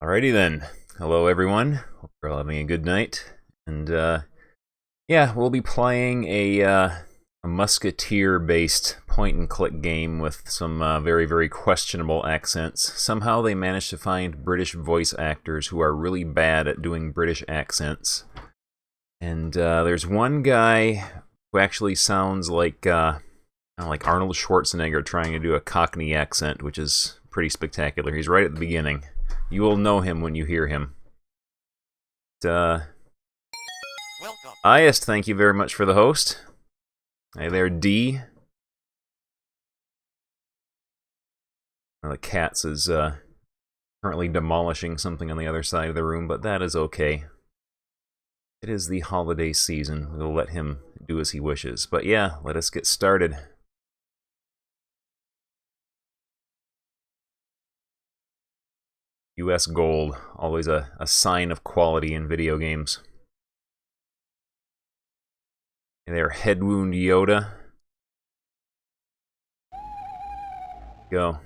Alrighty then. Hello everyone. Hope you're all having a good night. And yeah, we'll be playing a Musketeer-based point-and-click game with some very, very questionable accents. Somehow they managed to find British voice actors who are really bad at doing British accents. And there's one guy who actually sounds like Arnold Schwarzenegger trying to do a Cockney accent, which is pretty spectacular. He's right at the beginning. You will know him when you hear him. Welcome. Iest, thank you very much for the host. Hey there, D. The Cats is currently demolishing something on the other side of the room, but that is okay. It is the holiday season. We'll let him do as he wishes. But yeah, let us get started. US Gold, always a sign of quality in video games. Hey there, Head Wound Yoda. Go.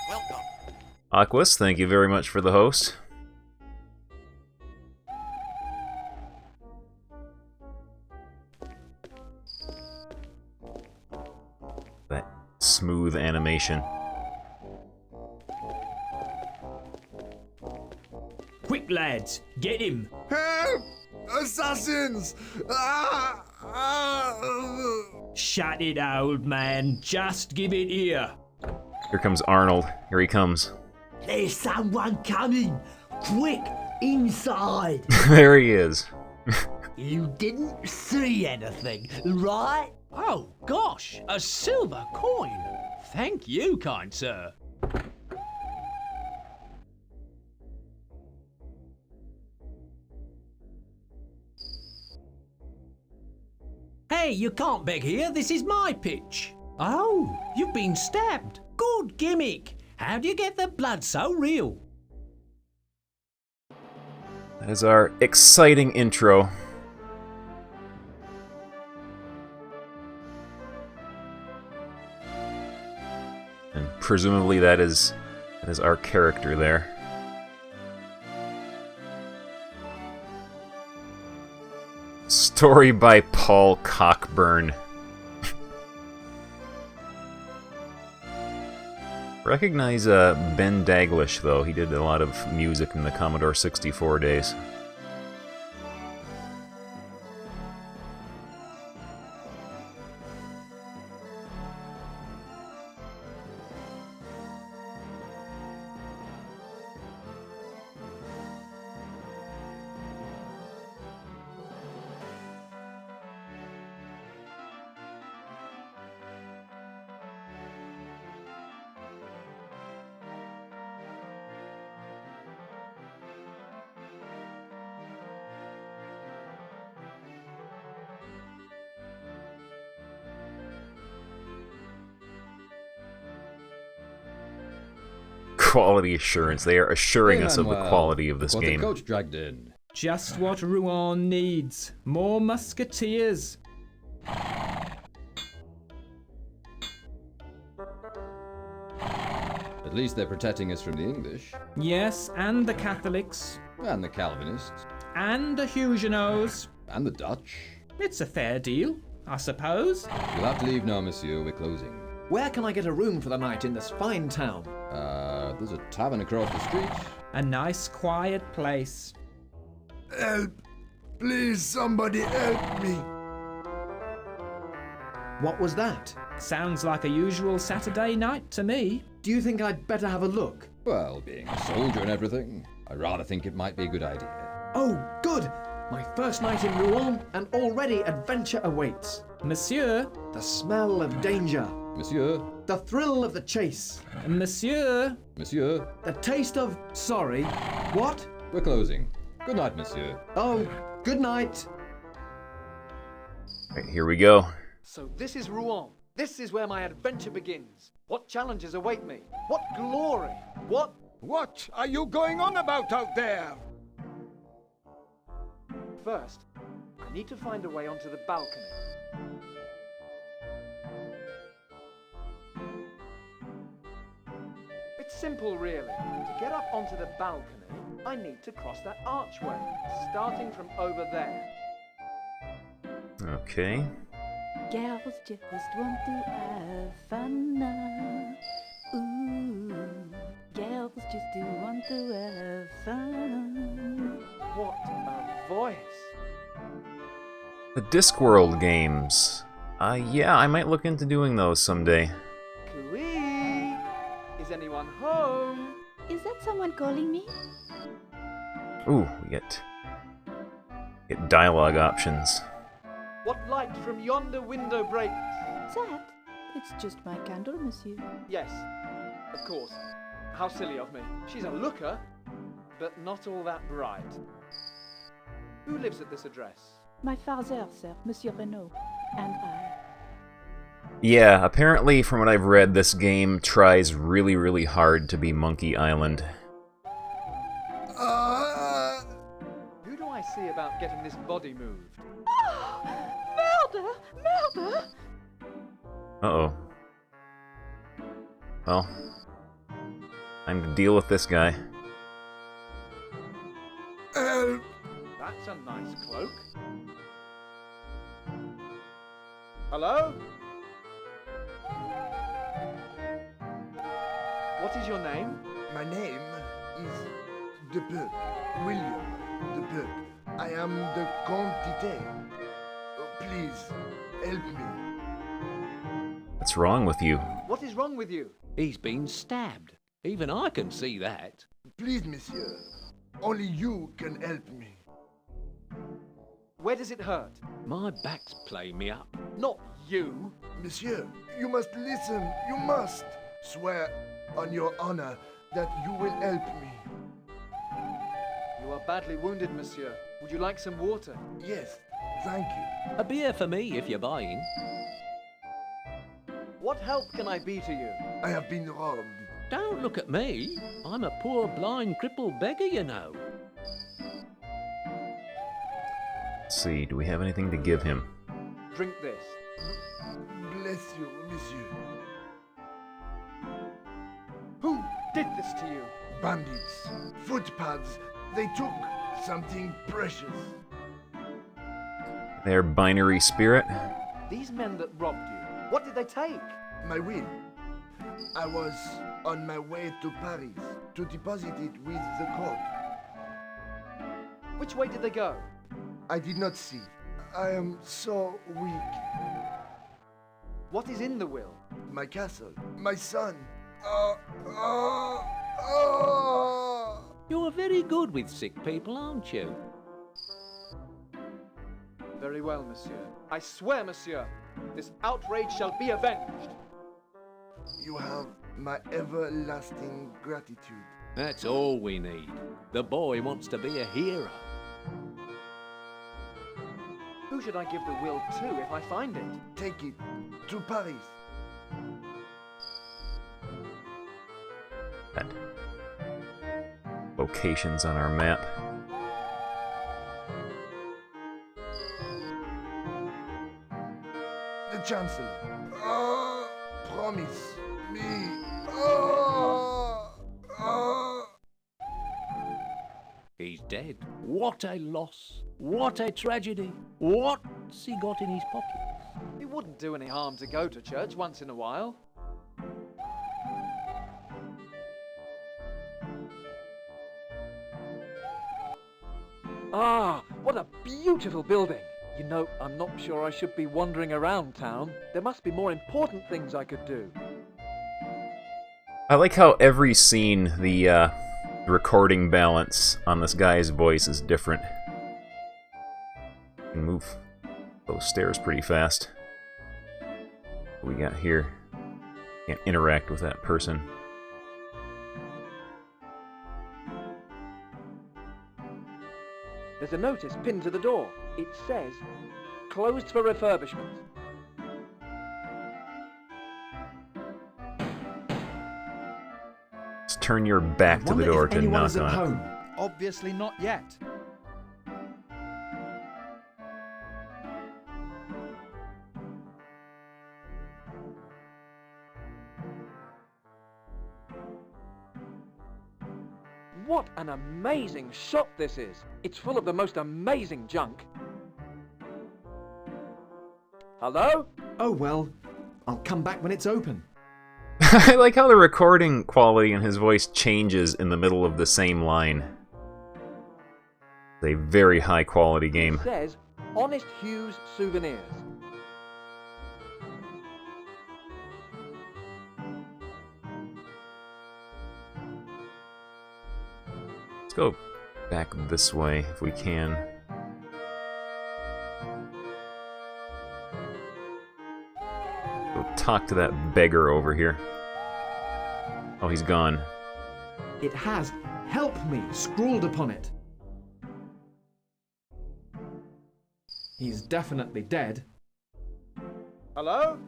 Welcome. Aquas, thank you very much for the host. That smooth animation. Quick, lads, get him! Help! Assassins! Ah! Shut it, old man. Just give it here. Here comes Arnold. Here he comes. There's someone coming! Quick, inside! There he is. You didn't see anything, right? Oh, gosh, a silver coin. Thank you, kind sir. Hey, you can't beg here. This is my pitch. Oh, you've been stabbed. Good gimmick. How do you get the blood so real? That is our exciting intro. And presumably that is our character there. Story by Paul Cockburn. Recognize Ben Daglish, though. He did a lot of music in the Commodore 64 days. Quality assurance. They are assuring us of the quality of this Got game. the coach dragged in. Just what Rouen needs. More musketeers. At least they're protecting us from the English. Yes, and the Catholics. And the Calvinists. And the Huguenots. And the Dutch. It's a fair deal, I suppose. You'll have to leave now, monsieur. We're closing. Where can I get a room for the night in this fine town? There's a tavern across the street. A nice, quiet place. Help! Please, somebody help me! What was that? Sounds like a usual Saturday night to me. Do you think I'd better have a look? Well, being a soldier and everything, I rather think it might be a good idea. Oh, good! My first night in Rouen, and already adventure awaits. Monsieur, The smell of danger, Monsieur, the thrill of the chase, monsieur. monsieur, the taste of sorry. What? we're closing. Good night, monsieur. Oh, good night. Right, here we go. So this is Rouen. This is where my adventure begins. What challenges await me? What glory? What? What are you going on about out there? First, I need to find a way onto the balcony. It's simple, really. To get up onto the balcony, I need to cross that archway, starting from over there. Okay. Girls just want to have fun now. Ooh, girls just do want to have fun. What a voice! The Discworld games. Yeah, I might look into doing those someday. Cooey! Is anyone home? Is that someone calling me? Ooh, we get dialogue options. What light from yonder window breaks? That? It's just my candle, monsieur. Yes, of course. How silly of me. She's a looker, but not all that bright. Who lives at this address? My father, sir, Monsieur Renaud, and I. Yeah, apparently from what I've read, this game tries really, really hard to be Monkey Island. Who do I see about getting this body moved? Murder! Murder! Uh-oh. Well, time to deal with this guy. Help! That's a nice cloak. Hello? What is your name? My name is De Peuple, William De Peuple. I am the Comte d'Ité. Please, help me. What's wrong with you? What is wrong with you? He's been stabbed. Even I can see that. Please, monsieur. Only you can help me. Where does it hurt? My back's playing me up. Not you. Monsieur, you must listen. You must. Swear on your honor that you will help me. You are badly wounded, monsieur. Would you like some water? Yes, thank you. A beer for me if you're buying. What help can I be to you? I have been robbed. Don't look at me. I'm a poor, blind, crippled beggar, you know. Let's see, do we have anything to give him? Drink this. Bless you, monsieur. Who did this to you? Bandits, footpads, they took something precious. Their binary spirit? These men that robbed you, what did they take? My will. I was on my way to Paris to deposit it with the court. Which way did they go? I did not see. I am so weak. What is in the will? My castle, my son. You're very good with sick people, aren't you? Very well, monsieur. I swear, monsieur, this outrage shall be avenged. You have my everlasting gratitude. That's all we need. The boy wants to be a hero. Who should I give the will to if I find it? Take it to Paris. That locations on our map. The Chancellor. Promise me. He's dead. What a loss. What a tragedy. What's he got in his pocket? It wouldn't do any harm to go to church once in a while. Ah, what a beautiful building! You know, I'm not sure I should be wandering around town. There must be more important things I could do. I like how every scene, the recording balance on this guy's voice is different. You can move those stairs pretty fast. What we got here? Can't interact with that person. There's a notice pinned to the door. It says, closed for refurbishment. Just turn your back to the door to knock on it. Obviously not yet. What an amazing shop this is. It's full of the most amazing junk. Hello? Oh well, I'll come back when it's open. I like how the recording quality in his voice changes in the middle of the same line. It's a very high quality game. It says Honest Hugh's Souvenirs. Let's go back this way if we can. Go talk to that beggar over here. Oh, he's gone. It has "Help me" scrawled upon it. He's definitely dead. Hello?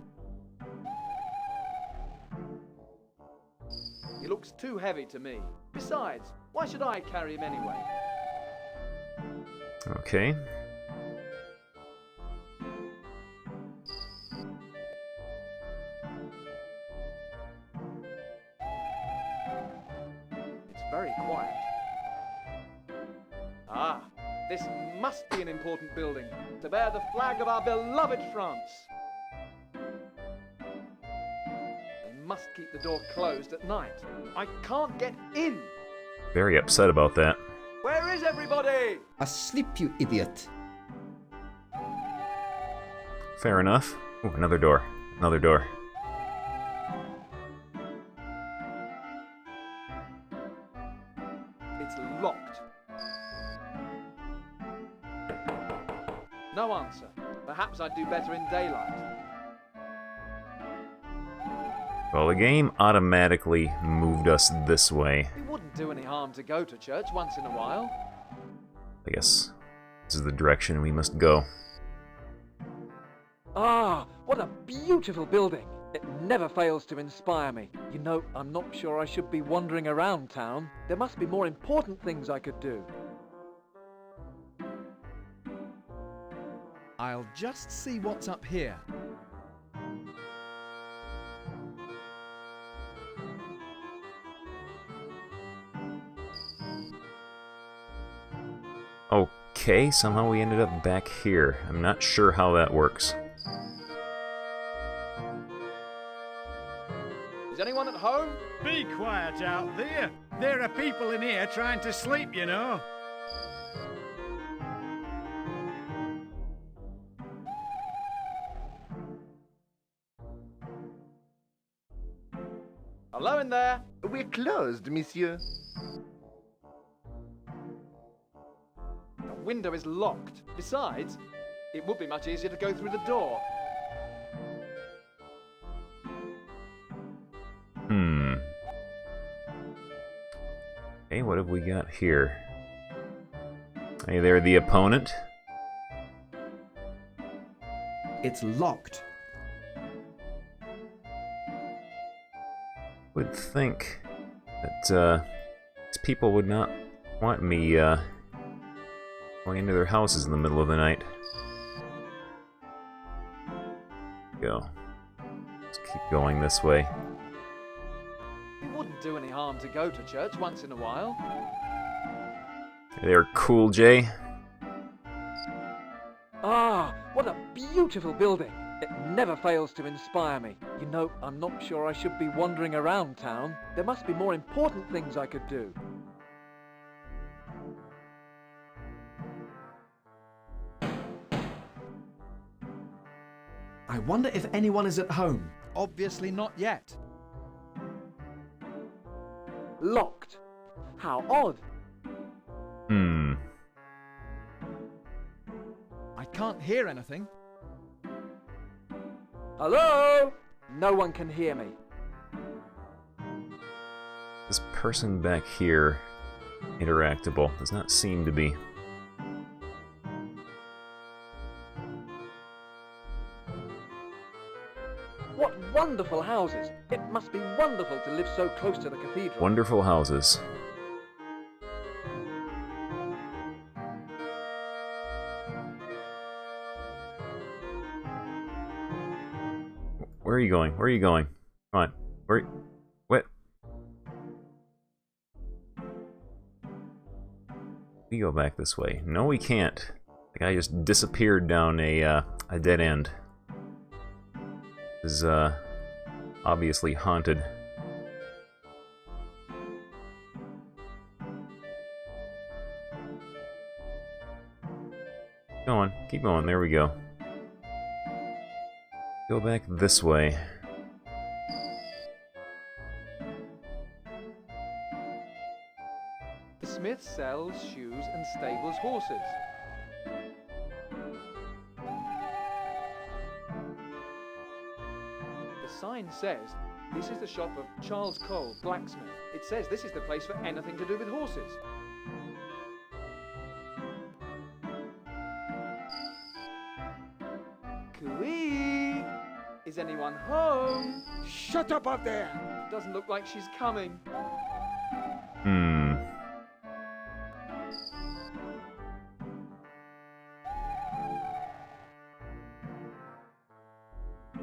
He looks too heavy to me. Besides, why should I carry him anyway? Okay. It's very quiet. Ah, this must be an important building to bear the flag of our beloved France. They must keep the door closed at night. I can't get in. Very upset about that. Where is everybody? Asleep, you idiot. Fair enough. Ooh, another door. Another door. It's locked. No answer. Perhaps I'd do better in daylight. Well, the game automatically moved us this way. It wouldn't do any harm to go to church once in a while. I guess this is the direction we must go. Ah, what a beautiful building. It never fails to inspire me. You know, I'm not sure I should be wandering around town. There must be more important things I could do. I'll just see what's up here. Okay, somehow we ended up back here. I'm not sure how that works. Is anyone at home? Be quiet out there. There are people in here trying to sleep, you know. Hello in there. We're closed, monsieur. The window is locked. Besides, it would be much easier to go through the door. Okay, what have we got here? Hey there, the opponent. It's locked. Would think that these people would not want me going into their houses in the middle of the night. Go. Let's keep going this way. It wouldn't do any harm to go to church once in a while. Hey there, Cool J. Ah, what a beautiful building. It never fails to inspire me. You know, I'm not sure I should be wandering around town. There must be more important things I could do. I wonder if anyone is at home. Obviously not yet. Locked. How odd. I can't hear anything. Hello? No one can hear me. This person back here, interactable, does not seem to be. What wonderful houses. It must be wonderful to live so close to the cathedral. Wonderful houses. Where are you going? Where are you going? Come on. What? We go back this way. No, we can't. The guy just disappeared down a dead end. This is obviously haunted. Go on, keep going. There we go. Go back this way. The smith sells shoes and stables horses. The sign says, this is the shop of Charles Cole, blacksmith. It says this is the place for anything to do with horses. Cooey! Is anyone home? Shut up out there! Doesn't look like she's coming.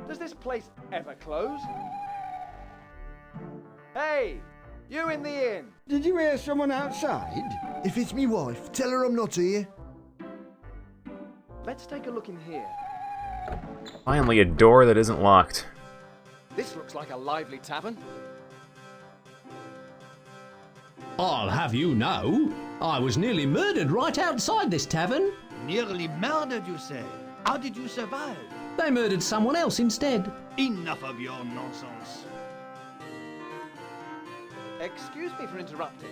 Does this place ever close? Hey! You in the inn! Did you hear someone outside? If it's me wife, tell her I'm not here. Let's take a look in here. Finally, a door that isn't locked. This looks like a lively tavern. I'll have you know, I was nearly murdered right outside this tavern. Nearly murdered, you say? How did you survive? They murdered someone else instead. Enough of your nonsense. Excuse me for interrupting.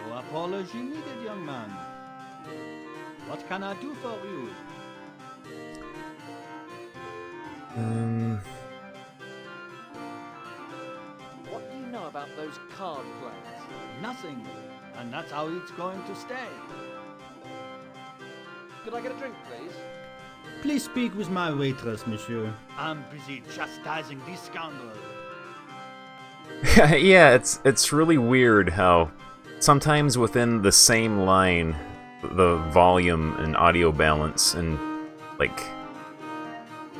No apology needed, young man. What can I do for you? What do you know about those card plays? Nothing. And that's how it's going to stay. Could I get a drink, please? Please speak with my waitress, monsieur. I'm busy chastising this scoundrel. Yeah, it's really weird how sometimes within the same line, the volume and audio balance and, like,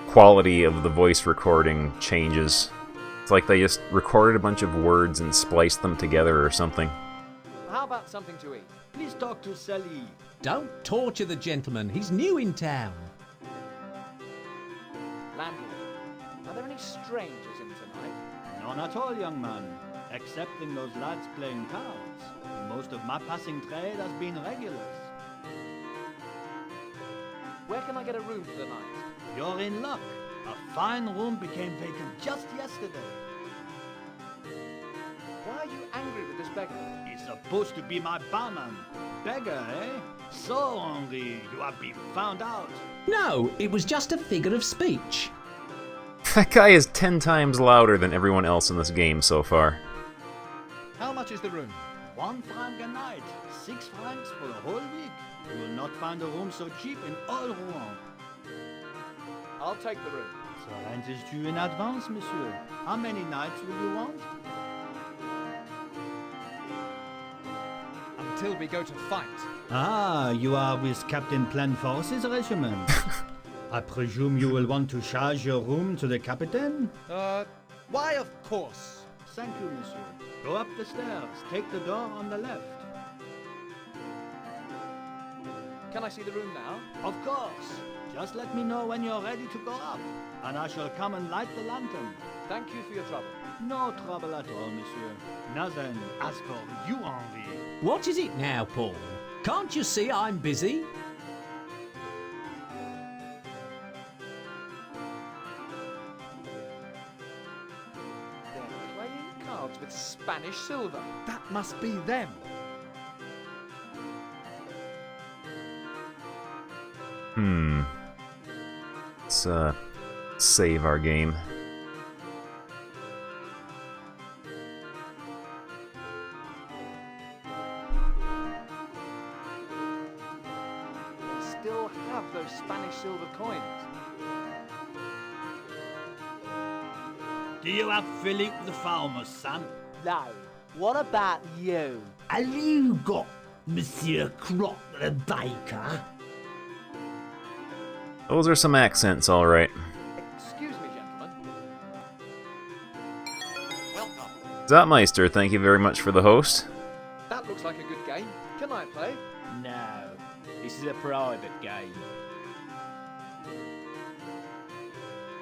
quality of the voice recording changes. It's like they just recorded a bunch of words and spliced them together or something. How about something to eat? Please talk to Sally. Don't torture the gentleman, he's new in town. Landlord, are there any strangers in tonight? None at all, young man. Excepting those lads playing cards. Most of my passing trade has been regulars. Where can I get a room for the night? You're in luck. A fine room became vacant just yesterday. Why are you angry with this beggar? He's supposed to be my barman. Beggar, eh? So, Henri, you have been found out. No, it was just a figure of speech. That guy is 10 times louder than everyone else in this game so far. How much is the room? 1 franc a night. 6 francs for the whole week. You will not find a room so cheap in all Rouen. I'll take the room. The rent is due in advance, monsieur. How many nights will you want? Until we go to fight. Ah, you are with Captain Planforce's regiment. I presume you will want to charge your room to the captain? Why, of course. Thank you, monsieur. Go up the stairs. Take the door on the left. Can I see the room now? Of course. Just let me know when you're ready to go up, and I shall come and light the lantern. Thank you for your trouble. No trouble at all, monsieur. Now then, as for you, Henri. What is it now, Paul? Can't you see I'm busy? They're playing cards with Spanish silver. That must be them. Let's save our game. They still have those Spanish silver coins. Do you have Philippe the farmer, son? No. What about you? Have you got Monsieur Croc the baker? Those are some accents, alright. Excuse me, gentlemen. Welcome. Zapmeister, thank you very much for the host. That looks like a good game. Can I play? No, this is a private game.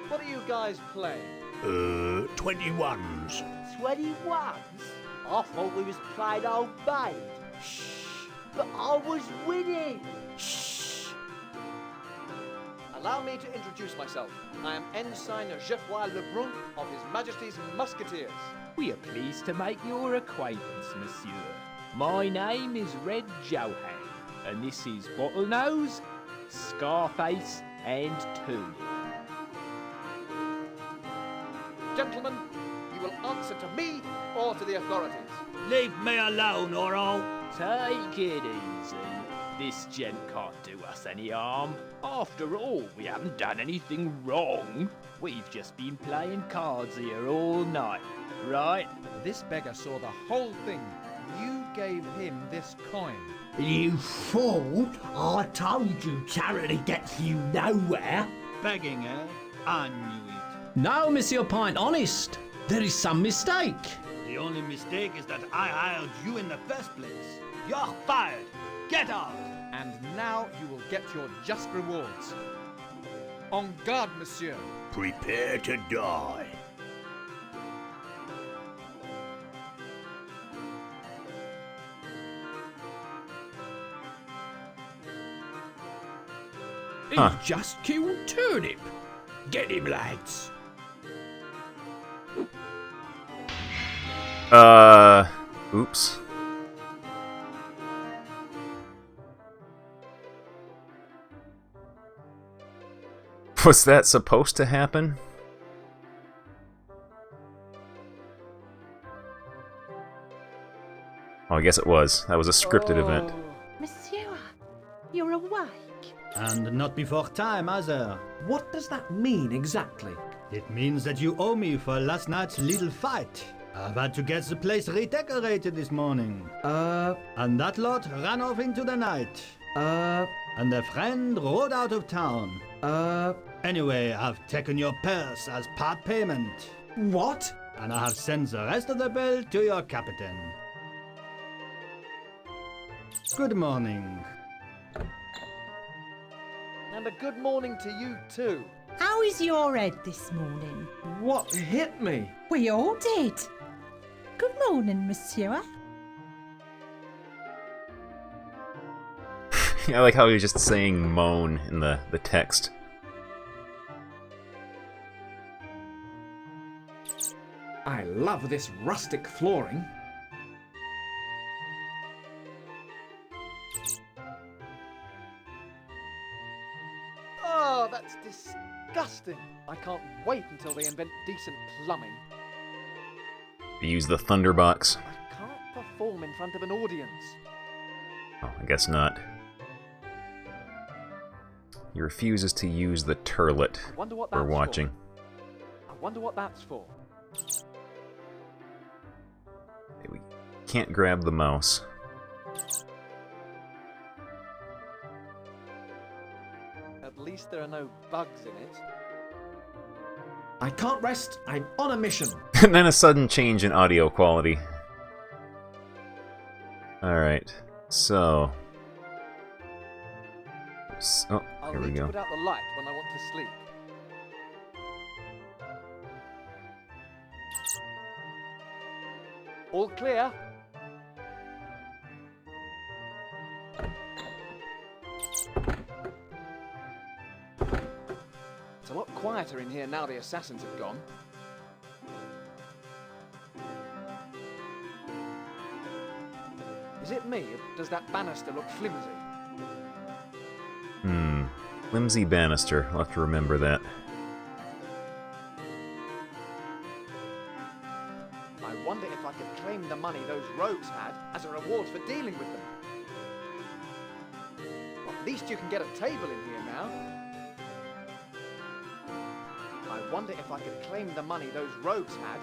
What are you guys playing? 21s. 21s? I thought we was playing old maid. Shh. But I was winning. Shh. Allow me to introduce myself. I am Ensign Geoffroy Lebrun of His Majesty's Musketeers. We are pleased to make your acquaintance, monsieur. My name is Red Johan, and this is Bottlenose, Scarface, and Two. Gentlemen, you will answer to me or to the authorities. Leave me alone, or I'll... Take it easy. This gent can't do us any harm. After all, we haven't done anything wrong. We've just been playing cards here all night, right? This beggar saw the whole thing. You gave him this coin. You fool! I told you charity gets you nowhere. Begging, eh? I knew it. No, Monsieur Pint, honest. There is some mistake. The only mistake is that I hired you in the first place. You're fired. Get out. And now you will get your just rewards. En garde, monsieur. Prepare to die. He just killed Turnip. Get him, lads. Oops. Was that supposed to happen? Oh, I guess it was. That was a scripted event. Monsieur, you're awake. And not before time, either. What does that mean exactly? It means that you owe me for last night's little fight. I've had to get the place redecorated this morning. And that lot ran off into the night. And a friend rode out of town. Anyway, I've taken your purse as part payment. What? And I have sent the rest of the bill to your captain. Good morning. And a good morning to you too. How is your head this morning? What hit me? We all did. Good morning, monsieur. I like how he was just saying moan in the text. I love this rustic flooring. Oh, that's disgusting. I can't wait until they invent decent plumbing. Use the Thunderbox. I can't perform in front of an audience. Oh, I guess not. He refuses to use the turlet we're watching. I wonder what that's for. We can't grab the mouse. At least there are no bugs in it. I can't rest. I'm on a mission. And then a sudden change in audio quality. Alright, so... Oh, I'll here we need to go. put out the light when I want to sleep. All clear? It's a lot quieter in here now the assassins have gone. Is it me, or does that banister look flimsy? Flimsy banister. I'll have to remember that. I wonder if I could claim the money those rogues had as a reward for dealing with them. Well, at least you can get a table in here now. I wonder if I could claim the money those rogues had.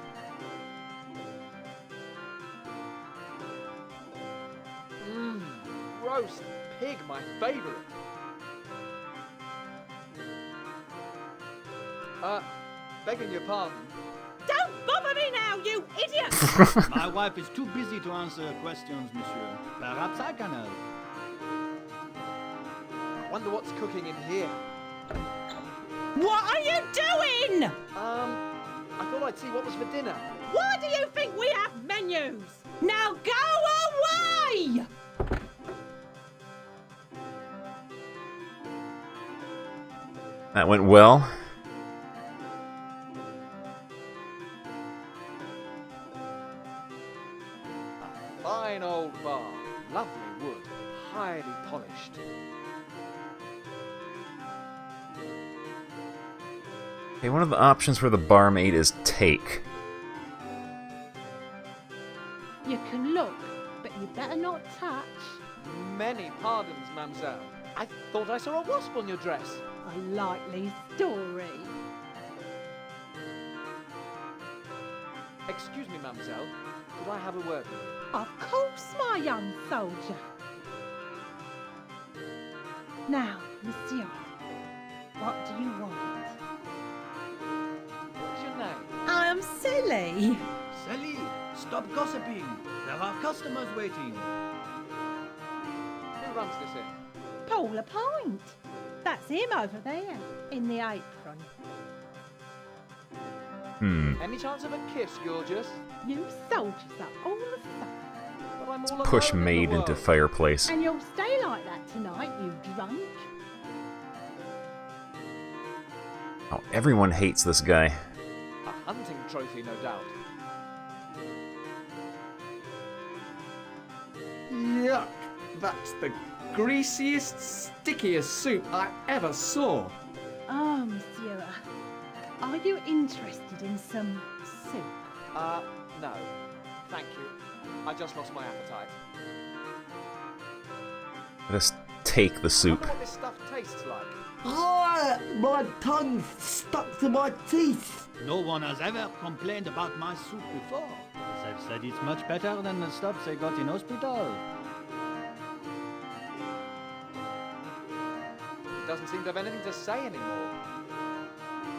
Roast pig, my favourite. Begging your pardon. Don't bother me now, you idiot! My wife is too busy to answer questions, monsieur. Perhaps I can help. Wonder what's cooking in here. What are you doing? I thought I'd see what was for dinner. Why do you think we have menus? Now go away! That went well. A fine old bar. Lovely wood. Highly polished. Okay, one of the options for the barmaid is take. You can look, but you better not touch. Many pardons, mademoiselle. I thought I saw a wasp on your dress. A likely story. Excuse me, mademoiselle. Could I have a word with you? Of course, my young soldier. Now, monsieur, what do you want? What's your name? I am silly. Sally, stop gossiping. There are customers waiting. Who runs this inn? Paul Lapointe. That's him over there, in the apron. Any chance of a kiss, gorgeous? You soldiers are all the same. But I'm all Push alone in the maid into world. fireplace. And you'll stay like that tonight, you drunk. Oh, everyone hates this guy. A hunting trophy, no doubt. Yuck! That's the greasiest, stickiest soup I ever saw. Oh, monsieur. Are you interested in some soup? No. Thank you. I just lost my appetite. Let's take the soup. Wonder what this stuff tastes like. My tongue's stuck to my teeth. No one has ever complained about my soup before. They've said it's much better than the stuff they got in hospital. He doesn't seem to have anything to say anymore.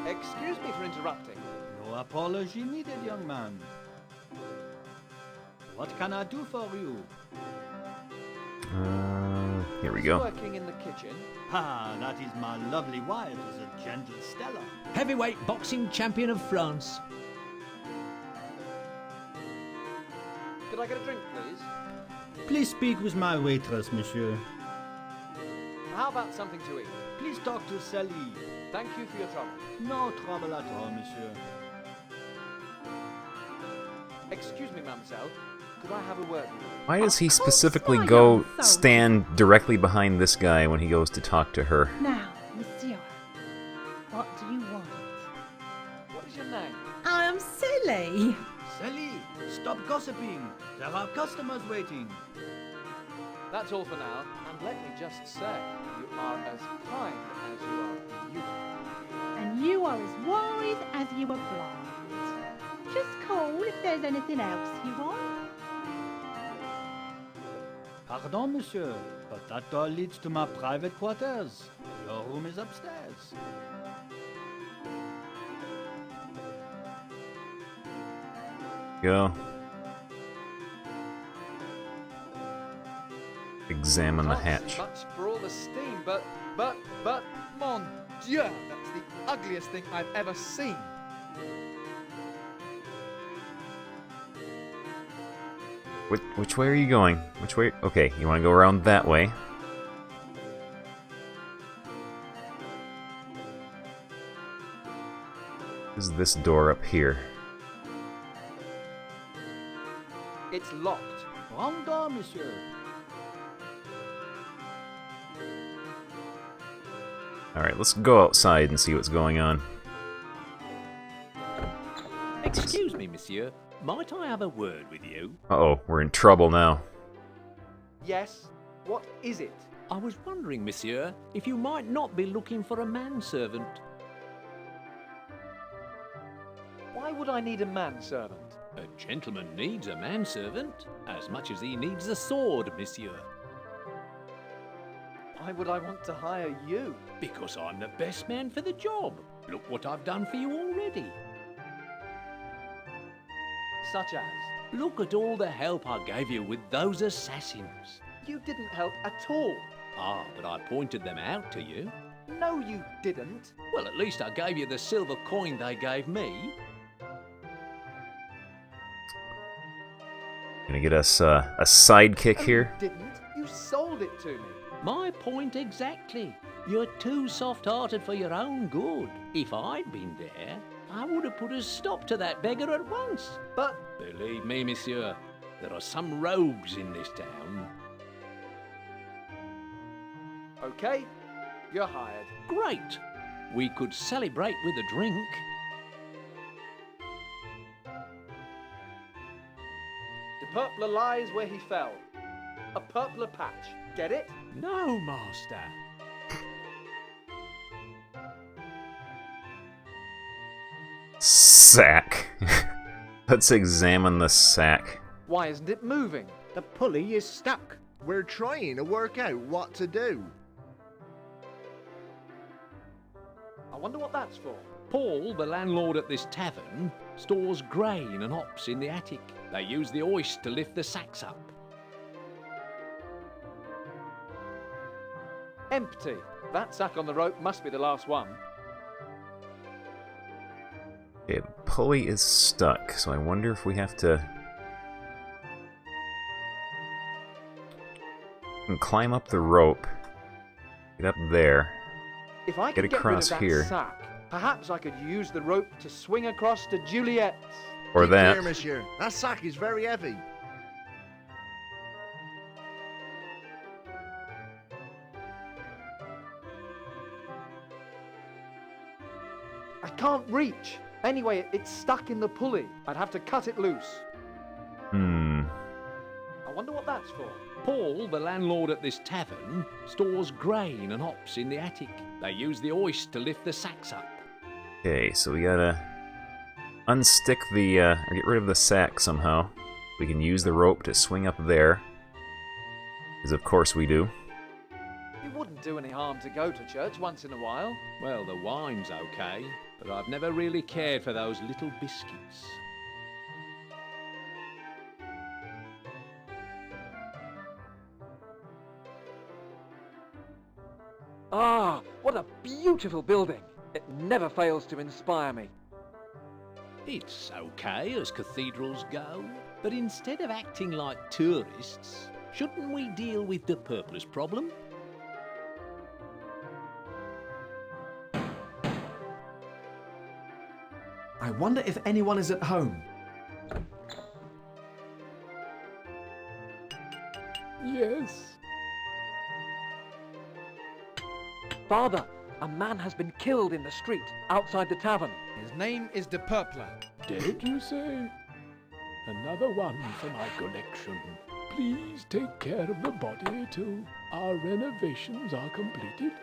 Excuse me for interrupting. No apology needed, young man. What can I do for you? Here we go. Working in the kitchen. Ah, that is my lovely wife, the gentle Stella. Heavyweight boxing champion of France. Could I get a drink, please? Please speak with my waitress, monsieur. How about something to eat? Please talk to Sally. Thank you for your trouble. No trouble at all, monsieur. Excuse me, mademoiselle. Could I have a word with you? Why does he specifically go stand directly behind this guy when he goes to talk to her? Now, monsieur, what do you want? What is your name? I am silly. Sally, stop gossiping. There are customers waiting. That's all for now, and let me just say, you are as kind as you are beautiful. And you are as wise as you are blind. Just call if there's anything else you want. Pardon, monsieur, but that door leads to my private quarters. Your room is upstairs. Go. Examine the hatch. Much for all the steam, but, mon Dieu, that's the ugliest thing I've ever seen. Which way are you going? Which way? Okay, you want to go around that way. This is this door up here. It's locked. Wrong door, monsieur. Alright, let's go outside and see what's going on. Excuse me, monsieur. Might I have a word with you? Uh-oh, we're in trouble now. Yes? What is it? I was wondering, monsieur, if you might not be looking for a manservant. Why would I need a manservant? A gentleman needs a manservant as much as he needs a sword, monsieur. Why would I want to hire you? Because I'm the best man for the job. Look what I've done for you already. Such as? Look at all the help I gave you with those assassins. You didn't help at all. Ah, but I pointed them out to you. No, you didn't. Well, at least I gave you the silver coin they gave me. Gonna get us a sidekick here. You didn't. You sold it to me. My point exactly. You're too soft-hearted for your own good. If I'd been there, I would have put a stop to that beggar at once. But... Believe me, monsieur, there are some rogues in this town. Okay, you're hired. Great. We could celebrate with a drink. The purpler lies where he fell. A purpler patch. Get it? No, master. Sack. Let's examine the sack. Why isn't it moving? The pulley is stuck. We're trying to work out what to do. I wonder what that's for. Paul, the landlord at this tavern, stores grain and hops in the attic. They use the hoist to lift the sacks up. Empty. That sack on the rope must be the last one. Okay, the pulley is stuck, so I wonder if we have to... And climb up the rope. Get up there. If I Get could get rid of across that here. sack, perhaps I could use the rope to swing across to Juliet's. Or Keep that. clear, monsieur. That sack is very heavy. I can't reach. Anyway, it's stuck in the pulley. I'd have to cut it loose. Hmm. I wonder what that's for. Paul, the landlord at this tavern, stores grain and hops in the attic. They use the hoist to lift the sacks up. Okay, so we gotta unstick the, or get rid of the sack somehow. We can use the rope to swing up there. Because of course we do. It wouldn't do any harm to go to church once in a while. Well, the wine's okay, but I've never really cared for those little biscuits. Ah, what a beautiful building. It never fails to inspire me. It's okay as cathedrals go, but instead of acting like tourists, shouldn't we deal with the purpler's problem? I wonder if anyone is at home. Yes. Father, a man has been killed in the street outside the tavern. His name is De Purpler. Dead, you say? Another one for my collection. Please take care of the body till our renovations are completed.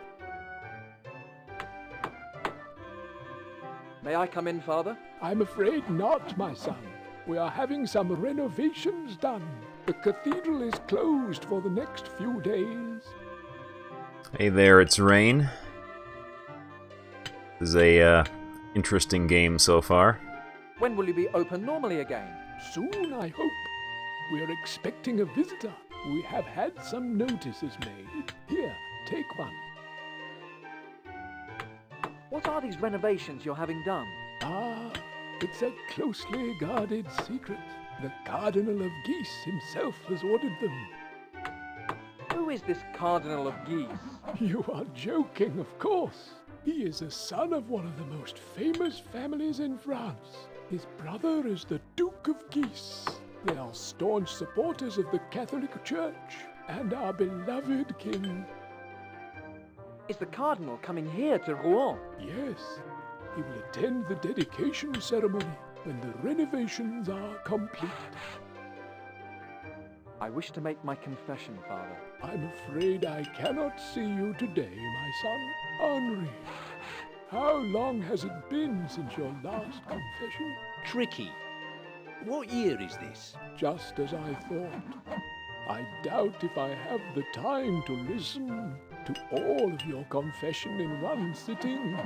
May I come in, Father? I'm afraid not, my son. We are having some renovations done. The cathedral is closed for the next few days. Hey there, it's Rain. This is a interesting game so far. When will you be open normally again? Soon, I hope. We're expecting a visitor. We have had some notices made. Here, take one. What are these renovations you're having done? Ah, it's a closely guarded secret. The Cardinal of Geese himself has ordered them. Who is this Cardinal of Geese? You are joking, of course. He is a son of one of the most famous families in France. His brother is the Duke of Guise. They are staunch supporters of the Catholic Church and our beloved king. Is the Cardinal coming here to Rouen? Yes, he will attend the dedication ceremony when the renovations are complete. I wish to make my confession, Father. I'm afraid I cannot see you today, my son. Henri, how long has it been since your last confession? Tricky. What year is this? Just as I thought. I doubt if I have the time to listen to all of your confession in one sitting.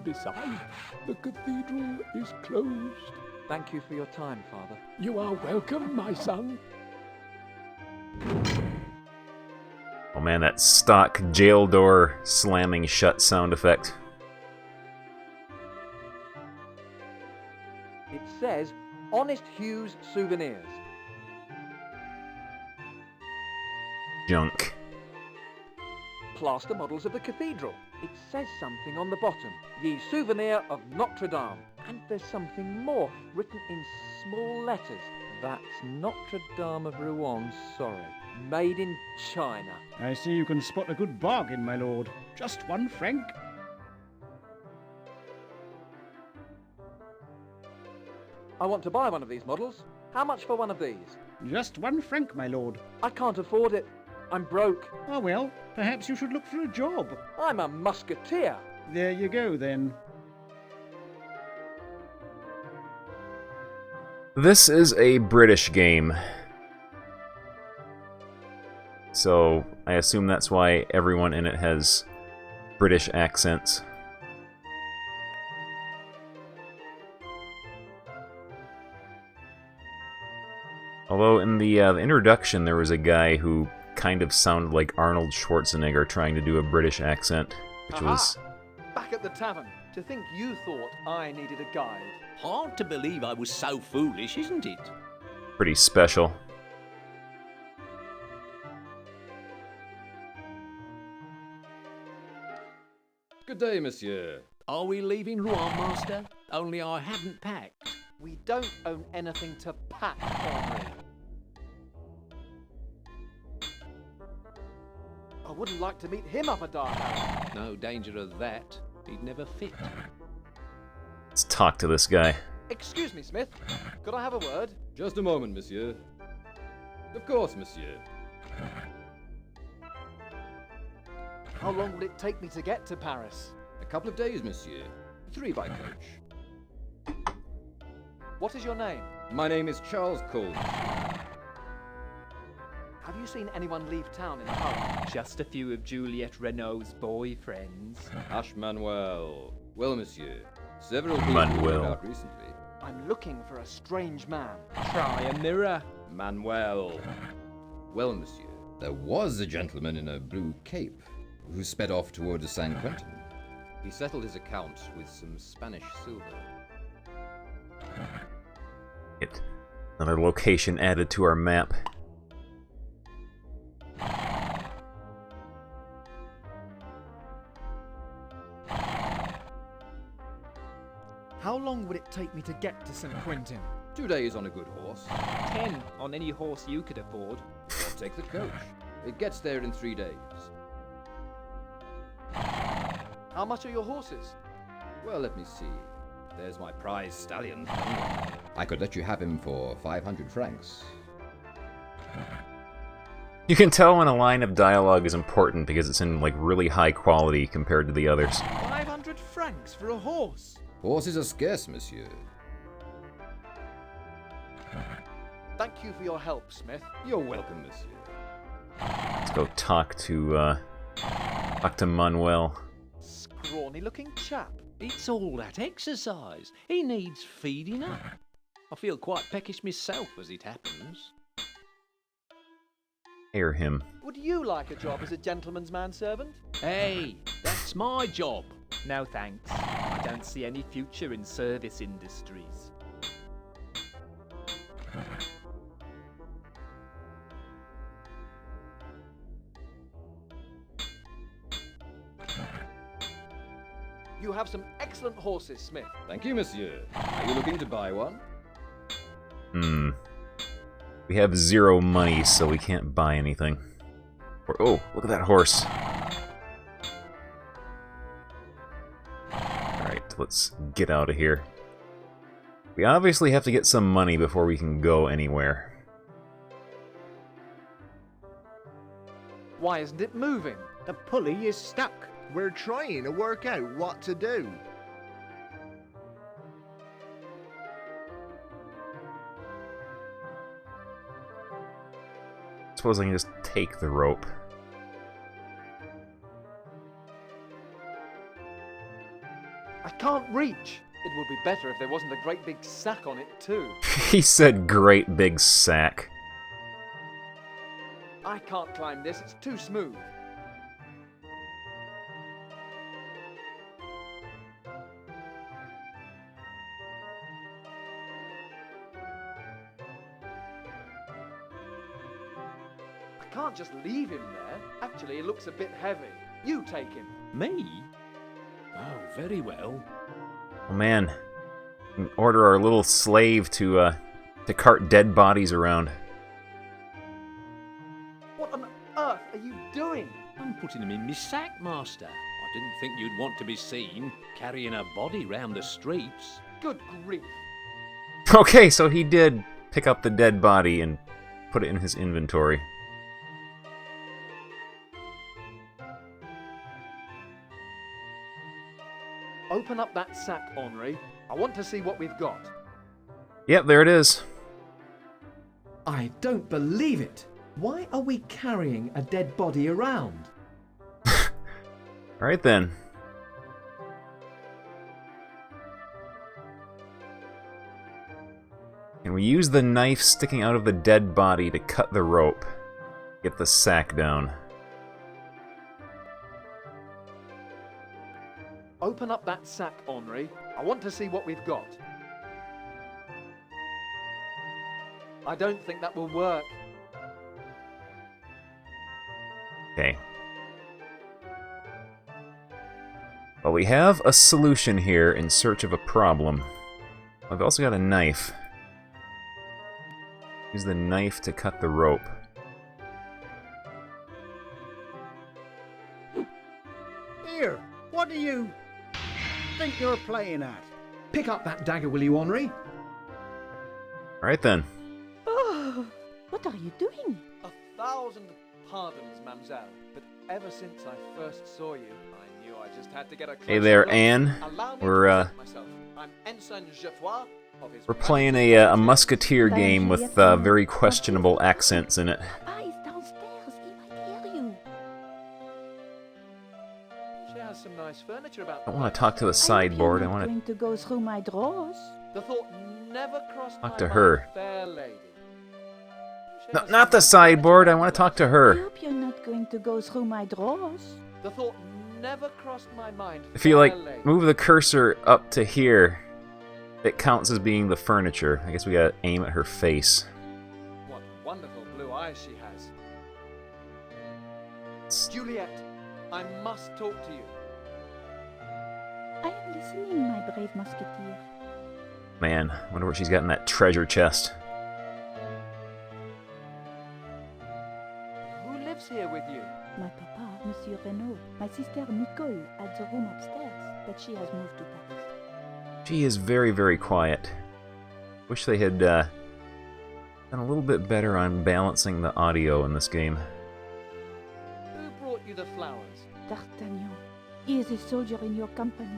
Besides, the cathedral is closed. Thank you for your time, Father. You are welcome, my son. Oh man, that stock jail door slamming shut sound effect. It says Honest Hugh's Souvenirs. Junk. Plaster models of the cathedral. It says something on the bottom. Ye souvenir of Notre Dame. And there's something more written in small letters. That's Notre Dame of Rouen, sorry. Made in China. I see you can spot a good bargain, my lord. Just 1 franc. I want to buy one of these models. How much for one of these? Just 1 franc, my lord. I can't afford it. I'm broke. Oh well, perhaps you should look for a job. I'm a musketeer. There you go, then. This is a British game. So, I assume that's why everyone in it has British accents. Although in the introduction there was a guy who kind of sounded like Arnold Schwarzenegger trying to do a British accent, which was... Back at the tavern. To think you thought I needed a guide. Hard to believe I was so foolish, isn't it? pretty special. Good day, monsieur. Are we leaving Rouen, master? Only I haven't packed. We don't own anything to pack, Henri. I wouldn't like to meet him up a dark alley. No danger of that. He'd never fit. Let's talk to this guy. Excuse me, Smith. Could I have a word? Just a moment, monsieur. Of course, monsieur. How long will it take me to get to Paris? A couple of days, monsieur. 3 by coach. What is your name? My name is Charles Cole. Have you seen anyone leave town in a hurry? Just a few of Juliette Renault's boyfriends. Hush, Manuel. Well, monsieur, several people Manuel. went out recently. I'm looking for a strange man. Try a mirror. Manuel. Well, monsieur, there was a gentleman in a blue cape who sped off towards San Quentin. He settled his account with some Spanish silver. Get another location added to our map. How long would it take me to get to St. Quentin? 2 days on a good horse. 10 on any horse you could afford. Or take the coach. It gets there in 3 days. How much are your horses? Well, let me see. There's my prize stallion. I could let you have him for 500 francs. You can tell when a line of dialogue is important because it's in like really high quality compared to the others. 500 francs for a horse? Horses are scarce, monsieur. Thank you for your help, Smith. You're welcome, monsieur. Let's go talk to Manuel. Scrawny looking chap. It's all that exercise. He needs feeding up. I feel quite peckish myself as it happens. Hear him. Would you like a job as a gentleman's manservant? Hey, that's my job. No thanks. I don't see any future in service industries. You have some excellent horses, Smith. Thank you, monsieur. Are you looking to buy one? We have 0 money, so we can't buy anything. Oh, look at that horse. Alright, let's get out of here. We obviously have to get some money before we can go anywhere. Why isn't it moving? The pulley is stuck. We're trying to work out what to do. Suppose I can just take the rope. I can't reach. It would be better if there wasn't a great big sack on it, too. He said great big sack. I can't climb this, it's too smooth. can't just leave him there. Actually, it looks a bit heavy. You take him. Me? Oh, very well. Oh man, we can order our little slave to cart dead bodies around. What on earth are you doing? I'm putting him in my sack, Master. I didn't think you'd want to be seen carrying a body round the streets. Good grief. Okay, so he did pick up the dead body and put it in his inventory. Open up that sack, Henri. I want to see what we've got. Yep, there it is. I don't believe it. Why are we carrying a dead body around? Alright then. And we use the knife sticking out of the dead body to cut the rope. Get the sack down. Open up that sack, Henri. I want to see what we've got. I don't think that will work. Okay. Well, we have a solution here in search of a problem. I've also got a knife. Use the knife to cut the rope. Here, what do you think you're playing at? Pick up that dagger, will you, Henri? Alright then. Oh, what are you doing? 1,000 pardons, mademoiselle. But ever since I first saw you, I knew I just had to get a closer Hey there, look. Anne. Allow me to We're present myself. I'm Ensign Geoffroy of His we're playing a musketeer game with very questionable accents in it. Papa is downstairs. He might hear you. She has some nice furniture about. I don't want to talk to the sideboard. I want to Going to go through my drawers. The thought never crossed talk my to mind, her. fair lady. No, not the sideboard. I want to talk to I her. hope you're not going to go through my drawers. The thought never crossed my mind. If you like fair lady. move the cursor up to here, it counts as being the furniture. I guess we gotta aim at her face. What wonderful blue eyes she has. Juliet, I must talk to you. I am listening, my brave musketeer. Man, wonder what she's got in that treasure chest. Who lives here with you? My papa, Monsieur Renaud. My sister Nicole at the room upstairs, but she has moved to Paris. She is very, very quiet. Wish they had done a little bit better on balancing the audio in this game. Who brought you the flowers? D'Artagnan. He is a soldier in your company.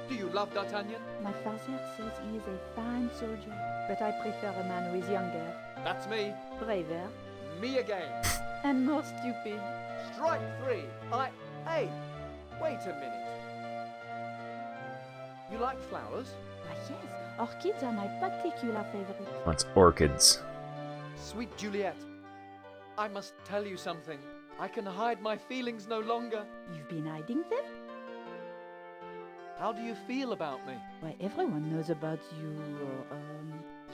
Do you love D'Artagnan? My father says he is a fine soldier, but I prefer a man who is younger, That's me. braver, Me again. and more stupid. Strike three. Hey, wait a minute. You like flowers? Why yes, orchids are my particular favorite. Wants orchids. Sweet Juliet, I must tell you something. I can hide my feelings no longer. You've been hiding them? How do you feel about me? Why, everyone knows about you.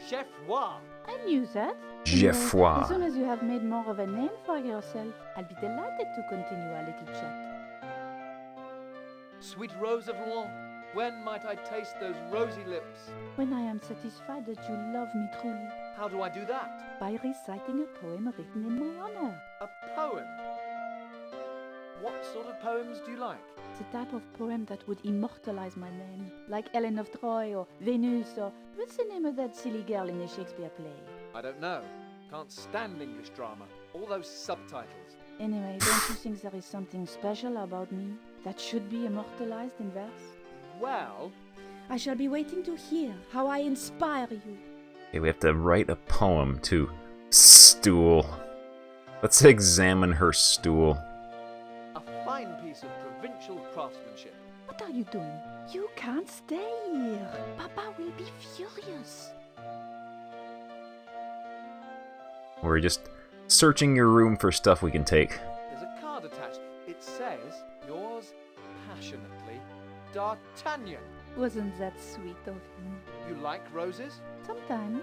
Chef Roy. I knew that. Geoffroy. As soon as you have made more of a name for yourself, I'll be delighted to continue our little chat. Sweet Rose of Rouen, when might I taste those rosy lips? When I am satisfied that you love me truly, How do I do that? by reciting a poem written in my honor. A poem? What sort of poems do you like? The type of poem that would immortalize my name, like Ellen of Troy or Venus or what's the name of that silly girl in the Shakespeare play? I don't know. Can't stand English drama. All those subtitles. Anyway, don't you think there is something special about me that should be immortalized in verse? Well, I shall be waiting to hear how I inspire you. Okay, we have to write a poem to Stool. Let's examine her stool. a fine piece of provincial craftsmanship. What are you doing? You can't stay here. Papa will be furious. We're just searching your room for stuff we can take. There's a card attached. It says, yours passionately, D'Artagnan. Wasn't that sweet of him? You like roses? Sometimes.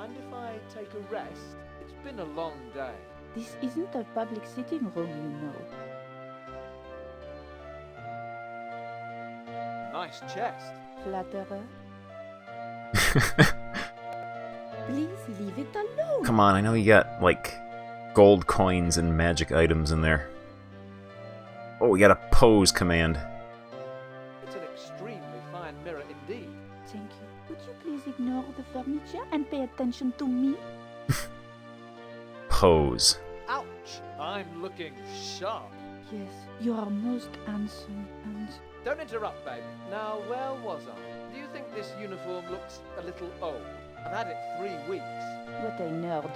mind if I take a rest? It's been a long day. This isn't a public sitting room, you know. Nice chest. Flatterer. Please leave it alone. Come on, I know you got, like, gold coins and magic items in there. Oh, we got a pose command. It's an extremely fine mirror indeed. Thank you. Would you please ignore the furniture and pay attention to me? Pose. Ouch! I'm looking sharp. Yes, you are most handsome and... Don't interrupt, babe. Now, where was I? Do you think this uniform looks a little old? I've had it 3 weeks. What a nerd.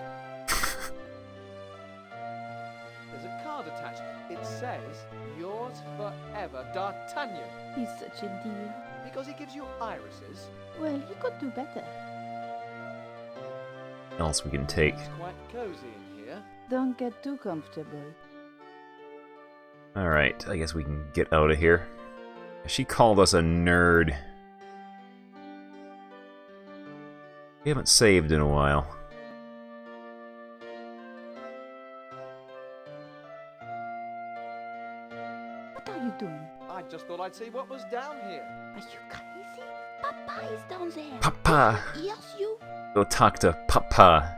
There's a card attached. It says, yours forever, D'Artagnan. He's such a dear. Because he gives you irises. Well, he could do better. What else we can take? It's quite cozy in here. Don't get too comfortable. Alright, I guess we can get out of here. She called us a nerd. We haven't saved in a while. What are you doing? I just thought I'd see what was down here. Are you crazy? Papa is down there. Papa! Yes, you. Go talk to Papa.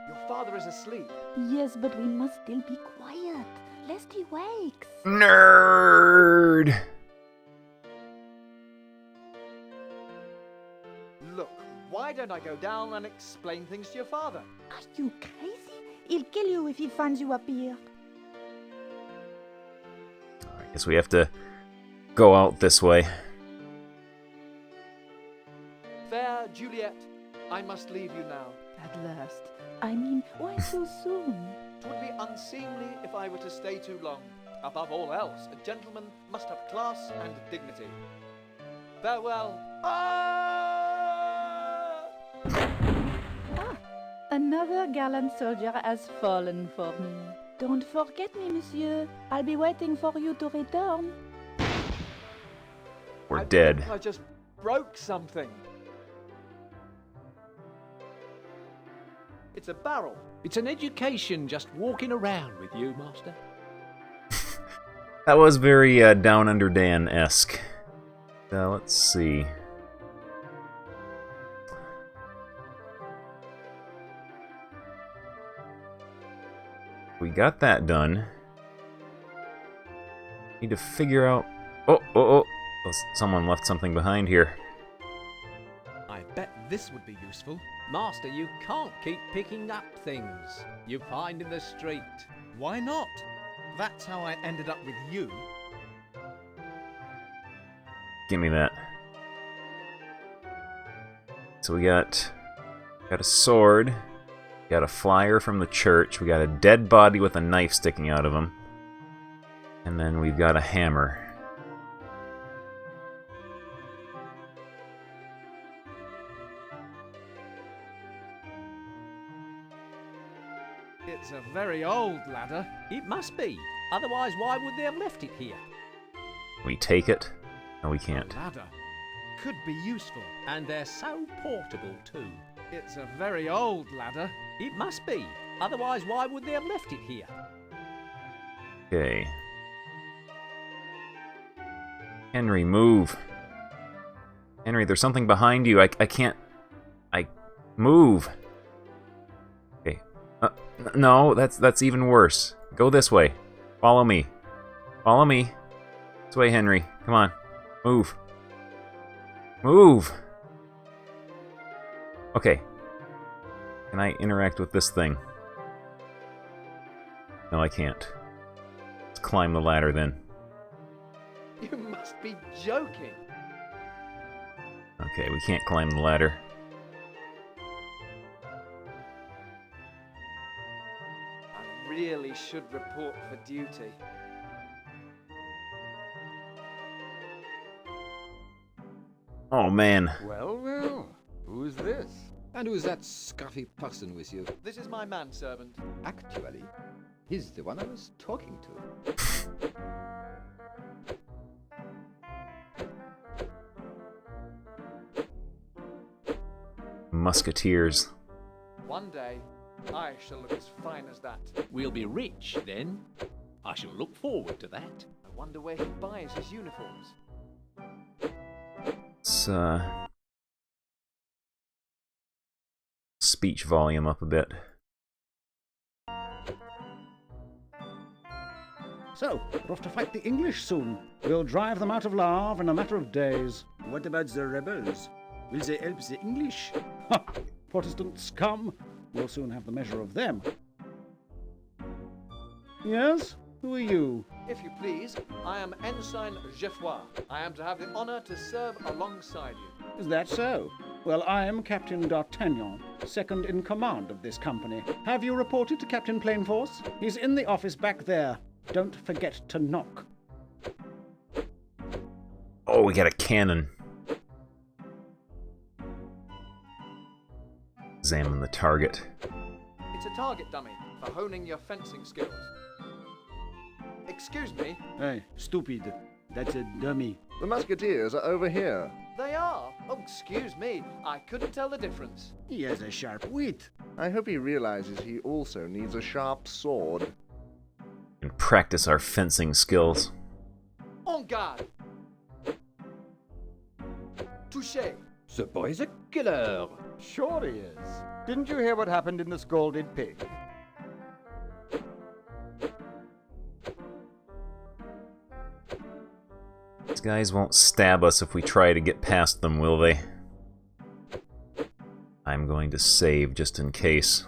Your father is asleep. Yes, but we must still be quiet, lest he wakes. Nerd! Look, why don't I go down and explain things to your father? Are you crazy? He'll kill you if he finds you up here. I guess we have to go out this way. Fair Juliet, I must leave you now. At last. I mean, why so soon? It would be unseemly if I were to stay too long. Above all else, a gentleman must have class and dignity. Farewell. Another gallant soldier has fallen for me. Don't forget me, monsieur. I'll be waiting for you to return. We're dead. think I just broke something. It's a barrel. It's an education just walking around with you, Master. That was very Down Under Dan-esque. Let's see. We got that done. Need to figure out... Oh, someone left something behind here. I bet this would be useful. Master, you can't keep picking up things you find in the street. Why not? That's how I ended up with you. Give me that. So we got a sword, got a flyer from the church, we got a dead body with a knife sticking out of him, and then we've got a hammer. It's a very old ladder. It must be. Otherwise, why would they have left it here? We take it? No, we can't. A ladder could be useful. And they're so portable, too. It's a very old ladder. It must be. Otherwise, why would they have left it here? Okay. Henry, move. Henry, there's something behind you. I can't... Move. Okay. No, that's even worse. Go this way. Follow me. Follow me. This way, Henry. Come on. Move. Move! Okay. Can I interact with this thing? No, I can't. Let's climb the ladder then. You must be joking. Okay, we can't climb the ladder. I really should report for duty. Oh, man. Well, who's this? And who's that scruffy person with you? This is my manservant. Actually, he's the one I was talking to. musketeers. One day, I shall look as fine as that. We'll be rich then. I shall look forward to that. I wonder where he buys his uniforms. Let's speech volume up a bit. So, we're off to fight the English soon. We'll drive them out of Le Havre in a matter of days. What about the rebels? Will they help the English? Ha! Protestants come. We'll soon have the measure of them. Yes? Who are you? If you please, I am Ensign Geoffroy. I am to have the honor to serve alongside you. Is that so? Well, I am Captain D'Artagnan, second in command of this company. Have you reported to Captain Plainforce? He's in the office back there. Don't forget to knock. Oh, we got a cannon. Examine the target. It's a target dummy for honing your fencing skills. Excuse me. Hey, stupid. That's a dummy. The musketeers are over here. They are? Oh, excuse me. I couldn't tell the difference. He has a sharp wit. I hope he realizes he also needs a sharp sword. And practice our fencing skills. En garde! Touche! The boy's a killer. Sure he is. Didn't you hear what happened in the Scalded Pig? These guys won't stab us if we try to get past them, will they? I'm going to save just in case.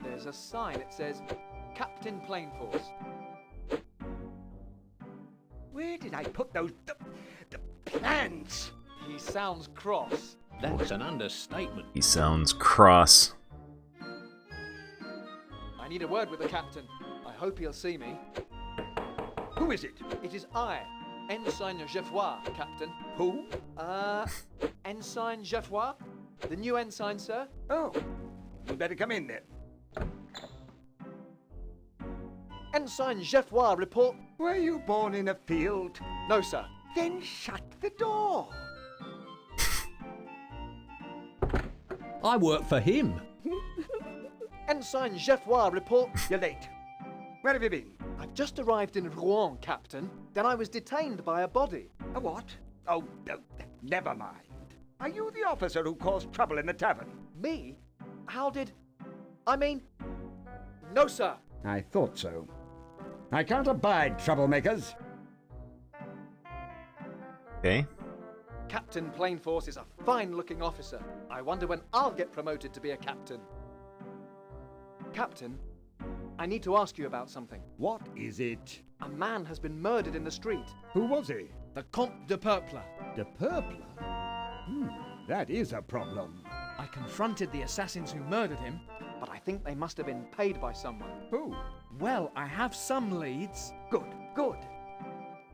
There's a sign. It says, Captain Plainforce. Where did I put those... the plans? He sounds cross. That's an understatement. He sounds cross. I need a word with the captain. I hope he'll see me. Who is it? It is I, Ensign Geoffroy, Captain. Who? Ensign Geoffroy? The new ensign, sir? Oh, you better come in then. Ensign Geoffroy report... Were you born in a field? No, sir. Then shut the door. I work for him. Ensign Geoffroy report... You're late. Where have you been? I've just arrived in Rouen, Captain. Then I was detained by a body. A what? Oh, never mind. Are you the officer who caused trouble in the tavern? Me? How did... I mean... No, sir. I thought so. I can't abide troublemakers. Okay. Captain Plainforce is a fine-looking officer. I wonder when I'll get promoted to be a captain. Captain, I need to ask you about something. What is it? A man has been murdered in the street. Who was he? The Comte de Peuple. De Peuple? That is a problem. I confronted the assassins who murdered him, but I think they must have been paid by someone. Who? Well, I have some leads. Good, good.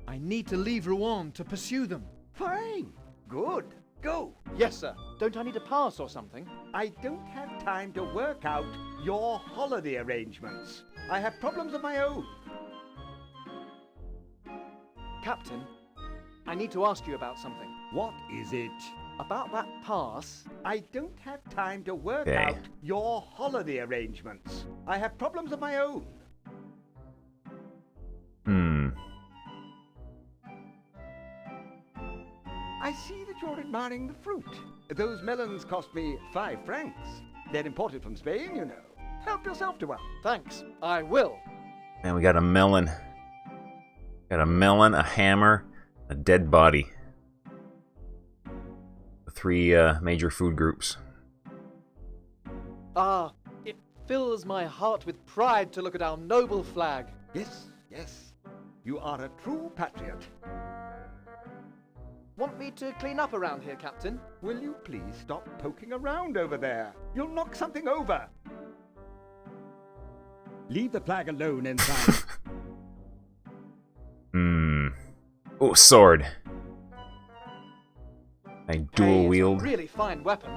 I need to leave Rouen to pursue them. Fine. Good. Go. Yes, sir. Don't I need a pass or something? I don't have time to work out your holiday arrangements. I have problems of my own. Captain, I need to ask you about something. What is it? About that pass. I don't have time to work out your holiday arrangements. I have problems of my own. I see that you're admiring the fruit. Those melons cost me 5 francs. They're imported from Spain, you know. Help yourself to one. Thanks, I will. And we got a melon. Got a melon, a hammer, a dead body. The 3 major food groups. Ah, it fills my heart with pride to look at our noble flag. Yes, yes. You are a true patriot. Want me to clean up around here, Captain? Will you please stop poking around over there? You'll knock something over. Leave the flag alone inside. Oh, sword. I dual It's wield. a really fine weapon.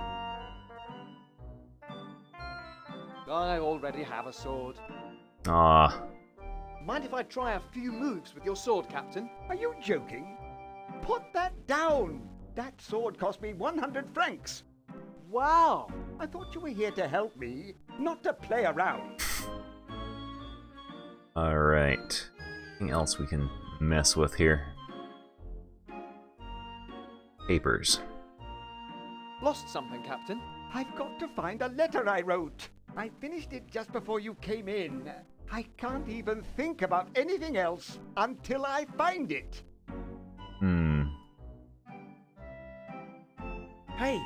I already have a sword. Ah. Mind if I try a few moves with your sword, Captain? Are you joking? Put that down! That sword cost me 100 francs! Wow! I thought you were here to help me, not to play around. Alright. Anything else we can mess with here? Papers. Lost something, Captain? I've got to find a letter I wrote. I finished it just before you came in. I can't even think about anything else until I find it. Hey,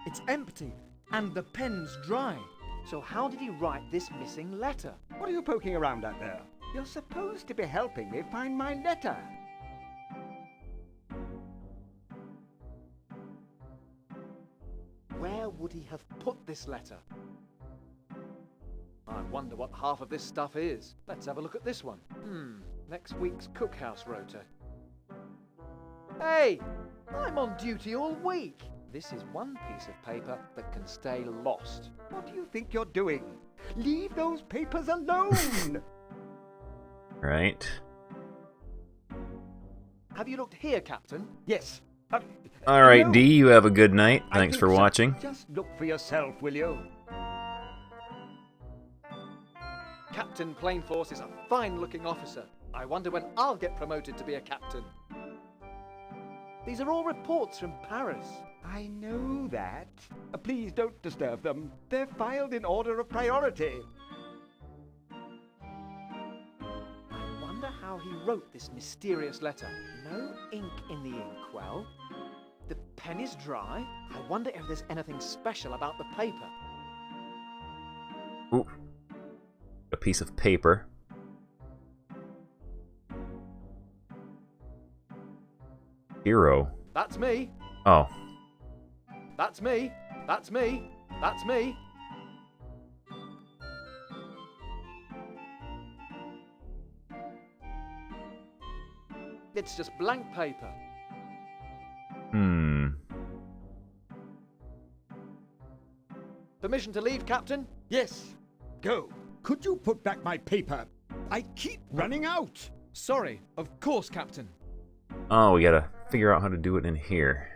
it's empty, and the pen's dry. So how did he write this missing letter? What are you poking around at there? You're supposed to be helping me find my letter. Where would he have put this letter? I wonder what half of this stuff is. Let's have a look at this one. Next week's cookhouse rota. Hey! I'm on duty all week! This is one piece of paper that can stay lost. What do you think you're doing? Leave those papers alone! Right. Have you looked here, Captain? Yes. Alright, no. D, you have a good night. I Thanks think for so. watching. Just look for yourself, will you? Captain Plainforce is a fine-looking officer. I wonder when I'll get promoted to be a captain. These are all reports from Paris. I know that. Please don't disturb them. They're filed in order of priority. I wonder how he wrote this mysterious letter. No ink in the inkwell. The pen is dry. I wonder if there's anything special about the paper. Ooh. A piece of paper. Hero. That's me. Oh. That's me. That's me. That's me. It's just blank paper. Permission to leave, Captain? Yes. Go. Could you put back my paper? I keep running out. Sorry. Of course, Captain. Oh, we gotta figure out how to do it in here.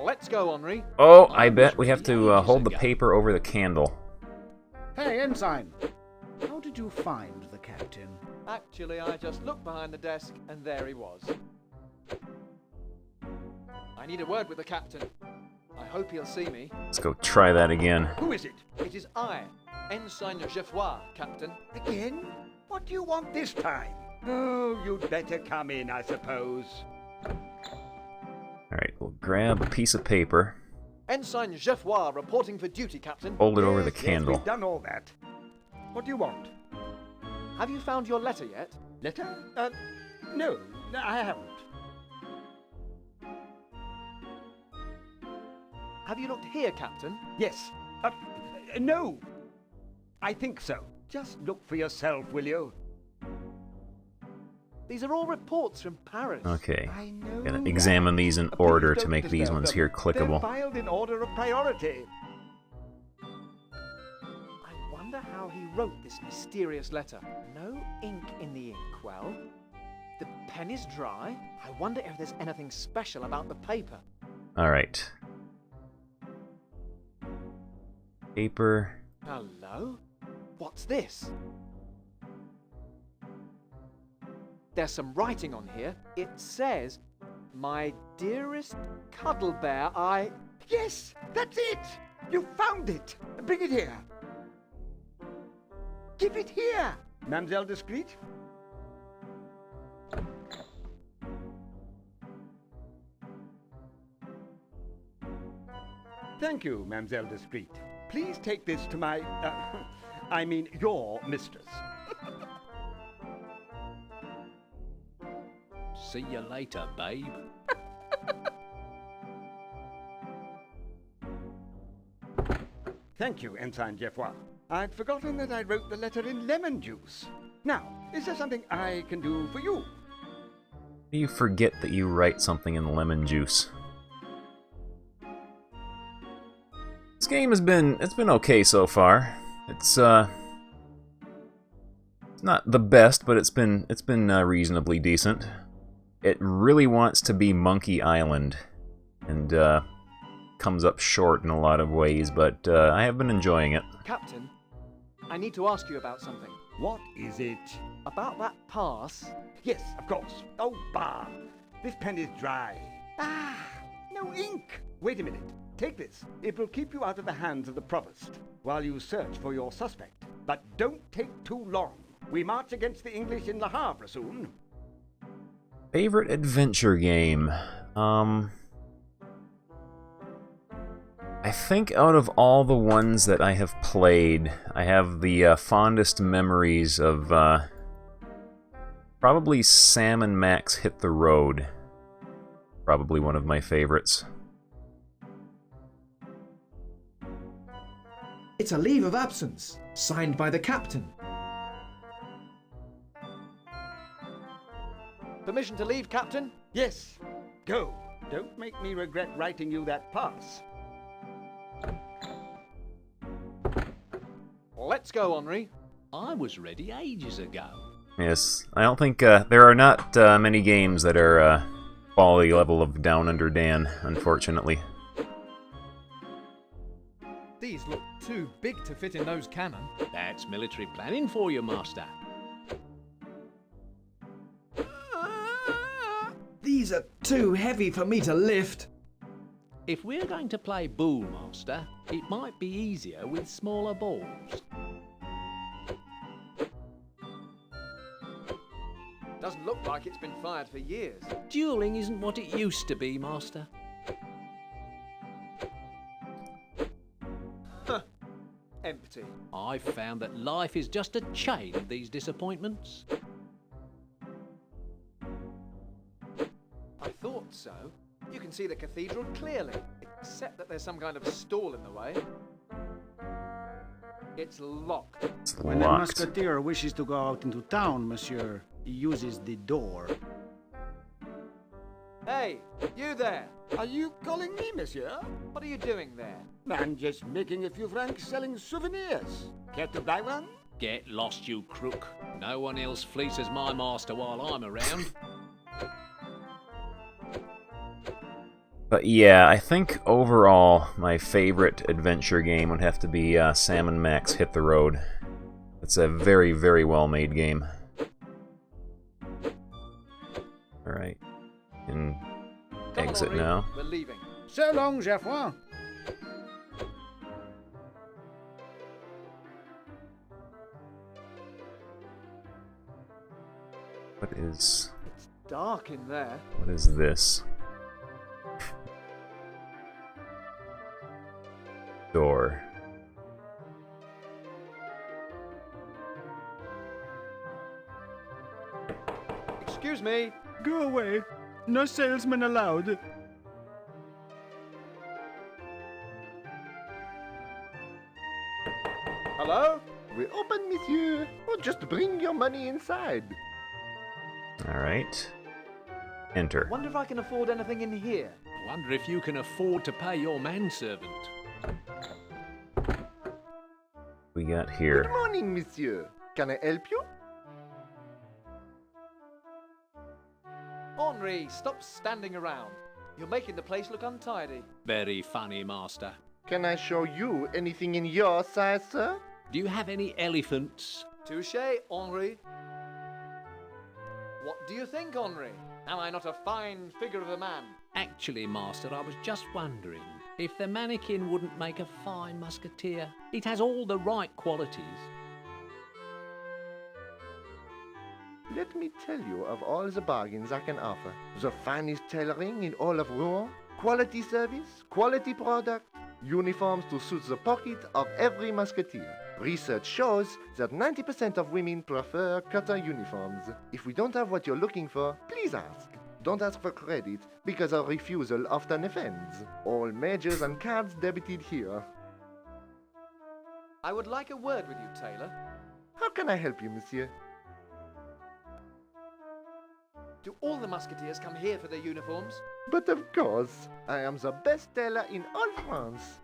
Let's go, Henri. Oh, I bet we have to hold the paper over the candle. Hey, Ensign. How did you find the captain? Actually, I just looked behind the desk, and there he was. I need a word with the captain. I hope he'll see me. Let's go try that again. Who is it? It is I, Ensign Geoffroy, Captain. Again? What do you want this time? Oh, you'd better come in, I suppose. Alright, we'll grab a piece of paper. Ensign Geoffroy reporting for duty, Captain. Hold it over the Yes, candle. we've done all that. What do you want? Have you found your letter yet? Letter? No, I haven't. Have you looked here, Captain? Yes. No. I think so. Just look for yourself, will you? These are all reports from Paris. Okay. I know. Gotta examine these in order to make these ones here They're clickable. filed in order of priority. I wonder how he wrote this mysterious letter. No ink in the inkwell. The pen is dry. I wonder if there's anything special about the paper. Alright. Paper. Hello? What's this? There's some writing on here. It says, "My dearest cuddle bear, I..." Yes, that's it. You found it. Bring it here. Give it here, Mademoiselle Discreet. Thank you, Mademoiselle Discreet. Please take this to my, I mean your mistress. See you later, babe. Thank you, Ensign Geoffroy. I'd forgotten that I wrote the letter in lemon juice. Now, is there something I can do for you? You forget that you write something in lemon juice. This game has been okay so far. It's not the best, but it's been reasonably decent. It really wants to be Monkey Island, and comes up short in a lot of ways, but I have been enjoying it. Captain, I need to ask you about something. What is it? About that pass. Yes, of course. Oh, bah! This pen is dry. Ah! No ink! Wait a minute. Take this. It will keep you out of the hands of the provost while you search for your suspect. But don't take too long. We march against the English in Le Havre soon. Favorite adventure game? I think out of all the ones that I have played, I have the fondest memories of probably Sam and Max Hit the Road. Probably one of my favorites. It's a leave of absence, signed by the captain. Permission to leave, Captain? Yes. Go. Don't make me regret writing you that pass. Let's go, Henri. I was ready ages ago. Yes, I don't think there are not many games that are quality level of Down Under Dan, unfortunately. These look too big to fit in those cannon. That's military planning for you, Master. These are too heavy for me to lift. If we're going to play Bull, Master, it might be easier with smaller balls. Doesn't look like it's been fired for years. Dueling isn't what it used to be, Master. Empty. I've found that life is just a chain of these disappointments. I thought so. You can see the cathedral clearly, except that there's some kind of stall in the way. It's locked. When a musketeer wishes to go out into town, monsieur, he uses the door. Hey, you there! Are you calling me, monsieur? What are you doing there? I'm just making a few francs selling souvenirs. Care to buy one? Get lost, you crook. No one else fleeces my master while I'm around. But yeah, I think overall my favorite adventure game would have to be Sam and Max Hit the Road. It's a very, very well-made game. Alright. And exit Henri. now. We're leaving. So long, Geoffroy. What is... It's dark in there. What is this? Door. Excuse me. Go away. No salesmen allowed. Hello? We're open, monsieur. Or just bring your money inside. Alright. Enter. Wonder if I can afford anything in here. Wonder if you can afford to pay your manservant. We got here. Good morning, monsieur. Can I help you? Henri, stop standing around. You're making the place look untidy. Very funny, Master. Can I show you anything in your size, sir? Do you have any elephants? Touche, Henri. What do you think, Henri? Am I not a fine figure of a man? Actually, Master, I was just wondering if the mannequin wouldn't make a fine musketeer. It has all the right qualities. Let me tell you of all the bargains I can offer. The finest tailoring in all of Rouen, quality service, quality product, uniforms to suit the pocket of every musketeer. Research shows that 90% of women prefer cutter uniforms. If we don't have what you're looking for, please ask. Don't ask for credit, because a refusal often offends. All majors and cards debited here. I would like a word with you, tailor. How can I help you, monsieur? Do all the musketeers come here for their uniforms? But of course, I am the best tailor in all France.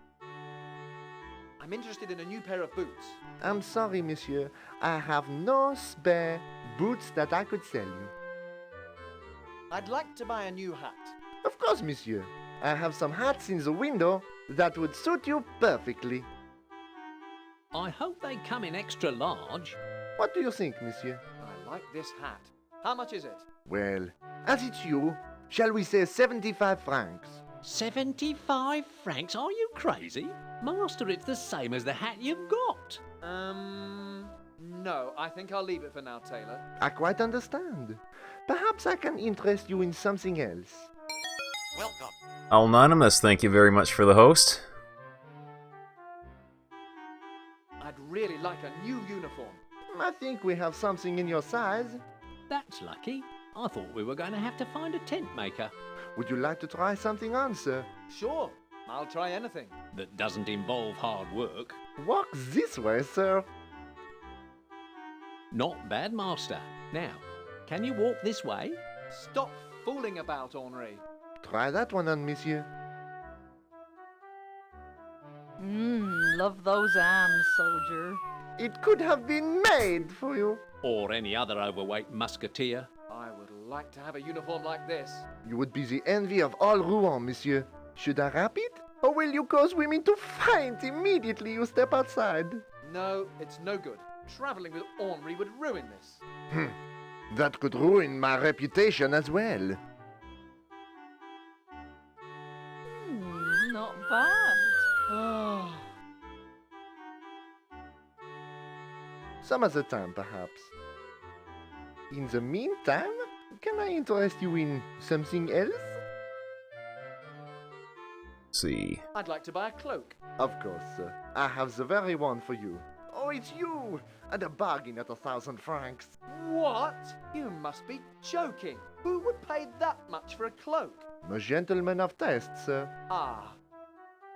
I'm interested in a new pair of boots. I'm sorry, monsieur. I have no spare boots that I could sell you. I'd like to buy a new hat. Of course, monsieur. I have some hats in the window that would suit you perfectly. I hope they come in extra large. What do you think, monsieur? I like this hat. How much is it? Well, as it's you, shall we say 75 francs? 75 francs? Are you crazy? Master, it's the same as the hat you've got. No, I think I'll leave it for now, Tailor. I quite understand. Perhaps I can interest you in something else. Welcome. Anonymous, thank you very much for the host. I'd really like a new uniform. I think we have something in your size. That's lucky. I thought we were going to have to find a tent maker. Would you like to try something on, sir? Sure, I'll try anything. That doesn't involve hard work. Walk this way, sir. Not bad, Master. Now, can you walk this way? Stop fooling about, Henri. Try that one on, monsieur. Love those arms, soldier. It could have been made for you. Or any other overweight musketeer. I would like to have a uniform like this. You would be the envy of all Rouen, monsieur. Should I wrap it? Or will you cause women to faint immediately you step outside? No, it's no good. Travelling with Henri would ruin this. That could ruin my reputation as well. Not bad. Some other time, perhaps. In the meantime, can I interest you in something else? See. I'd like to buy a cloak. Of course, sir. I have the very one for you. Oh, it's you! And a bargain at 1,000 francs. What? You must be joking. Who would pay that much for a cloak? A gentleman of taste, sir. Ah.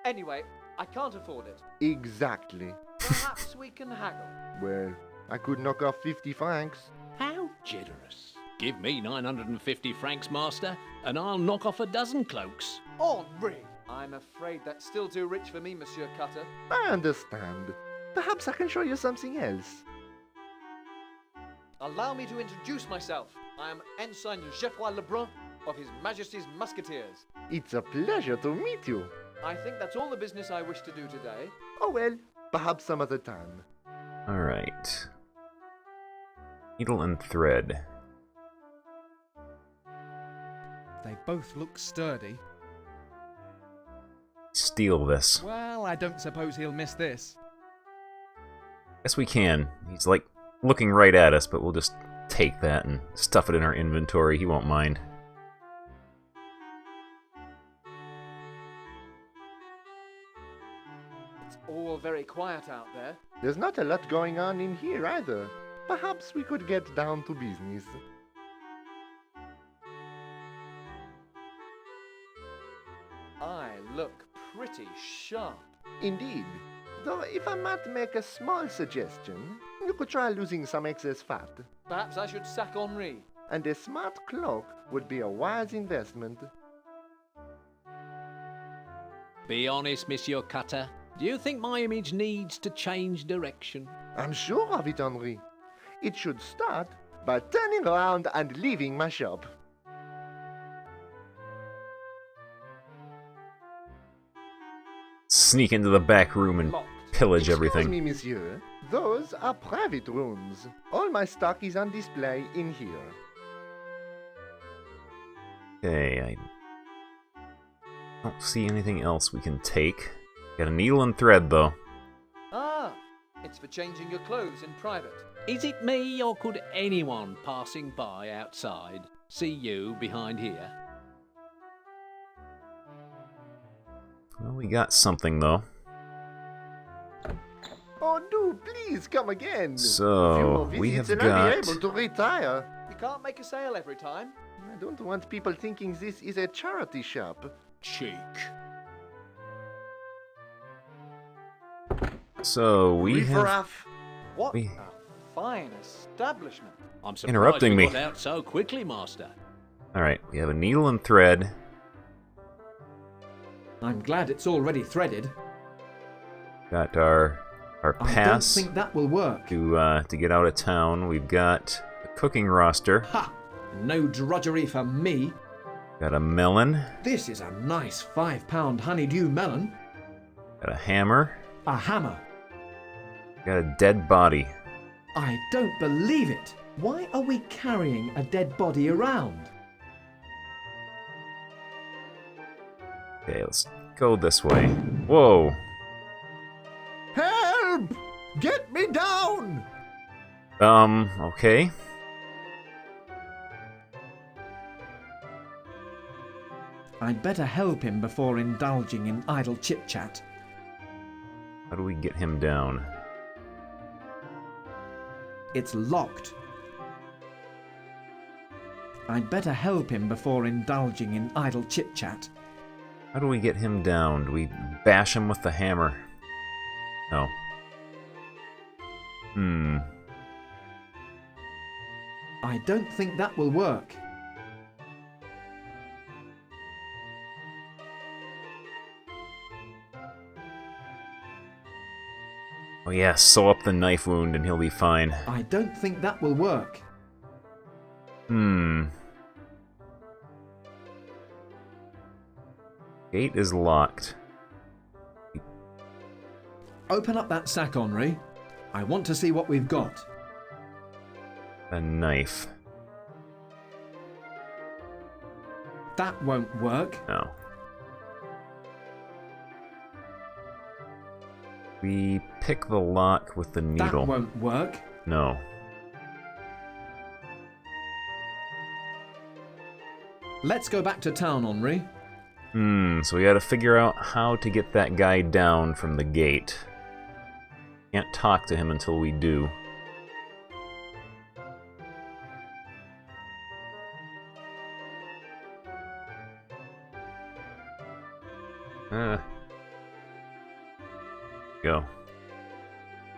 Anyway, I can't afford it. Exactly. Perhaps we can haggle. Well, I could knock off 50 francs. How generous. Give me 950 francs, Master, and I'll knock off a dozen cloaks. Henri! I'm afraid that's still too rich for me, Monsieur Cutter. I understand. Perhaps I can show you something else. Allow me to introduce myself. I am Ensign Geoffroy Lebrun of His Majesty's Musketeers. It's a pleasure to meet you. I think that's all the business I wish to do today. Oh well, perhaps some other time. Alright. Needle and thread. They both look sturdy. Steal this. Well, I don't suppose he'll miss this. Yes, we can. He's like looking right at us, but we'll just take that and stuff it in our inventory. He won't mind. It's all very quiet out there. There's not a lot going on in here either. Perhaps we could get down to business. I look pretty sharp. Indeed. Though if I might make a small suggestion, you could try losing some excess fat. Perhaps I should sack Henri. And a smart cloak would be a wise investment. Be honest, Monsieur Cutter. Do you think my image needs to change direction? I'm sure of it, Henri. It should start by turning around and leaving my shop. Sneak into the back room and pillage everything. Excuse me, monsieur. Those are private rooms. All my stock is on display in here. Okay, I don't see anything else we can take. Got a needle and thread, though. Ah, it's for changing your clothes in private. Is it me, or could anyone passing by outside see you behind here? Well, we got something, though. Oh, do please come again. So, we have and I'll got... be able to retire. You can't make a sale every time. I don't want people thinking this is a charity shop. Cheek. So, we have... Riff-raff. What a fine establishment. I'm surprised Interrupting you me. got out so quickly, Master. Alright, we have a needle and thread. I'm glad it's already threaded. Got our pass I don't think that will work. to get out of town. We've got the cooking roster. Ha! No drudgery for me. Got a melon. This is a nice £5 honeydew melon. Got a hammer. A hammer. Got a dead body. I don't believe it. Why are we carrying a dead body around? Okay, let's go this way. Whoa! Help! Get me down! Okay. I'd better help him before indulging in idle chit-chat. How do we get him down? It's locked. I'd better help him before indulging in idle chit-chat. How do we get him down? Do we bash him with the hammer? No. I don't think that will work. Oh yeah, sew up the knife wound and he'll be fine. I don't think that will work. Gate is locked. Open up that sack, Henri. I want to see what we've got. A knife. That won't work. No. We pick the lock with the needle. That won't work. No. Let's go back to town, Henri. So we gotta figure out how to get that guy down from the gate. Can't talk to him until we do. Go.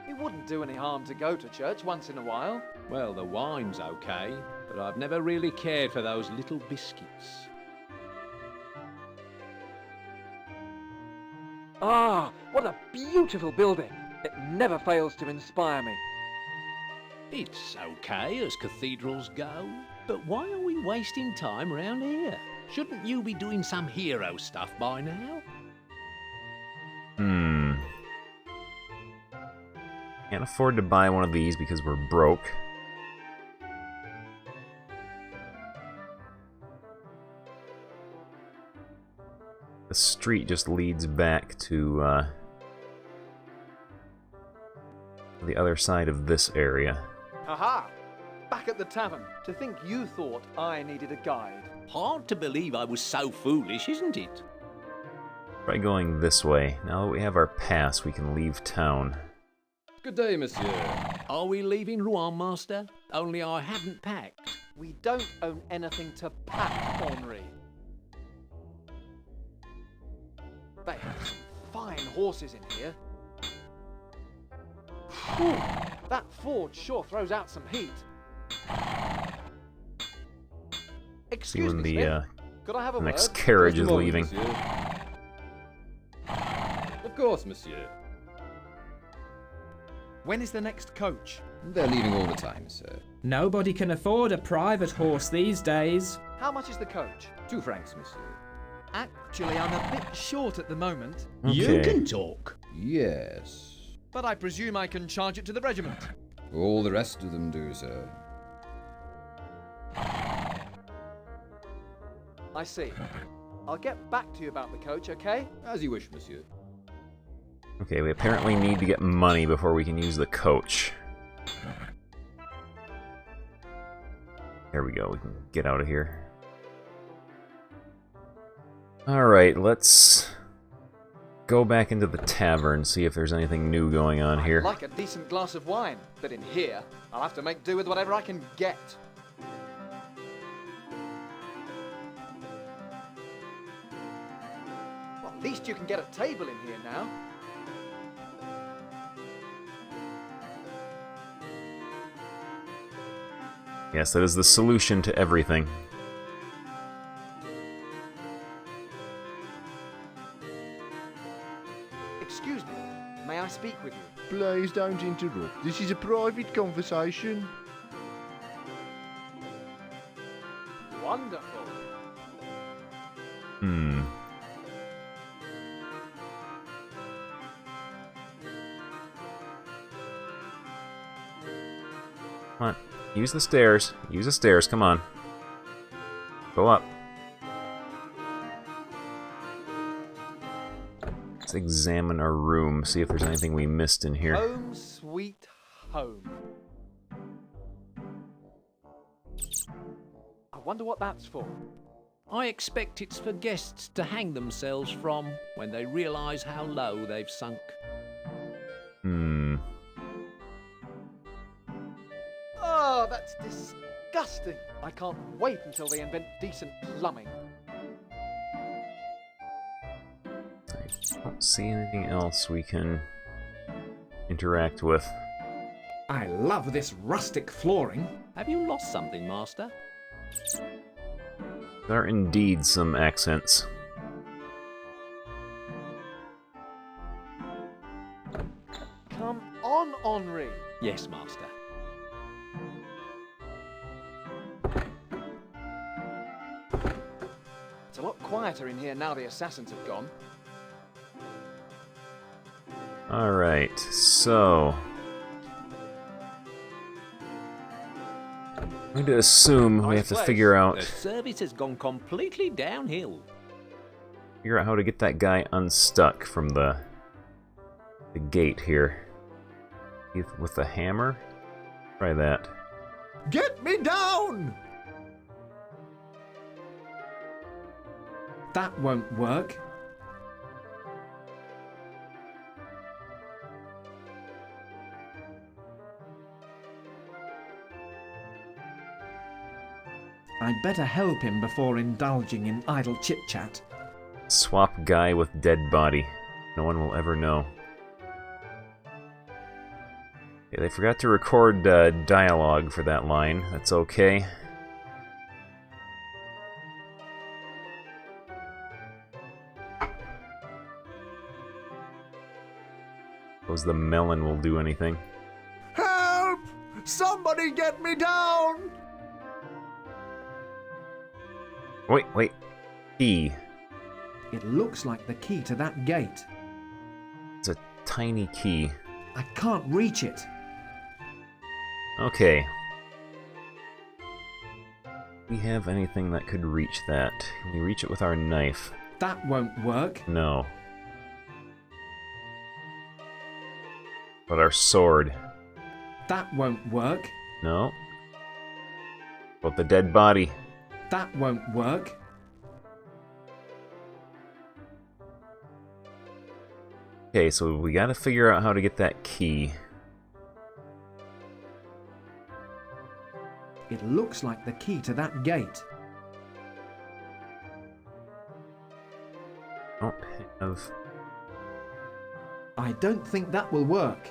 It wouldn't do any harm to go to church once in a while. Well, the wine's okay, but I've never really cared for those little biscuits. Ah, what a beautiful building. It never fails to inspire me. It's okay as cathedrals go, but why are we wasting time round here? Shouldn't you be doing some hero stuff by now? Can't afford to buy one of these because we're broke. The street just leads back to the other side of this area. Aha! Back at the tavern. To think you thought I needed a guide. Hard to believe I was so foolish, isn't it? Try going this way. Now that we have our pass, we can leave town. Good day, monsieur. Are we leaving Rouen, master? Only I haven't packed. We don't own anything to pack, Henri. They have some fine horses in here. Whew, that forge sure throws out some heat. Excuse me, Smith. Could I have a next word? carriage is leaving. Of course, monsieur. When is the next coach? They're leaving all the time, sir. Nobody can afford a private horse these days. How much is the coach? 2 francs, monsieur. Actually, I'm a bit short at the moment. You can talk. Yes. But I presume I can charge it to the regiment. All the rest of them do, sir. I see. I'll get back to you about the coach, okay? As you wish, monsieur. Okay, we apparently need to get money before we can use the coach. There we go, we can get out of here. Alright, let's go back into the tavern, see if there's anything new going on here. I'd like a decent glass of wine, but in here, I'll have to make do with whatever I can get. Well, at least you can get a table in here now. Yes, that is the solution to everything. Excuse me, may May I speak with you? Please don't interrupt. This is a private conversation. Wonderful. Hmm. Come on. Use the stairs. Use the stairs. Come on. Go up. Let's examine our room, see if there's anything we missed in here. Home sweet home. I wonder what that's for. I expect it's for guests to hang themselves from when they realise how low they've sunk. Hmm. Oh, that's disgusting. I can't wait until they invent decent plumbing. I don't see anything else we can interact with. I love this rustic flooring. Have you lost something, Master? There are indeed some accents. Come on, Henri. Yes, Master. It's a lot quieter in here now the assassins have gone. Alright, so... I'm going to assume we have to figure out... The service has gone completely downhill. Figure out how to get that guy unstuck from the gate here. With the hammer? Try that. Get me down! That won't work. I'd better help him before indulging in idle chit-chat. Swap guy with dead body. No one will ever know. Yeah, they forgot to record dialogue for that line. That's okay. Suppose the melon will do anything. Help! Somebody get me down! Wait. Key. It looks like the key to that gate. It's a tiny key. I can't reach it. Okay. We have anything that could reach that? Can we reach it with our knife? That won't work. No. But our sword? That won't work. No. But the dead body? That won't work. Okay, so we gotta figure out how to get that key. It looks like the key to that gate. Don't have... I don't think that will work.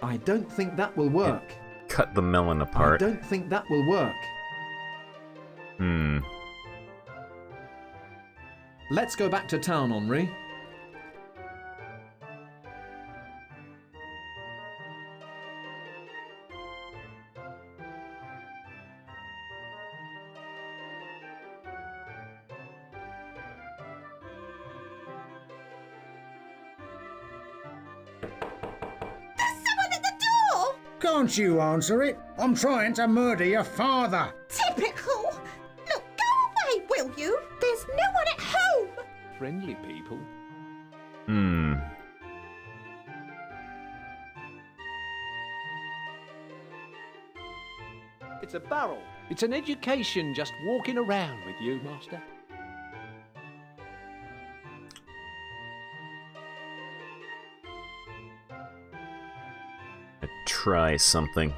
I don't think that will work. Cut the melon apart. I don't think that will work. Let's go back to town, Henri. Can't you answer it? I'm trying to murder your father. Typical! Look, go away, will you? There's no one at home! Friendly people. It's a barrel. It's an education just walking around with you, Master. Try something.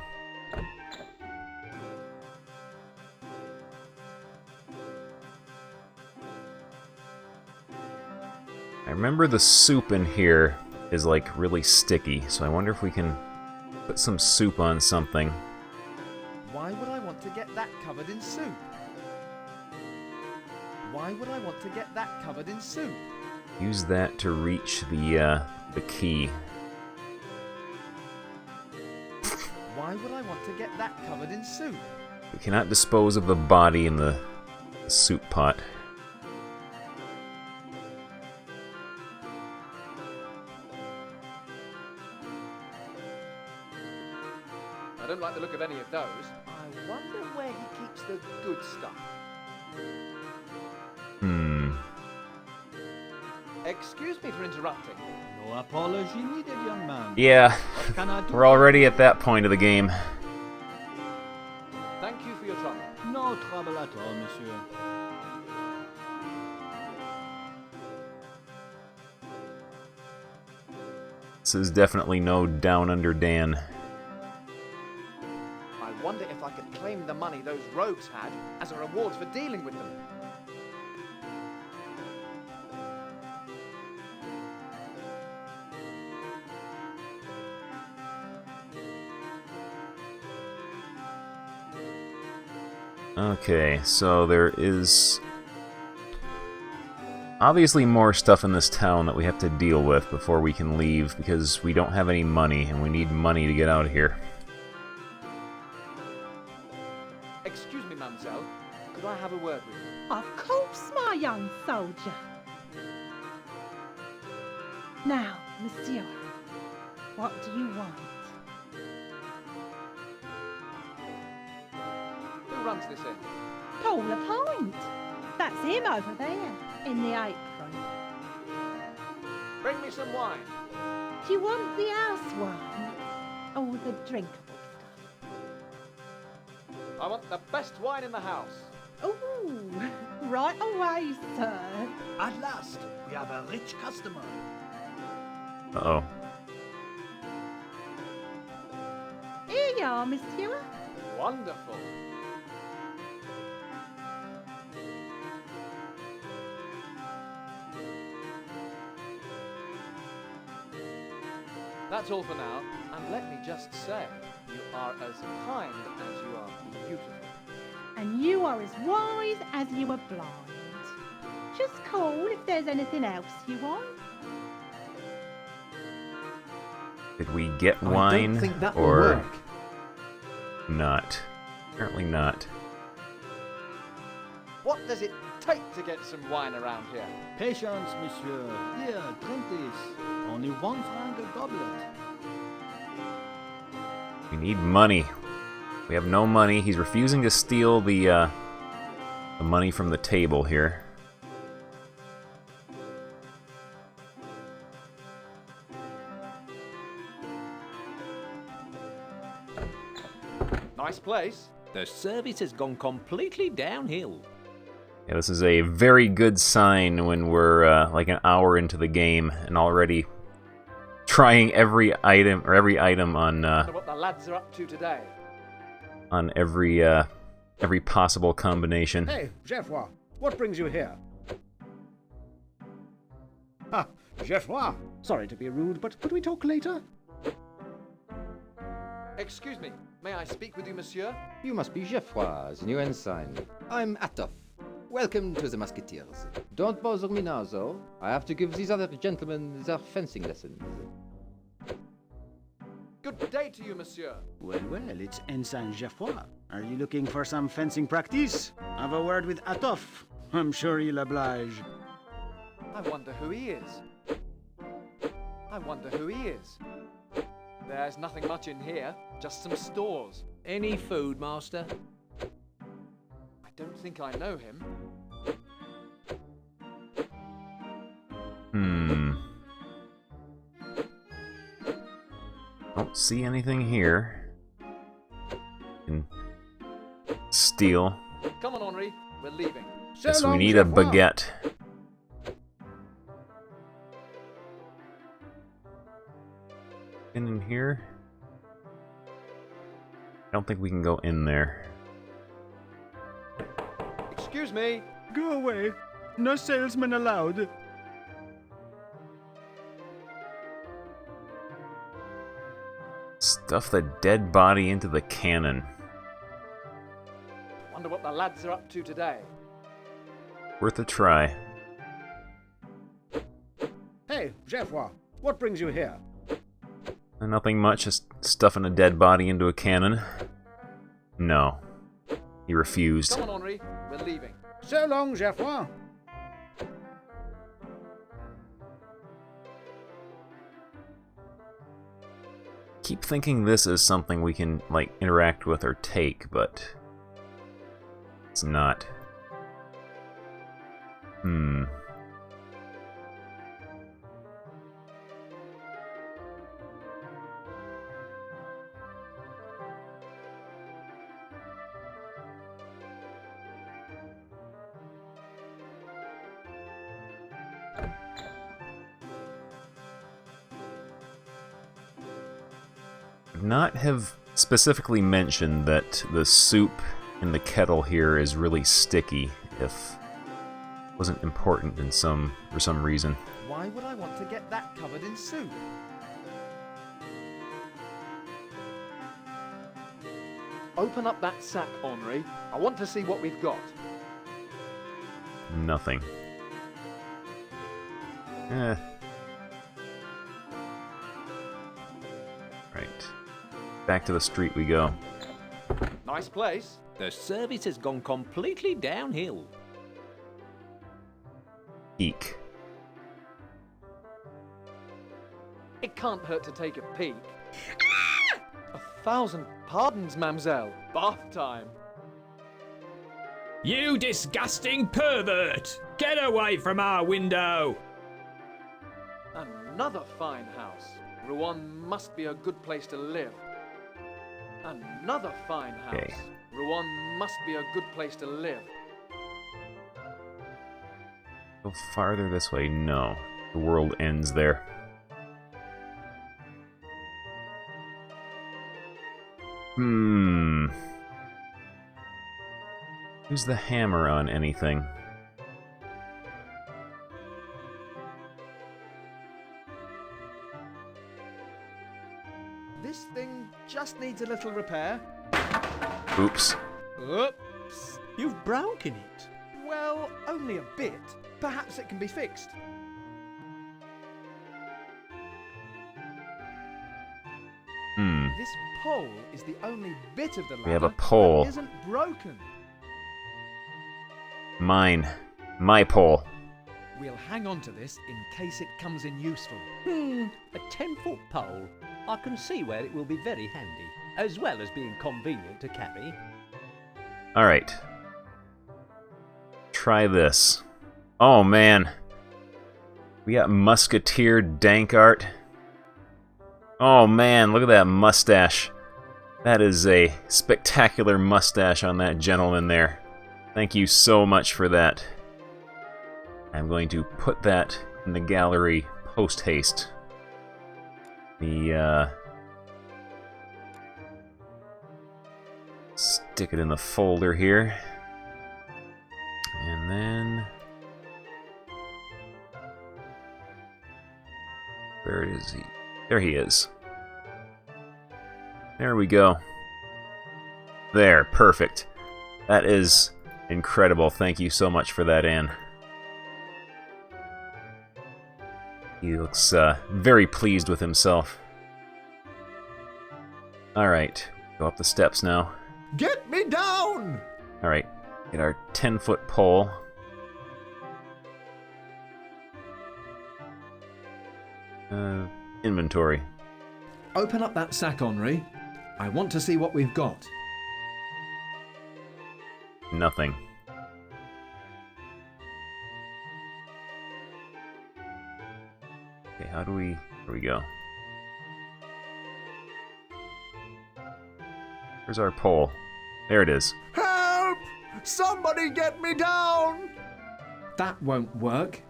I remember the soup in here is like really sticky, so I wonder if we can put some soup on something. Why would I want to get that covered in soup? Why would I want to get that covered in soup? Use that to reach the key. Why would I want to get that covered in soup? We cannot dispose of the body in the soup pot. I don't like the look of any of those. I wonder where he keeps the good stuff. Excuse me for interrupting. No apology needed, young man. Yeah, What can I do? we're already at that point of the game. Thank you for your trouble. No trouble at all, monsieur. This is definitely no Down Under Dan. I wonder if I could claim the money those rogues had as a reward for dealing with them. Okay, so there is obviously more stuff in this town that we have to deal with before we can leave, because we don't have any money, and we need money to get out of here. Excuse me, mademoiselle. Could I have a word with you? Of course, my young soldier. Now, monsieur, what do you want? Who runs this inn? Paul Lapointe. That's him over there, in the apron. Bring me some wine. Do you want the house wine or the drinkable stuff? I want the best wine in the house. Ooh, right away, sir. At last, we have a rich customer. Uh-oh. Here you are, monsieur. Wonderful. That's all for now, and let me just say, you are as kind as you are beautiful. And you are as wise as you are blind. Just call if there's anything else you want. Did we get I wine don't think that will or work. not? Apparently not. What does it take to get some wine around here? Patience, monsieur. Here, drink this. Only 1 franc a goblet. We need money. We have no money. He's refusing to steal the money from the table here. Nice place. The service has gone completely downhill. Yeah, this is a very good sign when we're like an hour into the game and already trying every item on Wonder what the lads are up to today. on every possible combination. Hey, Geoffroy, what brings you here? Ah, Geoffroy. Sorry to be rude, but could we talk later? Excuse me, may I speak with you, monsieur? You must be Geoffroy, the new ensign. I'm Atof. Welcome to the Musketeers. Don't bother me now, though. I have to give these other gentlemen their fencing lessons. Good day to you, monsieur. Well, it's Ensign Geoffroy. Are you looking for some fencing practice? Have a word with Atof. I'm sure he'll oblige. I wonder who he is. I wonder who he is. There's nothing much in here, just some stores. Any food, master? I don't think I know him. Don't see anything here. Can steal. Come on, Henri, we're leaving. Yes, we need a baguette. In here? I don't think we can go in there. Excuse me. Go away. No salesmen allowed. Stuff the dead body into the cannon. Wonder what the lads are up to today. Worth a try. Hey, Geoffroy, what brings you here? Nothing much, just stuffing a dead body into a cannon. No. He refused. Come on, Henri. We're leaving. So long, Geoffroy. Keep thinking this is something we can, like, interact with or take, but it's not. Not have specifically mentioned that the soup in the kettle here is really sticky, if it wasn't important for some reason. Why would I want to get that covered in soup? Open up that sack, Henri. I want to see what we've got. Nothing. Right. Back to the street we go. Nice place. The service has gone completely downhill. Eek. It can't hurt to take a peek. 1,000 pardons, mademoiselle. Bath time. You disgusting pervert! Get away from our window! Another fine house. Rouen must be a good place to live. Another fine house. Okay. Rouen must be a good place to live. Go farther this way? No. The world ends there. Use the hammer on anything. This thing just needs a little repair. Oops. Oops. You've broken it. Well, only a bit. Perhaps it can be fixed. This pole is the only bit of the ladder We have a pole. that isn't broken. Mine. My pole. We'll hang on to this in case it comes in useful. A 10-foot pole. I can see where it will be very handy, as well as being convenient to carry. Alright. Try this. Oh man. We got Musketeer dank art. Oh man, look at that mustache. That is a spectacular mustache on that gentleman there. Thank you so much for that. I'm going to put that in the gallery post-haste. Stick it in the folder here. And then... where is he? There he is. There we go. There, perfect. That is incredible. Thank you so much for that, Anne. He looks very pleased with himself. Alright, go up the steps now. Get me down! Alright, get our 10-foot pole. Inventory. Open up that sack, Henri. I want to see what we've got. Nothing. Okay, how do we... here we go. Where's our pole? There it is. Help! Somebody get me down! That won't work.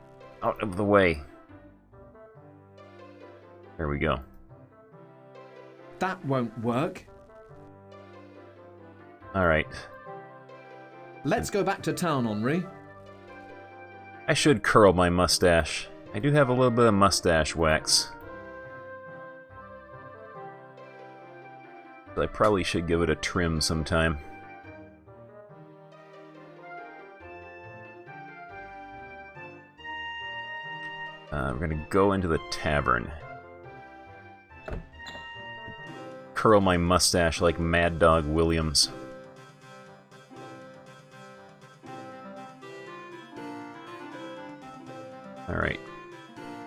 Out of the way. There we go. That won't work. Alright. Let's go back to town, Henri. I should curl my mustache. I do have a little bit of mustache wax. I probably should give it a trim sometime. We're gonna go into the tavern. Curl my mustache like Mad Dog Williams. Alright.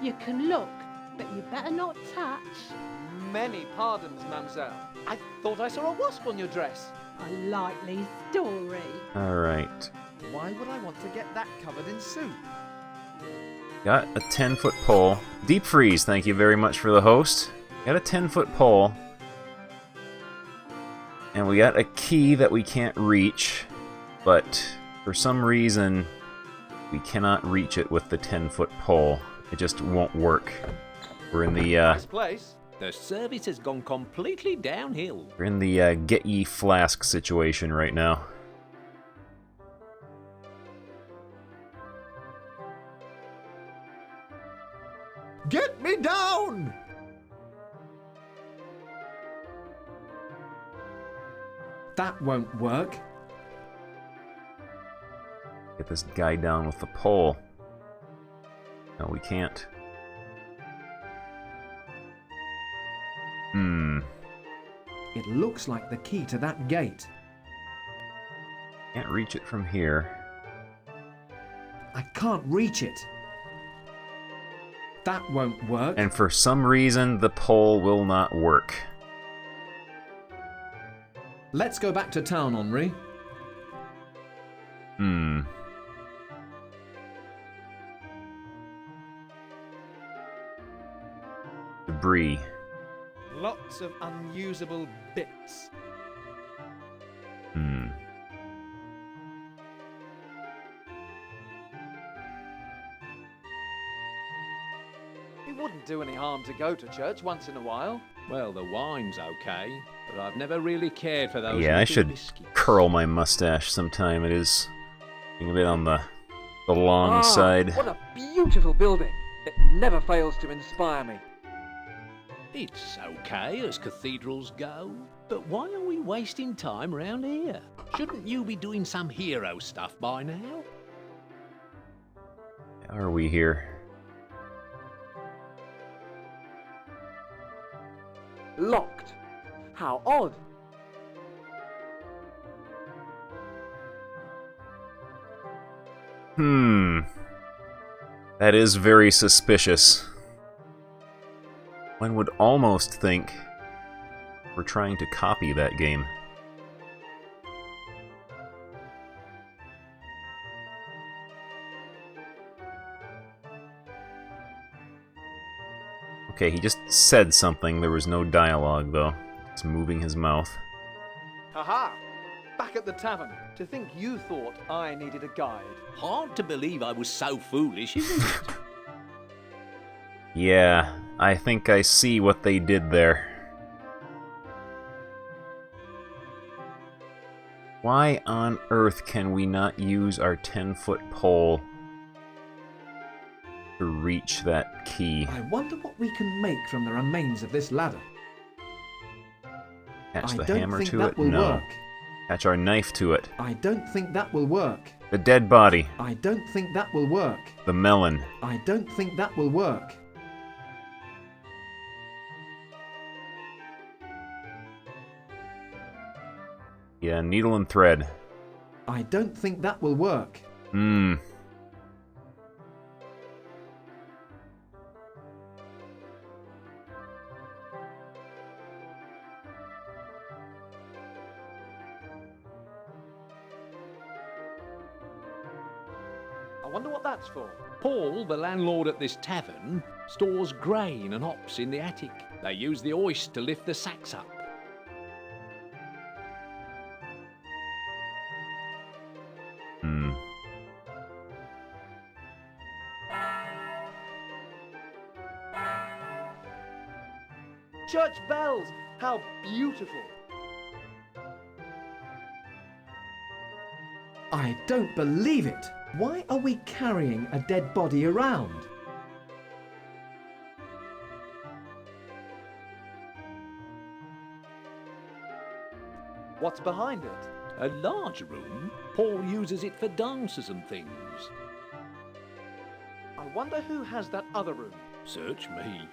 You can look, but you better not touch. Many pardons, mademoiselle. I thought I saw a wasp on your dress. A likely story. Alright. Why would I want to get that covered in soup? Got a 10-foot pole. Deep freeze, thank you very much for the host. Got a 10-foot pole. And we got a key that we can't reach, but for some reason we cannot reach it with the 10-foot pole. It just won't work. We're in the Nice place. The service has gone completely downhill. we're in the get ye flask situation right now. Get me down! That won't work. Get this guy down with the pole. No, we can't. It looks like the key to that gate. Can't reach it from here. I can't reach it. That won't work. And for some reason, the pole will not work. Let's go back to town, Henri. Debris. Lots of unusable bits. It wouldn't do any harm to go to church once in a while. Well, the wine's okay, but I've never really cared for those. Yeah, I little should biscuits. curl my mustache sometime. It is being a bit on the long side. What a beautiful building. It never fails to inspire me. It's okay as cathedrals go, but why are we wasting time around here? Shouldn't you be doing some hero stuff by now? How are we here? Locked. How odd. That is very suspicious. One would almost think we're trying to copy that game. Okay, he just said something. There was no dialogue, though. He's moving his mouth. Haha! Back at the tavern. To think you thought I needed a guide. Hard to believe I was so foolish, isn't it? Yeah, I think I see what they did there. Why on earth can we not use our 10-foot pole to reach that key? I wonder what we can make from the remains of this ladder. Attach the I don't hammer think to that it? will No. work. Attach our knife to it. I don't think that will work. The dead body. I don't think that will work. The melon. I don't think that will work. Yeah, needle and thread. I don't think that will work. I wonder what that's for. Paul, the landlord at this tavern, stores grain and hops in the attic. They use the hoist to lift the sacks up. Church bells! How beautiful! I don't believe it. Why are we carrying a dead body around? What's behind it? A large room. Paul uses it for dances and things. I wonder who has that other room. Search me.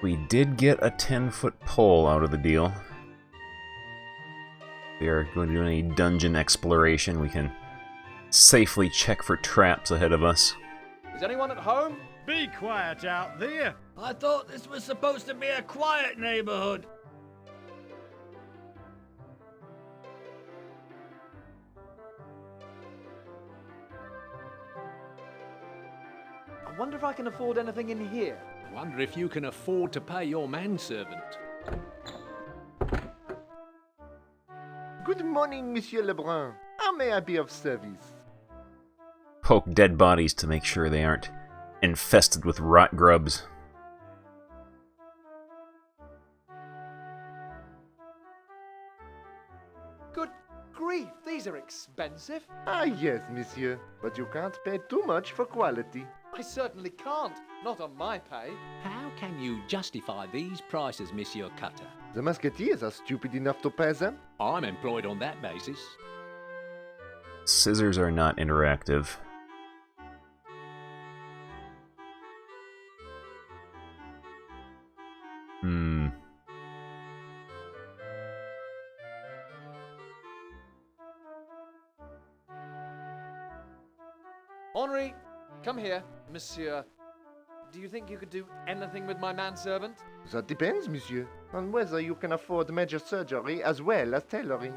We did get a 10-foot pole out of the deal. We are going to do any dungeon exploration. We can safely check for traps ahead of us. Is anyone at home? Be quiet out there! I thought this was supposed to be a quiet neighborhood. I wonder if I can afford anything in here. I wonder if you can afford to pay your manservant. Good morning, Monsieur Lebrun. How may I be of service? Poke dead bodies to make sure they aren't infested with rot grubs. Good grief, these are expensive. Ah, yes, monsieur. But you can't pay too much for quality. I certainly can't. Not on my pay. How can you justify these prices, Monsieur Cutter? The musketeers are stupid enough to pay them. I'm employed on that basis. Scissors are not interactive. Henri, come here, monsieur. Do you think you could do anything with my manservant? That depends, monsieur, on whether you can afford major surgery as well as tailoring.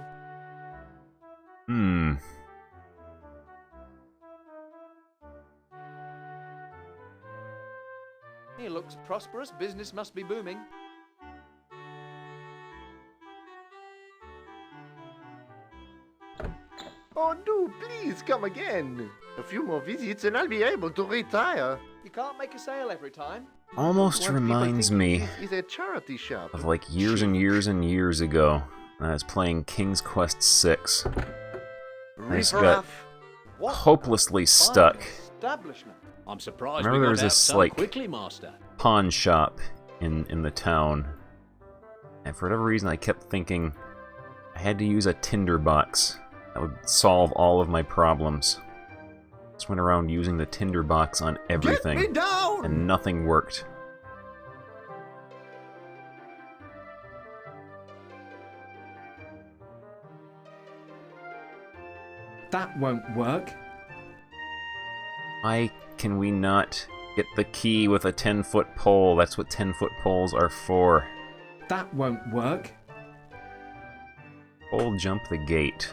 He looks prosperous. Business must be booming. Oh, do please come again. A few more visits and I'll be able to retire. You can't make a sale every time. Almost reminds me It's a charity shop. of like years and years and years ago when I was playing King's Quest VI. I just got hopelessly stuck. Establishment. I'm surprised Remember we there got was out this so like quickly, Master. pawn shop in the town, and for whatever reason I kept thinking I had to use a tinderbox. That would solve all of my problems. Just went around using the tinderbox on everything, Get me down! and nothing worked. That won't work. Why can we not get the key with a 10-foot pole? That's what 10-foot poles are for. That won't work. Pole jump the gate.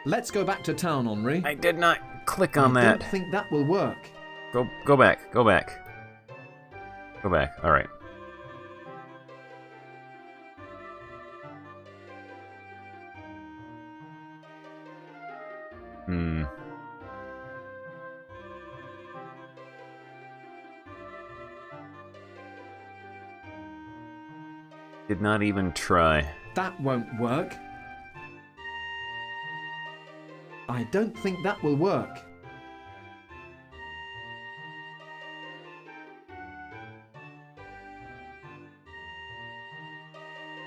Let's go back to town, Henri. I did not click on I that. don't think that will work. Go back. Go back. Go back. All right. Did not even try. That won't work. I don't think that will work.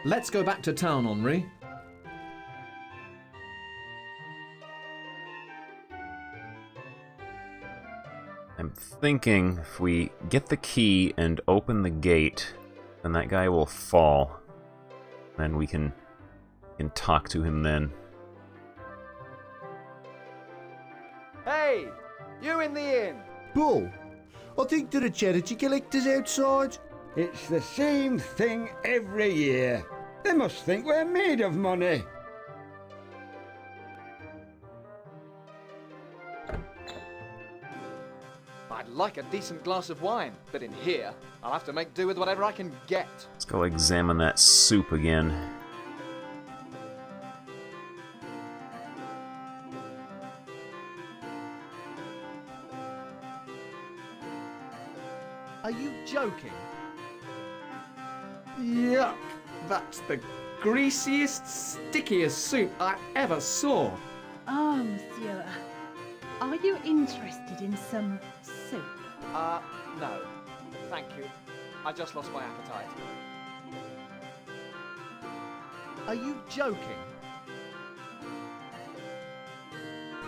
Let's go back to town, Henri. I'm thinking if we get the key and open the gate, then that guy will fall. Then we can talk to him then. Hey, you in the inn? Bull, I think there are charity collectors outside. It's the same thing every year. They must think we're made of money. I'd like a decent glass of wine, but in here, I'll have to make do with whatever I can get. Let's go examine that soup again. Are you joking? Yuck! That's the greasiest, stickiest soup I ever saw. Ah, monsieur. Are you interested in some soup? No. Thank you. I just lost my appetite. Are you joking?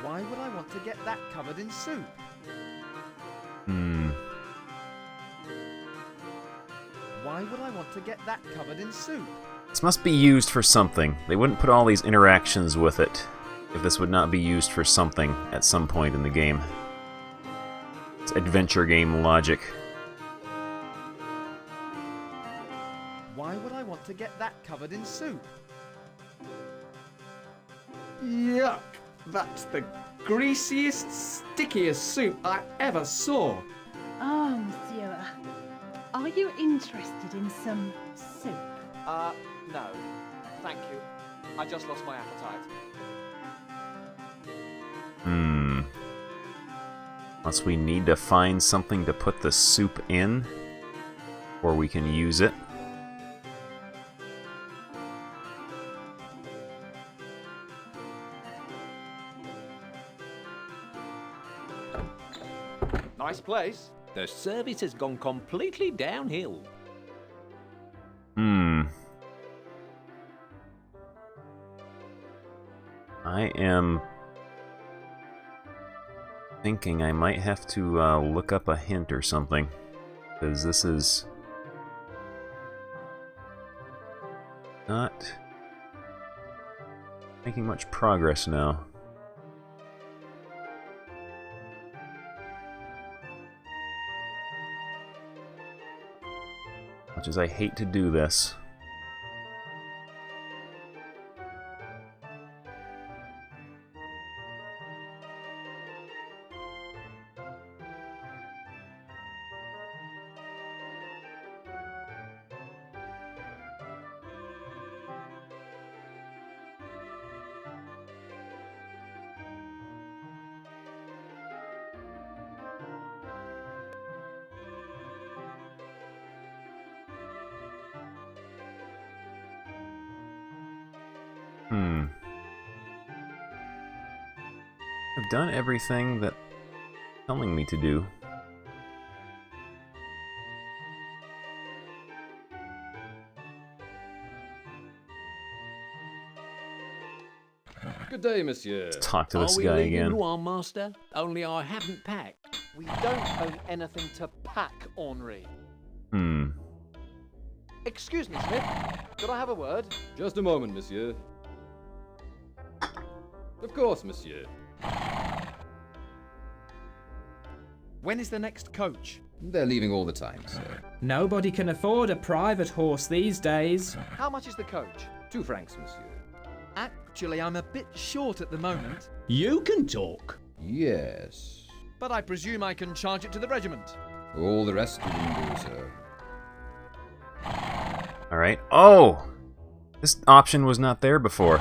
Why would I want to get that covered in soup? Why would I want to get that covered in soup? This must be used for something. They wouldn't put all these interactions with it if this would not be used for something at some point in the game. It's adventure game logic. Why would I want to get that covered in soup? Yuck! That's the greasiest, stickiest soup I ever saw. Oh, monsieur. Are you interested in some soup? No. Thank you. I just lost my appetite. Unless we need to find something to put the soup in, or we can use it. Nice place. The service has gone completely downhill. I am thinking I might have to look up a hint or something, because this is not making much progress now. Much as I hate to do this. I've done everything that it's telling me to do. Good day, monsieur. Let's talk to this Are guy we leaving again. Rouen, master? Only I haven't packed. We don't own anything to pack, Henri. Excuse me, Smith. Could I have a word? Just a moment, monsieur. Of course, monsieur. When is the next coach? They're leaving all the time, sir. Nobody can afford a private horse these days. How much is the coach? 2 francs, monsieur. Actually, I'm a bit short at the moment. You can talk. Yes. But I presume I can charge it to the regiment. All the rest you can do, sir. Alright. Oh! This option was not there before.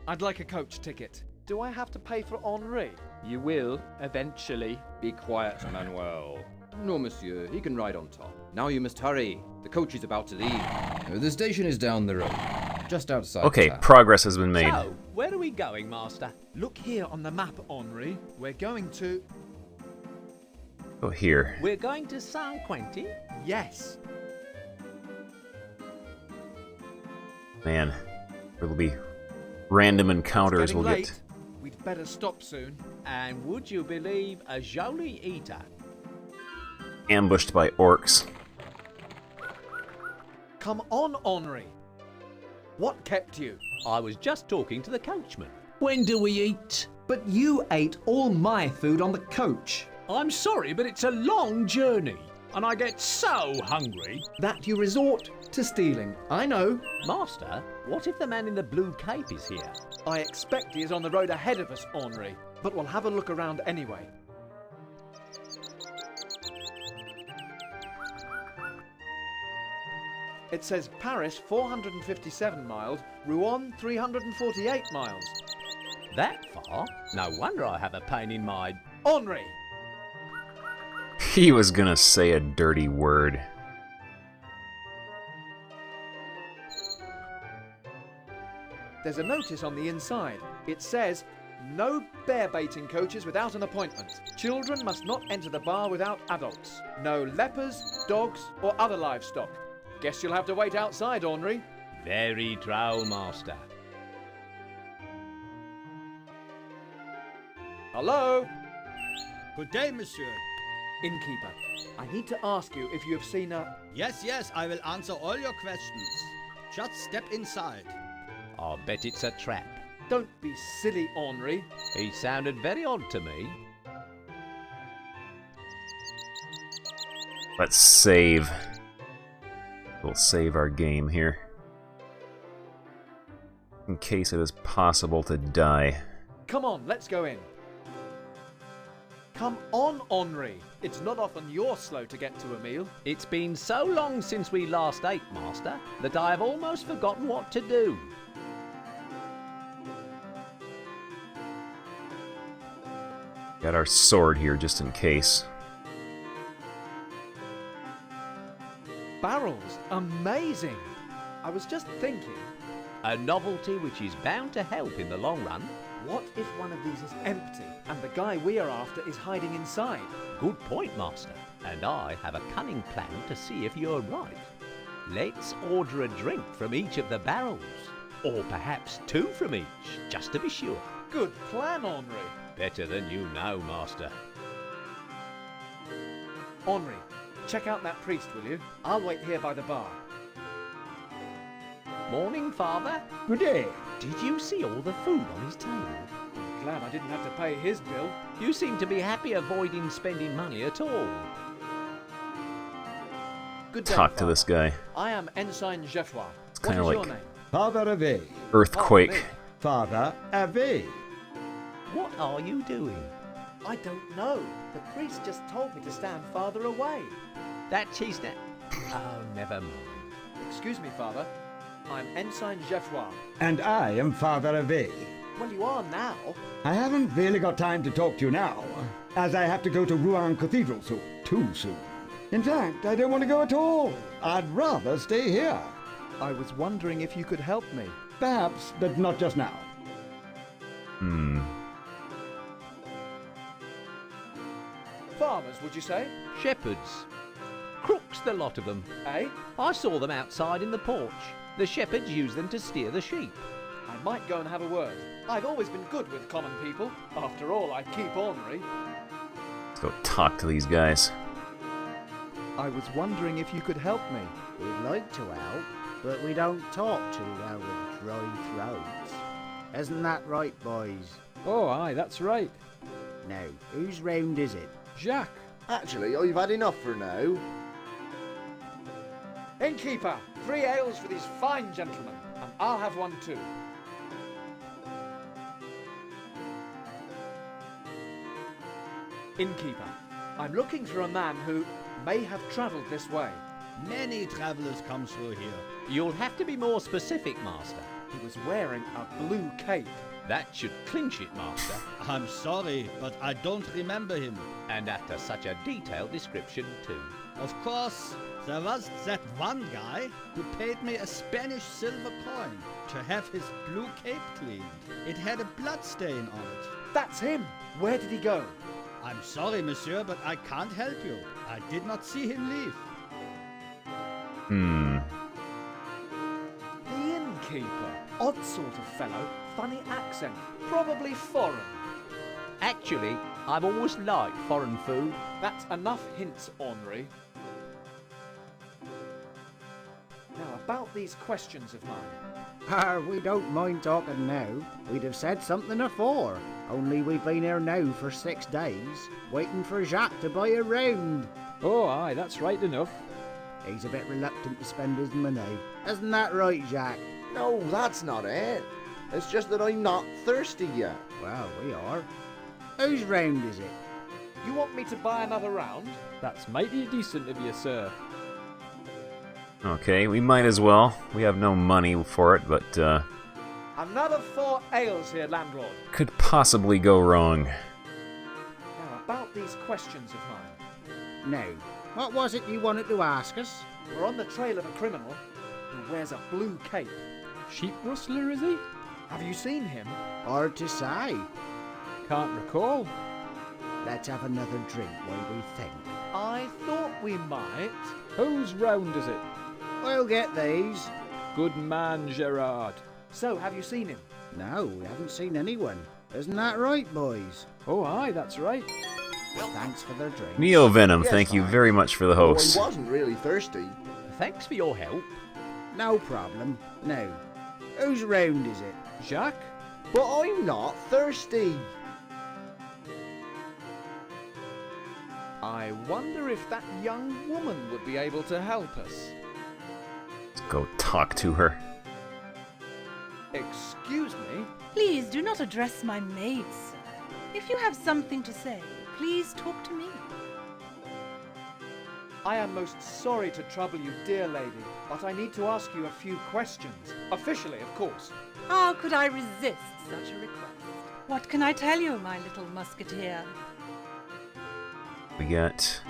I'd like a coach ticket. Do I have to pay for Henri? You will, eventually. Be quiet, Manuel. No, monsieur. He can ride on top. Now you must hurry. The coach is about to leave. The station is down the road. Just outside Okay, town. progress has been made. So, where are we going, master? Look here on the map, Henri. We're going to... Go here. We're going to Saint Quentin? Yes. Man, there'll be random encounters Getting we'll late. get. We'd better stop soon. And would you believe a Jolie eater? Ambushed by orcs. Come on, Henri. What kept you? I was just talking to the coachman. When do we eat? But you ate all my food on the coach. I'm sorry, but it's a long journey, and I get so hungry. That you resort to stealing. I know. Master, what if the man in the blue cape is here? I expect he is on the road ahead of us, Henri. But we'll have a look around anyway. It says Paris 457 miles, Rouen 348 miles. That far? No wonder I have a pain in my... Henri! He was gonna say a dirty word. There's a notice on the inside. It says, no bear baiting coaches without an appointment. Children must not enter the bar without adults. No lepers, dogs, or other livestock. Guess you'll have to wait outside, Henri. Very droll, master. Hello? Good day, monsieur. Innkeeper, I need to ask you if you have seen a... Yes, I will answer all your questions. Just step inside. I bet it's a trap. Don't be silly, Henri. He sounded very odd to me. Let's save. We'll save our game here. In case it is possible to die. Come on, let's go in. Come on, Henri. It's not often you're slow to get to a meal. It's been so long since we last ate, master, that I have almost forgotten what to do. Got our sword here just in case. Barrels, amazing. I was just thinking, A novelty which is bound to help in the long run. what if one of these is empty and the guy we are after is hiding inside? Good point, master. And I have a cunning plan to see if you're right. Let's order a drink from each of the barrels. Or perhaps 2 from each, just to be sure. Good plan, Henri. Better than you know, master. Henri, check out that priest, will you? I'll wait here by the bar. Morning, father. Good day. Did you see all the food on his table? I'm glad I didn't have to pay his bill. You seem to be happy avoiding spending money at all. Good day, Talk to Father. this guy. I am Ensign Geoffroy. It's What kinda is like your name? Father Ave. Earthquake. Father Ave. What are you doing? I don't know. The priest just told me to stand farther away. That cheese net. Oh, never mind. Excuse me, Father. I'm Ensign Geoffroy. And I am Father Ave. Well, you are now. I haven't really got time to talk to you now, as I have to go to Rouen Cathedral soon. Too soon. In fact, I don't want to go at all. I'd rather stay here. I was wondering if you could help me. Perhaps, but not just now. Farmers, would you say? Shepherds. Crooks, the lot of them. Eh? I saw them outside in the porch. The shepherds use them to steer the sheep. I might go and have a word. I've always been good with common people. After all, I keep Henri. Let's go talk to these guys. I was wondering if you could help me. We'd like to help, but we don't talk too well with dry throats. Isn't that right, boys? Oh, aye, that's right. Now, whose round is it? Jacques. Actually, I've had enough for now. Innkeeper, 3 ales for these fine gentlemen, and I'll have one too. Innkeeper, I'm looking for a man who may have travelled this way. Many travelers come through here. You'll have to be more specific, master. He was wearing a blue cape. That should clinch it, master. I'm sorry, but I don't remember him. And after such a detailed description, too. Of course, there was that one guy who paid me a Spanish silver coin to have his blue cape cleaned. It had a blood stain on it. That's him! Where did he go? I'm sorry, monsieur, but I can't help you. I did not see him leave. The innkeeper. Odd sort of fellow, funny accent, probably foreign. Actually, I've always liked foreign food. That's enough hints, Henri. Now, about these questions of mine. We don't mind talking now. We'd have said something afore. Only we've been here now for 6 days, waiting for Jacques to buy a round. Oh, aye, that's right enough. He's a bit reluctant to spend his money. Isn't that right, Jacques? No, that's not it. It's just that I'm not thirsty yet. Well, we are. Whose round is it? You want me to buy another round? That's mighty decent of you, sir. Okay, we might as well. We have no money for it, but Another 4 ales here, landlord. could possibly go wrong. Now, about these questions of mine. Now, what was it you wanted to ask us? We're on the trail of a criminal who wears a blue cape. Sheep rustler, is he? Have you seen him? Hard to say. Can't recall. Let's have another drink while we think. I thought we might. Whose round is it? We'll get these. Good man, Gerard. So, have you seen him? No, we haven't seen anyone. Isn't that right, boys? Oh, aye, that's right. Thanks for the drink. Neo Venom, Yes, thank you thanks. very much for the Oh, host. he wasn't really thirsty. Thanks for your help. No problem. Now, whose round is it? Jacques? But I'm not thirsty. I wonder if that young woman would be able to help us. Let's go talk to her. Excuse me? Please do not address my maid, sir. If you have something to say, please talk to me. I am most sorry to trouble you, dear lady, but I need to ask you a few questions. Officially, of course. How could I resist such a request? What can I tell you, my little musketeer? We got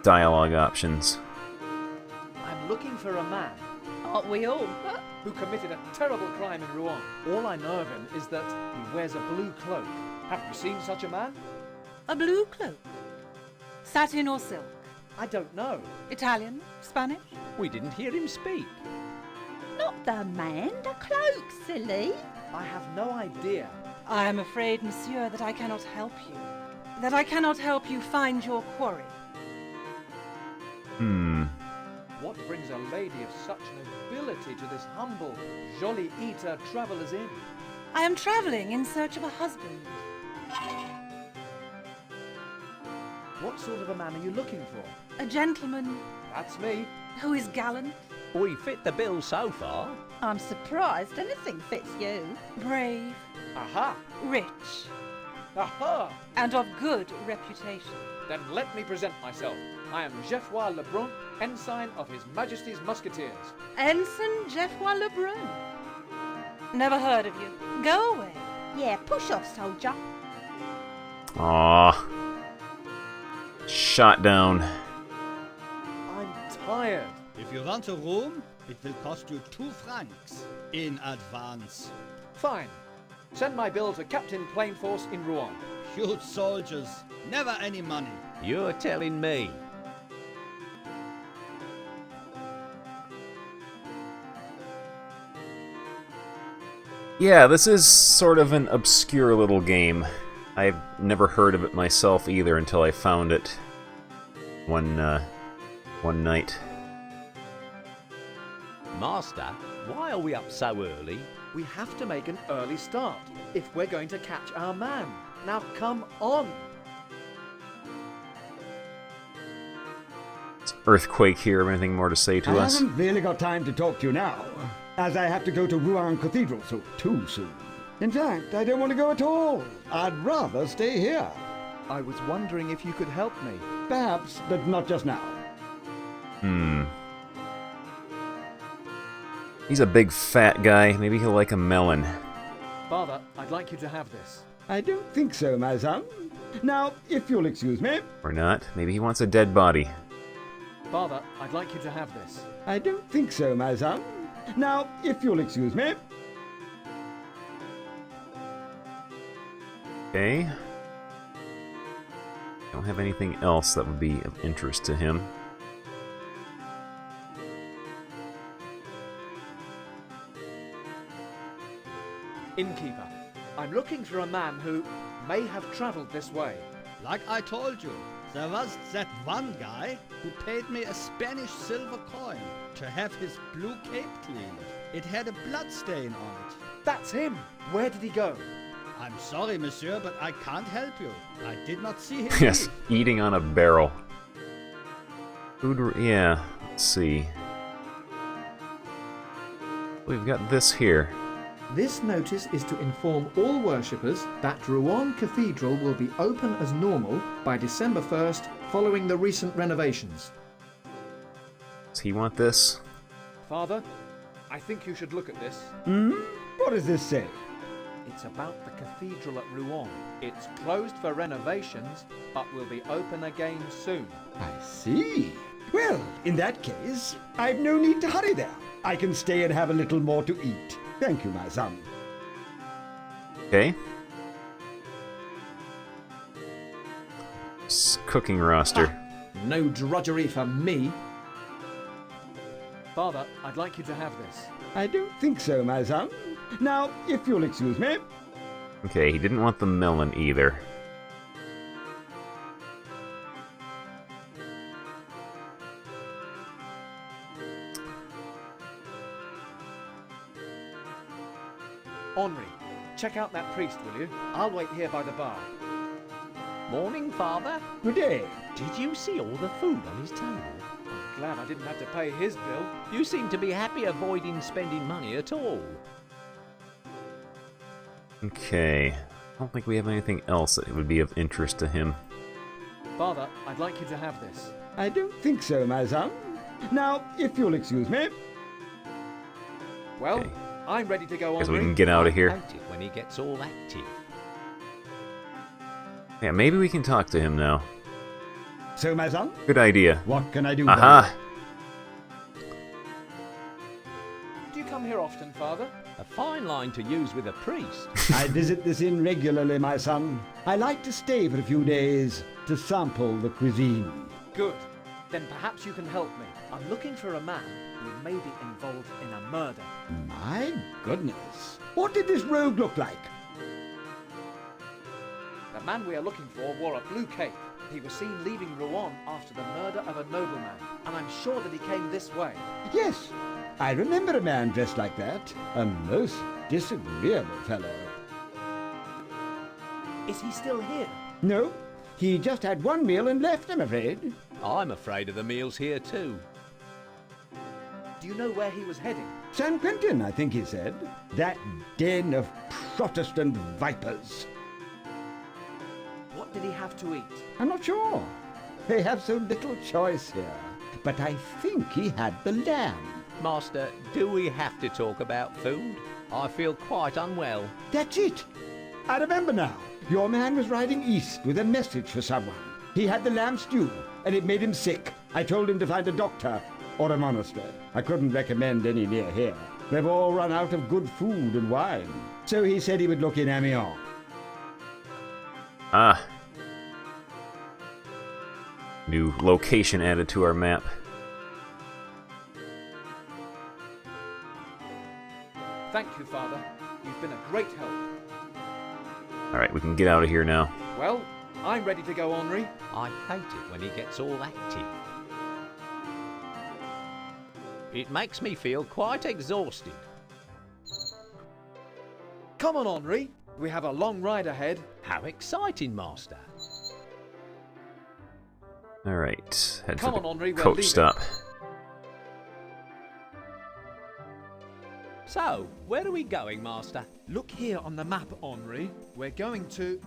dialogue options. I'm looking for a man. Aren't we all? Who committed a terrible crime in Rouen. All I know of him is that he wears a blue cloak. Have you seen such a man? A blue cloak? Satin or silk? I don't know. Italian? Spanish? We didn't hear him speak. Not the man, the cloak, silly. I have no idea. I am afraid, monsieur, that I cannot help you. That I cannot help you find your quarry. What brings a lady of such nobility to this humble, jolly eater traveller's inn? I am travelling in search of a husband. What sort of a man are you looking for? A gentleman That's me. who is gallant, We fit the bill so far. I'm surprised anything fits you. brave, Aha! rich, Aha! and of good reputation. Then let me present myself. I am Geoffroy Lebrun, ensign of His Majesty's Musketeers. Ensign Geoffroy Lebrun. Never heard of you. Go away. Yeah, push off, soldier. Aww. Shot down. I'm tired. If you want a room, it will cost you 2 francs in advance. Fine. Send my bill to Captain Plainforce in Rouen. Huge soldiers, never any money. You're telling me. Yeah, this is sort of an obscure little game. I've never heard of it myself either until I found it one night. Master, why are we up so early? We have to make an early start if we're going to catch our man. Now come on. Earthquake here. Anything more to say to I us? haven't really got time to talk to you now, as I have to go to Rouen Cathedral so too soon. In fact, I don't want to go at all. I'd rather stay here. I was wondering if you could help me. Perhaps, but not just now. He's a big fat guy. Maybe he'll like a melon. Father, I'd like you to have this. I don't think so, my son. Now, if you'll excuse me. Or not. Maybe he wants a dead body. Father, I'd like you to have this. I don't think so, my son. Now, if you'll excuse me. Okay. Don't have anything else that would be of interest to him. Innkeeper, I'm looking for a man who may have travelled this way. Like I told you, there was that one guy who paid me a Spanish silver coin to have his blue cape cleaned. It had a blood stain on it. That's him! Where did he go? I'm sorry, monsieur, but I can't help you. I did not see him. Yes, eating on a barrel. Food, yeah, let's see. We've got this here. This notice is to inform all worshippers that Rouen Cathedral will be open as normal by December 1st following the recent renovations. Does he want this? Father, I think you should look at this. What does this say? It's about the cathedral at Rouen. It's closed for renovations, but will be open again soon. I see. Well, in that case, I've no need to hurry there. I can stay and have a little more to eat. Thank you, my son. Okay. Cooking roster. No drudgery for me. Father, I'd like you to have this. I don't think so, my son. Now, if you'll excuse me. Okay, he didn't want the melon either. Henri, check out that priest, will you? I'll wait here by the bar. Morning, Father. Good day. Did you see all the food on his table? I'm glad I didn't have to pay his bill. You seem to be happy avoiding spending money at all. Okay. I don't think we have anything else that would be of interest to him. Father, I'd like you to have this. I don't think so, my son. Now, if you'll excuse me. Well, Okay. I'm ready to go on. Guess we can get out of here. When he gets all active. Yeah, maybe we can talk to him now. So, my son? Good idea. What can I do? Aha! Do you come here often, Father? A fine line to use with a priest. I visit this inn regularly, my son. I like to stay for a few days to sample the cuisine. Good. Then perhaps you can help me. I'm looking for a man who may be involved in a murder. My goodness. What did this rogue look like? The man we are looking for wore a blue cape. He was seen leaving Rouen after the murder of a nobleman, and I'm sure that he came this way. Yes, I remember a man dressed like that. A most disagreeable fellow. Is he still here? No, he just had one meal and left, I'm afraid. I'm afraid of the meals here too. Do you know where he was heading? San Quentin, I think he said. That den of Protestant vipers. What did he have to eat? I'm not sure. They have so little choice here. But I think he had the lamb. Master, do we have to talk about food? I feel quite unwell. That's it. I remember now. Your man was riding east with a message for someone. He had the lamb stew, and it made him sick. I told him to find a doctor or a monastery. I couldn't recommend any near here. They've all run out of good food and wine. So he said he would look in Amiens. Ah. New location added to our map. Thank you, Father. You've been a great help. Alright, we can get out of here now. Well, I'm ready to go, Henri. I hate it when he gets all active. It makes me feel quite exhausted. Come on, Henri. We have a long ride ahead. How exciting, Master. Alright, head Come for on, the Henri, we're coach leaving. stop. So, where are we going, Master? Look here on the map, Henri. We're going to...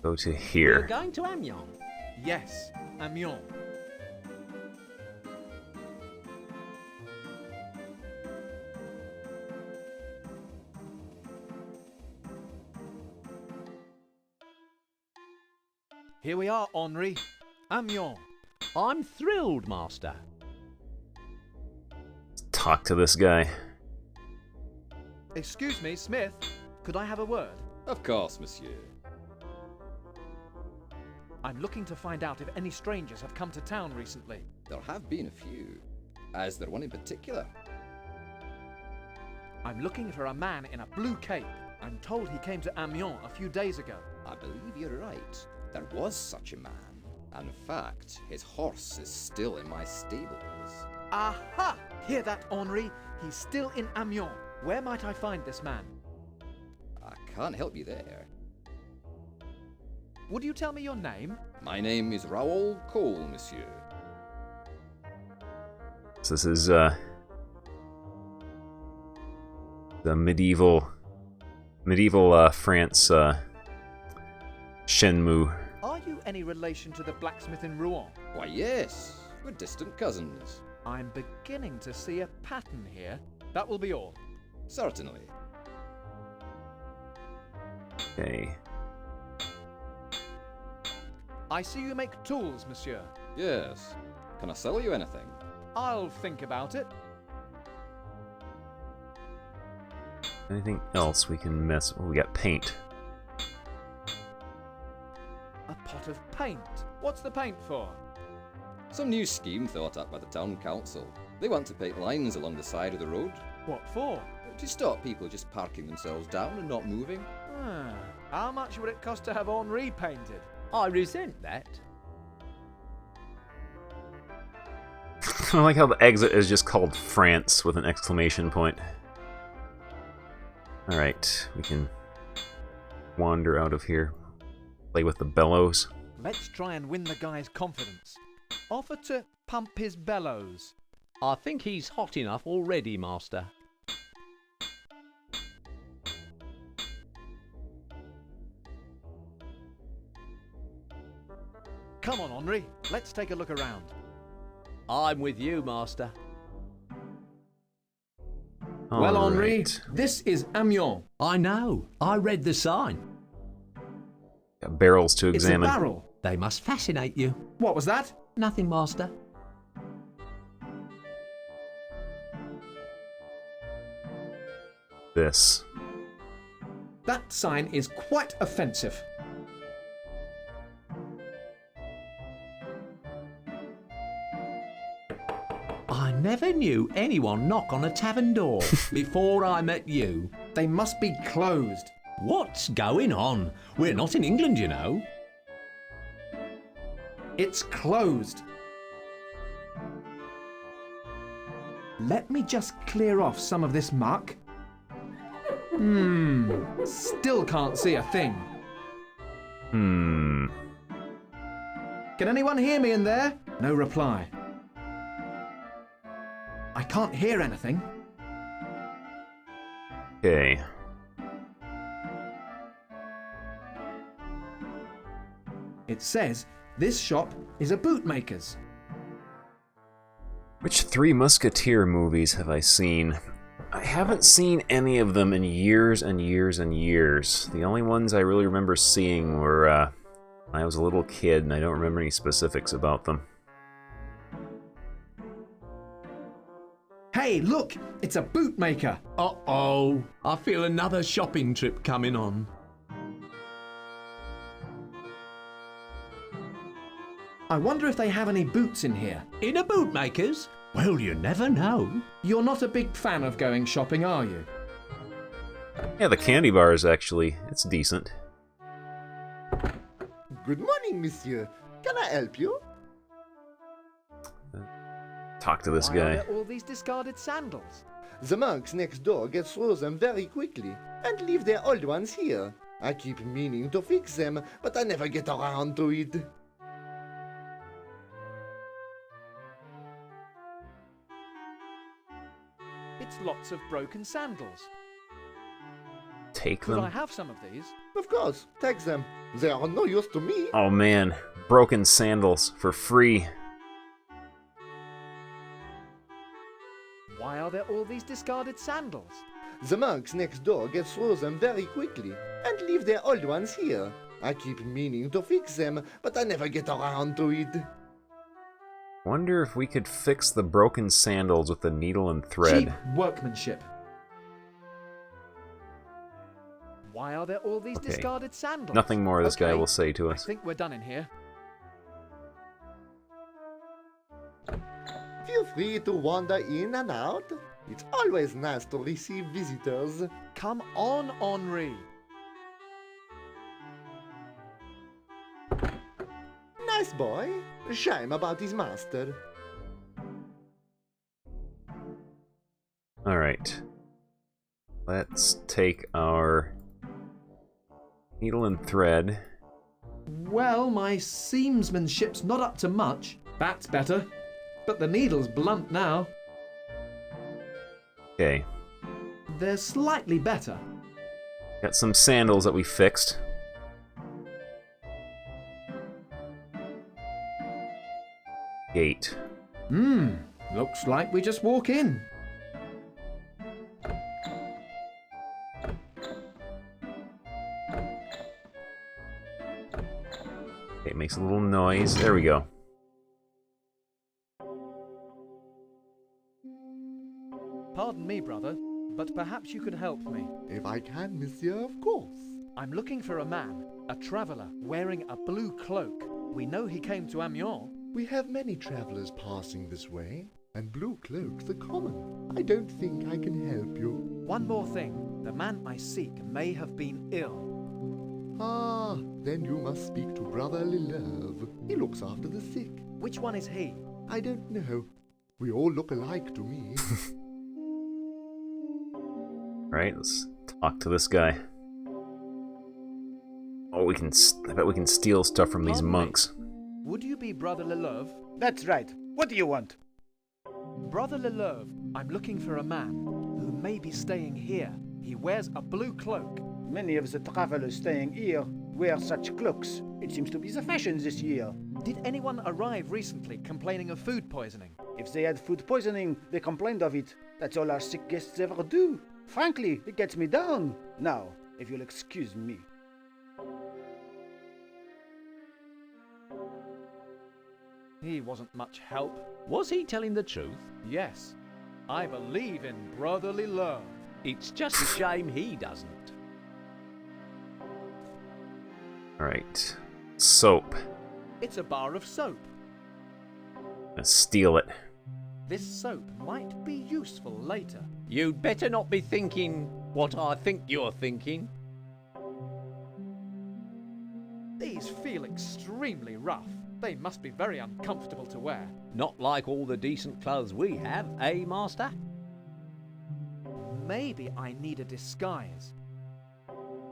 Go to We're here. going to Amiens. Yes, Amiens. Here we are, Henri. Amiens. I'm thrilled, Master. Talk to this guy. Excuse me, Smith. Could I have a word? Of course, monsieur. I'm looking to find out if any strangers have come to town recently. There have been a few. Is there one in particular? I'm looking for a man in a blue cape. I'm told he came to Amiens a few days ago. I believe you're right. There was such a man. In fact, his horse is still in my stables. Aha! Hear that, Henri? He's still in Amiens. Where might I find this man? I can't help you there. Would you tell me your name? My name is Raoul Cole, monsieur. So this is the medieval France Shenmue. Are you any relation to the blacksmith in Rouen? Why, yes. We're distant cousins. I'm beginning to see a pattern here. That will be all. Certainly. Okay. I see you make tools, monsieur. Yes. Can I sell you anything? I'll think about it. Anything else we can mess? Oh, we got paint. A pot of paint. What's the paint for? Some new scheme thought up by the town council. They want to paint lines along the side of the road. What for? To stop people just parking themselves down and not moving. How much would it cost to have Henri painted? I resent that. I like how the exit is just called France with an exclamation point. Alright, we can wander out of here. Play with the bellows. Let's try and win the guy's confidence. Offer to pump his bellows. I think he's hot enough already, Master. Come on, Henri. Let's take a look around. I'm with you, Master. Well, All Henri, right. this is Amiens. I know. I read the sign. Got barrels to It's a examine. barrel. They must fascinate you. What was that? Nothing, Master. This. That sign is quite offensive. I never knew anyone knock on a tavern door before I met you. They must be closed. What's going on? We're not in England, you know. It's closed. Let me just clear off some of this muck. Still can't see a thing. Can anyone hear me in there? No reply. I can't hear anything. Okay. It says this shop is a bootmaker's. Which Three Musketeer movies have I seen? I haven't seen any of them in years and years and years. The only ones I really remember seeing were when I was a little kid, and I don't remember any specifics about them. Hey, look! It's a bootmaker! Uh-oh. I feel another shopping trip coming on. I wonder if they have any boots in here. In a bootmaker's? Well, you never know. You're not a big fan of going shopping, are you? Yeah, the candy bar is actually, it's decent. Good morning, monsieur. Can I help you? Talk to this Why are guy. there all these discarded sandals? The monks next door get through them very quickly and leave their old ones here. I keep meaning to fix them, but I never get around to it. It's lots of broken sandals. Take Could I them. have some of these? Of course, take them. They are no use to me. Oh man, broken sandals for free. Why are there all these discarded sandals? The monks next door get through them very quickly and leave their old ones here. I keep meaning to fix them, but I never get around to it. Wonder if we could fix the broken sandals with the needle and thread. Cheap workmanship. Why are there all these Okay. discarded sandals? Nothing more this guy Okay, will say to I us. think we're done in here. Feel free to wander in and out. It's always nice to receive visitors. Come on, Henri. Nice boy. Shame about his master. Alright. Let's take our needle and thread. Well, my seamsmanship's not up to much. That's better. But the needle's blunt now. Okay. They're slightly better. Got some sandals that we fixed. Gate. Looks like we just walk in. Okay, it makes a little noise. There we go. Pardon me, brother, but perhaps you could help me. If I can, monsieur, of course. I'm looking for a man, a traveller, wearing a blue cloak. We know he came to Amiens. We have many travelers passing this way. and blue cloaks are common. I don't think I can help you. One more thing. The man I seek may have been ill. Ah, then you must speak to Brother Lilove. He looks after the sick. Which one is he? I don't know. We all look alike to me. Right, let's talk to this guy. Oh, I bet we can steal stuff from these monks. Would you be Brother Lilove? That's right. What do you want? Brother Lilove, I'm looking for a man who may be staying here. He wears a blue cloak. Many of the travelers staying here wear such cloaks. It seems to be the fashion this year. Did anyone arrive recently complaining of food poisoning? If they had food poisoning, they complained of it. That's all our sick guests ever do. Frankly, it gets me down. Now, if you'll excuse me. He wasn't much help. Was he telling the truth? Yes. I believe in brotherly love. It's just a shame he doesn't. Alright. Soap. It's a bar of soap. Let's steal it. This soap might be useful later. You'd better not be thinking what I think you're thinking. These feel extremely rough. They must be very uncomfortable to wear. Not like all the decent clothes we have, eh, Master? Maybe I need a disguise.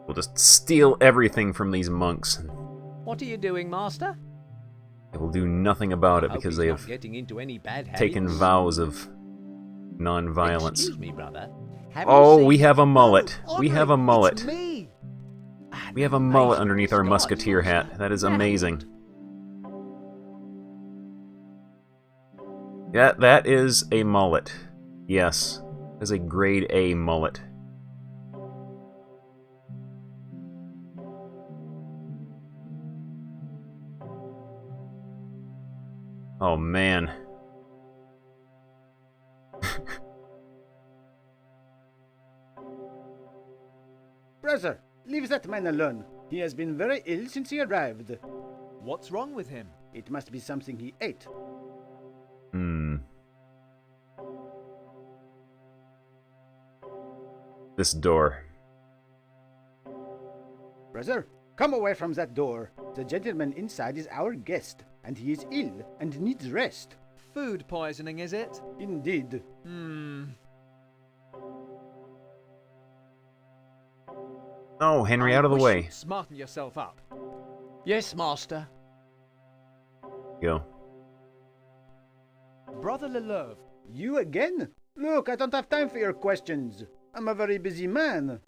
We'll just steal everything from these monks. What are you doing, Master? They will do nothing about it because they have getting into any bad taken habits. vows of non-violence. Excuse me, brother. Oh, we have a mullet. We have a mullet. It's me. We have a mullet underneath our musketeer hat. That is amazing. Yeah, that is a mullet. Yes, that is a grade A mullet. Oh man. Brother, leave that man alone. He has been very ill since he arrived. What's wrong with him? It must be something he ate. This door. Brother, come away from that door. The gentleman inside is our guest, and he is ill and needs rest. Food poisoning, is it? Indeed. Oh, Henry, out of the way. Smarten yourself up. Yes, Master. Go. Brother Lilove. You again? Look, I don't have time for your questions. I'm a very busy man.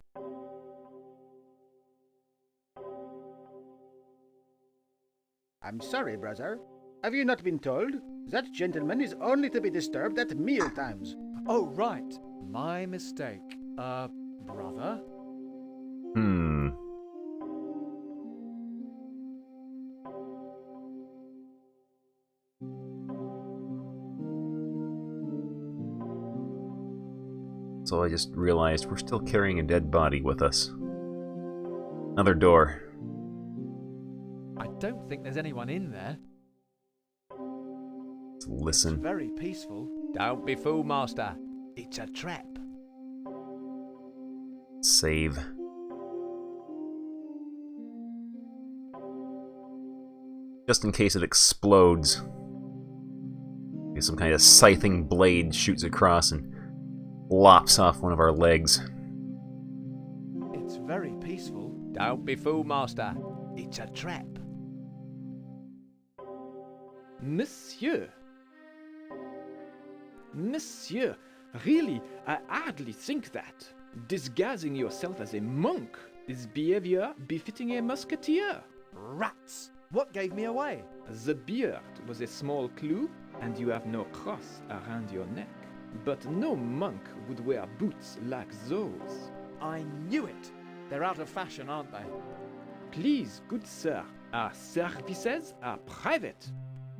I'm sorry, brother. Have you not been told? That gentleman is only to be disturbed at meal times. Oh, right. My mistake. Brother? So I just realized we're still carrying a dead body with us. Another door. I don't think there's anyone in there. Let's listen. It's very peaceful. Don't be fooled, Master. It's a trap. Save. Just in case it explodes. Maybe some kind of scything blade shoots across and lops off one of our legs. It's very peaceful. Don't be fooled, Master. It's a trap. Monsieur. Monsieur, really, I hardly think that. Disguising yourself as a monk is behavior befitting a musketeer. Rats! What gave me away? The beard was a small clue, and you have no cross around your neck. But no monk would wear boots like those. I knew it! They're out of fashion, aren't they? Please, good sir, our services are private.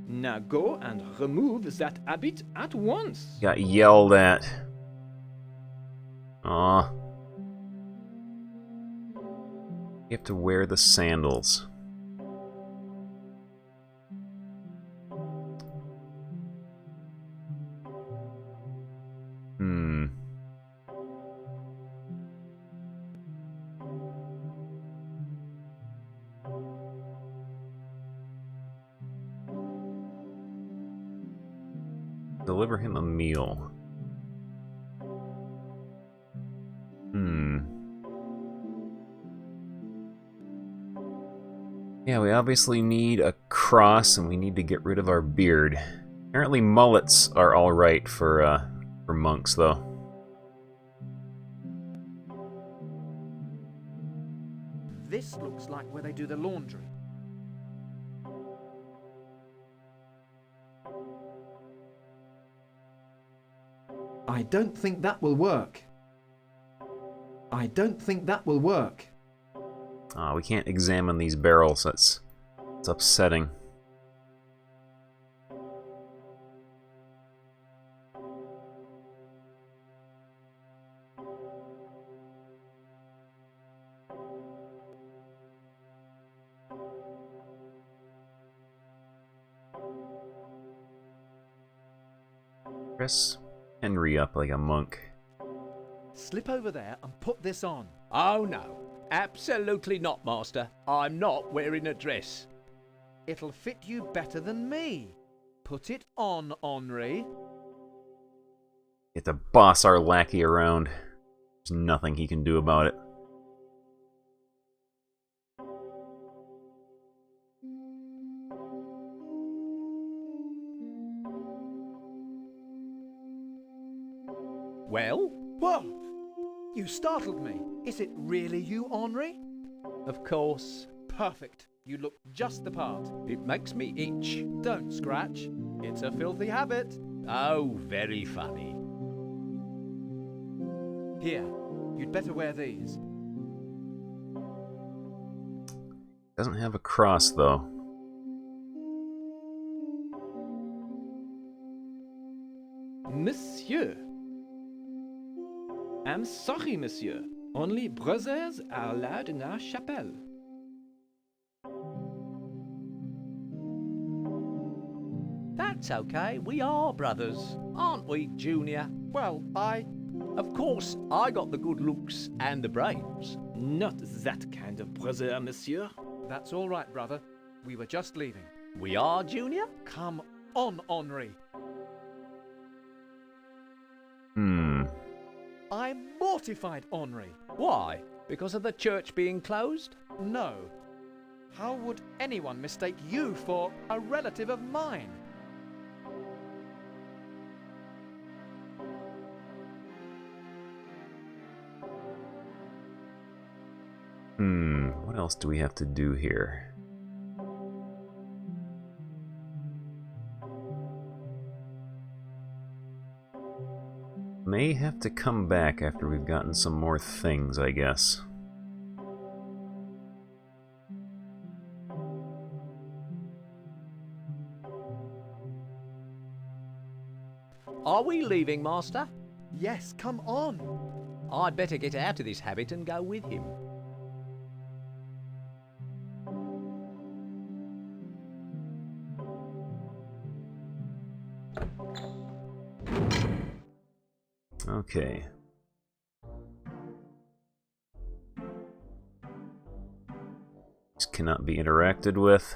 Now go and remove that habit at once. Got yelled at. Aw. You have to wear the sandals. Deliver him a meal. Yeah, we obviously need a cross, and we need to get rid of our beard. Apparently mullets are alright for monks, though. This looks like where they do the laundry. I don't think that will work. I don't think that will work. Ah, we can't examine these barrels. That's upsetting. Dress Henry up like a monk. Slip over there and put this on. Oh no, absolutely not, Master. I'm not wearing a dress. It'll fit you better than me. Put it on, Henri. Get to boss our lackey around. There's nothing he can do about it. Well? Whoa! You startled me. Is it really you, Henri? Of course. Perfect. You look just the part. It makes me itch. Don't scratch. It's a filthy habit. Oh, very funny. Here, you'd better wear these. Doesn't have a cross, though. Monsieur. I'm sorry, monsieur. Only brothers are allowed in our chapel. That's okay. We are brothers, aren't we, Junior? Well, Of course, I got the good looks and the brains. Not that kind of brother, monsieur. That's all right, brother. We were just leaving. We are, Junior? Come on, Henri. I'm mortified, Henri. Why? Because of the church being closed? No. How would anyone mistake you for a relative of mine? What else do we have to do here? May have to come back after we've gotten some more things, I guess. Are we leaving, Master? Yes, come on. I'd better get out of this habit and go with him. Okay. This cannot be interacted with.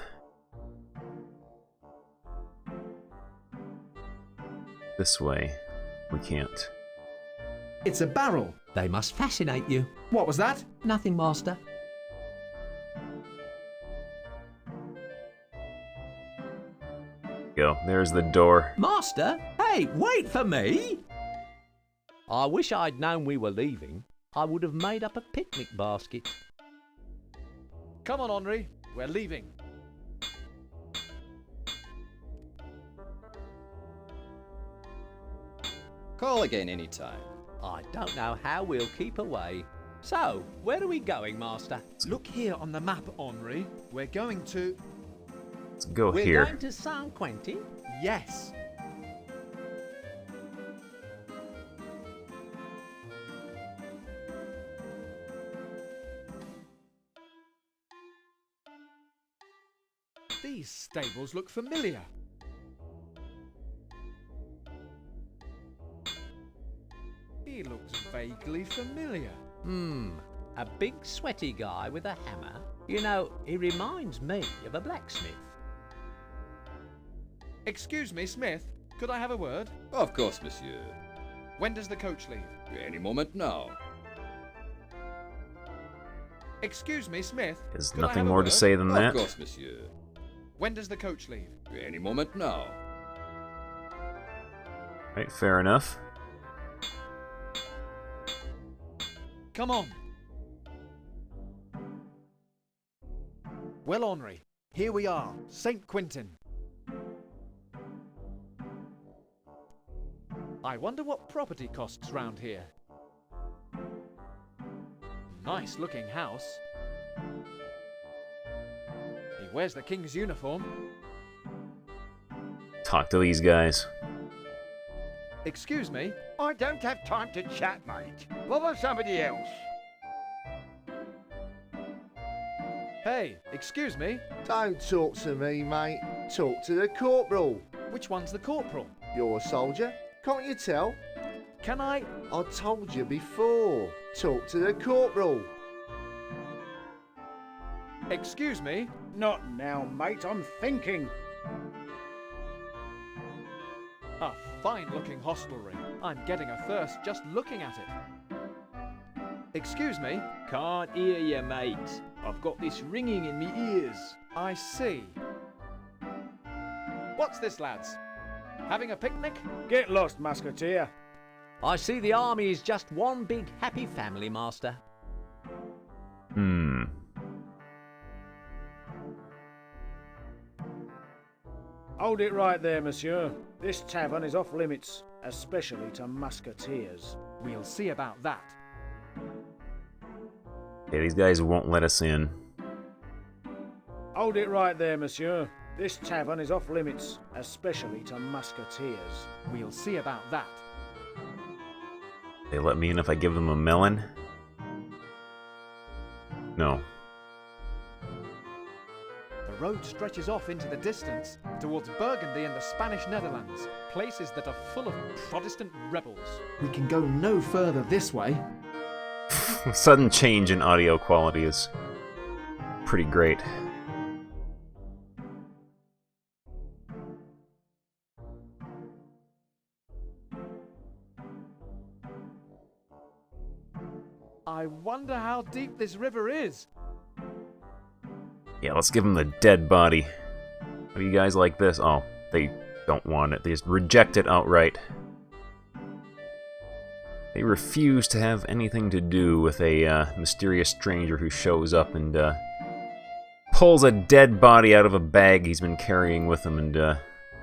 This way, we can't. It's a barrel. They must fascinate you. What was that? Nothing, Master. Go. There's the door. Master? Hey, wait for me! I wish I'd known we were leaving. I would have made up a picnic basket. Come on, Henri. We're leaving. Call again anytime. I don't know how we'll keep away. So, where are we going, Master? Look here on the map, Henri. We're going to... Let's go We're here. going to San Quentin? Yes. These stables look familiar. He looks vaguely familiar. A big sweaty guy with a hammer. You know, he reminds me of a blacksmith. Excuse me, Smith. could I have a word? Of course, monsieur. When does the coach leave? Any moment now. Excuse me, Smith. There's could I nothing have a more to word? say than that. Of course, monsieur. When does the coach leave? Any moment now. Right, fair enough. Come on. Well, Henri, here we are, St. Quentin. I wonder what property costs round here. Nice looking house. He wears the king's uniform. Talk to these guys. Excuse me? I don't have time to chat, mate. What about somebody else? Hey, excuse me? Don't talk to me, mate. Talk to the corporal. Which one's the corporal? You're a soldier, can't you tell? Can I? I told you before. Talk to the corporal. Excuse me? Not now, mate. I'm thinking. A fine-looking hostelry. I'm getting a thirst just looking at it. Excuse me? Can't hear you, mate. I've got this ringing in me ears. I see. What's this, lads? Having a picnic? Get lost, musketeer. I see the army is just one big happy family, master. Hold it right there, monsieur. This tavern is off limits, especially to musketeers. We'll see about that. Okay, these guys won't let us in. Hold it right there, monsieur. This tavern is off limits, especially to musketeers. We'll see about that. They let me in if I give them a melon? No. The road stretches off into the distance, towards Burgundy and the Spanish Netherlands, places that are full of Protestant rebels. We can go no further this way. Sudden change in audio quality is pretty great. I wonder how deep this river is. Yeah, let's give them the dead body. How do you guys like this? Oh, they don't want it. They just reject it outright. They refuse to have anything to do with a mysterious stranger who shows up and pulls a dead body out of a bag he's been carrying with him and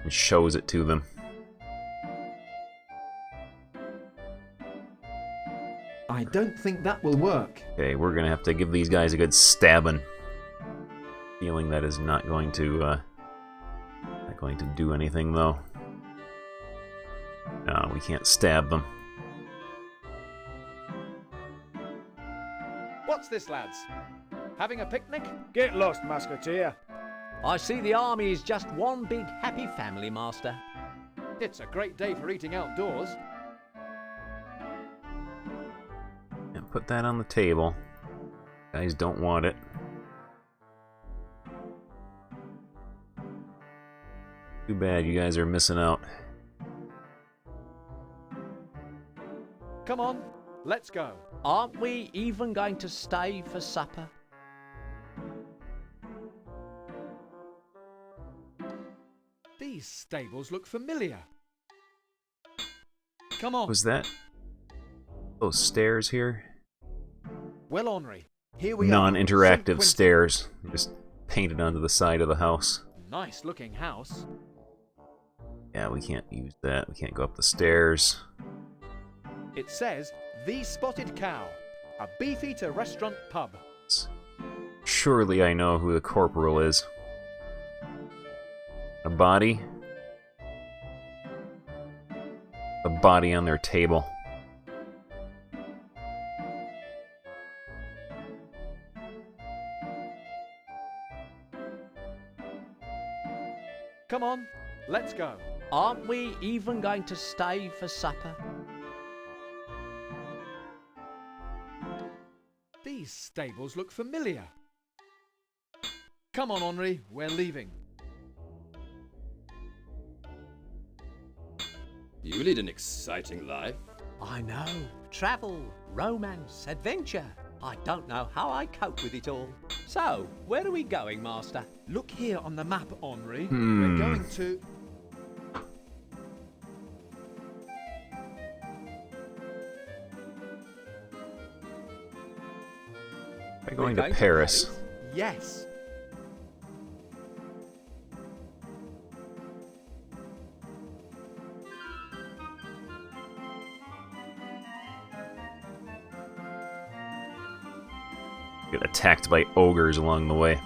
shows it to them. I don't think that will work. Okay, we're gonna have to give these guys a good stabbing. Feeling that is not going to do anything though. No, we can't stab them. What's this, lads? Having a picnic? Get lost, musketeer. I see the army is just one big happy family, master. It's a great day for eating outdoors. And put that on the table. Guys don't want it. Too bad, you guys are missing out. Come on, let's go. Aren't we even going to stay for supper? These stables look familiar. Come on. Was that those stairs here? Well, Henri, here we are. Non-interactive stairs. Just painted onto the side of the house. Nice looking house. Yeah, we can't use that. We can't go up the stairs. It says, The Spotted Cow, a beef-eater restaurant pub. Surely I know who the corporal is. A body? A body on their table. Come on, let's go. Aren't we even going to stay for supper? These stables look familiar. Come on, Henri, we're leaving. You lead an exciting life. I know. Travel, romance, adventure. I don't know how I cope with it all. So, where are we going, Master? Look here on the map, Henri. Hmm. We're going to... We're going to Paris. Yes. Get attacked by ogres along the way.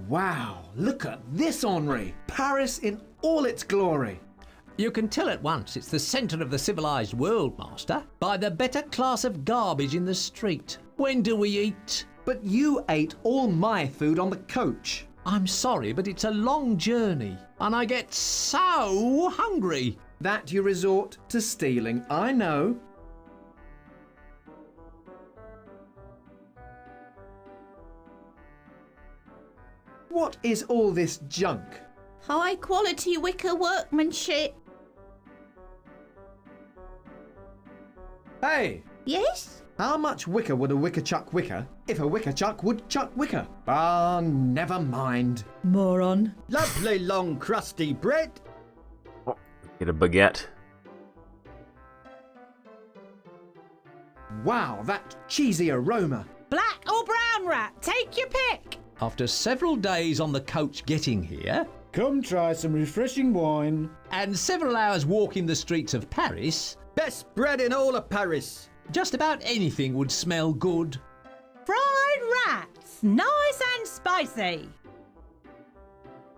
Wow, look at this, Henri. Paris in all its glory. You can tell at once it's the centre of the civilised world, Master, by the better class of garbage in the street. When do we eat? But you ate all my food on the coach. I'm sorry, but it's a long journey, and I get so hungry. That you resort to stealing, I know. What is all this junk? High quality wicker workmanship. Hey! Yes? How much wicker would a wicker chuck wicker if a wicker chuck would chuck wicker? Ah, never mind. Moron. Lovely long crusty bread. Oh, get a baguette. Wow, that cheesy aroma. Black or brown rat, take your pick. After several days on the coach getting here, Come try some refreshing wine. and several hours walking the streets of Paris, Best bread in all of Paris. just about anything would smell good. Fried rats, nice and spicy.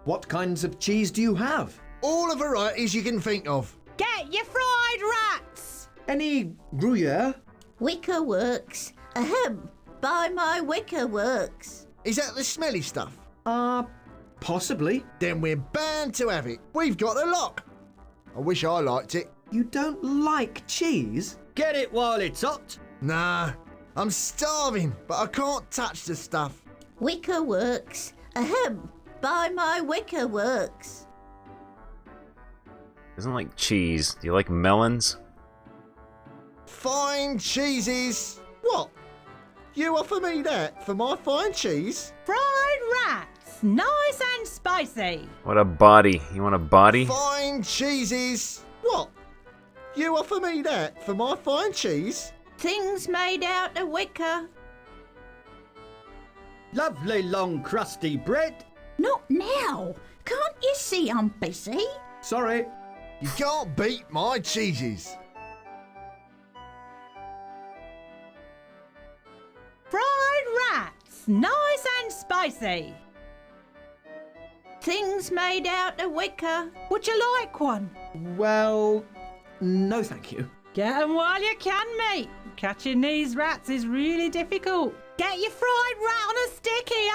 What kinds of cheese do you have? All the varieties you can think of. Get your fried rats. Any Gruyere? Wicker works. Ahem. Buy my wicker works. Is that the smelly stuff? Possibly. Then we're bound to have it. We've got the lot. I wish I liked it. You don't like cheese? Get it while it's hot. Nah, I'm starving, but I can't touch the stuff. Wicker works. Ahem. Buy my wicker works. Doesn't like cheese. Do you like melons? Fine cheeses. What? You offer me that for my fine cheese? Fried rats, nice and spicy. What a body. You want a body? Fine cheeses. What? You offer me that for my fine cheese? Things made out of wicker. Lovely long crusty bread. Not now. Can't you see I'm busy? Sorry. You can't beat my cheeses. Fried rats, nice and spicy. Things made out of wicker. Would you like one? Well, no thank you. Get 'em while you can, mate. Catching these rats is really difficult. Get your fried rat on a stick here.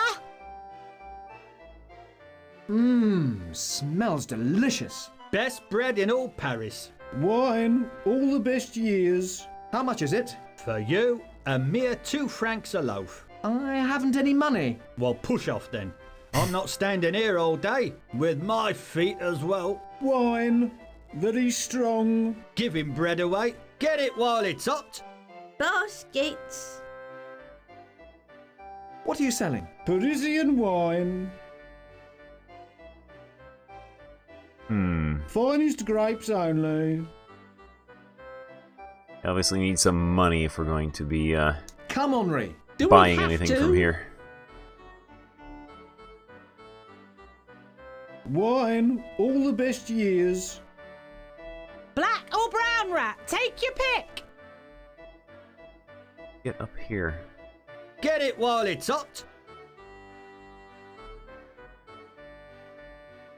Smells delicious. Best bread in all Paris. Wine, all the best years. How much is it? For you, a mere 2 francs a loaf. I haven't any money. Well, push off then. I'm not standing here all day, with my feet as well. Wine, very strong. Giving bread away. Get it while it's hot. Baskets. What are you selling? Parisian wine. Finest grapes only. Obviously need some money if we're going to be Come, Henri. buying anything from here. Wine, all the best years. Black or brown rat, take your pick. Get up here. Get it while it's hot.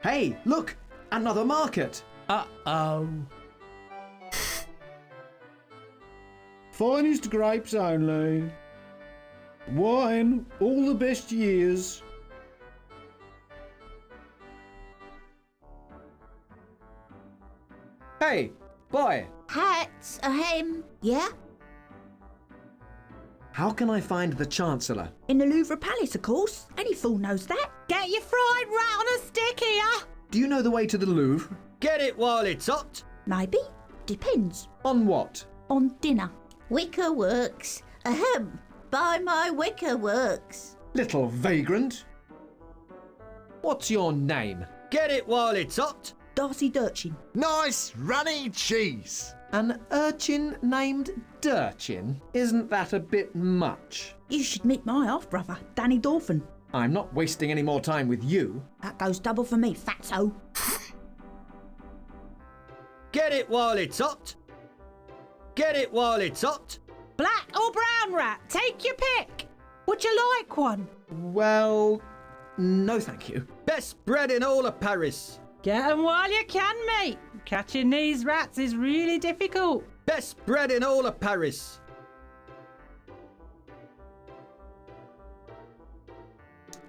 Hey, look! Another market. Uh-oh. Finest grapes only. Wine, all the best years. Hey, boy. Hats. Ahem. Yeah? How can I find the Chancellor? In the Louvre Palace, of course. Any fool knows that. Get your fried rat on a stick here. Do you know the way to the Louvre? Get it while it's hot. Maybe. Depends. On what? On dinner. Wicker works. Ahem. Buy my wicker works. Little vagrant. What's your name? Get it while it's hot. Darcy Durchin. Nice runny cheese. An urchin named Durchin? Isn't that a bit much? You should meet my half-brother, Danny Dorfin. I'm not wasting any more time with you. That goes double for me, fatso. Get it while it's hot. Get it while it's hot. Black or brown rat? Take your pick. Would you like one? Well, no thank you. Best bread in all of Paris. Get 'em while you can, mate. Catching these rats is really difficult. Best bread in all of Paris.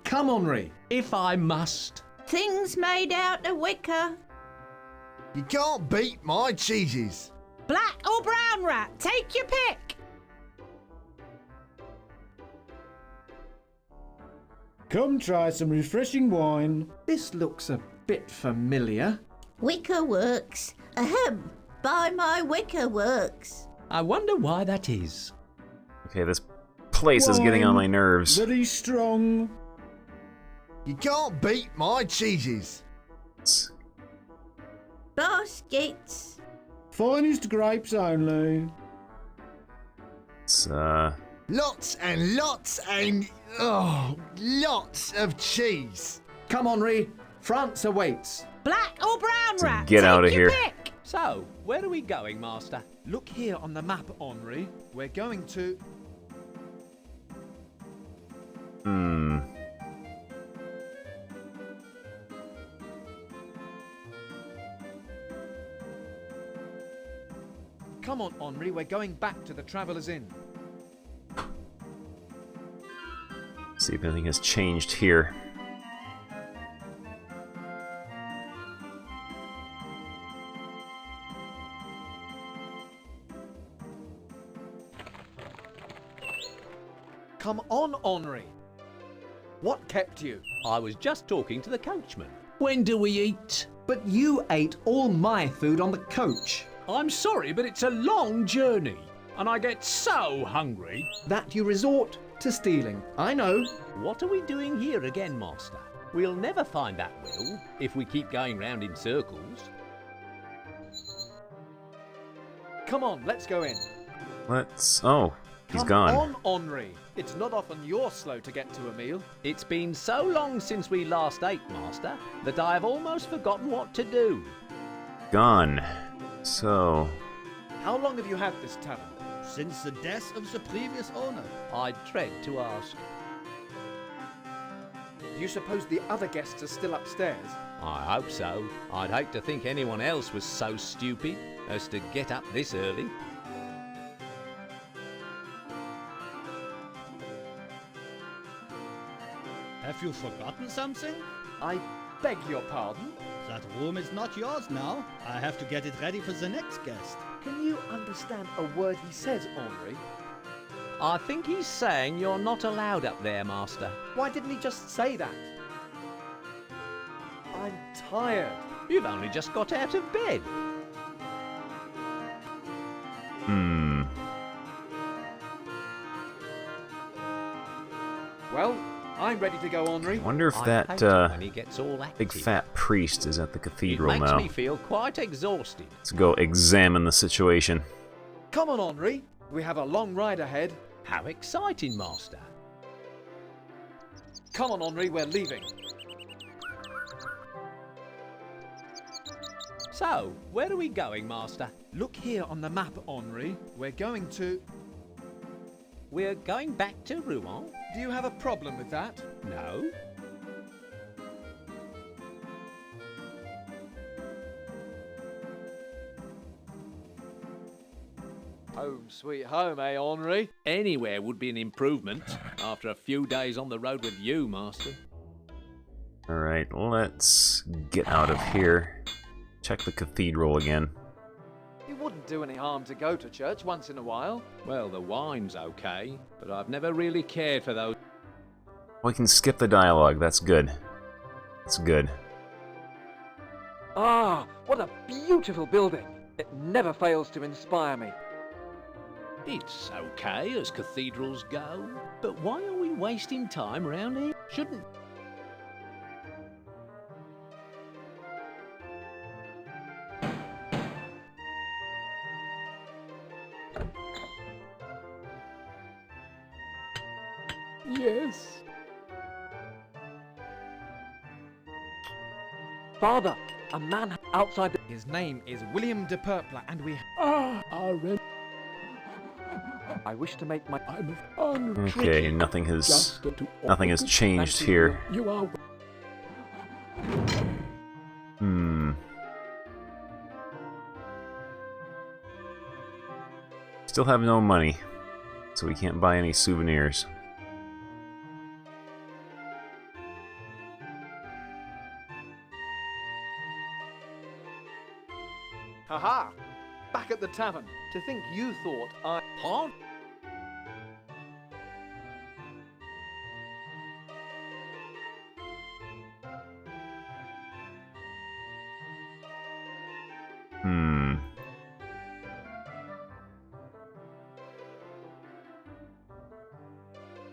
Come, Henri. If I must. Things made out of wicker. You can't beat my cheeses. Black or brown rat? Take your pick. Come try some refreshing wine. This looks a bit familiar. Wicker works. Ahem. Buy my wicker works. I wonder why that is. Okay, this place is getting on my nerves. Very strong. You can't beat my cheeses. Baskets. Finest grapes only. It's, Lots and lots and, lots of cheese. Come, Henri. France awaits. Black or brown rat? Get out of your here. Pick. So, where are we going, Master? Look here on the map, Henri. We're going to... Come on, Henri, we're going back to the Traveller's Inn. See if anything has changed here. Come on, Henri. What kept you? I was just talking to the coachman. When do we eat? But you ate all my food on the coach. I'm sorry, but it's a long journey, and I get so hungry. That you resort to stealing. I know. What are we doing here again, Master? We'll never find that will if we keep going round in circles. Come on, let's go in. Let's... Oh, he's Come gone. on, Henri. It's not often you're slow to get to a meal. It's been so long since we last ate, Master, that I have almost forgotten what to do. Gone. So... How long have you had this tavern? Since the death of the previous owner. I dread to ask. Do you suppose the other guests are still upstairs? I hope so. I'd hate to think anyone else was so stupid as to get up this early. Have you forgotten something? I beg your pardon? That room is not yours now. I have to get it ready for the next guest. Can you understand a word he says, Henri? I think he's saying you're not allowed up there, Master. Why didn't he just say that? I'm tired. You've only just got out of bed. Well, I'm ready to go, Henri. I wonder if that big fat priest is at the cathedral It makes now. me feel quite exhausted. Let's go examine the situation. Come on, Henri. We have a long ride ahead. How exciting, Master. Come on, Henri, we're leaving. So, where are we going, Master? Look here on the map, Henri. We're going to... We're going back to Rouen? Do you have a problem with that? No. Home sweet home, eh, Henri? Anywhere would be an improvement after a few days on the road with you, Master. Alright, let's get out of here. Check the cathedral again. It Wouldn't do any harm to go to church once in a while. Well, the wine's okay, but I've never really cared for those. We can skip the dialogue. That's good. That's good. Ah, what a beautiful building. It never fails to inspire me. It's okay as cathedrals go, but why are we wasting time around here? Shouldn't... Yes. Father, a man outside the... His name is William de Purpler, and we... I wish to make my... Okay, nothing has changed here. You are... Still have no money, so we can't buy any souvenirs. Haha! Back at the tavern. To think you thought I... Huh?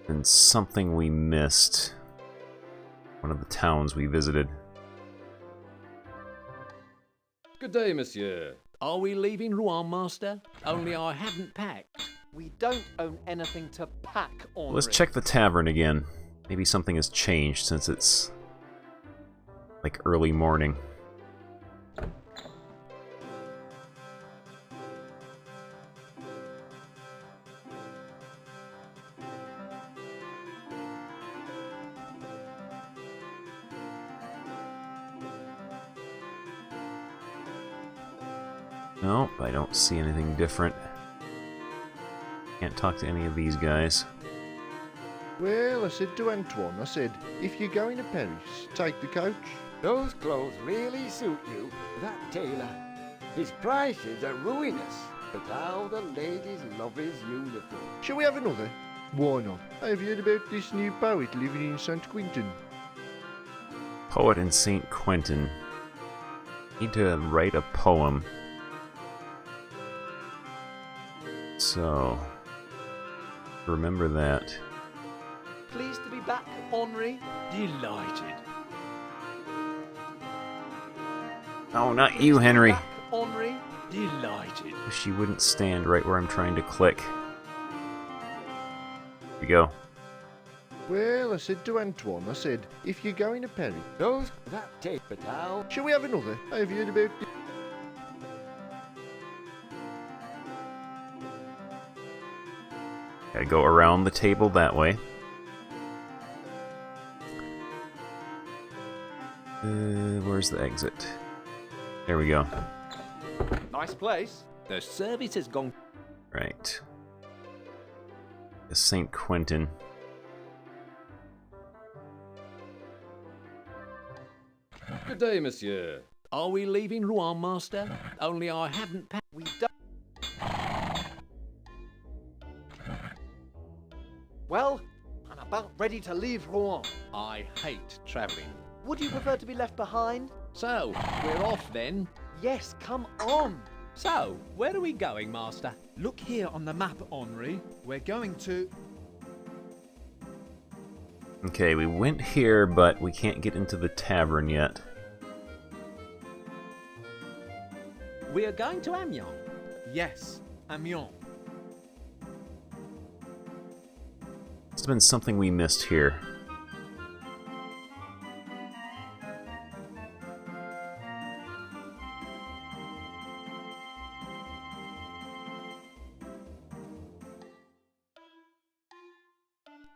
And something we missed. One of the towns we visited. Good day, monsieur. Are we leaving Rouen, master? Only I hadn't packed. We don't own anything to pack, Henri. Let's check the tavern again. Maybe something has changed since it's like early morning. Nope, I don't see anything different. Can't talk to any of these guys. Well, I said to Antoine, I said, if you're going to Paris, take the coach. Those clothes really suit you. That tailor. His prices are ruinous, but how the ladies love his uniform. Shall we have another? Why not? Have you heard about this new poet living in St. Quentin? Poet in St. Quentin. Need to write a poem. So, remember that. Pleased to be back, Henri. Delighted. Oh, not you, Henry. Back, Henri. Delighted. Wish you wouldn't stand right where I'm trying to click. Here we go. Well, I said to Antoine, I said, if you're going to Paris, Those that take but how? shall we have another? Have you heard about this? Gotta go around the table that way. Where's the exit? There we go. Nice place. The service has gone... Right. The St. Quentin. Good day, monsieur. Are we leaving Rouen, master? Only I hadn't packed... We don't... Well, I'm about ready to leave Rouen. I hate travelling. Would you prefer to be left behind? So, we're off then? Yes, come on. So, where are we going, master? Look here on the map, Henri. We're going to... Okay, we went here, but we can't get into the tavern yet. We are going to Amiens. Yes, Amiens. Must have been something we missed here.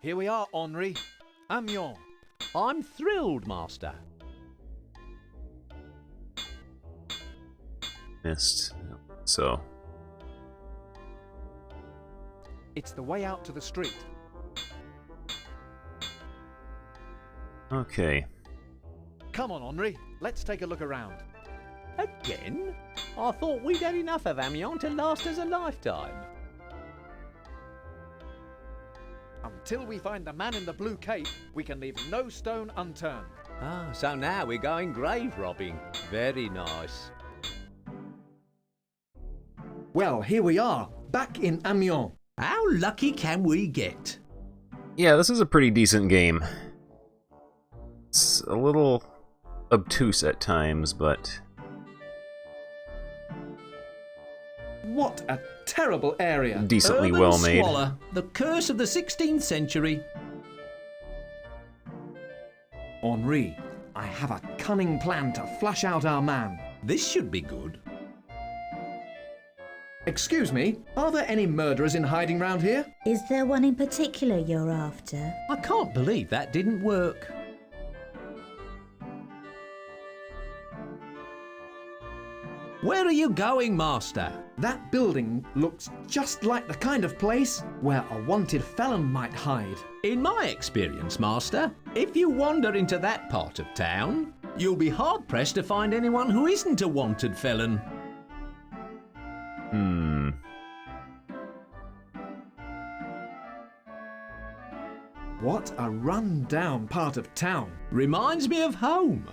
Here we are, Henri. Amiens. I'm thrilled, master. Missed. So. It's the way out to the street. Okay. Come on, Henri. Let's take a look around. Again? I thought we'd had enough of Amiens to last us a lifetime. Until we find the man in the blue cape, we can leave no stone unturned. Ah, so now we're going grave robbing. Very nice. Well, here we are, back in Amiens. How lucky can we get? Yeah, this is a pretty decent game. It's a little obtuse at times, but... What a terrible area. Decently Urban well made. Squalor, the curse of the 16th century. Henri, I have a cunning plan to flush out our man. This should be good. Excuse me, are there any murderers in hiding round here? Is there one in particular you're after? I can't believe that didn't work. Where are you going, Master? That building looks just like the kind of place where a wanted felon might hide. In my experience, Master, if you wander into that part of town, you'll be hard-pressed to find anyone who isn't a wanted felon. What a run-down part of town. Reminds me of home.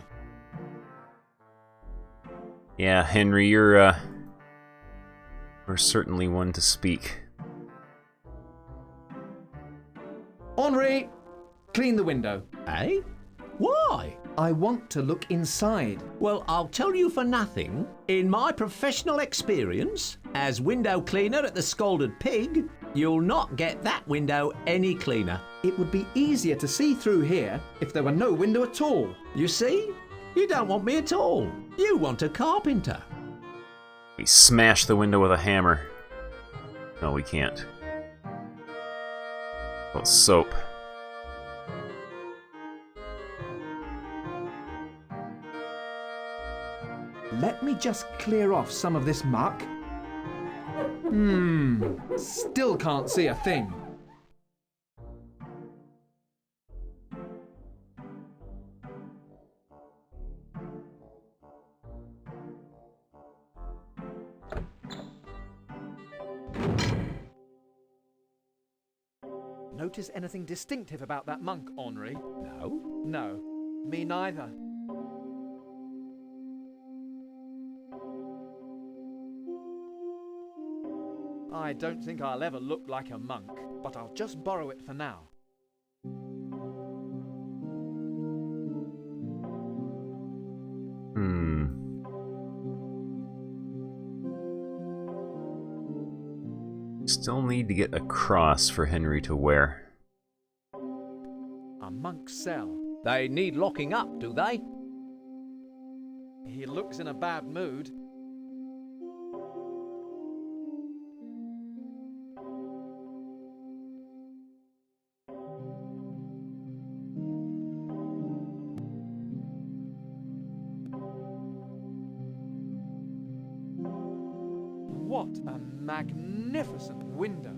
Yeah, Henry, you're certainly one to speak. Henri, clean the window. Eh? Why? I want to look inside. Well, I'll tell you for nothing. In my professional experience, as window cleaner at the Scalded Pig, you'll not get that window any cleaner. It would be easier to see through here if there were no window at all. You see? You don't want me at all. You want a carpenter. We smash the window with a hammer. No, we can't. Oh, soap. Let me just clear off some of this muck. Still can't see a thing. Notice anything distinctive about that monk, Henri? No. No, me neither. I don't think I'll ever look like a monk, but I'll just borrow it for now. Still need to get a cross for Henry to wear. A monk's cell. They need locking up, do they? He looks in a bad mood. What a magnificent window.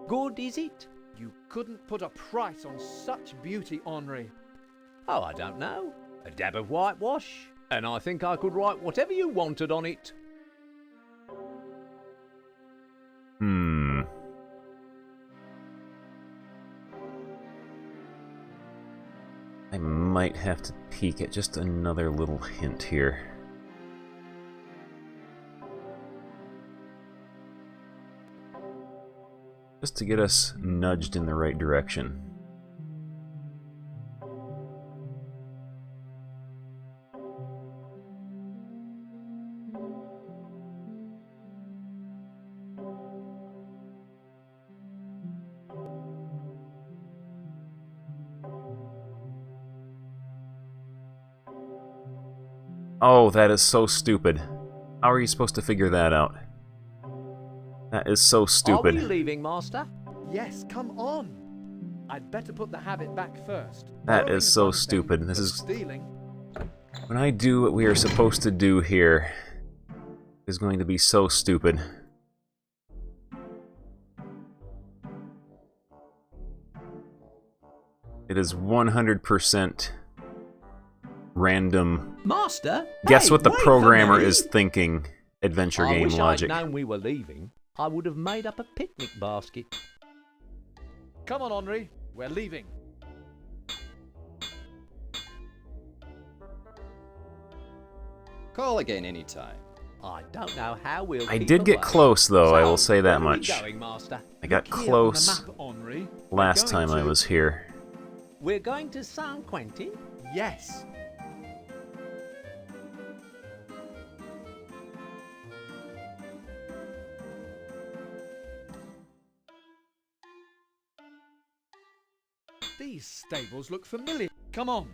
Good, is it? You couldn't put a price on such beauty, Henri. Oh, I don't know. A dab of whitewash, and I think I could write whatever you wanted on it. I might have to peek at just another little hint here. Just to get us nudged in the right direction. Oh, that is so stupid. How are you supposed to figure that out? That is so stupid. Are we leaving, Master? Yes, come on. I'd better put the habit back first. That is so stupid. This is... Stealing. When I do what we are supposed to do here, is going to be so stupid. It is 100% random Master? guess Hey, what the wait for programmer me. is thinking adventure I game wish logic. I'd known we were leaving. I would have made up a picnic basket. Come on, Henri. We're leaving. Call again anytime. I don't know how we'll I keep did get away. close, though, I will So, say that where are we much. going, Master? I got Look here on the close map, Henri. last We're going time I to- was here. We're going to San Quentin? Yes. These stables look familiar. Come on.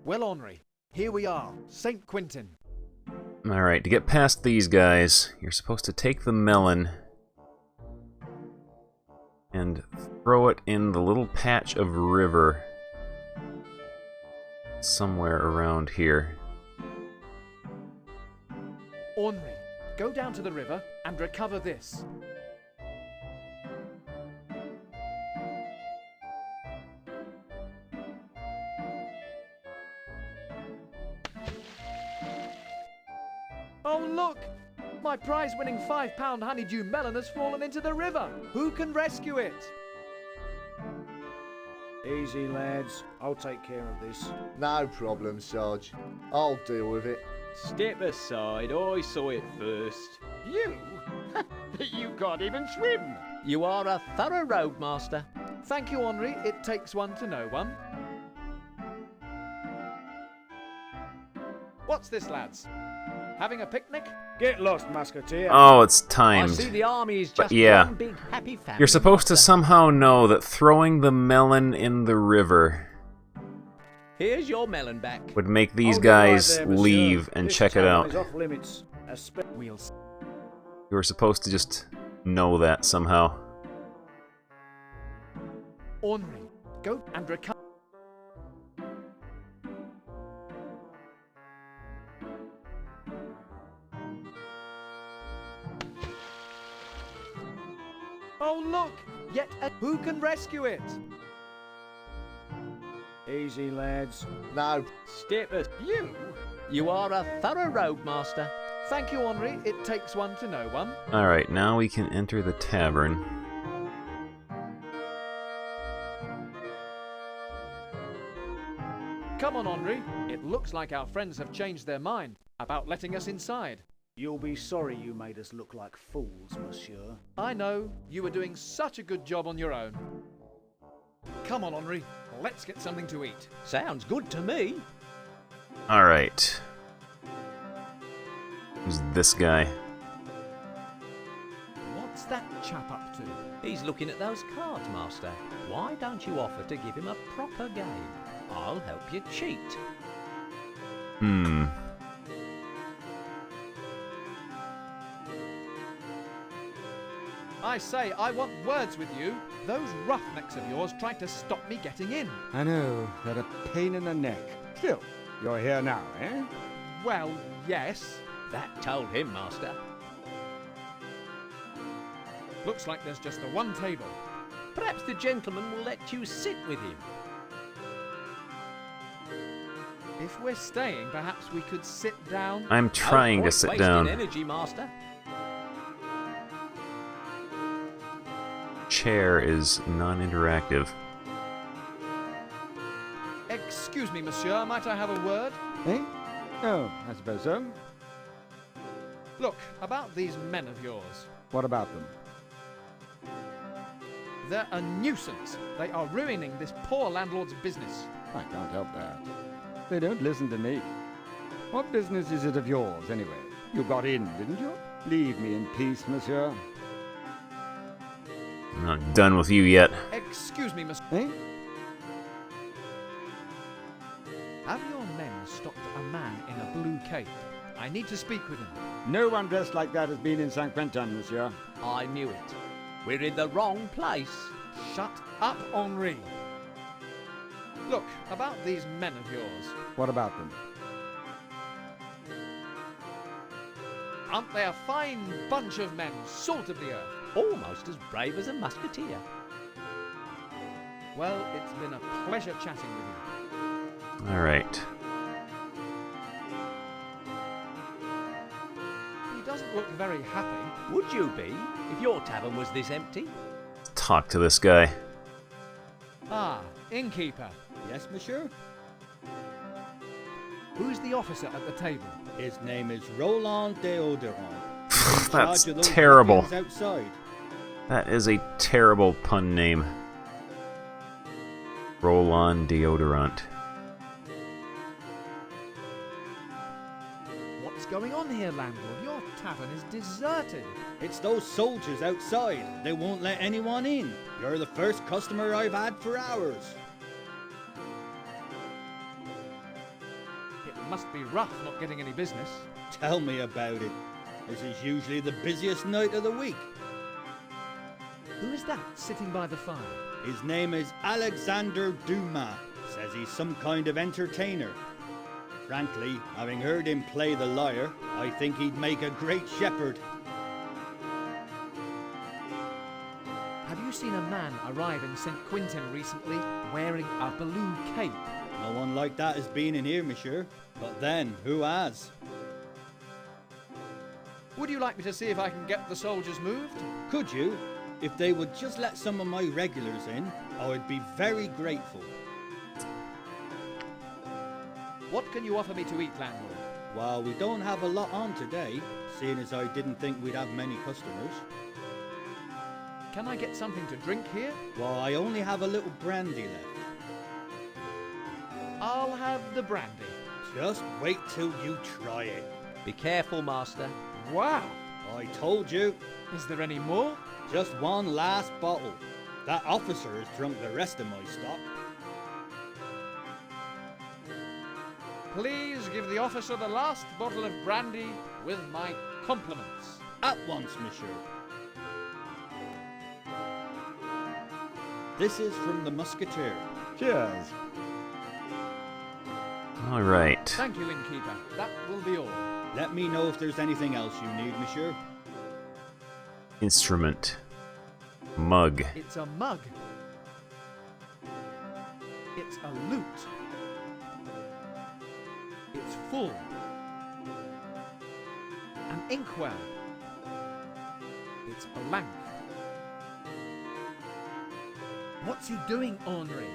Well, Henri, here we are, St. Quentin. Alright, to get past these guys, you're supposed to take the melon and throw it in the little patch of river somewhere around here. Henri, go down to the river and recover this. Oh, look! My prize-winning £5 honeydew melon has fallen into the river. Who can rescue it? Easy, lads. I'll take care of this. No problem, Sarge. I'll deal with it. Step aside, I saw it first. You? You can't even swim. You are a thorough road master. Thank you, Henri. It takes one to know one. What's this, lads? Having a picnic? Get lost, Musketeer. Oh, it's timed. I see the army is But just yeah, one big happy family. you're supposed to somehow know that throwing the melon in the river Here's your melon back. would make these Hold it right guys there, monsieur. leave and This check it town out. is off limits. We'll You were supposed to just know that somehow. Henri, go and recover. Oh, look! Yet who can rescue it? Easy, lads. No. Step as You? you are a thorough road master. Thank you, Henri. It takes one to know one. Alright, now we can enter the tavern. Come on, Henri. It looks like our friends have changed their mind about letting us inside. You'll be sorry you made us look like fools, monsieur. I know. You were doing such a good job on your own. Come on, Henri. Let's get something to eat. Sounds good to me. Alright. Who's this guy? What's that chap up to? He's looking at those cards, master. Why don't you offer to give him a proper game? I'll help you cheat. I say, I want words with you. Those roughnecks of yours tried to stop me getting in. I know, they're a pain in the neck. Still, you're here now, eh? Well, yes. That told him, master. Looks like there's just the one table. Perhaps the gentleman will let you sit with him. If we're staying, perhaps we could sit down. I'm trying to sit down. Energy, master. Chair is non-interactive. Excuse me, monsieur, might I have a word? Eh? Oh, I suppose so. Look, about these men of yours. What about them? They're a nuisance. They are ruining this poor landlord's business. I can't help that. They don't listen to me. What business is it of yours, anyway? You got in, didn't you? Leave me in peace, monsieur. I'm not done with you yet. Excuse me, monsieur. Eh? Have your men stopped a man in a blue cape? I need to speak with him. No one dressed like that has been in St. Quentin, monsieur. I knew it. We're in the wrong place. Shut up, Henri. Look, about these men of yours. What about them? Aren't they a fine bunch of men, salt of the earth? Almost as brave as a musketeer. Well, it's been a pleasure chatting with you. All right. He doesn't look very happy. Would you be if your tavern was this empty? Talk to this guy. Ah, innkeeper. Yes, monsieur? Who's the officer at the table? His name is Roland Deodorant. That's terrible. Outside. That is a terrible pun name. Roll-on deodorant. What's going on here, landlord? Your tavern is deserted. It's those soldiers outside. They won't let anyone in. You're the first customer I've had for hours. It must be rough not getting any business. Tell me about it. This is usually the busiest night of the week. Who is that sitting by the fire? His name is Alexander Dumas. Says he's some kind of entertainer. Frankly, having heard him play the lyre, I think he'd make a great shepherd. Have you seen a man arrive in St. Quentin recently wearing a blue cape? No one like that has been in here, monsieur. But then, who has? Would you like me to see if I can get the soldiers moved? Could you? If they would just let some of my regulars in, I would be very grateful. What can you offer me to eat, landlord? Well, we don't have a lot on today, seeing as I didn't think we'd have many customers. Can I get something to drink here? Well, I only have a little brandy left. I'll have the brandy. Just wait till you try it. Be careful, master. Wow! I told you. Is there any more? Just one last bottle. That officer has drunk the rest of my stock. Please give the officer the last bottle of brandy with my compliments. At once, monsieur. This is from the Musketeer. Cheers. All right. Thank you, innkeeper. That will be all. Let me know if there's anything else you need, monsieur. Instrument. Mug. It's a mug. It's a lute. It's full. An inkwell. It's blank. What's he doing, Henri?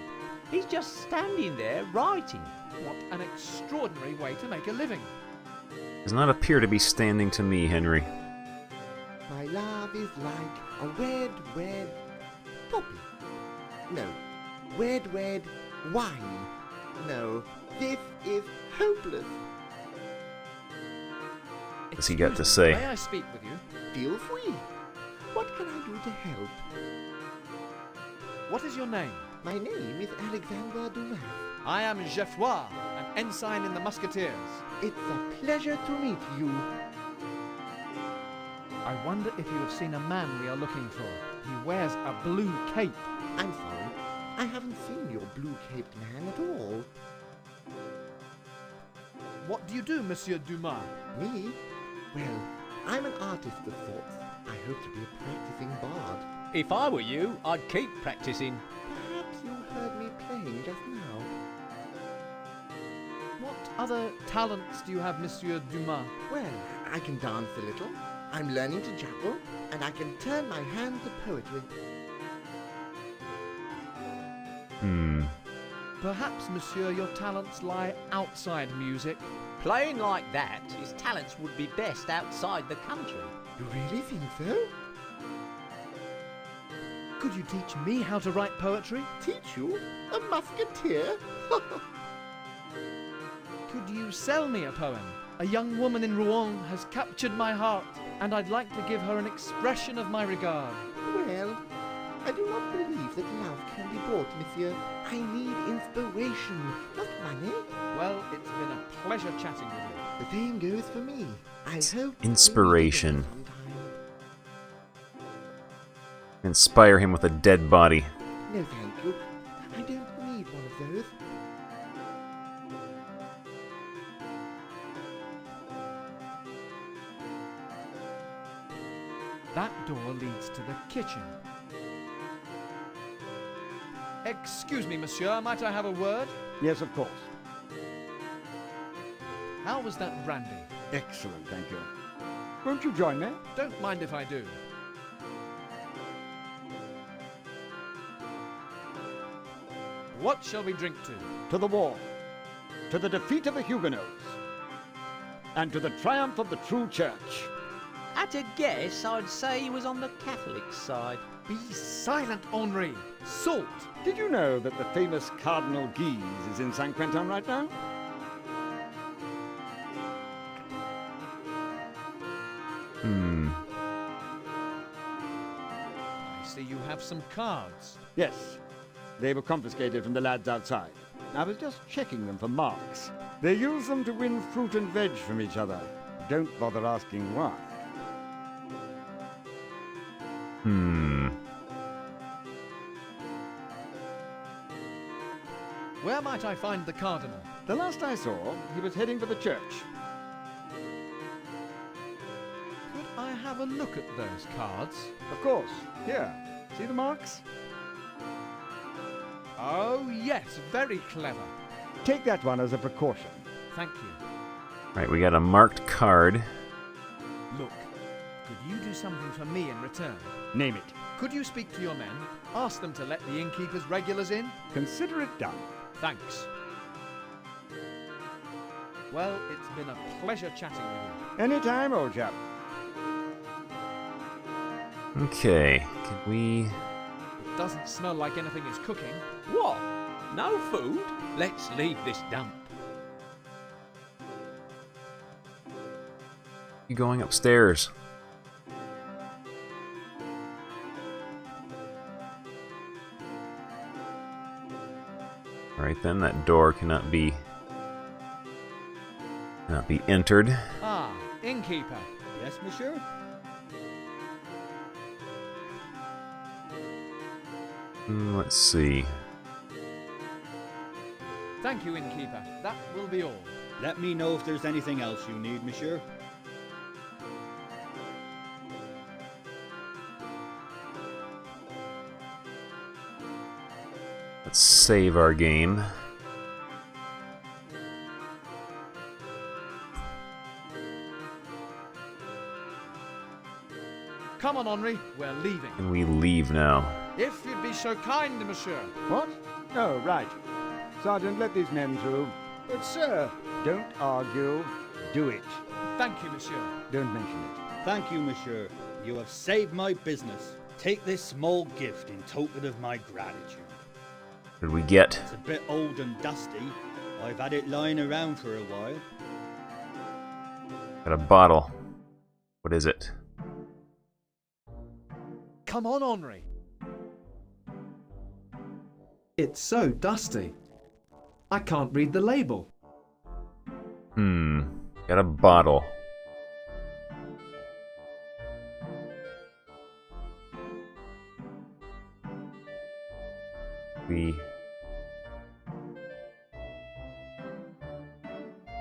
He's just standing there writing. What an extraordinary way to make a living. Does not appear to be standing to me, Henry. My love is like a red, red poppy. No, red, red wine. No, this is hopeless. What's he got to say? May I speak with you? Feel free. What can I do to help? What is your name? My name is Alexander Dumas. I am Geoffroy, an ensign in the Musketeers. It's a pleasure to meet you. I wonder if you have seen a man we are looking for. He wears a blue cape. I'm sorry, I haven't seen your blue-caped man at all. What do you do, Monsieur Dumas? Me? Well, I'm an artist of sorts. I hope to be a practicing bard. If I were you, I'd keep practicing. Perhaps you heard me playing just now. What other talents do you have, Monsieur Dumas? Well, I can dance a little. I'm learning to juggle, and I can turn my hand to poetry. Perhaps, monsieur, your talents lie outside music. Playing like that, his talents would be best outside the country. You really think so? Could you teach me how to write poetry? Teach you? A musketeer? Could you sell me a poem? A young woman in Rouen has captured my heart, and I'd like to give her an expression of my regard. Well, I do not believe that love can be bought, monsieur. I need inspiration, not money. Well, it's been a pleasure chatting with you. The same goes for me. I hope Inspiration. Inspire him with a dead body. No, thank you. I don't need one of those. That door leads to the kitchen. Excuse me, monsieur, might I have a word? Yes, of course. How was that brandy? Excellent, thank you. Won't you join me? Don't mind if I do. What shall we drink to? To the war, to the defeat of the Huguenots, and to the triumph of the true church. At a guess, I'd say he was on the Catholic side. Be silent, Henri! Salt! Did you know that the famous Cardinal Guise is in Saint Quentin right now? I see you have some cards. Yes. They were confiscated from the lads outside. I was just checking them for marks. They use them to win fruit and veg from each other. Don't bother asking why. Where might I find the Cardinal? The last I saw, he was heading for the church. Could I have a look at those cards? Of course. Here. See the marks? Oh, yes, very clever. Take that one as a precaution. Thank you. Right, we got a marked card. Look, could you do something for me in return? Name it. Could you speak to your men? Ask them to let the innkeeper's regulars in? Consider it done. Thanks. Well, it's been a pleasure chatting with you. Anytime, old chap. Okay, can we... It doesn't smell like anything is cooking. What? No food? Let's leave this dump. You going upstairs? Alright then, that door cannot be entered. Ah, innkeeper. Yes, monsieur? Let's see. Thank you, innkeeper. That will be all. Let me know if there's anything else you need, monsieur. Let's save our game. Come on, Henri. We're leaving. And we leave now. If you'd be so kind, monsieur. What? Oh, right. Sergeant, let these men through. But, sir... Don't argue. Do it. Thank you, monsieur. Don't mention it. Thank you, monsieur. You have saved my business. Take this small gift in token of my gratitude. What did we get? It's a bit old and dusty. I've had it lying around for a while. Got a bottle. What is it? Come on, Henri. It's so dusty. I can't read the label. Got a bottle.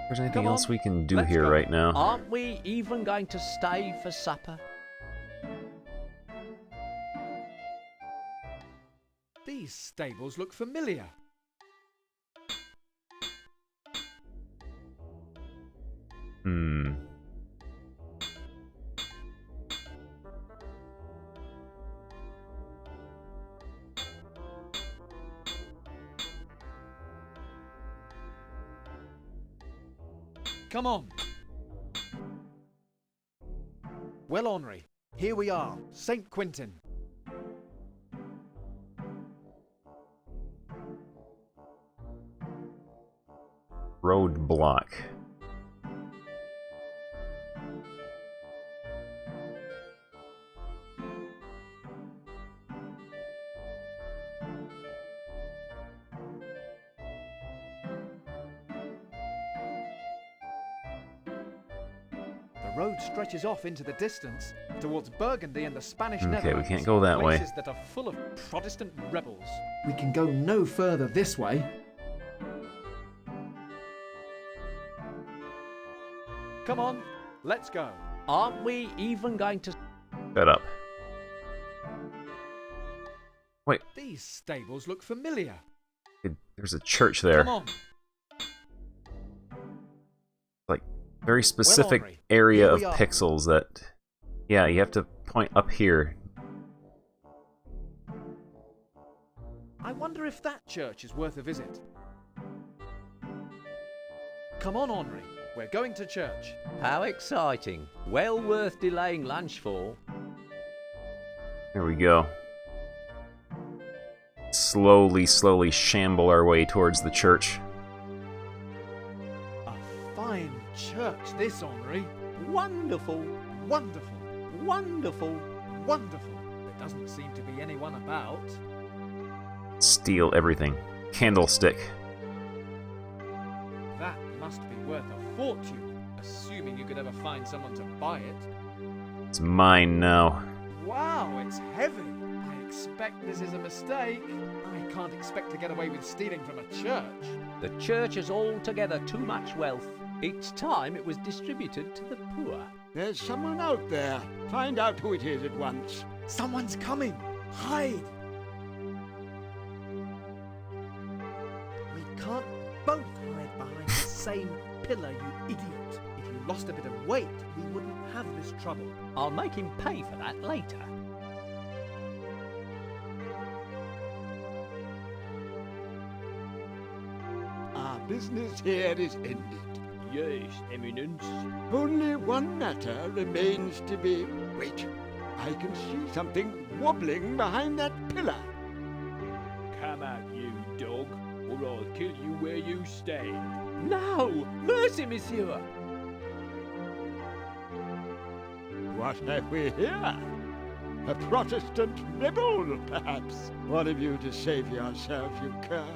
There's anything else we can do here right now? Aren't we even going to stay for supper? These stables look familiar. Come on. Well, Henri, here we are, St. Quentin. Roadblock. The road stretches off into the distance towards Burgundy and the Spanish Okay, Netherlands. we can't go that way. Places that are full of Protestant rebels. We can go no further this way. Come on, let's go. Aren't we even going to... Shut up. Wait. These stables look familiar. There's a church there. Come on. Like, very specific Henri, area here of we are. pixels that... Yeah, you have to point up here. I wonder if that church is worth a visit. Come on, Henri. We're going to church. How exciting. Well worth delaying lunch for. There we go. Slowly shamble our way towards the church. A fine church, this, Henri. Wonderful. Wonderful. Wonderful. Wonderful. There doesn't seem to be anyone about. Steal everything. Candlestick. That must be worth a fortune, assuming you could ever find someone to buy it. It's mine now. Wow, it's heavy. I expect this is a mistake. I can't expect to get away with stealing from a church. The church has altogether too much wealth. It's time it was distributed to the poor. There's someone out there. Find out who it is at once. Someone's coming. Hide. We can't both hide behind the same pillar, you idiot. If you lost a bit of weight, we wouldn't have this trouble. I'll make him pay for that later. Our business here is ended. Yes, Eminence. Only one matter remains to be... Wait, I can see something wobbling behind that pillar. Come out, you dog, or I'll kill you where you stand. No! Mercy, monsieur! What have we here? A Protestant rebel, perhaps? One of you to save yourself, you cur.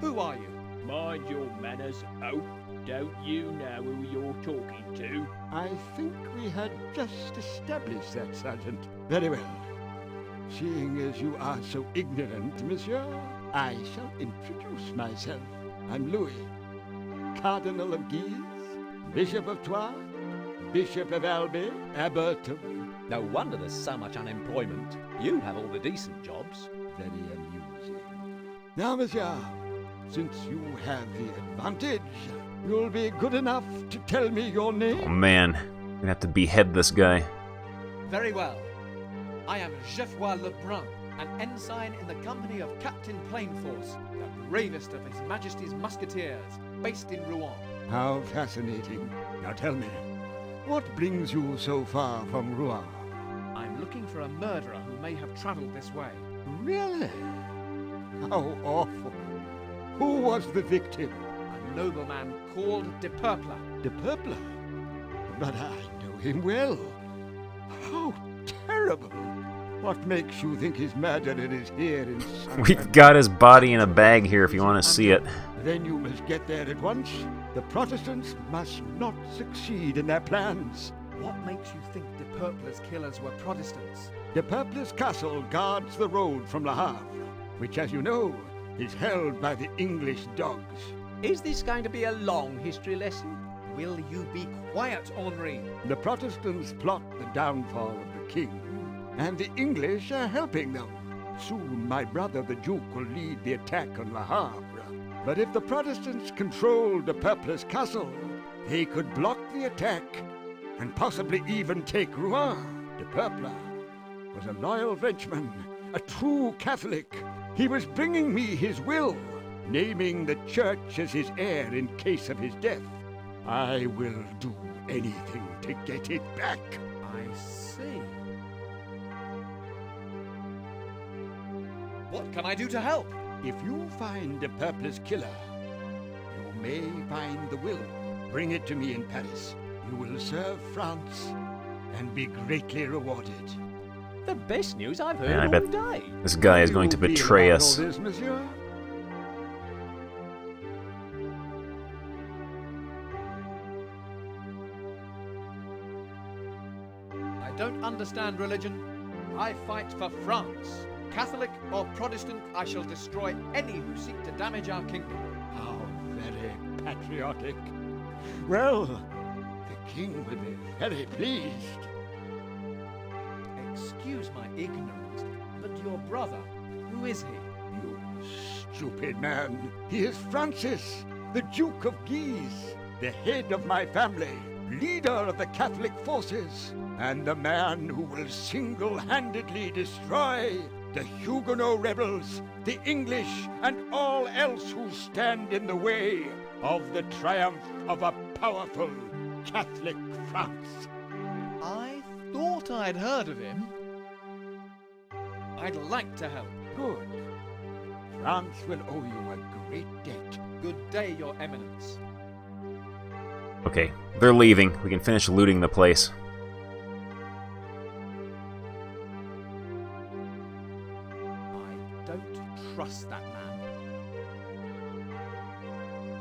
Who are you? Mind your manners, Oak. Don't you know who you're talking to? I think we had just established that, Sergeant. Very well. Seeing as you are so ignorant, monsieur, I shall introduce myself. I'm Louis, Cardinal of Guise, Bishop of Troyes, Bishop of Albi, Abbot of... No wonder there's so much unemployment. You have all the decent jobs. Very amusing. Now, monsieur, since you have the advantage, you'll be good enough to tell me your name? Oh man, I'm gonna have to behead this guy. Very well. I am Geoffroy Lebrun, an ensign in the company of Captain Plainforce, the bravest of His Majesty's Musketeers, based in Rouen. How fascinating. Now tell me, what brings you so far from Rouen? I'm looking for a murderer who may have travelled this way. Really? How awful. Who was the victim? A nobleman called De Purpler. De Purpler? But I know him well. How terrible. What makes you think his murderer is here in We've got his body in a bag here if you want to see it. Then you must get there at once. The Protestants must not succeed in their plans. What makes you think De Purpler's killers were Protestants? De Purpler's castle guards the road from Le Havre, which, as you know, is held by the English dogs. Is this going to be a long history lesson? Will you be quiet, Henri? The Protestants plot the downfall of the king, and the English are helping them. Soon my brother the Duke will lead the attack on Le Havre. But if the Protestants control De Purpler's castle, they could block the attack and possibly even take Rouen. De Purpler was a loyal Frenchman, a true Catholic. He was bringing me his will, naming the church as his heir in case of his death. I will do anything to get it back. I see. What can I do to help? If you find De Purpler's killer, you may find the will. Bring it to me in Paris. You will serve France and be greatly rewarded. The best news I've heard Man, I all bet day. this guy is going to betray us. All this, monsieur? I don't understand religion. I fight for France. Catholic or Protestant, I shall destroy any who seek to damage our kingdom. How very patriotic. Well, the king will be very pleased. Excuse my ignorance, but your brother, who is he? You stupid man. He is Francis, the Duke of Guise, the head of my family, leader of the Catholic forces, and the man who will single-handedly destroy the Huguenot rebels, the English, and all else who stand in the way of the triumph of a powerful Catholic France. I thought I'd heard of him. I'd like to help. Good. France will owe you a great debt. Good day, Your Eminence. Okay, they're leaving. We can finish looting the place. I don't trust that man.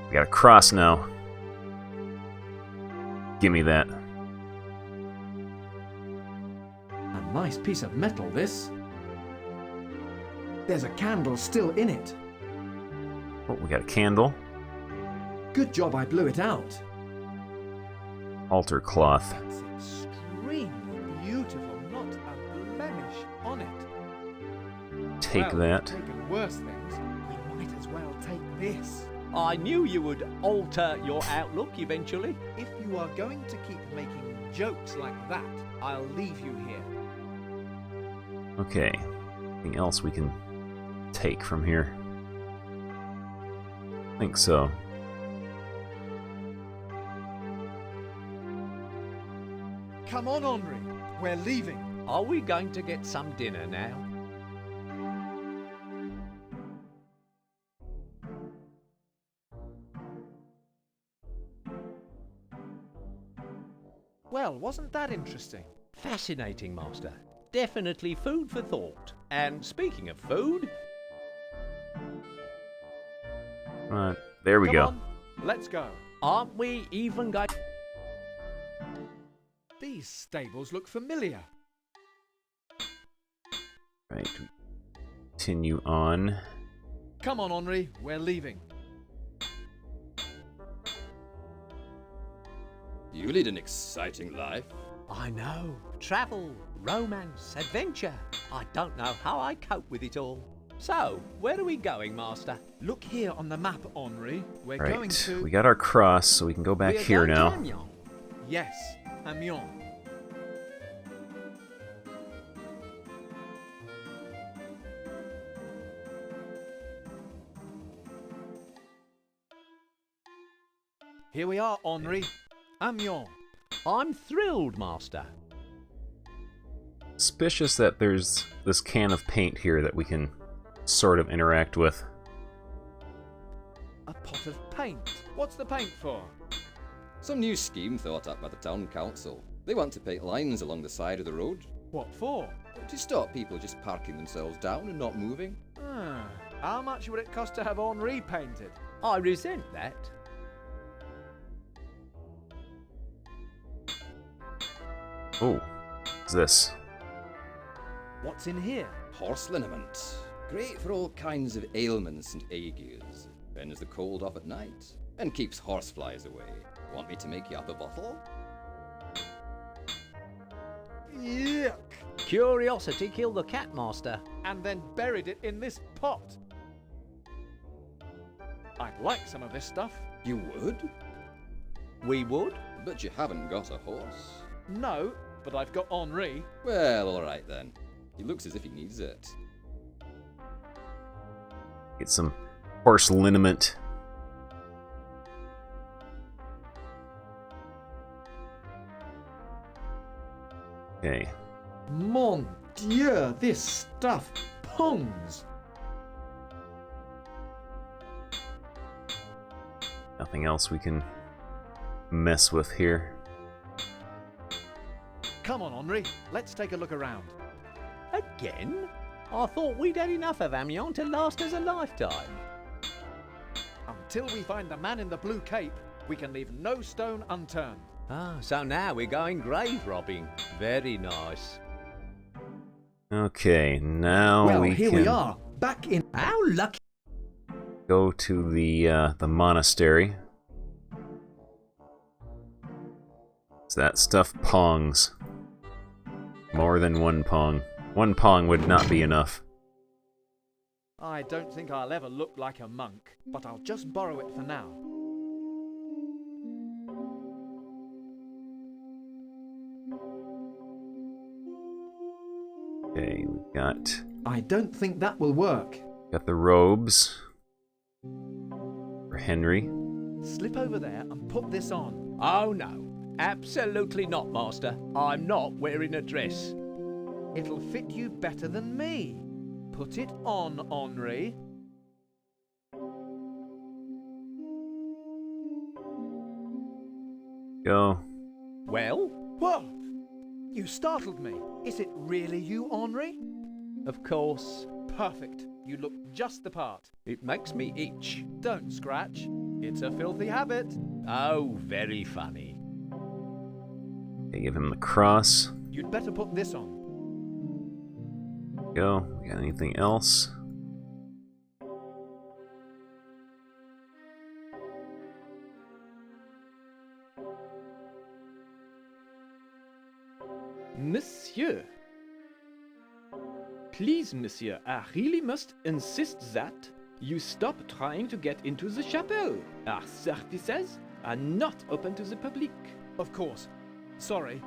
We got a cross now. Give me that. A nice piece of metal, this. There's a candle still in it. Oh, we got a candle. Good job I blew it out. Altar cloth. That's extremely beautiful, not a blemish on it. Take well, that. Taken worse things, we might as well take this. I knew you would alter your outlook eventually. If you are going to keep making jokes like that, I'll leave you here. Okay. Anything else we can take from here? I think so. Come on, Henri. We're leaving. Are we going to get some dinner now? Well, wasn't that interesting? Fascinating, Master. Definitely food for thought. And speaking of food... There we Come go. on, let's go. Aren't we even going... These stables look familiar. Right. Continue on. Come on, Henri. We're leaving. You lead an exciting life. I know. Travel, romance, adventure. I don't know how I cope with it all. So, where are we going, Master? Look here on the map, Henri. We're Right. going to... We got our cross, so we can go back here now. Amiens. Yes, Amiens. Here we are, Henri. Amiens. I'm thrilled, Master. Suspicious that there's this can of paint here that we can sort of interact with. A pot of paint. What's the paint for? Some new scheme thought up by the town council. They want to paint lines along the side of the road. What for? To stop people just parking themselves down and not moving. How much would it cost to have Henri painted? I resent that. Oh, what's this? What's in here? Horse liniment. Great for all kinds of ailments and agues. Fends the cold off at night and keeps horseflies away. Want me to make you up a bottle? Yuck! Curiosity killed the cat, Master. And then buried it in this pot. I'd like some of this stuff. You would? We would? But you haven't got a horse. No, but I've got Henri. Well, alright then. He looks as if he needs it. Get some horse liniment. Okay. Mon Dieu, this stuff pungs. Nothing else we can mess with here. Come on, Henri. Let's take a look around. Again? I thought we'd had enough of Amiens to last us a lifetime. Until we find the man in the blue cape, we can leave no stone unturned. Ah, so now we're going grave robbing. Very nice. Okay, now Well, we here can we are, back in... How lucky! go to the monastery. What's that stuff? Pongs. More than one pong. One pong would not be enough. I don't think I'll ever look like a monk, but I'll just borrow it for now. Okay, we got... I don't think that will work. Got the robes. For Henry. Slip over there and put this on. Oh no, absolutely not, Master. I'm not wearing a dress. It'll fit you better than me. Put it on, Henri. Go. Well? Whoa! You startled me. Is it really you, Henri? Of course. Perfect. You look just the part. It makes me itch. Don't scratch. It's a filthy habit. Oh, very funny. Okay, give him the cross. You'd better put this on. Go. We got anything else? Monsieur. Please, monsieur, I really must insist that you stop trying to get into the chapel. Our services are not open to the public. Of course. Sorry.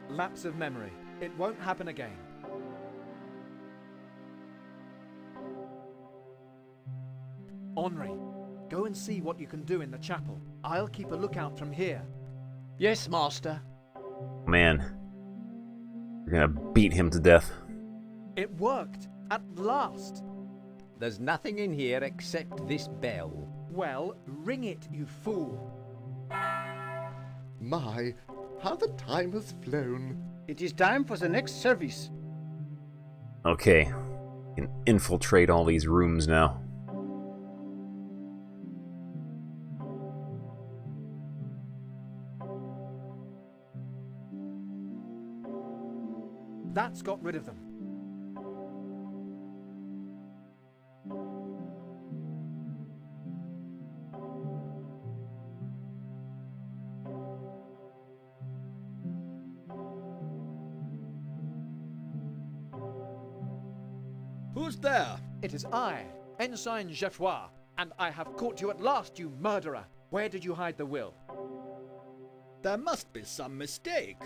Lapse of memory. It won't happen again. Henri, go and see what you can do in the chapel. I'll keep a lookout from here. Yes, Master. Man. We're gonna beat him to death. It worked. At last. There's nothing in here except this bell. Well, ring it, you fool. My, how the time has flown. It is time for the next service. Okay. We can infiltrate all these rooms now. That's got rid of them. Who's there? It is I, Ensign Geoffroy, and I have caught you at last, you murderer. Where did you hide the will? There must be some mistake.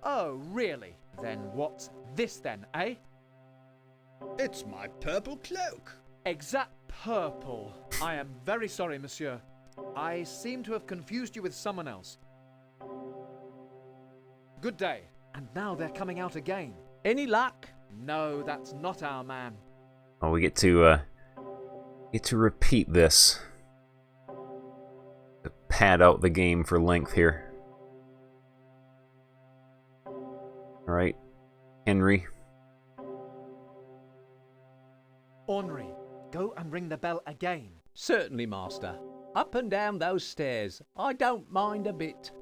Oh, really? Then what's this then, eh? It's my purple cloak. Exact purple. I am very sorry, monsieur. I seem to have confused you with someone else. Good day. And now they're coming out again. Any luck? No, that's not our man. Oh, we get to repeat this. To pad out the game for length here. Alright, Henry. Henri, go and ring the bell again. Certainly, Master. Up and down those stairs. I don't mind a bit.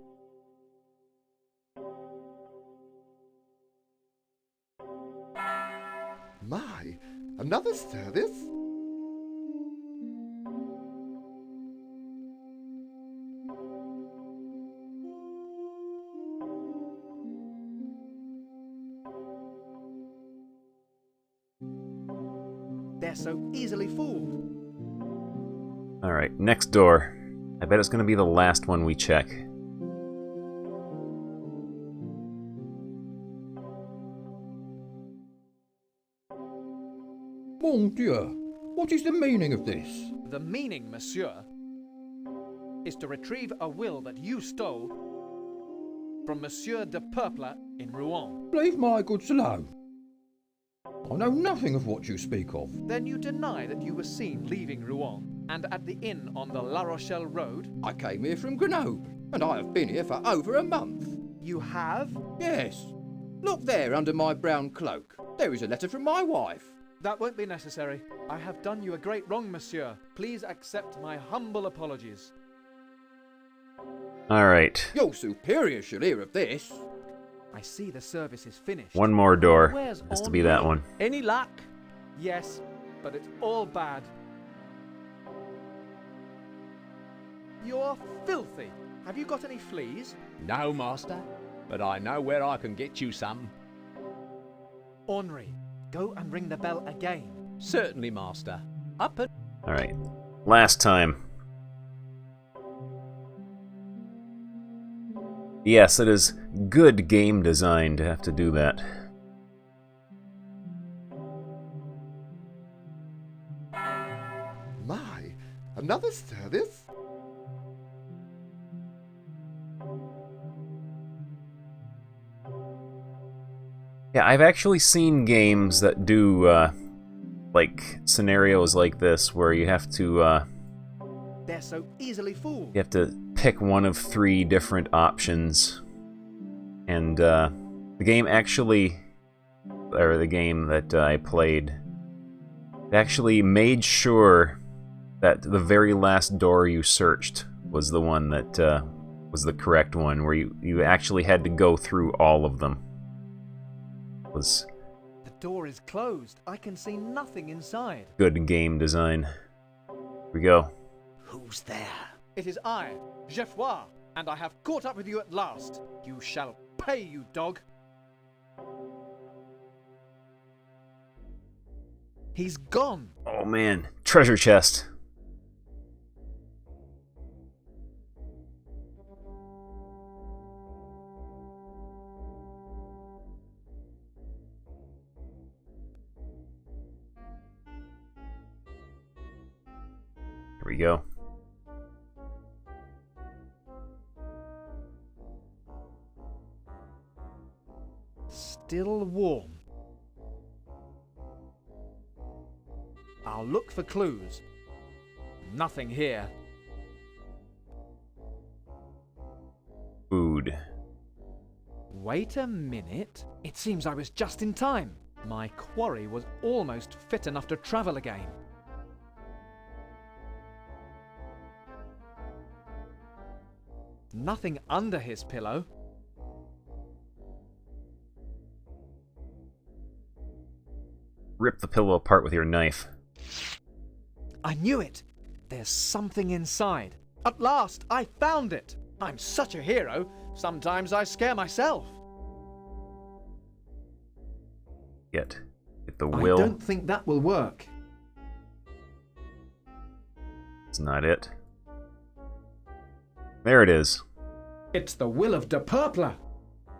My, another service? They're so easily fooled. Alright, next door. I bet it's going to be the last one we check. Mon Dieu, what is the meaning of this? The meaning, monsieur, is to retrieve a will that you stole from Monsieur de Purple in Rouen. Leave my goods alone. I know nothing of what you speak of. Then you deny that you were seen leaving Rouen and at the inn on the La Rochelle road? I came here from Grenoble, and I have been here for over a month. You have? Yes. Look there under my brown cloak. There is a letter from my wife. That won't be necessary. I have done you a great wrong, monsieur. Please accept my humble apologies. Alright. Your superior shall hear of this. I see the service is finished. One more door. Where's Has to be that one. Any luck? Yes, but it's all bad. You're filthy. have you got any fleas? No, master, but I know where I can get you some. Ornery, go and ring the bell again. Certainly, master. Up and... Alright, last time. Yes, it is good game design to have to do that. My, another service? Yeah, I've actually seen games that do, like, scenarios like this, where you have to, They're so easily fooled. you have to pick one of 3 different options. And, the game actually, or the game that I played, actually made sure that the very last door you searched was the one that, was the correct one, where you actually had to go through all of them. Was The door is closed. I can see nothing inside. good game design. Here we go. Who's there? It is I, Geoffroy, and I have caught up with you at last. You shall pay, you dog. He's gone. Oh man, treasure chest. Here we go. Still warm. I'll look for clues. Nothing here. Food. Wait a minute. It seems I was just in time. My quarry was almost fit enough to travel again. Nothing under his pillow. Rip the pillow apart with your knife. I knew it! There's something inside. At last, I found it! I'm such a hero, sometimes I scare myself. Get the will. I don't think that will work. It's not it. There it is. It's the will of De Purpler.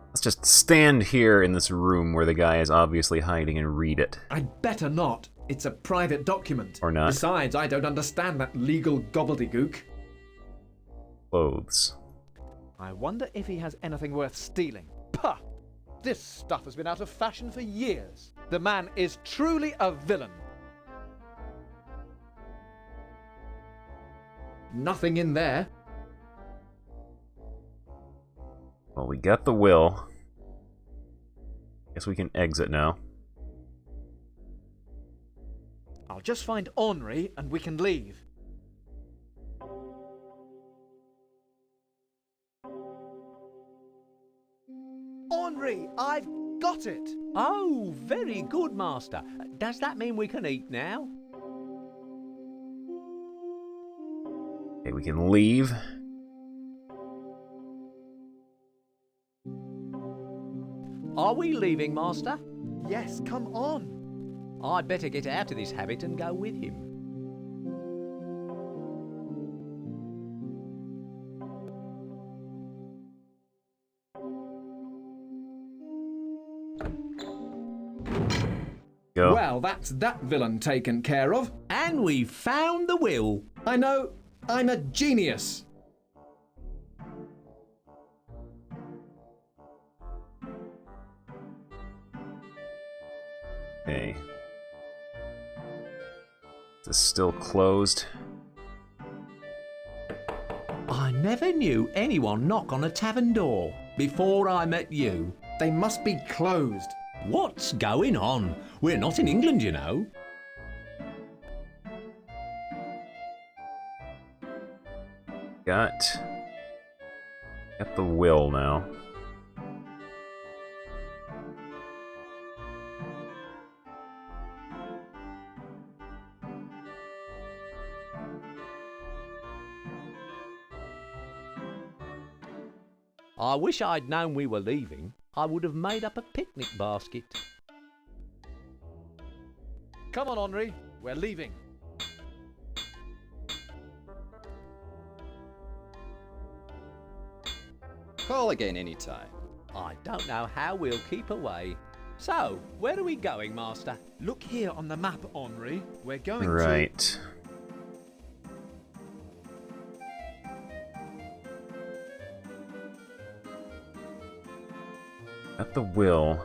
Let's just stand here in this room where the guy is obviously hiding and read it. I'd better not. It's a private document. Or not. Besides, I don't understand that legal gobbledygook. Clothes. I wonder if he has anything worth stealing. Pah! This stuff has been out of fashion for years. The man is truly a villain. Nothing in there. Well, we got the will. Guess we can exit now. I'll just find Ornery and we can leave. Ornery, I've got it! Oh, very good, master. Does that mean we can eat now? Okay, we can leave. Are we leaving, master? Yes, come on. I'd better get out of this habit and go with him. Go. Well, that's that villain taken care of. And we found the will. I know. I'm a genius. Okay. This is still closed. I never knew anyone knock on a tavern door before I met you. They must be closed. What's going on? We're not in England, you know. Got the will now. I wish I'd known we were leaving. I would have made up a picnic basket. Come on, Henri. We're leaving. Call again anytime. I don't know how we'll keep away. So, where are we going, Master? Look here on the map, Henri. We're going Right. At the will.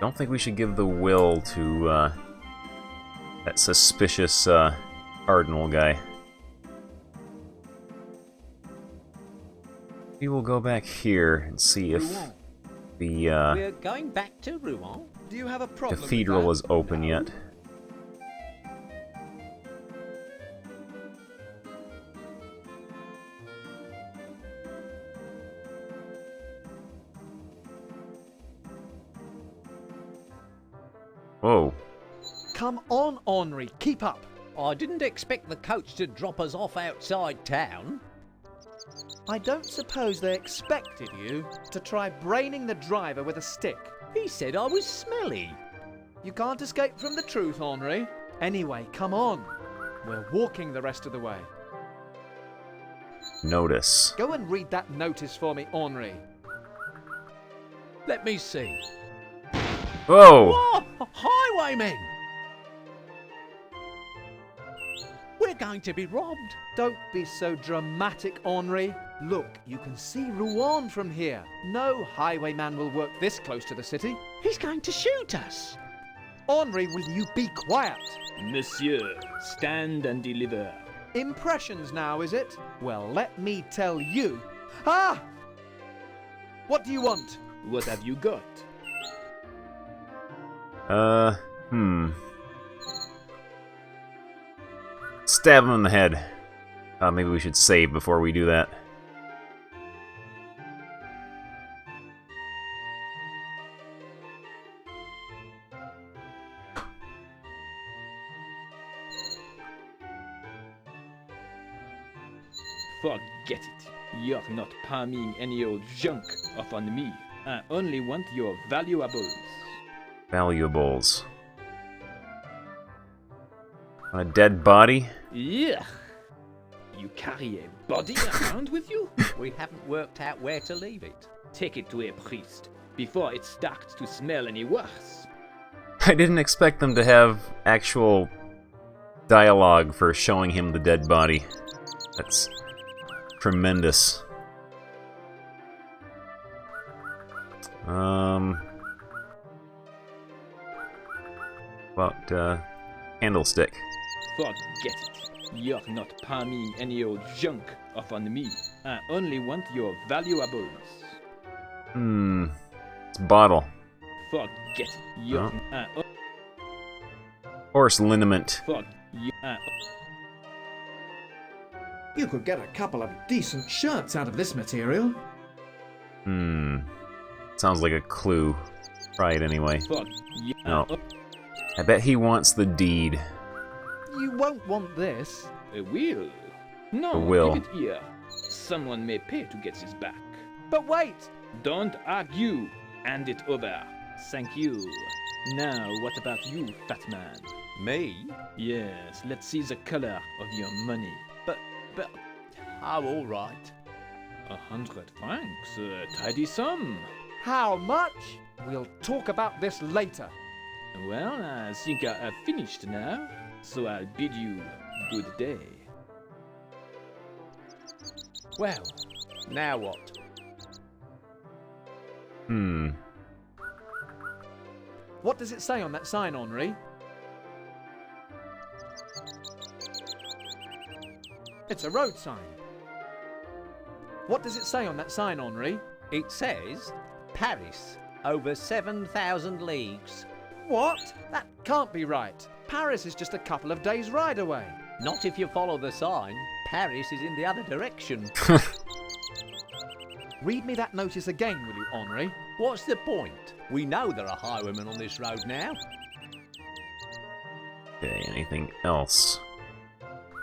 Don't think we should give the will to that suspicious cardinal guy. We will go back here and see if the We're going back to Rouen. Do you have a problem cathedral is open yet. Whoa. Come on, Henri. Keep up. I didn't expect the coach to drop us off outside town. I don't suppose they expected you to try braining the driver with a stick. He said I was smelly. You can't escape from the truth, Henri. Anyway, come on. We're walking the rest of the way. Notice. Go and read that notice for me, Henri. Let me see. Whoa! Whoa! Highwaymen! We're going to be robbed. Don't be so dramatic, Henri. Look, you can see Rouen from here. No highwayman will work this close to the city. He's going to shoot us. Henri, will you be quiet? Monsieur, stand and deliver. Impressions now, is it? Well, let me tell you. Ah! What do you want? What have you got? Stab him in the head. Maybe we should save before we do that. Forget it. You're not palming any old junk off on me. I only want your valuables. Valuables. A dead body? Yeah. You carry a body around with you? We haven't worked out where to leave it. Take it to a priest before it starts to smell any worse. I didn't expect them to have actual dialogue for showing him the dead body. That's tremendous. About candlestick. Forget it. You're not palming any old junk off on me. I only want your valuables. It's bottle. Forget it. You're Horse liniment. You could get a couple of decent shirts out of this material. Sounds like a clue. Try it anyway. No. I bet he wants the deed. You won't want this. A will? No, A will. leave it here. Someone may pay to get this back. But wait! Don't argue. Hand it over. Thank you. Now, what about you, fat man? Me? Yes, let's see the color of your money. But, oh, all right. 100 francs, a tidy sum. How much? We'll talk about this later. Well, I think I have finished now, so I'll bid you good day. Well, now what? What does it say on that sign, Henri? It's a road sign. What does it say on that sign, Henri? It says, Paris, over 7,000 leagues. What? That can't be right. Paris is just a couple of days' ride away. Not if you follow the sign. Paris is in the other direction. Read me that notice again, will you, Henri? What's the point? We know there are highwaymen on this road now. Okay, anything else?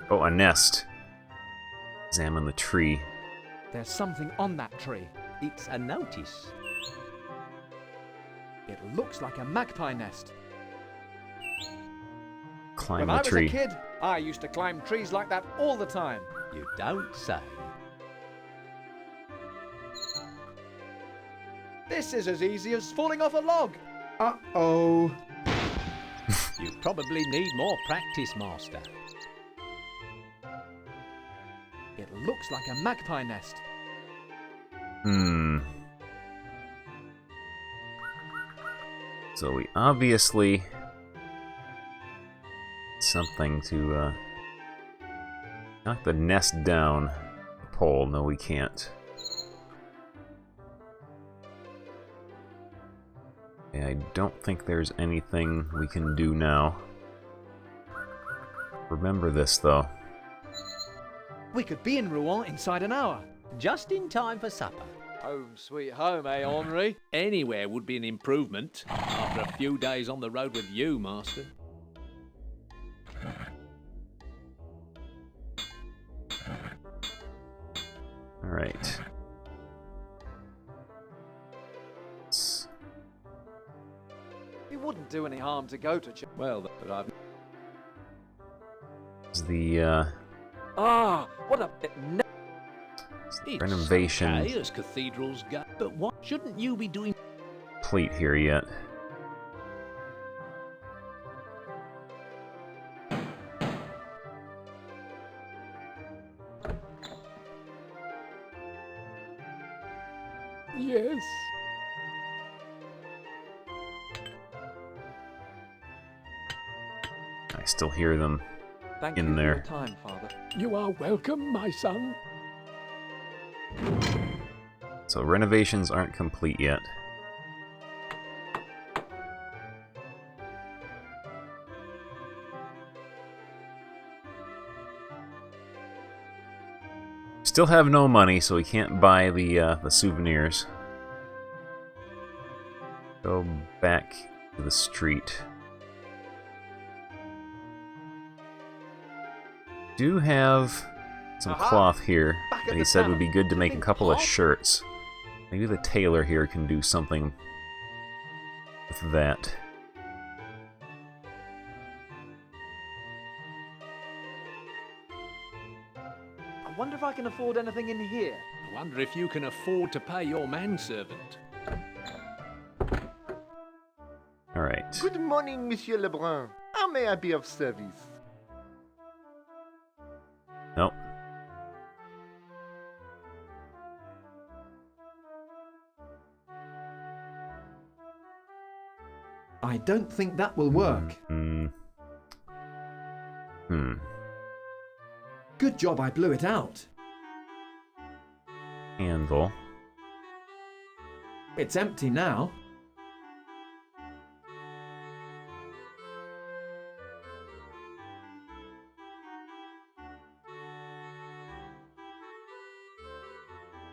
Oh, a nest. Examine the tree. There's something on that tree. It's a notice. It looks like a magpie nest. Climb When the I was tree. a kid, I used to climb trees like that all the time. You don't say. This is as easy as falling off a log. Uh-oh. You probably need more practice, Master. It looks like a magpie nest. So we obviously something to knock the nest down the pole. No, we can't. Okay, I don't think there's anything we can do now. Remember this though. We could be in Rouen inside an hour. Just in time for supper. Home sweet home, eh, Henri? Anywhere would be an improvement after a few days on the road with you, Master. All right. It wouldn't do any harm to go to church. Well, but I've... The what a bit. It's renovation okay as cathedrals go, but what shouldn't you be doing? complete here yet. Yes. I still hear them Thank in you there. for your time, Father. You are welcome, my son. So renovations aren't complete yet. Still have no money, so we can't buy the souvenirs. Go back to the street. Do have some cloth here that he said would be good to make a couple of shirts. Maybe the tailor here can do something with that. I wonder if I can afford anything in here. I wonder if you can afford to pay your manservant. All right. Good morning, Monsieur Lebrun. How may I be of service? Nope. I don't think that will work. Good job I blew it out. Anvil. It's empty now.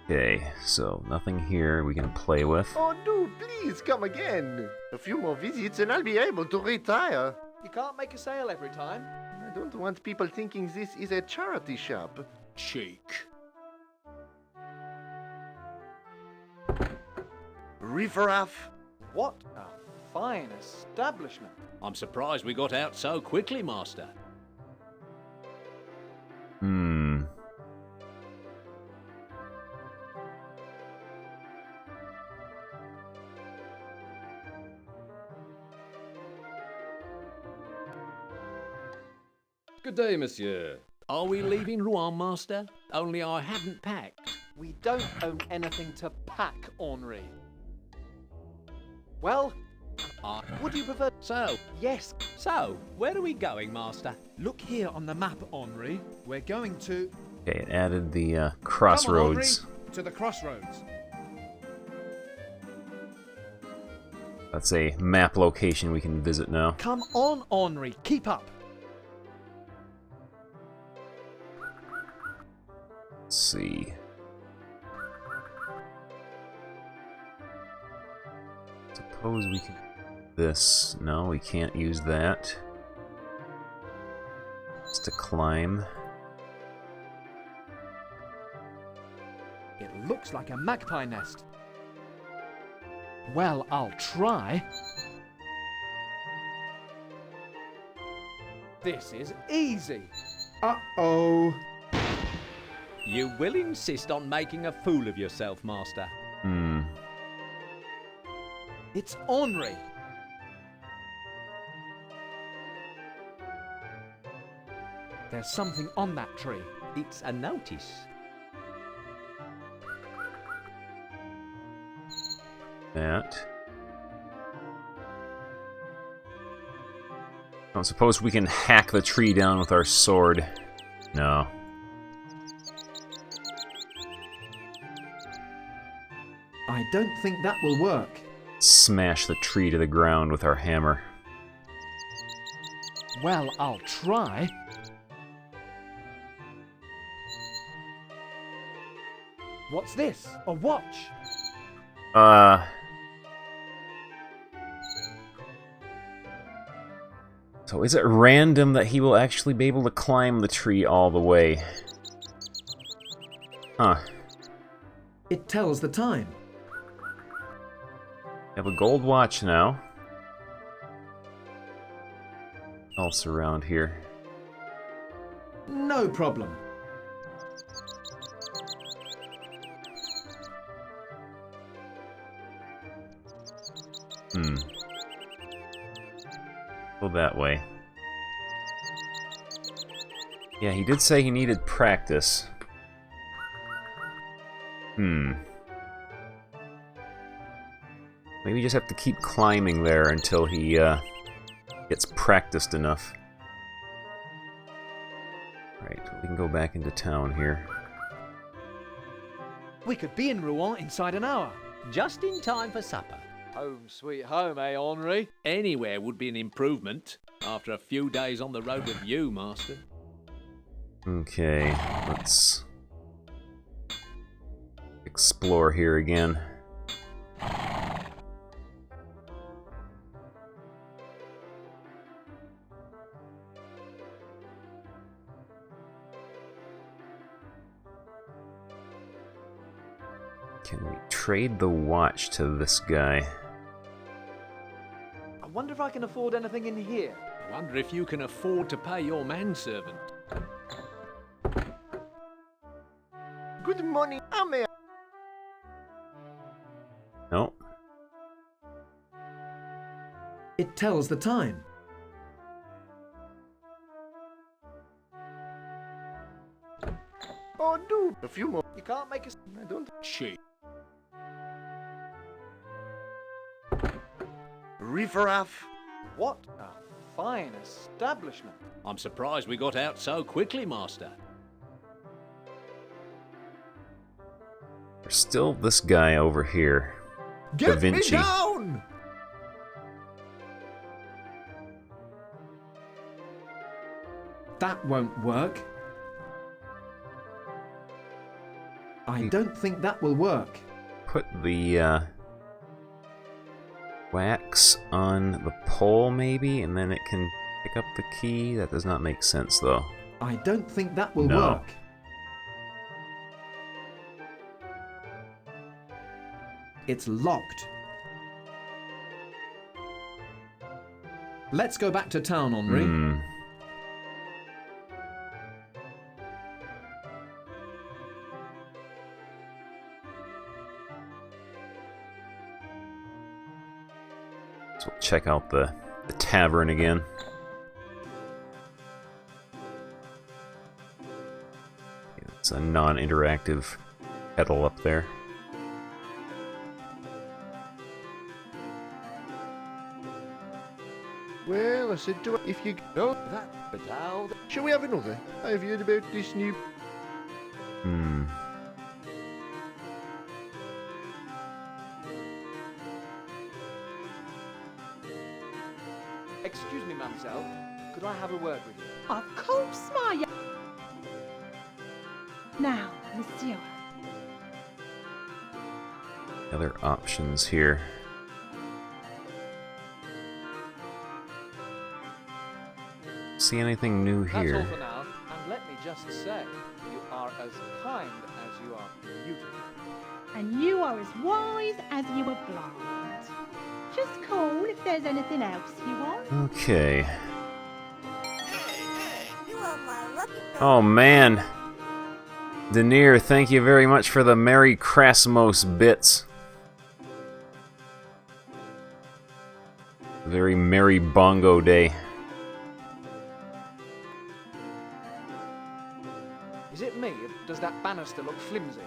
Okay, so nothing here we can play with. Oh, do please come again. A few more visits and I'll be able to retire. You can't make a sale every time. I don't want people thinking this is a charity shop. Cheek. Riffraff. What a fine establishment. I'm surprised we got out so quickly, Master. Good day, monsieur. Are we leaving Rouen, Master? Only I haven't packed. We don't own anything to pack, Henri. Well, would you prefer... So? Yes. So, where are we going, Master? Look here on the map, Henri. We're going to... Okay, it added the crossroads. Come on, Henri, to the crossroads. That's a map location we can visit now. Come on, Henri. Keep up. Let's see. suppose we can do this. No, we can't use that. It's to climb. It looks like a magpie nest. Well, I'll try. This is easy. Uh-oh. You will insist on making a fool of yourself, Master. Hmm. It's ornery. There's something on that tree. It's a notice. That. I don't suppose we can hack the tree down with our sword. No. I don't think that will work. Smash the tree to the ground with our hammer. Well, I'll try. What's this? A watch? So is it random that he will actually be able to climb the tree all the way? Huh. It tells the time. We have a gold watch now. What else around here? No problem. Go that way. Yeah, he did say he needed practice. Maybe you just have to keep climbing there until he gets practiced enough. Right, we can go back into town here. We could be in Rouen inside an hour. Just in time for supper. Home sweet home, eh, Henri? Anywhere would be an improvement after a few days on the road with you, Master. Okay, let's explore here again. Can we trade the watch to this guy? I wonder if I can afford anything in here. I wonder if you can afford to pay your manservant. Good morning, Ame. No. It tells the time. Oh, do a few more. You can't make us. I don't. Cheap. Riffraff. What a fine establishment. I'm surprised we got out so quickly, Master. There's still this guy over here. Da Get me Vinci. down! That won't work. I don't think that will work. Put the wax on the pole, maybe, and then it can pick up the key. That does not make sense, though. I don't think that will No. work. It's locked. Let's go back to town, Henri. So we'll check out the tavern again. It's a non-interactive pedal up there. Well, I said to her, if you go that pedal, shall we have another? I've heard about this new. Excuse me, mademoiselle. Could I have a word with you? Of course, my young. Now, monsieur. Other options here. See anything new That's all here? for now, and let me just say, you are as kind as you are beautiful. And you are as wise as you are blind. Just call if there's anything else you want. Okay. Oh man. Denier, thank you very much for the Merry Christmas bits. Very merry bongo day. Is it me, or does that banister look flimsy?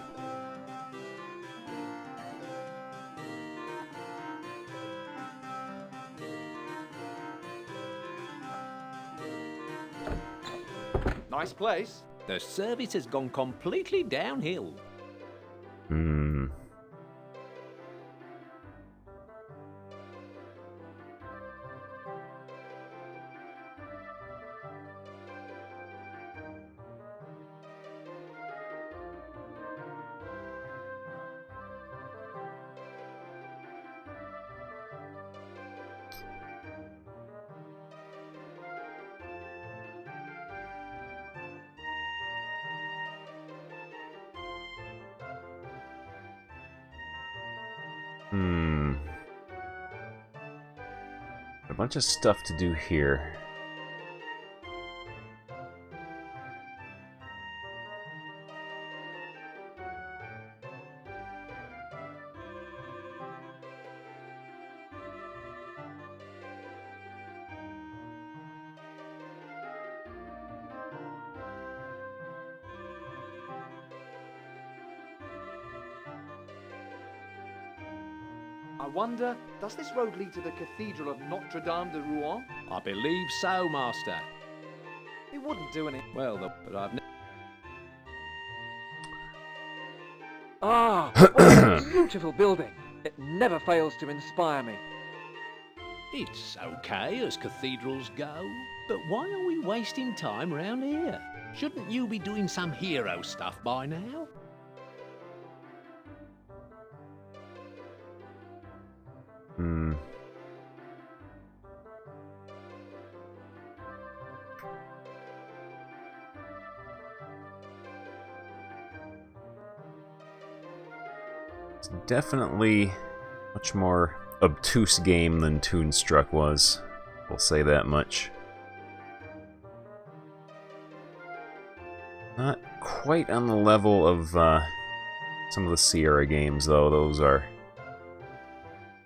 Nice place. The service has gone completely downhill. Hmm. A bunch of stuff to do here. I wonder, does this road lead to the Cathedral of Notre Dame de Rouen? I believe so, Master. It wouldn't do any. Well, but I've Ah, what a beautiful building. It never fails to inspire me. It's okay as cathedrals go, but why are we wasting time round here? Shouldn't you be doing some hero stuff by now? It's definitely much more obtuse game than Toonstruck was. We'll say that much. Not quite on the level of some of the Sierra games, though. Those are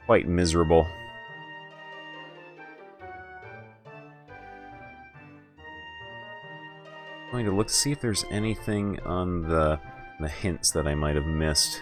quite miserable. I'm going to look to see if there's anything on the hints that I might have missed.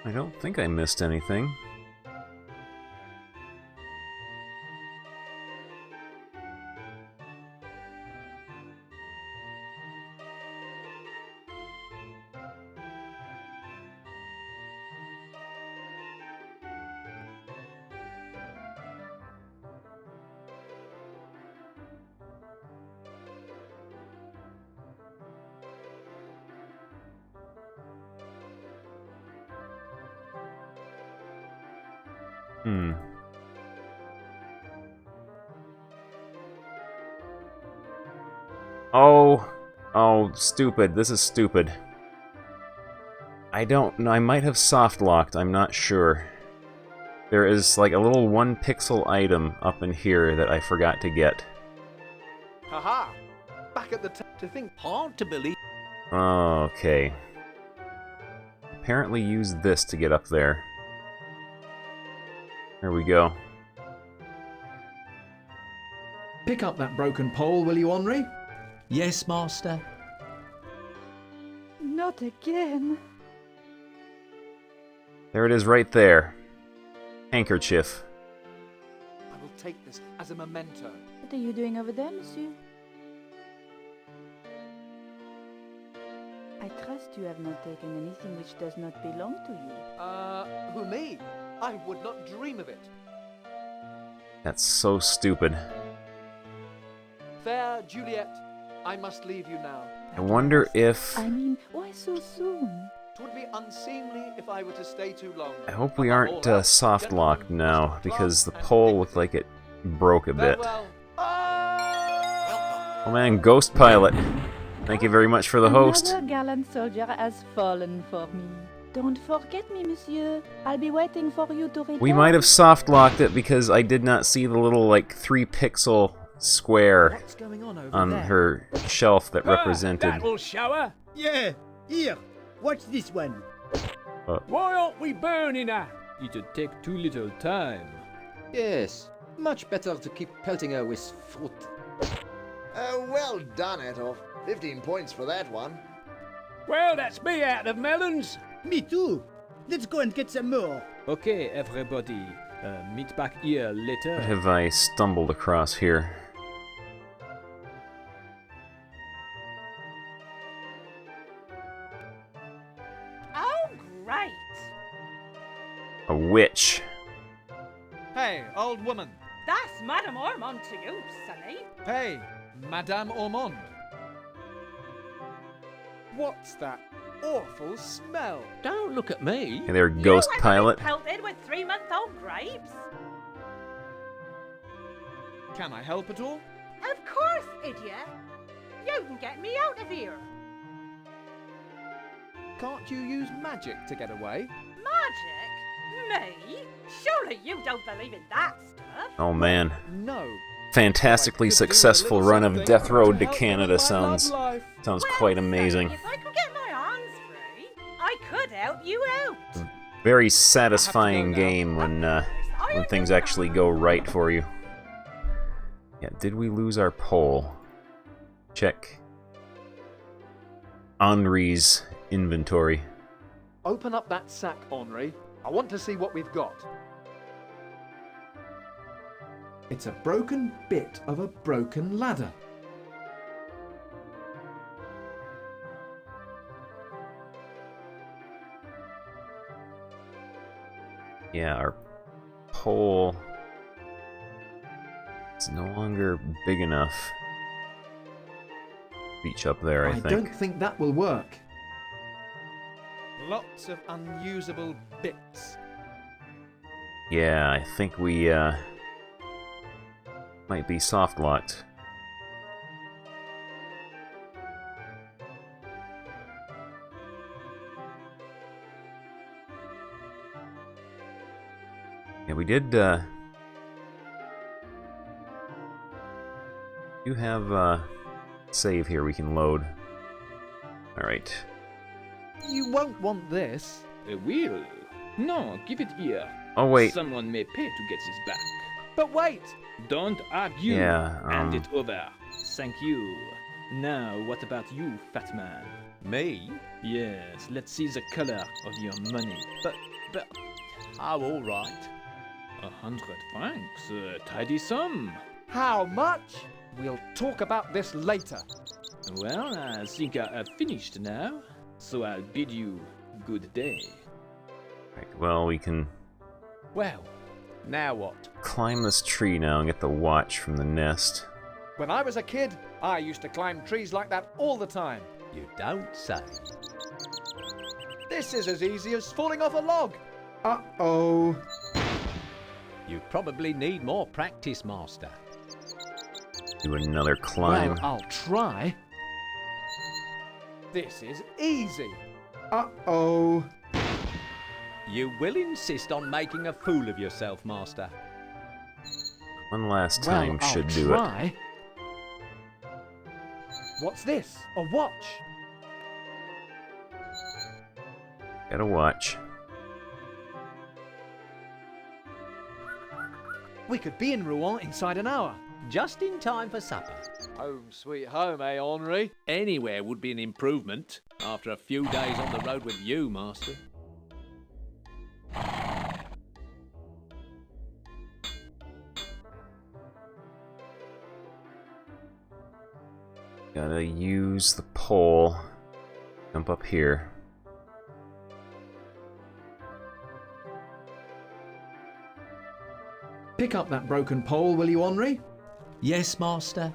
I don't think I missed anything. Oh, stupid. This is stupid. I don't know. I might have soft locked. I'm not sure. There is like a little 1 pixel item up in here that I forgot to get. Haha! Back at the to think. Hard to believe. Okay. Apparently use this to get up there. There we go. Pick up that broken pole, will you, Henri? Yes, Master. Not again. There it is right there. Handkerchief. I will take this as a memento. What are you doing over there, monsieur? I trust you have not taken anything which does not belong to you. Who, me? I would not dream of it. That's so stupid. Fair Juliet, I must leave you now. I wonder if... I mean, why so soon? It would be unseemly if I were to stay too long. I hope we aren't soft-locked now, because the pole looked like it broke a bit. Oh man, Ghost Pilot. Thank you very much for the host. Another gallant soldier has fallen for me. Don't forget me, monsieur. I'll be waiting for you to return. We might have soft-locked it because I did not see the little, like, 3-pixel square on her shelf that represented... That will show her. Yeah, here, watch this one. Why aren't we burning her? It'll take too little time. Yes, much better to keep pelting her with fruit. Well done, Etolf. 15 points for that one. Well, that's me out of melons. Me too. Let's go and get some more. Okay, everybody. Meet back here later. What have I stumbled across here? Oh, great. A witch. Hey, old woman. That's Madame Ormond to you, sonny. Hey, Madame Ormond. What's that awful smell? Don't look at me. Hey there, Ghost Pilot. Pelted with 3-month-old grapes? Can I help at all? Of course, idiot. You can get me out of here. Can't you use magic to get away? Magic? Me? Surely you don't believe in that stuff. Oh man. No. Fantastically successful run of Death Road to Canada sounds quite amazing. If I could get my hands free, I could help you out. Very satisfying game when things actually go right for you. Yeah, did we lose our pole? Check Henri's inventory. Open up that sack, Henri. I want to see what we've got. It's a broken bit of a broken ladder. Yeah, our pole is no longer big enough. Reach up there, I think. I don't think that will work. Lots of unusable bits. Yeah, I think we might be soft-locked. Yeah, we did, you have, save here we can load. Alright. You won't want this. I will. No, give it here. Oh, wait. Someone may pay to get this back. But wait! Don't argue. Yeah, Hand it over. Thank you. Now, what about you, fat man? Me? Yes, let's see the color of your money. But, oh, all right. 100 francs, a tidy sum. How much? We'll talk about this later. Well, I think I have finished now, so I'll bid you good day. Right, well, we can Well, now what? climb this tree now and get the watch from the nest. When I was a kid, I used to climb trees like that all the time. You don't say. This is as easy as falling off a log. Uh-oh. You probably need more practice, Master. Do another climb. Well, I'll try. This is easy. Uh-oh. You will insist on making a fool of yourself, Master. One last time I'll should do try. What's this? A watch? it. Get a watch. We could be in Rouen inside an hour. Just in time for supper. Home sweet home, eh, Henri? Anywhere would be an improvement after a few days on the road with you, Master. Gotta use the pole Jump up here. Pick up that broken pole, will you, Henri? Yes, master.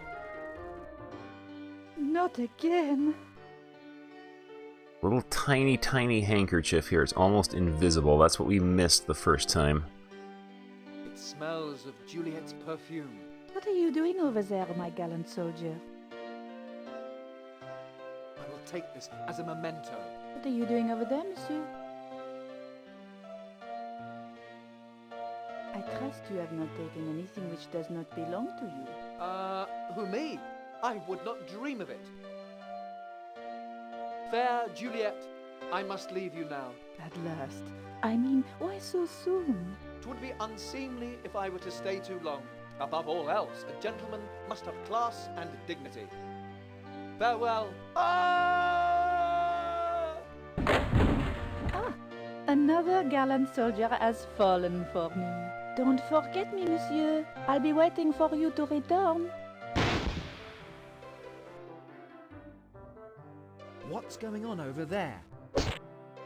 Not again. Little tiny, tiny handkerchief here. It's almost invisible. That's what we missed the first time. It smells of Juliet's perfume. What are you doing over there, my gallant soldier? I will take this as a memento. What are you doing over there, monsieur? I trust you have not taken anything which does not belong to you. Who, me? I would not dream of it. Fair Juliet, I must leave you now. At last. I mean, why so soon? It would be unseemly if I were to stay too long. Above all else, a gentleman must have class and dignity. Farewell. Another gallant soldier has fallen for me. Don't forget me, monsieur. I'll be waiting for you to return. What's going on over there?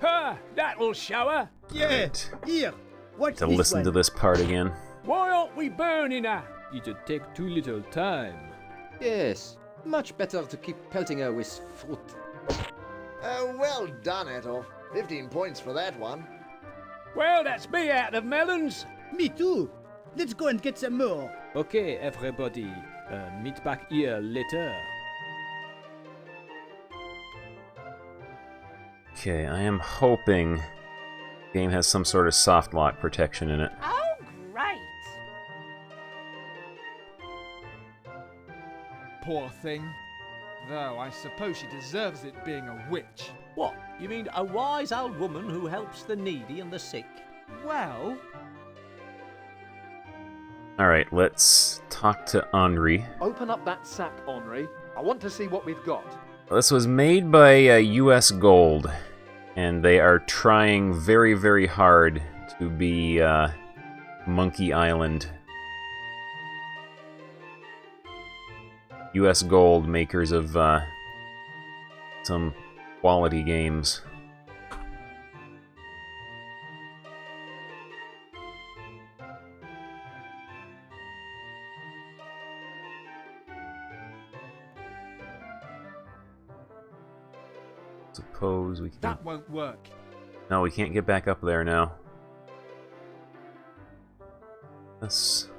Ha! That'll show her. Yeah, here. What's To this listen one? to this part again. Why aren't we burning her? It'd take too little time. Yes, much better to keep pelting her with fruit. Well done, Etolf. 15 points for that one. Well, that's me out of melons. Me too. Let's go and get some more. Okay, everybody. Meet back here later. Okay, I am hoping the game has some sort of soft lock protection in it. Oh, great! Poor thing. Though I suppose she deserves it being a witch. What? You mean a wise old woman who helps the needy and the sick? Well, Alright, let's talk to Henri. Open up that sack, Henri. I want to see what we've got. This was made by US Gold, and they are trying very, very hard to be Monkey Island. US Gold, makers of some quality games. Suppose we can... that won't work. No, we can't get back up there now. Let's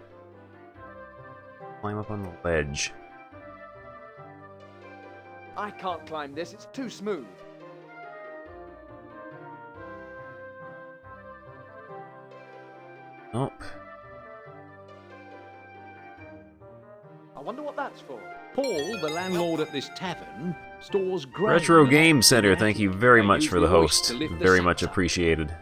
climb up on the ledge. I can't climb this, it's too smooth. Nope. I wonder what that's for. Paul, the landlord at this tavern, stores grain. Retro Game Center, thank you very They much use for the the hoist host. to lift the Very much sacks up. appreciated.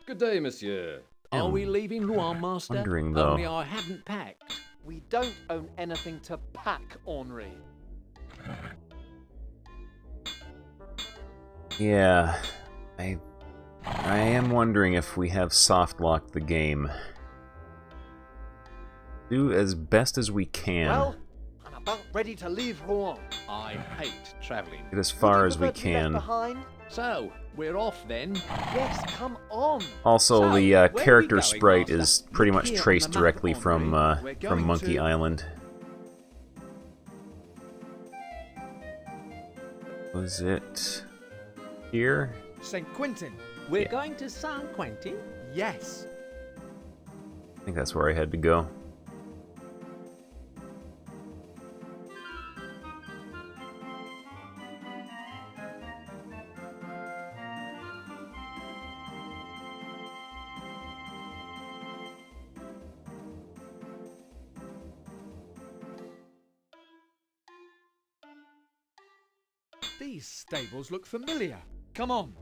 Good day, monsieur. Are we leaving Rouen, master? wondering, though. Only I hadn't packed. We don't own anything to pack, Henri. Yeah, I am wondering if we have soft locked the game. Do as best as we can. Well, I'm about ready to leave Rouen. I hate travelling. Get as far as we Prefer to be left can. behind? So, we're off then. Yes, come on. Also, So, the where are we character going, sprite master? is pretty Look much here on traced the map, directly Henri. We're from going Monkey to- Island. Was it here? St. Quentin. We're going to San Quentin? Yes. I think that's where I had to go. These stables look familiar. Come on.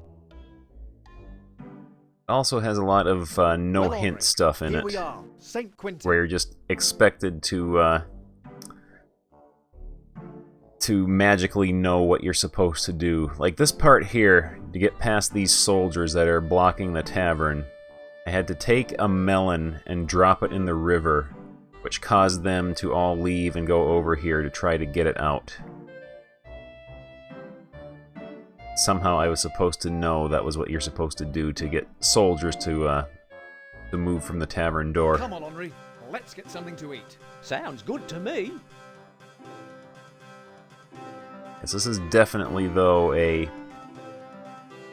Also has a lot of no Well, hint Henri, stuff in here it, we are, St. Quentin. where you're just expected to magically know what you're supposed to do. Like this part here to get past these soldiers that are blocking the tavern, I had to take a melon and drop it in the river, which caused them to all leave and go over here to try to get it out. Somehow I was supposed to know that was what you're supposed to do to get soldiers to move from the tavern door. Come on, Henri. Let's get something to eat. Sounds good to me. Yes, this is definitely, though, a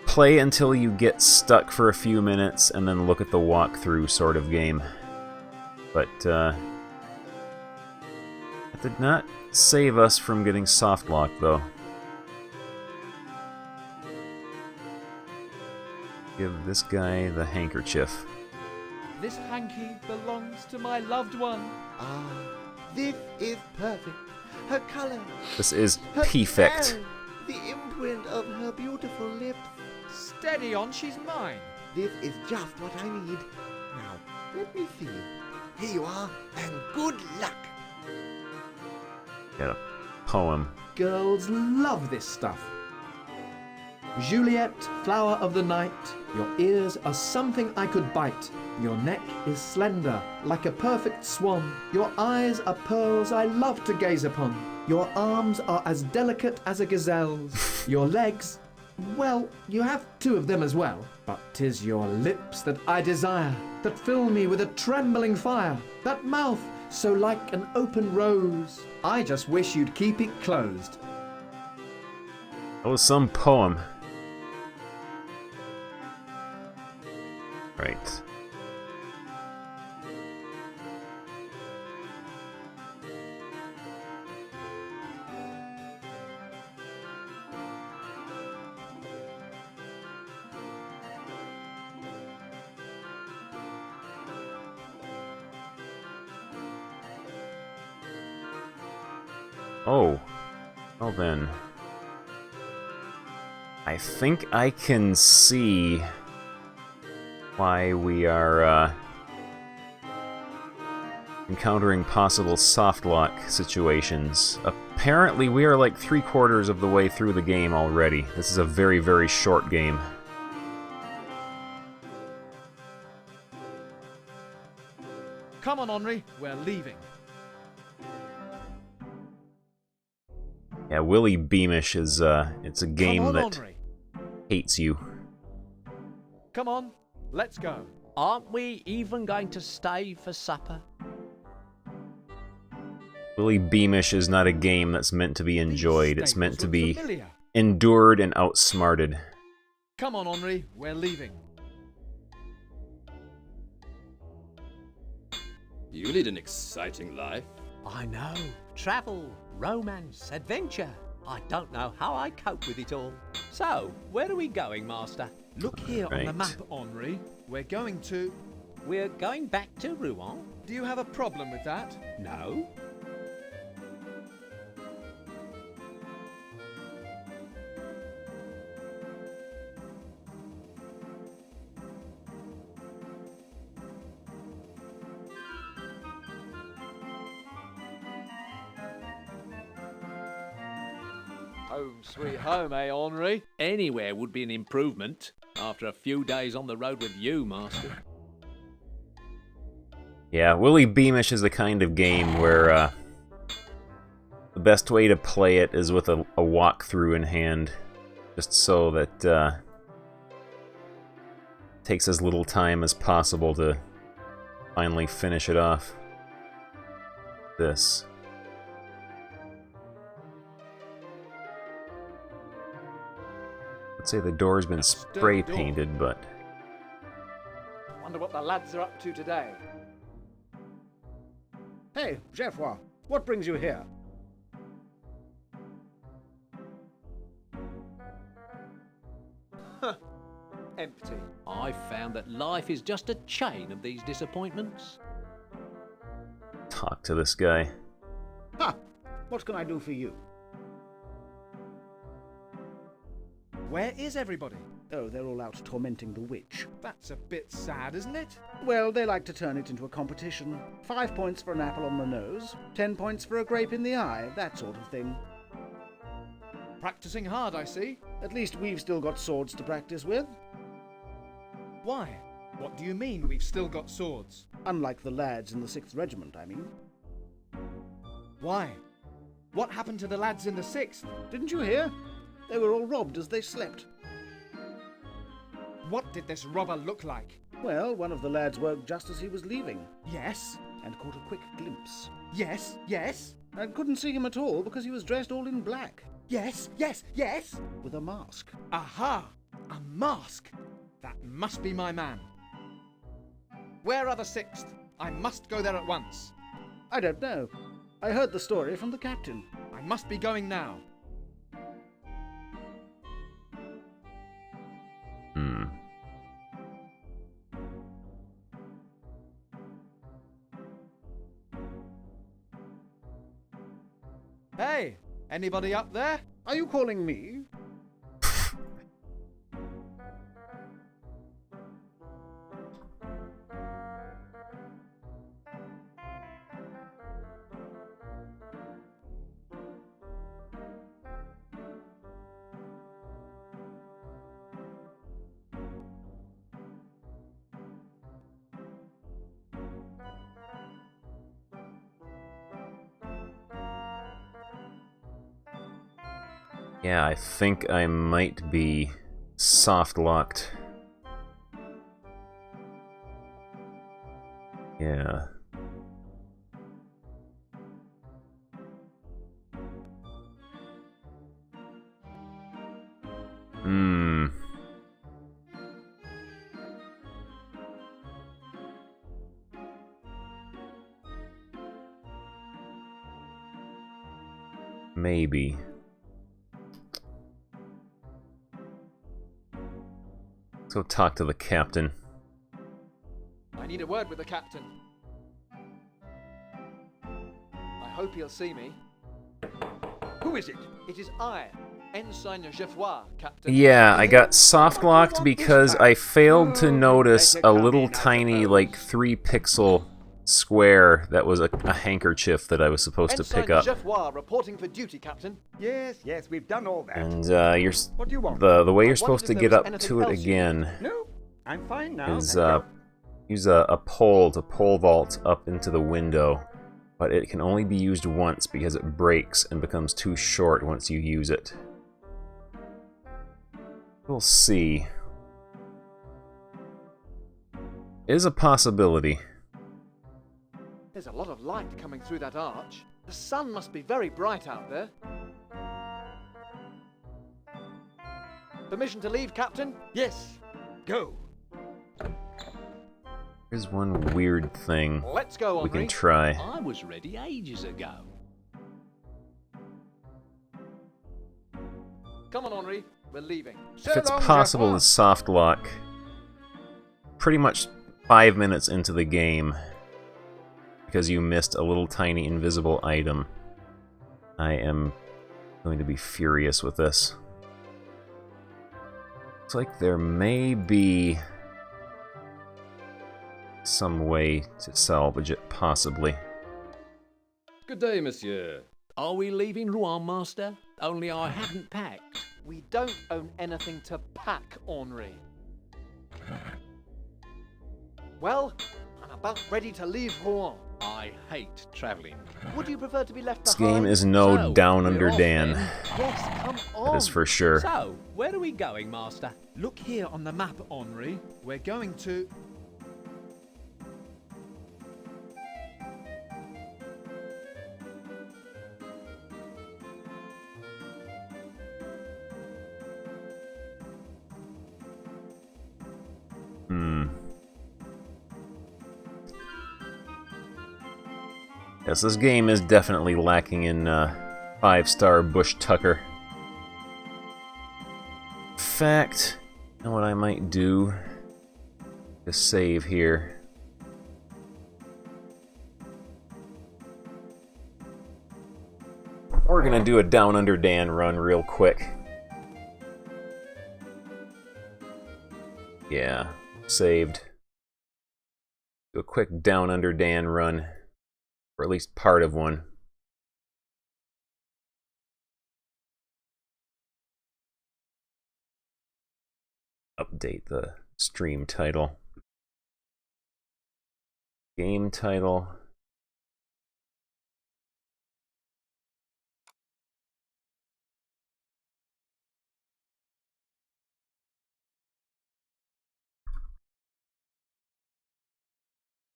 play until you get stuck for a few minutes and then look at the walkthrough sort of game. But, that did not save us from getting soft lock, though. Give this guy the handkerchief. This hanky belongs to my loved one. Ah, this is perfect. Her color. This is her perfect. style, the imprint of her beautiful lips. Steady on, she's mine. This is just what I need. Now, let me see. Here you are, and good luck. Got a poem. Girls love this stuff. Juliet, flower of the night, your ears are something I could bite. Your neck is slender, like a perfect swan. Your eyes are pearls I love to gaze upon. Your arms are as delicate as a gazelle's. Your legs, well, you have two of them as well. But 'tis your lips that I desire, that fill me with a trembling fire. That mouth, so like an open rose. I just wish you'd keep it closed. That was some poem. Right. Oh. Well then. I think I can see why we are encountering possible soft lock situations. Apparently we are like 3/4 of the way through the game already. This is a very, very short game. Come on, Henri, we're leaving. Yeah, Willie Beamish is it's a game on, that Henri. hates you. Come on, let's go. Aren't we even going to stay for supper? Willie Beamish is not a game that's meant to be enjoyed. It's meant to be familiar. endured and outsmarted. Come on, Henri, we're leaving. You lead an exciting life. I know. Travel, romance, adventure. I don't know how I cope with it all. So, where are we going, Master? Look here on the Right. map, Henri. We're going to... We're going back to Rouen? Do you have a problem with that? No. Home sweet home, eh, Henri? Anywhere would be an improvement after a few days on the road with you, Master. Yeah, Willie Beamish is the kind of game where the best way to play it is with a walkthrough in hand, just so that it takes as little time as possible to finally finish it off. This. I'd say the door's been spray painted, but Wonder what the lads are up to today. Hey, Geoffroy, what brings you here? Empty. I've found that life is just a chain of these disappointments. talk to this guy. Ha! What can I do for you? Where is everybody? Oh, they're all out tormenting the witch. That's a bit sad, isn't it? Well, they like to turn it into a competition. 5 points for an apple on the nose, 10 points for a grape in the eye, that sort of thing. Practicing hard, I see. At least we've still got swords to practice with. Why? What do you mean we've still got swords? Unlike the lads in the 6th Regiment, I mean. Why? What happened to the lads in the 6th? Didn't you hear? They were all robbed as they slept. What did this robber look like? Well, one of the lads woke just as he was leaving. Yes? And caught a quick glimpse. Yes, yes? And couldn't see him at all because he was dressed all in black. Yes, yes, yes? With a mask. Aha! A mask! That must be my man. Where are the 6th? I must go there at once. I don't know. I heard the story from the captain. I must be going now. Hey, anybody up there? Are you calling me? Yeah, I think I might be soft-locked. Yeah. Maybe. Let's go talk to the captain. I need a word with the captain. I hope he'll see me. Who is it? It is I, Ensign Geoffroy, Captain. Yeah, I got soft-locked because I failed to notice a little tiny, like, 3-pixel square that was a handkerchief that I was supposed to pick up. Geoffroy reporting for duty, Captain. Yes, we've done all that. And What do you want? the way you're supposed to get up to it again No, I'm fine now. is use a pole to pole vault up into the window, but it can only be used once because it breaks and becomes too short once you use it. We'll see. Is a possibility. There's a lot of light coming through that arch. The sun must be very bright out there. Permission to leave, Captain? Yes. Go. Here's one weird thing Let's go, we Henri. can try. I was ready ages ago. Come on, Henri. We're leaving. If it's possible to soft lock pretty much 5 minutes into the game because you missed a little tiny invisible item, I am going to be furious with this. Looks like there may be some way to salvage it, possibly. Good day, monsieur. Are we leaving Rouen, Master? Only I hadn't packed. We don't own anything to pack, Henri. Well, I'm about ready to leave Rouen. I hate travelling. Would you prefer to be left This behind? game is no So, Down we're Under off Dan. then. Yes, come on. That is for sure. So, where are we going, Master? Look here on the map, Henri. We're going to... Yes, this game is definitely lacking in 5-star Bush Tucker. In fact, you know what I might do? Just save here. We're gonna do a Down Under Dan run real quick. Yeah, saved. Do a quick Down Under Dan run. Or at least part of one. update the stream title. Game title.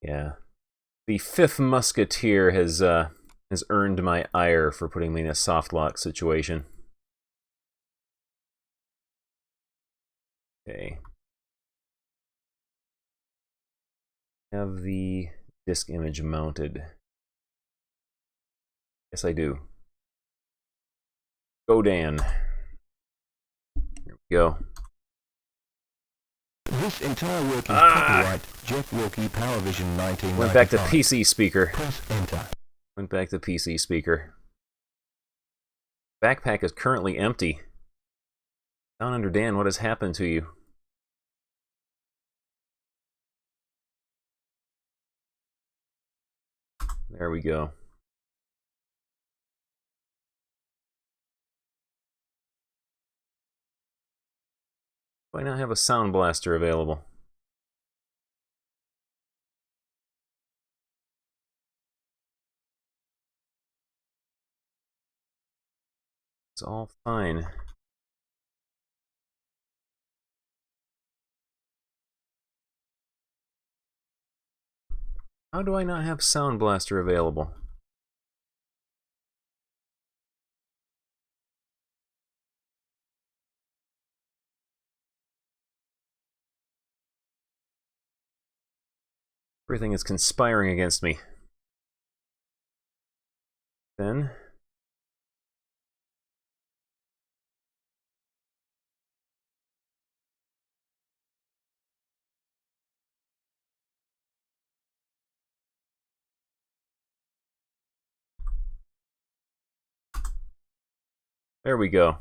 Yeah. The fifth musketeer has earned my ire for putting me in a soft lock situation. Okay. Have the disk image mounted. Yes, I do. Go, Dan. Here we go. This entire work is copyright Jeff Wilkie, PowerVision 1995. Went back to PC speaker. Press enter. Went back to PC speaker. Backpack is currently empty. Down under Dan, what has happened to you? There we go. Why not have a sound blaster available? It's all fine. How do I not have Sound Blaster available? Everything is conspiring against me. Then there we go.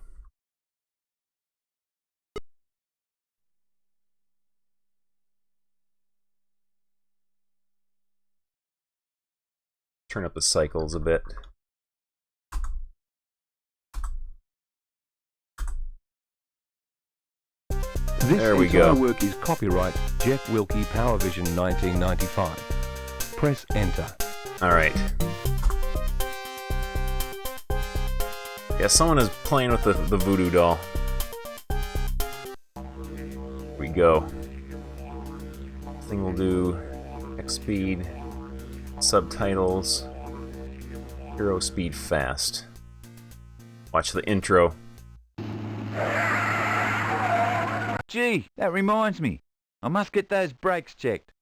Turn up the cycles a bit. There we go. This entire work is copyright Jeff Wilkie, PowerVision 1995. Press enter. All right. Yeah, someone is playing with the voodoo doll. Here we go. This thing will do X speed, subtitles, hero speed fast. Watch the intro. Gee, that reminds me. I must get those brakes checked.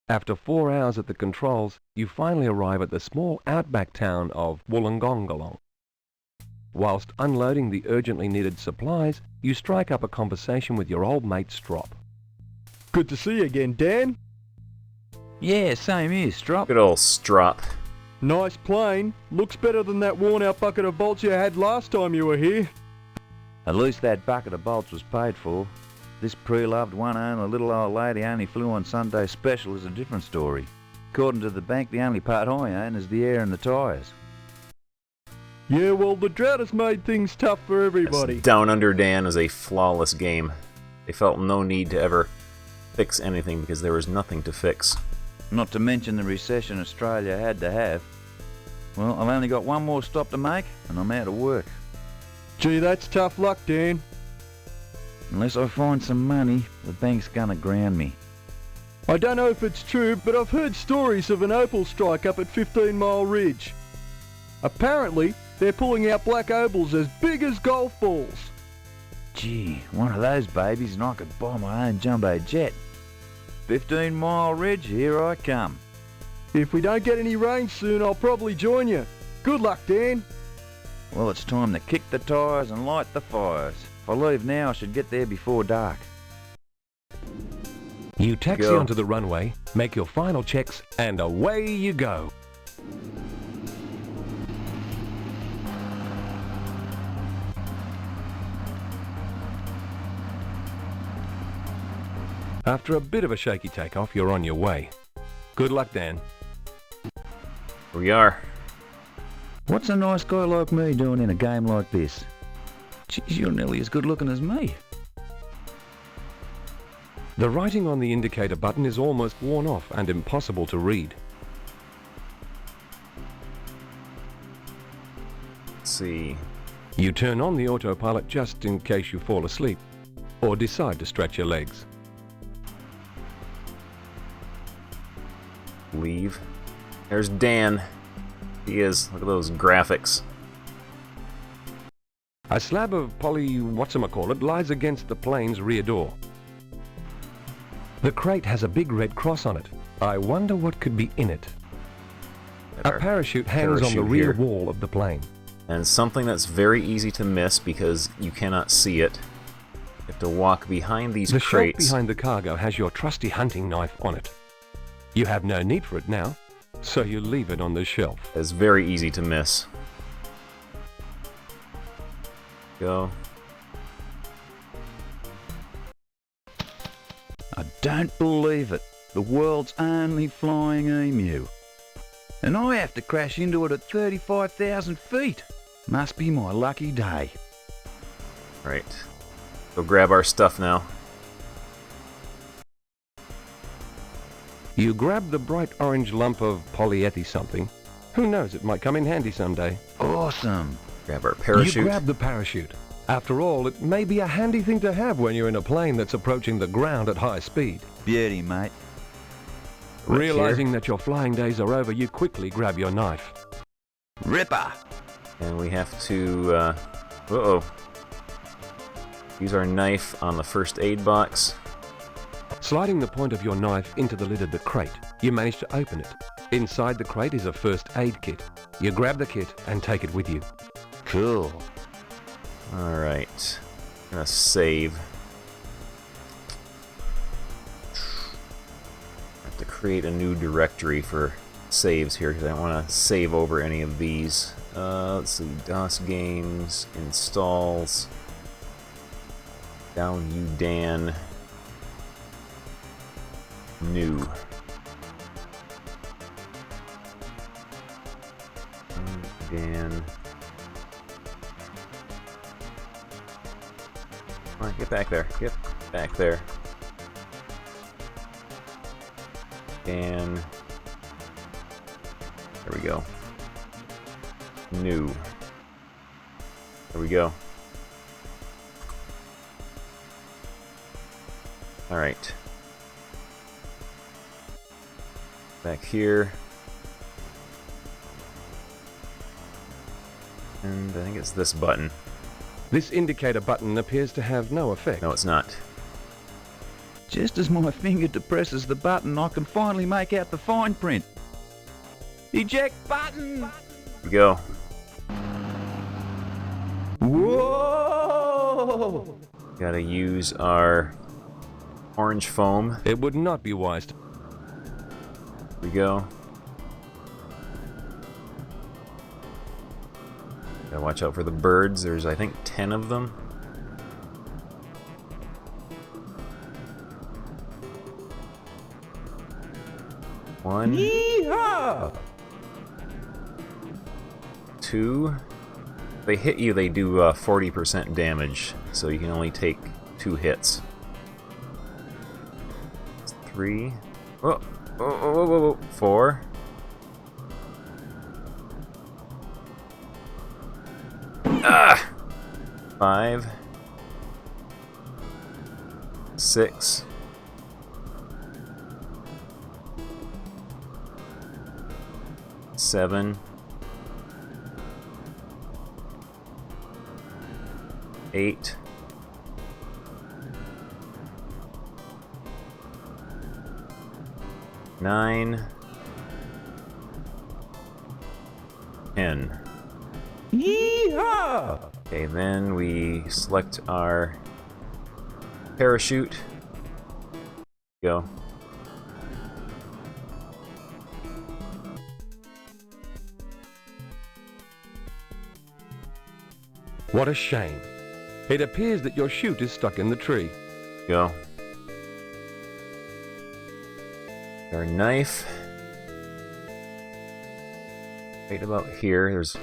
After 4 hours at the controls, you finally arrive at the small outback town of Wollongongolong. Whilst unloading the urgently needed supplies, you strike up a conversation with your old mate Strop. Good to see you again, Dan. Yeah, same here, Strop. Good old Strop. Nice plane. Looks better than that worn-out bucket of bolts you had last time you were here. At least that bucket of bolts was paid for. This pre-loved one-owner little old lady only flew on Sunday special is a different story. According to the bank, the only part I own is the air and the tyres. Yeah, well, the drought has made things tough for everybody. Down Under Dan is a flawless game. They felt no need to ever fix anything because there was nothing to fix. Not to mention the recession Australia had to have. Well, I've only got one more stop to make, and I'm out of work. Gee, that's tough luck, Dan. Unless I find some money, the bank's gonna ground me. I don't know if it's true, but I've heard stories of an opal strike up at 15 Mile Ridge. Apparently, they're pulling out black opals as big as golf balls. Gee, one of those babies and I could buy my own jumbo jet. 15 Mile Ridge, here I come. If we don't get any rain soon, I'll probably join you. Good luck, Dan. Well, it's time to kick the tyres and light the fires. If I leave now, I should get there before dark. You taxi onto the runway, make your final checks, and away you go. After a bit of a shaky takeoff, you're on your way. Good luck, Dan. Here we are. What's a nice guy like me doing in a game like this? Geez, you're nearly as good looking as me. The writing on the indicator button is almost worn off and impossible to read. Let's see. You turn on the autopilot just in case you fall asleep, or decide to stretch your legs. Leave. There's Dan. He is. Look at those graphics. A slab of whatchamacallit lies against the plane's rear door. The crate has a big red cross on it. I wonder what could be in it. A parachute hangs on the rear wall of the plane. And something that's very easy to miss because you cannot see it. You have to walk behind these crates. The shelf behind the cargo has your trusty hunting knife on it. You have no need for it now, so you leave it on the shelf. It's very easy to miss. Go. I don't believe it. The world's only flying emu. And I have to crash into it at 35,000 feet. Must be my lucky day. Right. Go grab our stuff now. You grab the bright orange lump of polyethy something. Who knows, it might come in handy someday. Awesome. Grab our parachute. You grab the parachute. After all, it may be a handy thing to have when you're in a plane that's approaching the ground at high speed. Beauty, mate. Realizing that your flying days are over, you quickly grab your knife. Ripper! And we have to, use our knife on the first aid box. Sliding the point of your knife into the lid of the crate, you manage to open it. Inside the crate is a first aid kit. You grab the kit and take it with you. Cool. Alright. I'm gonna save. I have to create a new directory for saves here because I don't want to save over any of these. Let's see. DOS games, installs. Down you Dan. New. Dan. Come on, get back there. Get back there. Dan. There we go. New. There we go. Alright. Back here. And I think it's this button. This indicator button appears to have no effect. No, it's not. Just as my finger depresses the button, I can finally make out the fine print. Eject button! Here we go. Whoa! Gotta use our orange foam. It would not be wise to... Here we go. Gotta watch out for the birds. There's, I think, 10 of them. One. Yeehaw! 2. If they hit you, they do 40% damage, so you can only take 2 hits. 3. Oh, 4. 5. 6. 7. 8. 9. 10. Yeehaw! Okay, then we select our parachute. Go. What a shame. It appears that your chute is stuck in the tree. Go. Our knife. Right about here, there's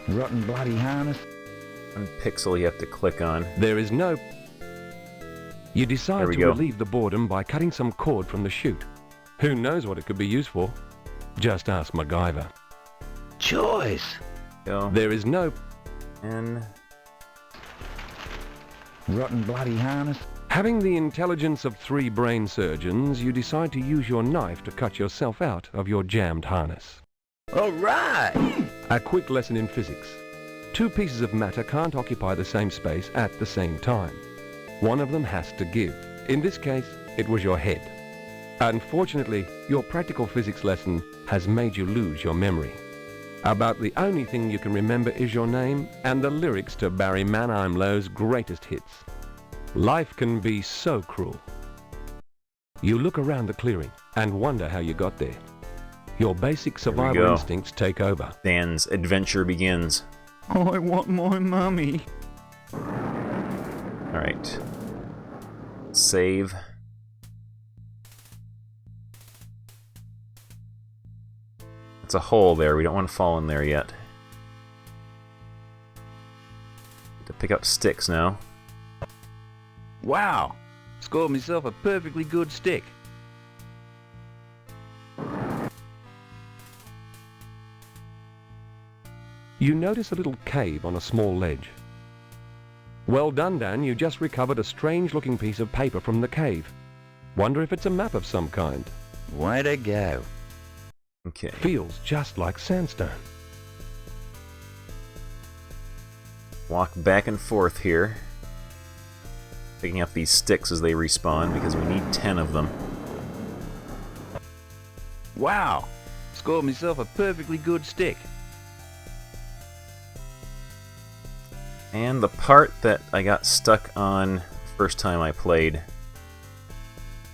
rotten bloody harness. One pixel you have to click on. There is no... You decide There we to go. relieve the boredom by cutting some cord from the chute. Who knows what it could be used for? Just ask MacGyver. Choice. Go. There is no... And... Rotten bloody harness. Having the intelligence of 3 brain surgeons, you decide to use your knife to cut yourself out of your jammed harness. All right. A quick lesson in physics. 2 pieces of matter can't occupy the same space at the same time. One of them has to give. In this case, it was your head. Unfortunately, your practical physics lesson has made you lose your memory. About the only thing you can remember is your name and the lyrics to Barry Manimlow's greatest hits. Life can be so cruel. You look around the clearing and wonder how you got there. Your basic survival go. instincts take over. Dan's adventure begins. I want my mummy. Alright. Save. It's a hole there. We don't want to fall in there yet. To pick up sticks now. Wow. Scored myself a perfectly good stick. You notice a little cave on a small ledge. Well done, Dan. You just recovered a strange-looking piece of paper from the cave. Wonder if it's a map of some kind. Way to go. Okay. Feels just like sandstone. Walk back and forth here. Picking up these sticks as they respawn because we need 10 of them. Wow. Scored myself a perfectly good stick. And the part that I got stuck on the first time I played.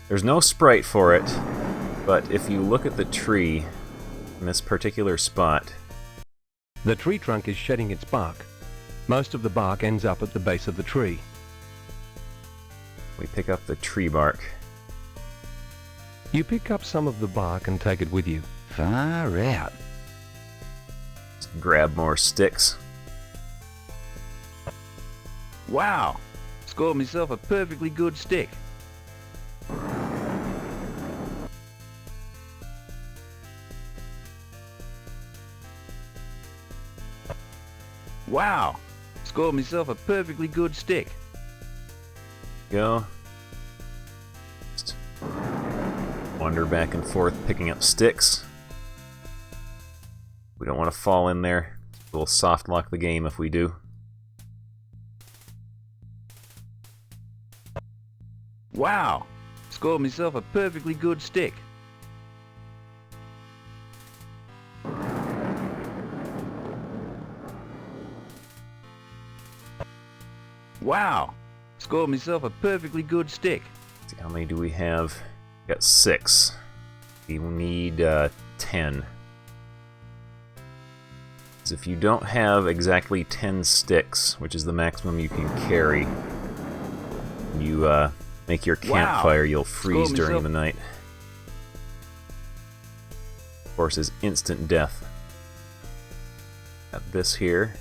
There's no sprite for it, but if you look at the tree in this particular spot... The tree trunk is shedding its bark. Most of the bark ends up at the base of the tree. We pick up the tree bark. You pick up some of the bark and take it with you. Far out. Let's grab more sticks. Wow. Scored myself a perfectly good stick. Wow. Scored myself a perfectly good stick. Go. Just wander back and forth picking up sticks. We don't want to fall in there. We'll soft lock the game if we do. Wow. Scored myself a perfectly good stick. Wow. Scored myself a perfectly good stick. Let's see, how many do we have? Got 6. We need 10. So if you don't have exactly 10 sticks, which is the maximum you can carry, you make your campfire, you'll freeze during the night. Of course, is instant death. Got this here.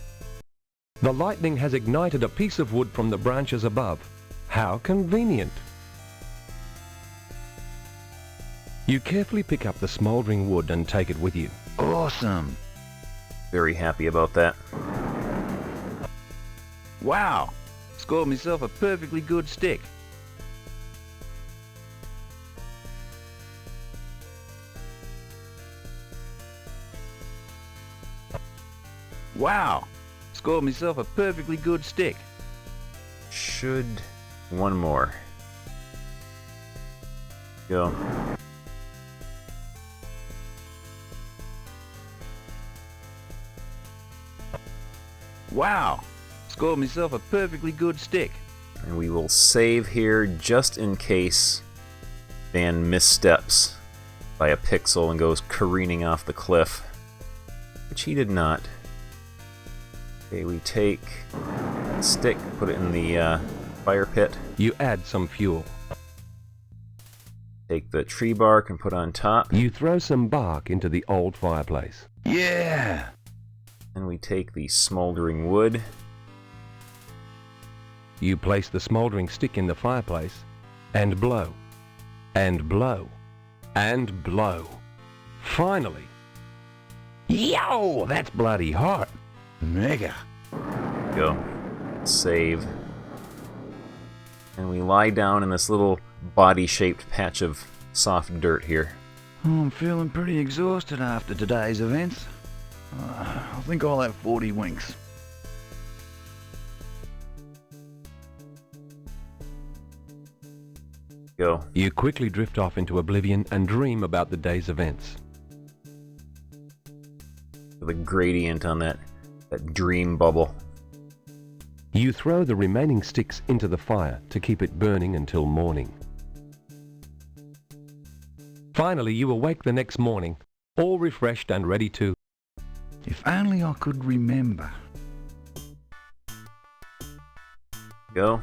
The lightning has ignited a piece of wood from the branches above. How convenient! You carefully pick up the smouldering wood and take it with you. Awesome. Very happy about that. Wow. Scored myself a perfectly good stick. Wow. Scored myself a perfectly good stick. Should... one more. Go. Wow. Scored myself a perfectly good stick. And we will save here just in case Dan missteps by a pixel and goes careening off the cliff. Which he did not. Okay, we take a stick, put it in the fire pit. You add some fuel. Take the tree bark and put on top. You throw some bark into the old fireplace. Yeah! And we take the smoldering wood. You place the smouldering stick in the fireplace and blow, and blow, and blow. Finally, yo, that's bloody hot. Mega. Go. Save. And we lie down in this little body-shaped patch of soft dirt here. Oh, I'm feeling pretty exhausted after today's events. I think I'll have 40 winks. Go. You quickly drift off into oblivion and dream about the day's events. The gradient on that dream bubble. You throw the remaining sticks into the fire to keep it burning until morning. Finally, you awake the next morning, all refreshed and ready to... If only I could remember. Go.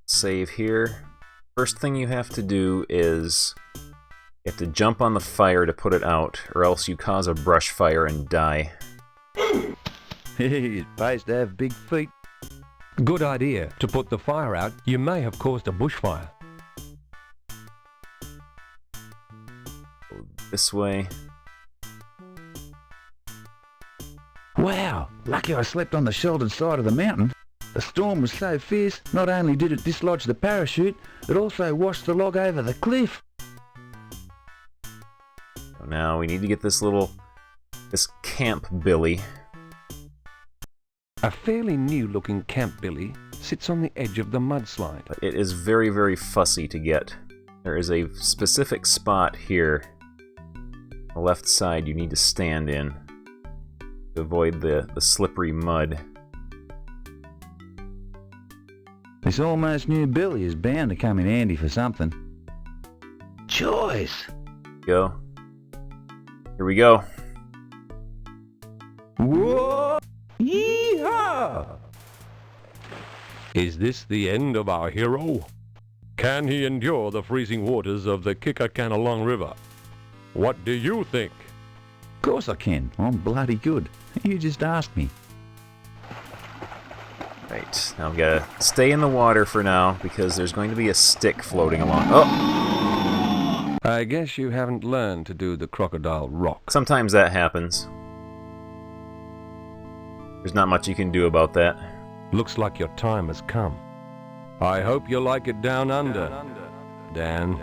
Save here. First thing you have to do is you have to jump on the fire to put it out, or else you cause a brush fire and die. It pays to have big feet. Good idea. To put the fire out, you may have caused a bushfire. Go this way. Wow, lucky I slept on the sheltered side of the mountain. The storm was so fierce, not only did it dislodge the parachute, it also washed the log over the cliff. So now we need to get this camp billy. A fairly new-looking camp billy sits on the edge of the mudslide. But it is very, very fussy to get. There is a specific spot here, on the left side, you need to stand in to avoid the slippery mud. This almost new billy is bound to come in handy for something. Choice! Go. Here we go. Whoa! Yeehaw! Is this the end of our hero? Can he endure the freezing waters of the Kickacanalong River? What do you think? Of course I can. I'm bloody good. You just asked me. Right, now we gotta stay in the water for now, because there's going to be a stick floating along. Oh! I guess you haven't learned to do the crocodile rock. Sometimes that happens. There's not much you can do about that. Looks like your time has come. I hope you like it down under, Dan.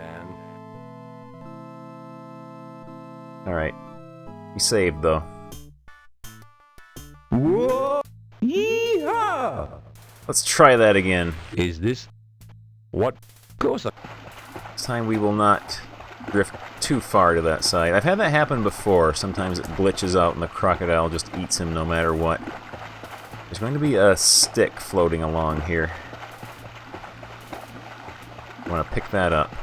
Alright. We saved, though. Whoa! Yeehaw! Let's try that again. Is this... what? This time we will not drift too far to that side. I've had that happen before. Sometimes it glitches out and the crocodile just eats him no matter what. There's going to be a stick floating along here. I want to pick that up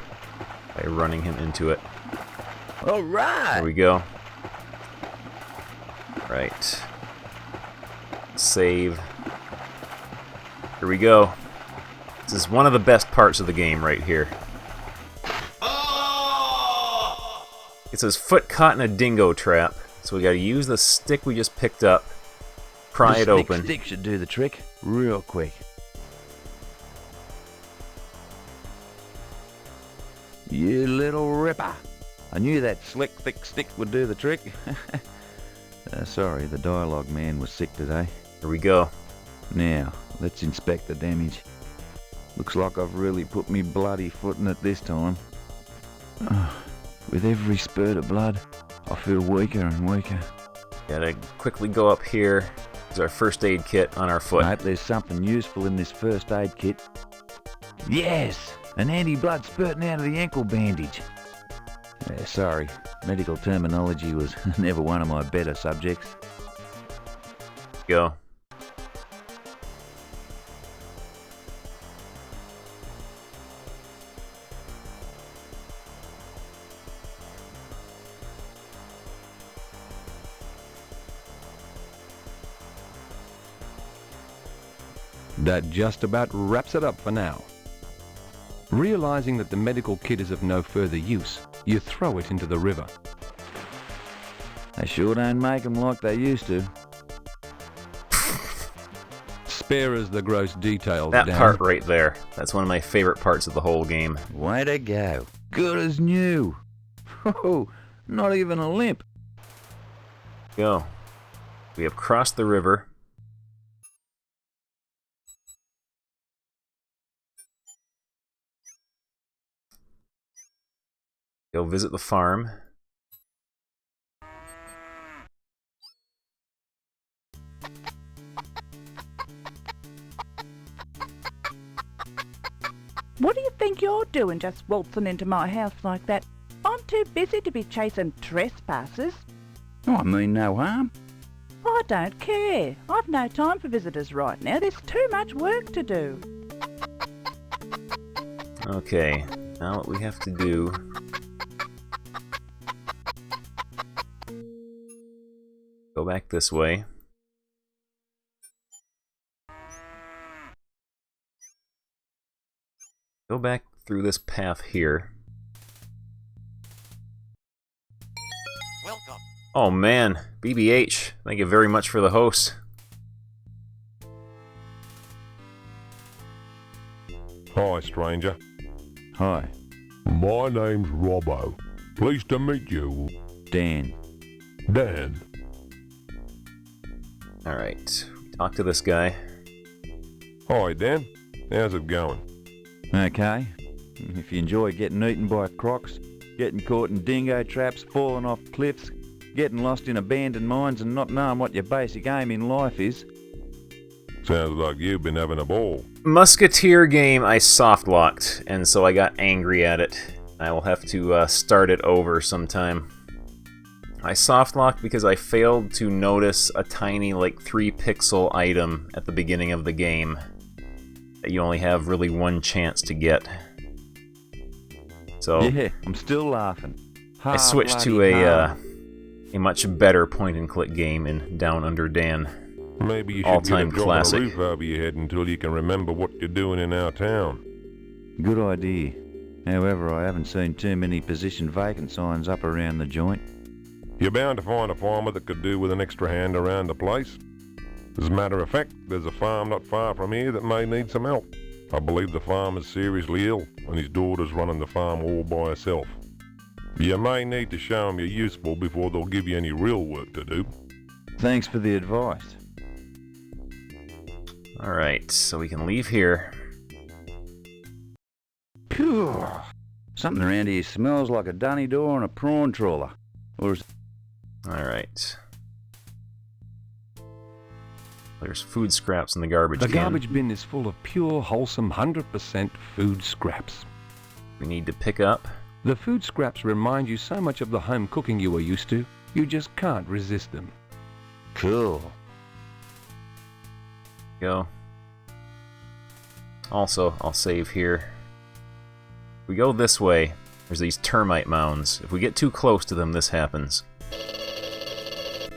by running him into it. Alright! There we go. Right. Save. Here we go. This is one of the best parts of the game right here. It says foot caught in a dingo trap, so we gotta use the stick we just picked up, pry it open. The stick should do the trick real quick. You little ripper. I knew that slick, thick stick would do the trick. Sorry, the dialogue man was sick today. Here we go. Now, let's inspect the damage. Looks like I've really put me bloody foot in it this time. With every spurt of blood, I feel weaker and weaker. Gotta quickly go up here. There's our first aid kit on our foot. I hope there's something useful in this first aid kit. Yes! An anti-blood spurting out of the ankle bandage. Sorry, medical terminology was never one of my better subjects. Go. That just about wraps it up for now. Realizing that the medical kit is of no further use, you throw it into the river. They sure don't make them like they used to. Spare us the gross details, That Dan. part right there. That's one of my favorite parts of the whole game. Way to go. Good as new. Oh, not even a limp. Go. We have crossed the river. Go visit the farm. What do you think you're doing just waltzing into my house like that? I'm too busy to be chasing trespassers. Oh, I mean no harm. I don't care. I've no time for visitors right now. There's too much work to do. Okay, now what we have to do... Go back this way. Go back through this path here. Welcome. Oh man, BBH, thank you very much for the host. Hi, stranger. Hi. My name's Robbo. Pleased to meet you. Dan. Dan. Alright, talk to this guy. Hi, Dan. How's it going? Okay. If you enjoy getting eaten by crocs, getting caught in dingo traps, falling off cliffs, getting lost in abandoned mines and not knowing what your basic aim in life is. Sounds like you've been having a ball. Musketeer game I soft-locked, and so I got angry at it. I will have to start it over sometime. I soft-locked because I failed to notice a tiny, like, 3-pixel item at the beginning of the game that you only have really one chance to get. So yeah, I'm still laughing. I switched to a much better point-and-click game in Down Under Dan. Maybe you should all-time get a classic. roof over your head until you can remember what you're doing in our town. Good idea. However, I haven't seen too many position vacant signs up around the joint. You're bound to find a farmer that could do with an extra hand around the place. As a matter of fact, there's a farm not far from here that may need some help. I believe the farmer's seriously ill, and his daughter's running the farm all by herself. You may need to show them you're useful before they'll give you any real work to do. Thanks for the advice. Alright, so we can leave here. Phew. Something around here smells like a dunny door and a prawn trawler. Or is... Alright. There's food scraps in the garbage The can. garbage bin is full of pure, wholesome, 100% food scraps. We need to pick up. The food scraps remind you so much of the home cooking you were used to, you just can't resist them. Cool. Go. Also, I'll save here. If we go this way, there's these termite mounds. If we get too close to them, this happens.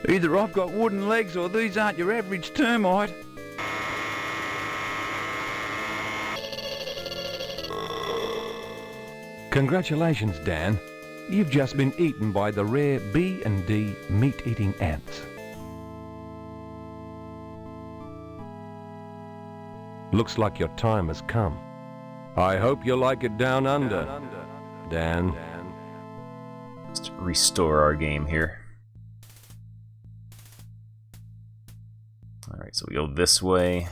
Either I've got wooden legs or these aren't your average termite. Congratulations, Dan. You've just been eaten by the rare B and D meat-eating ants. Looks like your time has come. I hope you like it down under, Dan. Let's restore our game here. Alright, so we go this way.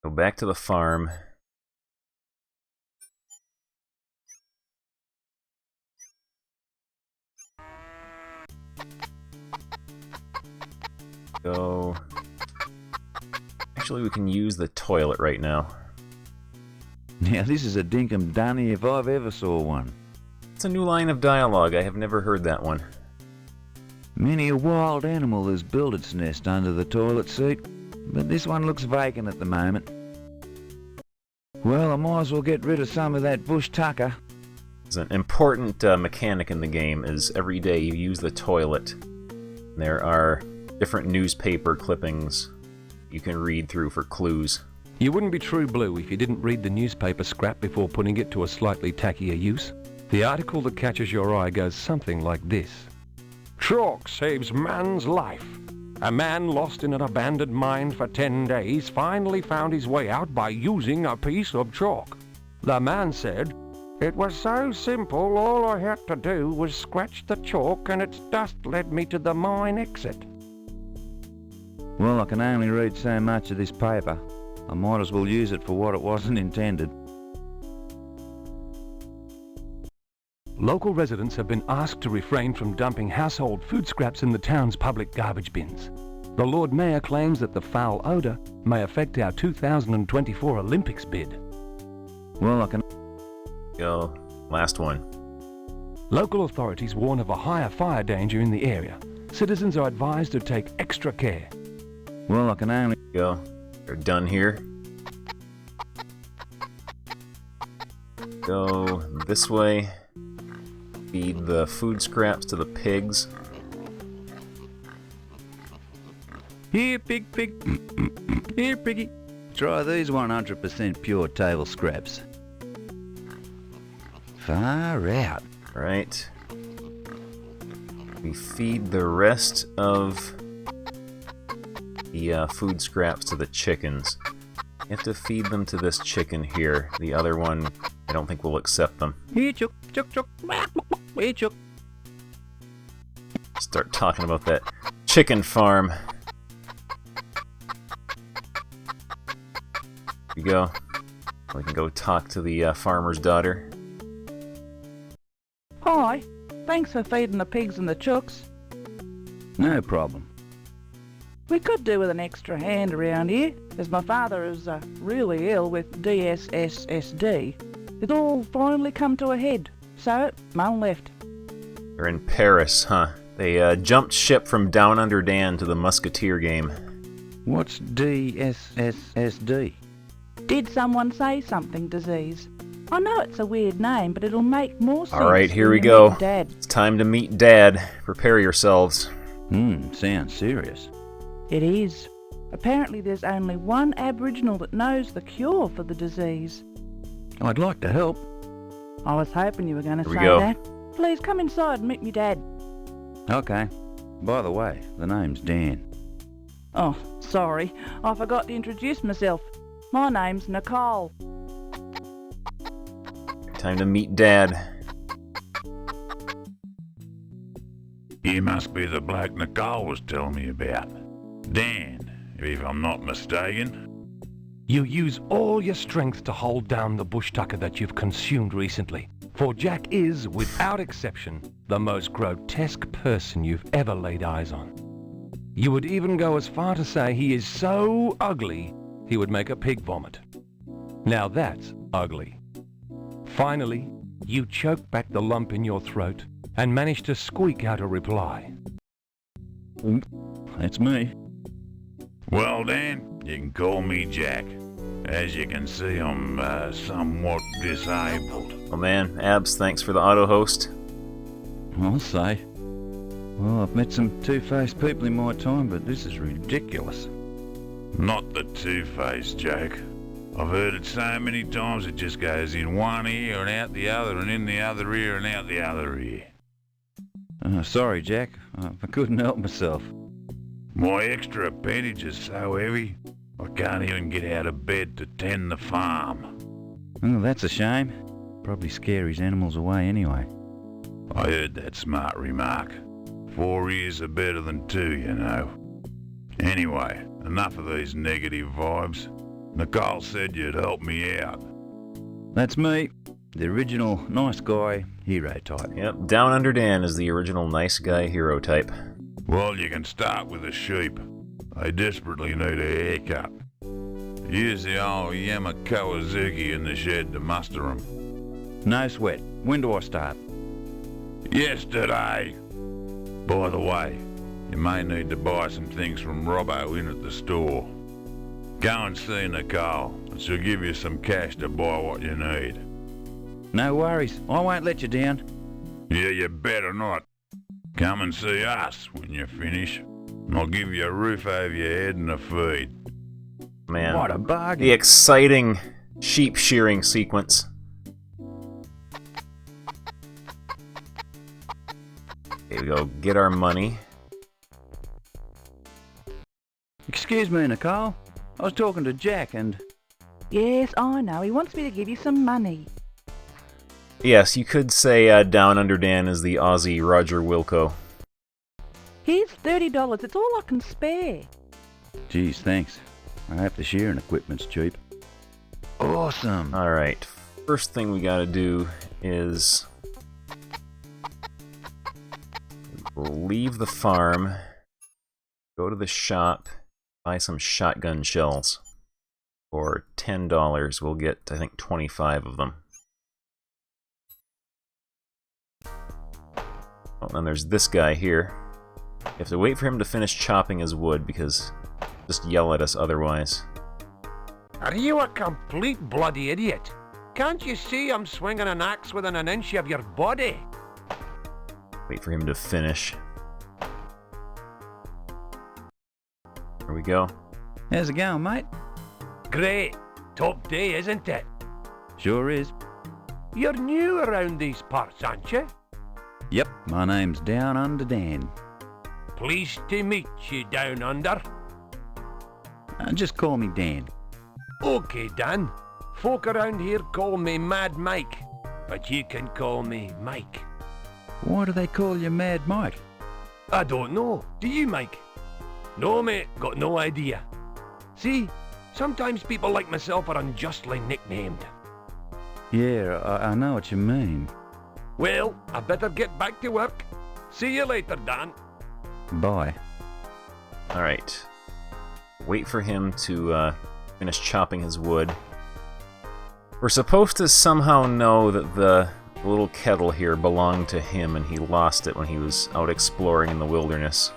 Go back to the farm. Go. Actually, we can use the toilet right now. Now this is a dinkum dunny if I've ever saw one. It's a new line of dialogue. I have never heard that one. Many a wild animal has built its nest under the toilet seat, but this one looks vacant at the moment. Well, I might as well get rid of some of that bush tucker. There's an important mechanic in the game is every day you use the toilet. There are different newspaper clippings you can read through for clues. You wouldn't be true blue if you didn't read the newspaper scrap before putting it to a slightly tackier use. The article that catches your eye goes something like this. Chalk saves man's life. A man lost in an abandoned mine for 10 days finally found his way out by using a piece of chalk. The man said, "It was so simple, all I had to do was scratch the chalk and its dust led me to the mine exit." Well, I can only read so much of this paper. I might as well use it for what it wasn't intended. Local residents have been asked to refrain from dumping household food scraps in the town's public garbage bins. The Lord Mayor claims that the foul odour may affect our 2024 Olympics bid. Well, I can... Go. Last one. Local authorities warn of a higher fire danger in the area. Citizens are advised to take extra care. Well, I can only... Go. They're done here. Go this way. Feed the food scraps to the pigs. Here, pig. Here, piggy. Try these 100% pure table scraps. Far out. Right. We feed the rest of the food scraps to the chickens. You have to feed them to this chicken here. The other one, I don't think will accept them. Here, chuck. Here, chuck. Start talking about that chicken farm. Here we go. We can go talk to the farmer's daughter. Hi, thanks for feeding the pigs and the chooks. No problem. We could do with an extra hand around here, as my father is really ill with DSSSD. It's all finally come to a head, so Mum left. They're in Paris, huh? They jumped ship from Down Under Dan to the Musketeer game. What's DSSSD? Did someone say something disease? I know it's a weird name, but it'll make more sense. Alright, here when we you go. meet Dad. It's time to meet Dad. Prepare yourselves. Sounds serious. It is. Apparently there's only one Aboriginal that knows the cure for the disease. I'd like to help. I was hoping you were going to Here we say go. that. Please come inside and meet me Dad. Okay. By the way, the name's Dan. Oh, sorry. I forgot to introduce myself. My name's Nicole. Time to meet Dad. You must be the bloke Nicole was telling me about. Dan, if I'm not mistaken. You use all your strength to hold down the bush tucker that you've consumed recently, for Jack is, without exception, the most grotesque person you've ever laid eyes on. You would even go as far to say he is so ugly he would make a pig vomit. Now that's ugly. Finally, you choke back the lump in your throat and manage to squeak out a reply. That's me. Well, Dan, you can call me Jack. As you can see, I'm somewhat disabled. Oh man, Abs, thanks for the auto host. I'll say. Well, I've met some two-faced people in my time, but this is ridiculous. Not the two-faced joke. I've heard it so many times it just goes in one ear and out the other and in the other ear and out the other ear. Sorry, Jack. I couldn't help myself. My extra appendage is so heavy, I can't even get out of bed to tend the farm. Oh, that's a shame. Probably scare his animals away anyway. I heard that smart remark. 4 ears are better than 2, you know. Anyway, enough of these negative vibes. Nicole said you'd help me out. That's me. The original nice guy hero type. Yep, Down Under Dan is the original nice guy hero type. Well, you can start with the sheep. They desperately need a haircut. Use the old Yamakawazuki in the shed to muster them. No sweat. When do I start? Yesterday. By the way, you may need to buy some things from Robbo in at the store. Go and see Nicole, and she'll give you some cash to buy what you need. No worries. I won't let you down. Yeah, you better not. Come and see us when you finish, and I'll give you a roof over your head and a feed. Man, What a bargain. the exciting sheep shearing sequence. Here we go, get our money. Excuse me, Nicole. I was talking to Jack and... Yes, I know. He wants me to give you some money. Yes, you could say Down Under Dan is the Aussie Roger Wilco. Here's $30. It's all I can spare. Geez, thanks. I have to share and equipment's cheap. Awesome. Alright, first thing we gotta do is leave the farm, go to the shop, buy some shotgun shells. For $10, we'll get, I think, 25 of them. Oh, and there's this guy here. You have to wait for him to finish chopping his wood, because just yell at us otherwise. Are you a complete bloody idiot? Can't you see I'm swinging an axe within an inch of your body? Wait for him to finish. There we go. How's it going, mate? Great. Top day, isn't it? Sure is. You're new around these parts, aren't you? Yep, my name's Down Under Dan. Pleased to meet you, Down Under. Just call me Dan. Okay, Dan. Folk around here call me Mad Mike, but you can call me Mike. Why do they call you Mad Mike? I don't know. Do you, Mike? No, mate. Got no idea. See, sometimes people like myself are unjustly nicknamed. Yeah, I know what you mean. Well, I better get back to work. See you later, Dan. Bye. Alright. Wait for him to finish chopping his wood. We're supposed to somehow know that the little kettle here belonged to him and he lost it when he was out exploring in the wilderness.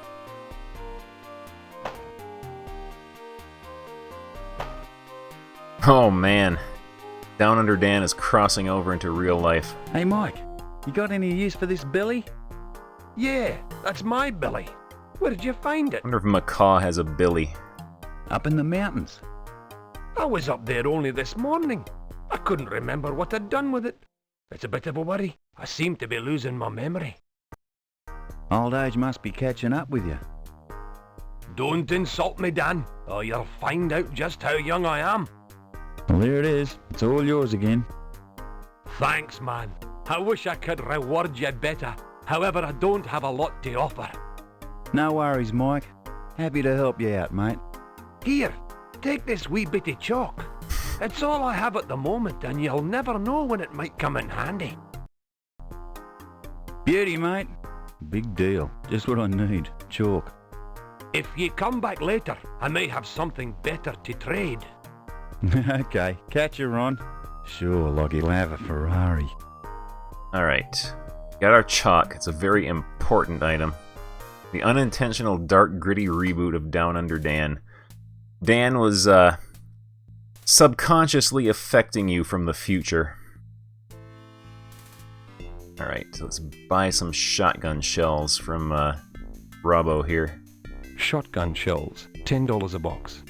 Oh man. Down Under Dan is crossing over into real life. Hey Mike, you got any use for this billy? Yeah, that's my billy. Where did you find it? I wonder if Macaw has a billy. Up in the mountains. I was up there only this morning. I couldn't remember what I'd done with it. It's a bit of a worry. I seem to be losing my memory. Old age must be catching up with you. Don't insult me, Dan, or you'll find out just how young I am. Well, there it is. It's all yours again. Thanks, man. I wish I could reward you better. However, I don't have a lot to offer. No worries, Mike. Happy to help you out, mate. Here, take this wee bit of chalk. It's all I have at the moment, and you'll never know when it might come in handy. Beauty, mate. Big deal. Just what I need. Chalk. If you come back later, I may have something better to trade. Okay, catch you, Ron. Sure, like he'll have a Ferrari. Alright. Got our chalk. It's a very important item. The unintentional dark gritty reboot of Down Under Dan. Dan was, subconsciously affecting you from the future. Alright, so let's buy some shotgun shells from, Robbo here. Shotgun shells, $10 a box.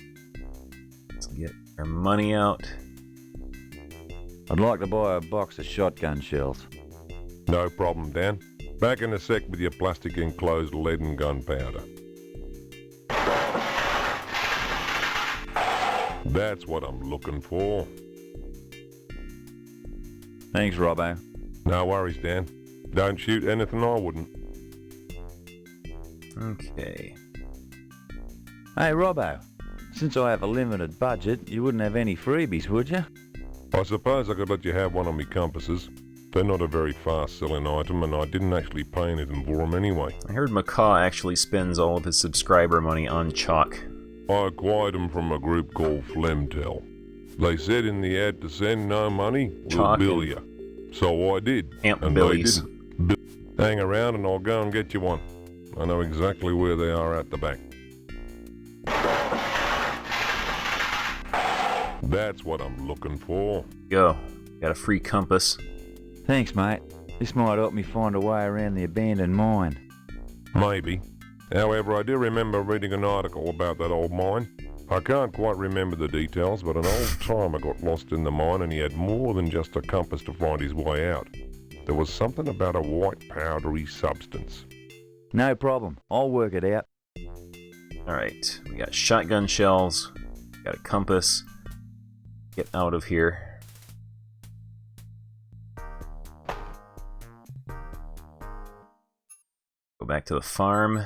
Let's get our money out. I'd like to buy a box of shotgun shells. No problem, Dan. Back in a sec with your plastic enclosed lead and gunpowder. That's what I'm looking for. Thanks, Robbo. No worries, Dan. Don't shoot anything I wouldn't. Okay. Hey, Robbo. Since I have a limited budget, you wouldn't have any freebies, would you? I suppose I could let you have one of me compasses. They're not a very fast-selling item, and I didn't actually pay anything for them anyway. I heard Macaw actually spends all of his subscriber money on chalk. I acquired them from a group called Flemtel. They said in the ad to send no money, we'll bill you. So I did, and billies. they didn't. Hang around and I'll go and get you one. I know exactly where they are at the back. That's what I'm looking for. Go. Got a free compass. Thanks, mate. This might help me find a way around the abandoned mine. Maybe. However, I do remember reading an article about that old mine. I can't quite remember the details, but an old timer got lost in the mine and he had more than just a compass to find his way out. There was something about a white powdery substance. No problem. I'll work it out. Alright, we got shotgun shells, got a compass. Get out of here. Go back to the farm.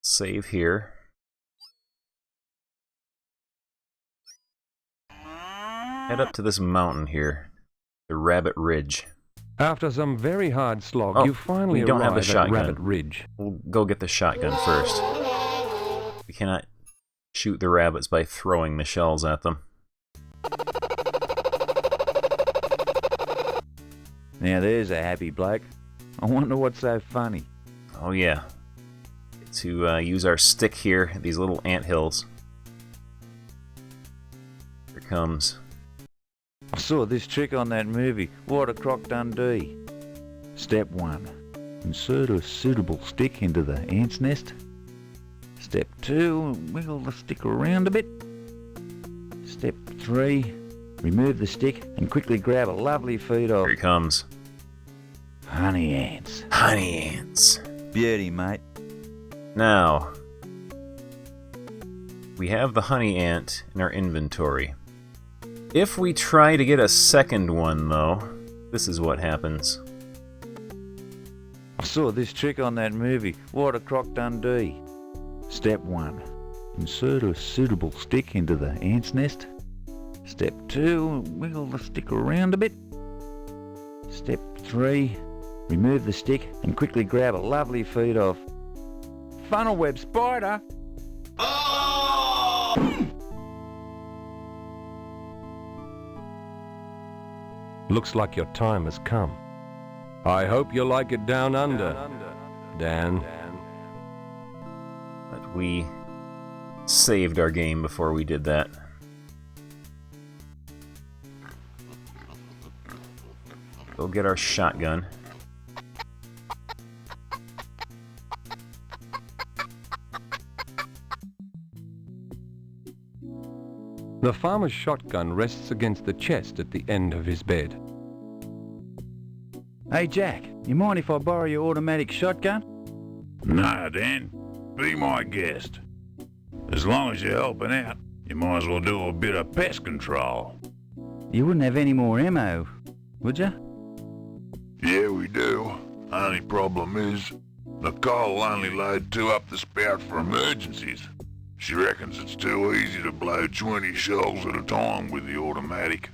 Save here. Head up to this mountain here, the Rabbit Ridge. After some very hard slog, you finally we don't have the arrive at shotgun. Rabbit Ridge. We'll go get the shotgun first. We cannot shoot the rabbits by throwing the shells at them. Now there's a happy bloke. I wonder what's so funny. Oh yeah. Get to use our stick here at these little anthills. Here comes. I saw this trick on that movie, What a Croc Dundee. Step 1. Insert a suitable stick into the ant's nest. Step 2. Wiggle the stick around a bit. Step 3. Remove the stick and quickly grab a lovely feed of... Here he comes. Honey ants. Honey ants. Beauty, mate. Now, we have the honey ant in our inventory. If we try to get a second one, though, this is what happens. I saw this trick on that movie, What a Croc Dundee. Step 1. Insert a suitable stick into the ant's nest. Step 2. Wiggle the stick around a bit. Step 3. Remove the stick and quickly grab a lovely feed of... funnel web spider! Looks like your time has come. I hope you like it down under, Dan. But we saved our game before we did that. Go get our shotgun. The farmer's shotgun rests against the chest at the end of his bed. Hey Jack, you mind if I borrow your automatic shotgun? Nah, Dan. Be my guest. As long as you're helping out, you might as well do a bit of pest control. You wouldn't have any more ammo, would you? Yeah, we do. Only problem is, Nicole will only load 2 up the spout for emergencies. She reckons it's too easy to blow 20 shells at a time with the automatic.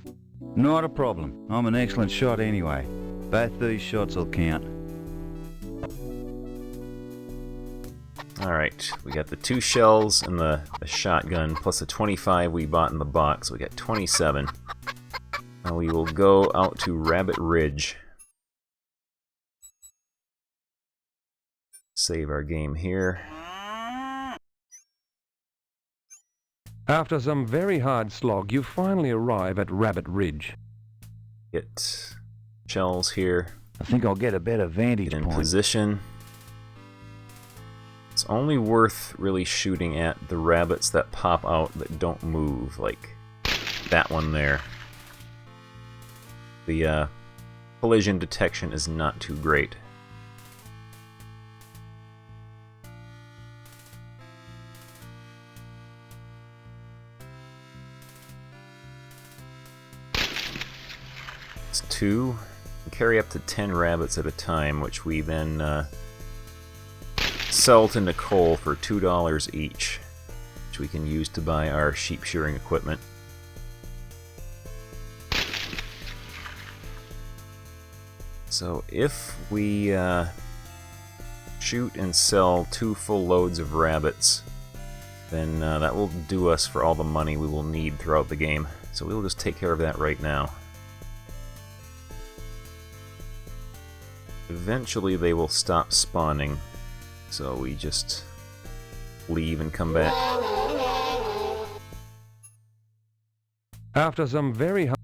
Not a problem. I'm an excellent shot anyway. Both these shots will count. Alright, we got the 2 shells and the shotgun, plus the 25 we bought in the box. We got 27. Now we will go out to Rabbit Ridge. Save our game here. After some very hard slog, you finally arrive at Rabbit Ridge. Get shells here. I think I'll get a better vantage Get in point. position. It's only worth really shooting at the rabbits that pop out that don't move, like that one there. The collision detection is not too great. It's 2. Carry up to 10 rabbits at a time, which we then sell to Nicole for $2 each, which we can use to buy our sheep shearing equipment. So if we shoot and sell 2 full loads of rabbits, then that will do us for all the money we will need throughout the game. So we'll just take care of that right now. Eventually they will stop spawning, so we just leave and come back. After some very hard...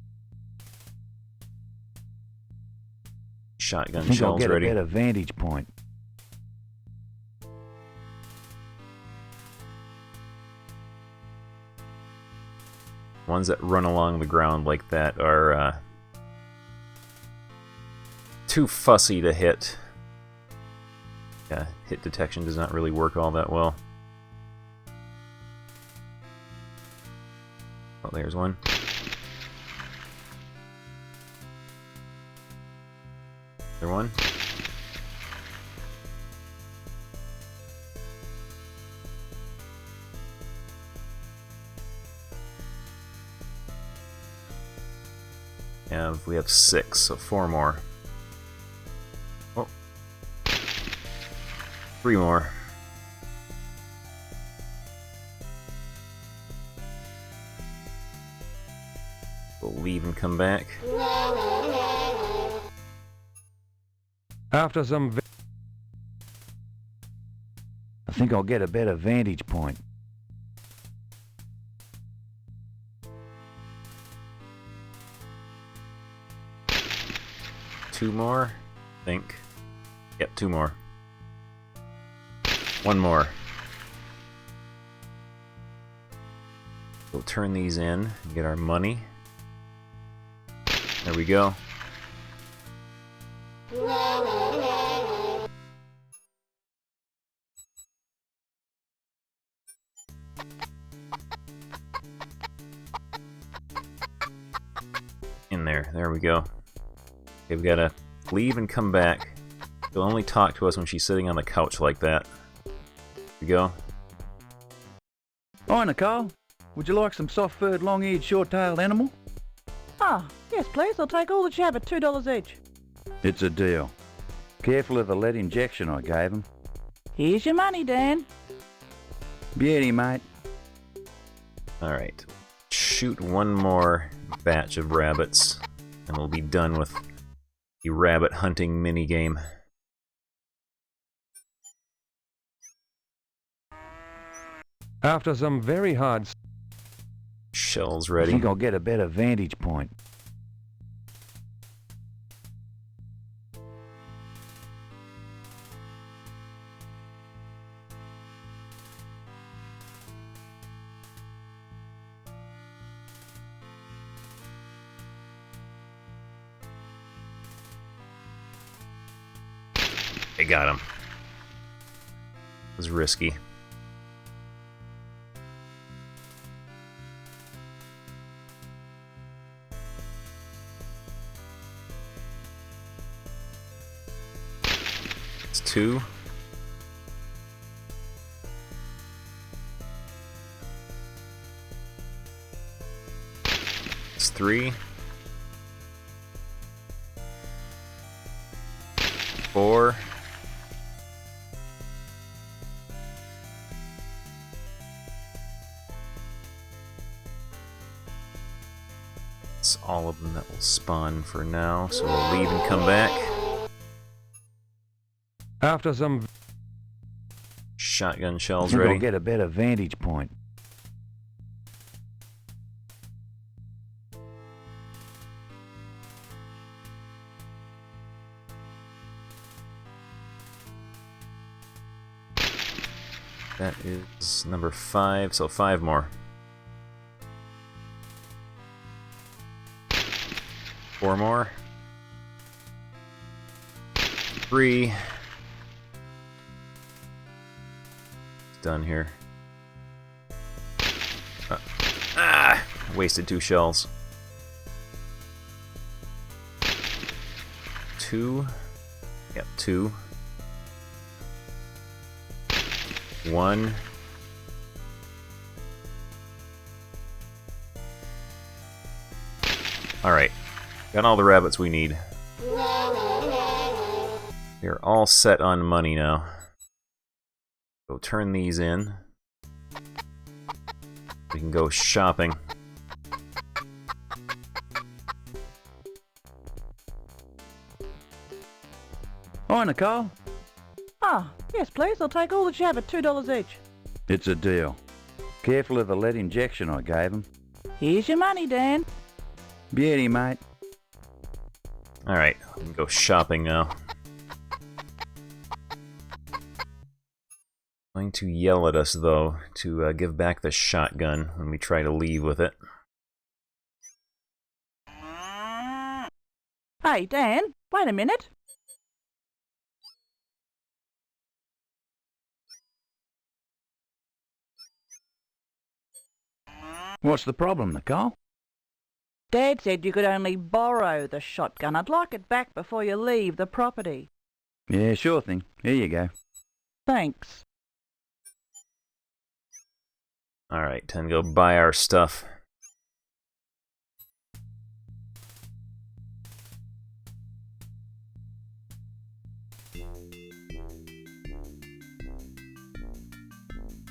Shotgun I think I'll shells get ready. a better vantage point. Ones that run along the ground like that are too fussy to hit. Yeah, hit detection does not really work all that well. Oh, there's one. There one. We have 6, so 4 more. Oh. 3 more. We'll leave and come back. After some... I think I'll get a better vantage point. Two more, I think. Yep, 2 more. 1 more. We'll turn these in and get our money. There we go. In there. There we go. Okay, we gotta leave and come back. She'll only talk to us when she's sitting on the couch like that. Here we go. Hi, Nicole. Would you like some soft-furred, long-eared, short-tailed animal? Ah, yes please, I'll take all that you have at $2 each. It's a deal. Careful of the lead injection I gave him. Here's your money, Dan. Beauty, mate. Alright. Shoot 1 more batch of rabbits, and we'll be done with the rabbit hunting minigame. After some very hard... Shells I ready. think I'll get a better vantage point. I got him. It was risky. It's 2. It's 3. 4. It's all of them that will spawn for now, so we'll leave and come back. After some... Shotgun I shells think ready. I'll get a better vantage point. That is number 5, so 5 more. 4 more. 3. It's done here. Wasted 2 shells. 2. Yep, 2. 1. Alright. Got all the rabbits we need. They're all set on money now. Go turn these in. We can go shopping. Hi, Nicole. Ah, yes please, I'll take all that you have at $2 each. It's a deal. Careful of the lead injection I gave him. Here's your money, Dan. Beauty, mate. Alright, we can go shopping now. Going to yell at us, though, to give back the shotgun when we try to leave with it. Hey, Dan, wait a minute. What's the problem, Nicole? Dad said you could only borrow the shotgun. I'd like it back before you leave the property. Yeah, sure thing. Here you go. Thanks. Alright, time to go buy our stuff.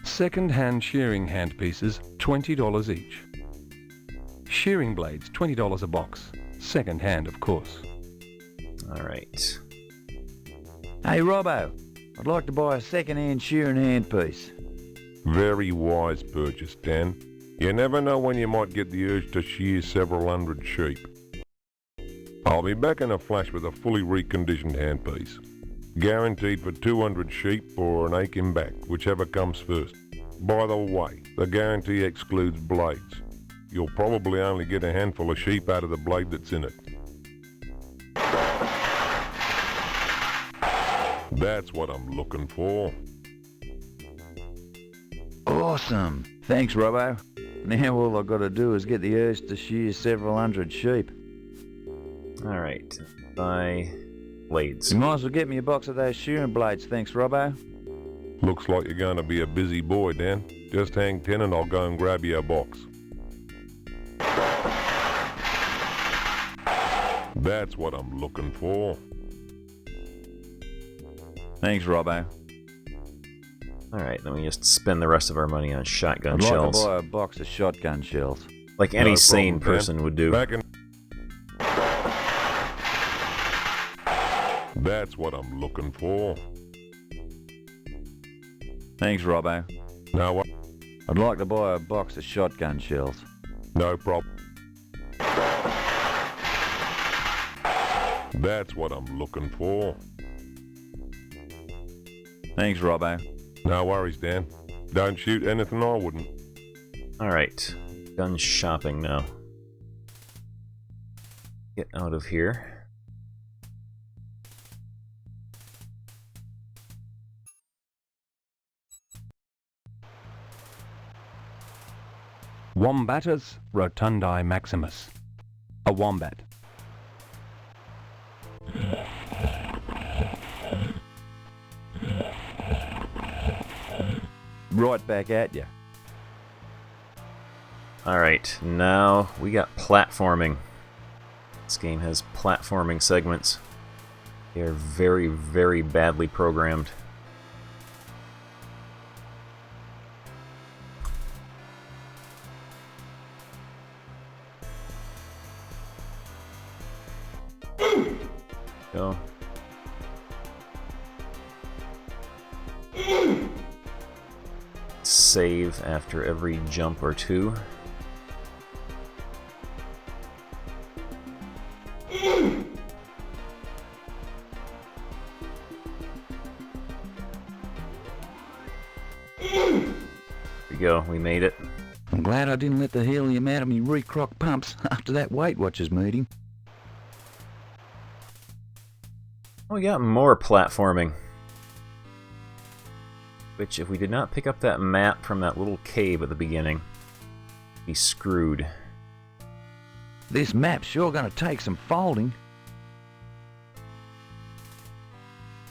Second-hand shearing handpieces, $20 each. Shearing blades, $20 a box. Second-hand, of course. Alright. Hey, Robbo. I'd like to buy a second-hand shearing handpiece. Very wise purchase, Dan. You never know when you might get the urge to shear several hundred sheep. I'll be back in a flash with a fully reconditioned handpiece. Guaranteed for 200 sheep or an aching back, whichever comes first. By the way, the guarantee excludes blades. You'll probably only get a handful of sheep out of the blade that's in it. That's what I'm looking for. Awesome. Thanks, Robbo. Now all I've got to do is get the urge to shear several hundred sheep. Alright, buy blades. You might as well get me a box of those shearing blades, thanks, Robbo. Looks like you're going to be a busy boy, Dan. Just hang 10 and I'll go and grab you a box. That's what I'm looking for. Thanks, Robbo. Alright, then we just spend the rest of our money on shotgun I'd shells. like to buy a box of shotgun shells. Like any No sane problem, person Dan. would do. That's what I'm looking for. Thanks, Robbo. No, I'd like to buy a box of shotgun shells. no problem. That's what I'm looking for. Thanks, Robbo. No worries, Dan. Don't shoot anything I wouldn't. Alright, gun shopping now. Get out of here. Wombatus rotundi maximus. A wombat. Right back at you. Alright, now we got platforming. This game has platforming segments. They are very, very badly programmed. Go. Save after every jump or two. There we go, we made it. I'm glad I didn't let the helium out of me recrock pumps after that Weight Watchers meeting. Oh, we got more platforming. Which, if we did not pick up that map from that little cave at the beginning, we'd be screwed. This map's sure gonna take some folding.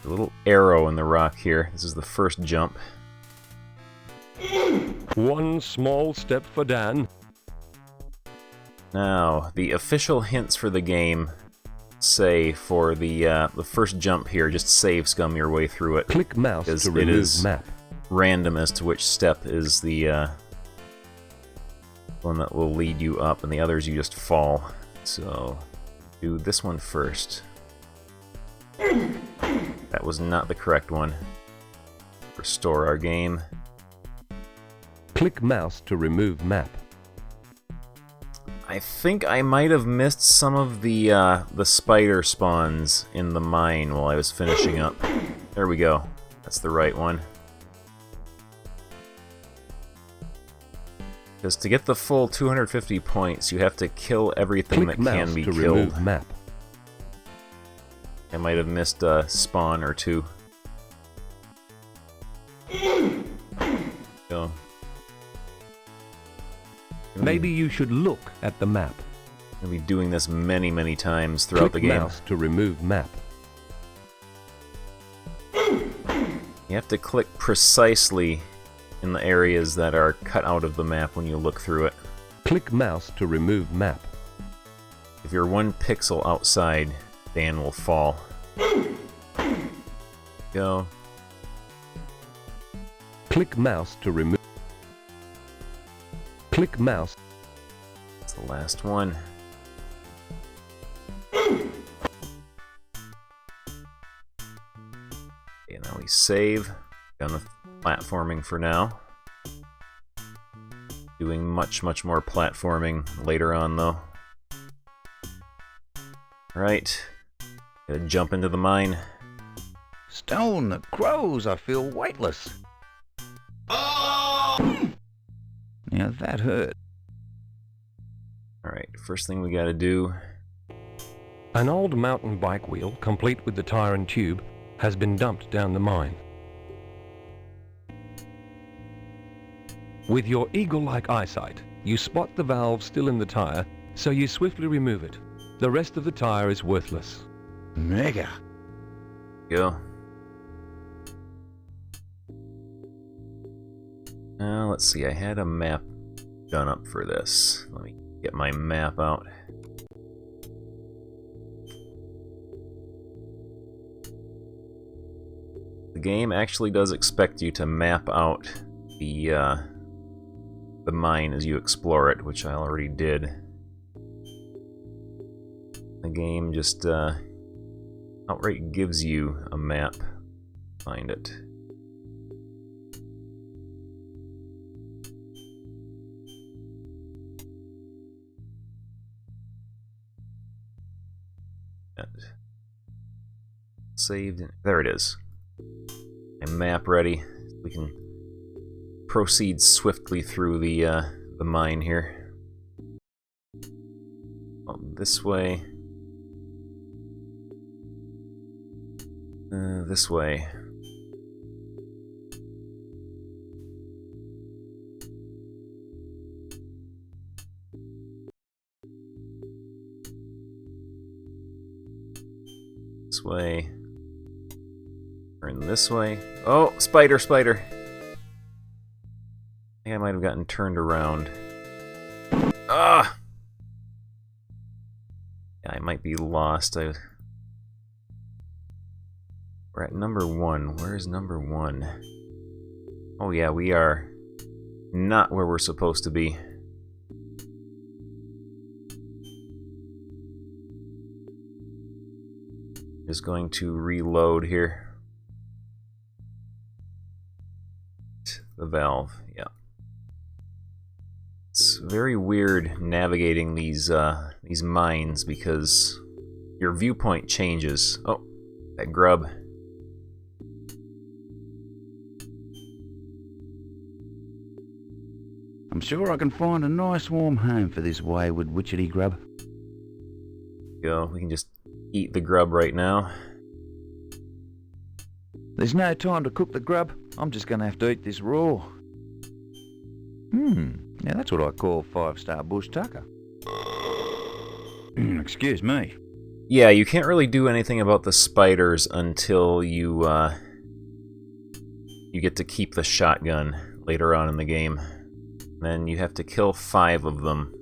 A little arrow in the rock here. This is the first jump. One small step for Dan. Now, the official hints for the game say for the first jump here, just save scum your way through it. Click mouse to it remove is map. Random as to which step is the one that will lead you up, and the others you just fall. So, do this one first. That was not the correct one. Restore our game. Click mouse to remove map. I think I might have missed some of the spider spawns in the mine while I was finishing up. There we go. That's the right one. Because to get the full 250 points, you have to kill everything Click that can mouse be to killed. remove map. I might have missed a spawn or two. Go. Maybe you should look at the map. I'll be doing this many, many times throughout the Click game. mouse to remove map. You have to click precisely in the areas that are cut out of the map when you look through it. Click mouse to remove map. If you're 1 pixel outside, Dan will fall. Go. Click mouse to remove. Click mouse. That's the last one. Okay, now we save. Done with platforming for now. Doing much, much more platforming later on, though. Right. Gotta jump into the mine. Stone that crows, I feel weightless. Yeah, that hurt. Alright, first thing we gotta do. An old mountain bike wheel, complete with the tire and tube, has been dumped down the mine. With your eagle-like eyesight, you spot the valve still in the tire, so you swiftly remove it. The rest of the tire is worthless. Mega. Go. Now, let's see, I had a map done up for this. Let me get my map out. The game actually does expect you to map out the mine as you explore it, which I already did. The game just outright gives you a map. Find it. Saved. There it is. A map ready. We can proceed swiftly through the mine here. Oh, this way. This way. This way. Turn this way. Oh, spider, spider. I think I might have gotten turned around. Ah! Yeah, I might be lost. We're at number 1. Where's number 1? Oh yeah, we are not where we're supposed to be. Just going to reload here. The valve, yeah. It's very weird navigating these mines because your viewpoint changes. Oh, that grub. I'm sure I can find a nice warm home for this wayward witchetty grub. Go, we can just eat the grub right now. There's no time to cook the grub. I'm just gonna have to eat this raw. Now that's what I call 5-star bush tucker. Excuse me. Yeah, you can't really do anything about the spiders until you get to keep the shotgun later on in the game. Then you have to kill 5 of them.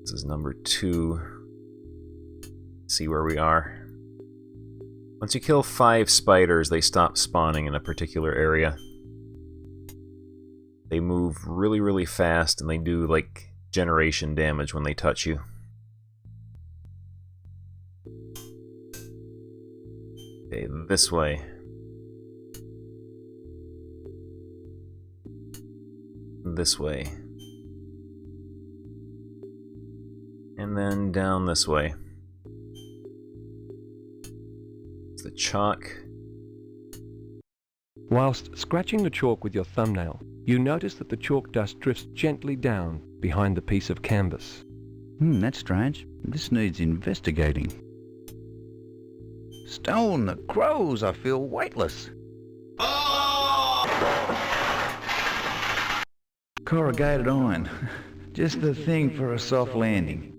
This is number 2. See where we are. Once you kill 5 spiders, they stop spawning in a particular area. They move really, really fast, and they do, like, generation damage when they touch you. Okay, this way. This way. And then down this way. It's the chalk. Whilst scratching the chalk with your thumbnail, you notice that the chalk dust drifts gently down behind the piece of canvas. That's strange. This needs investigating. Stone that crows, I feel weightless. Corrugated iron. Just the thing for a soft landing.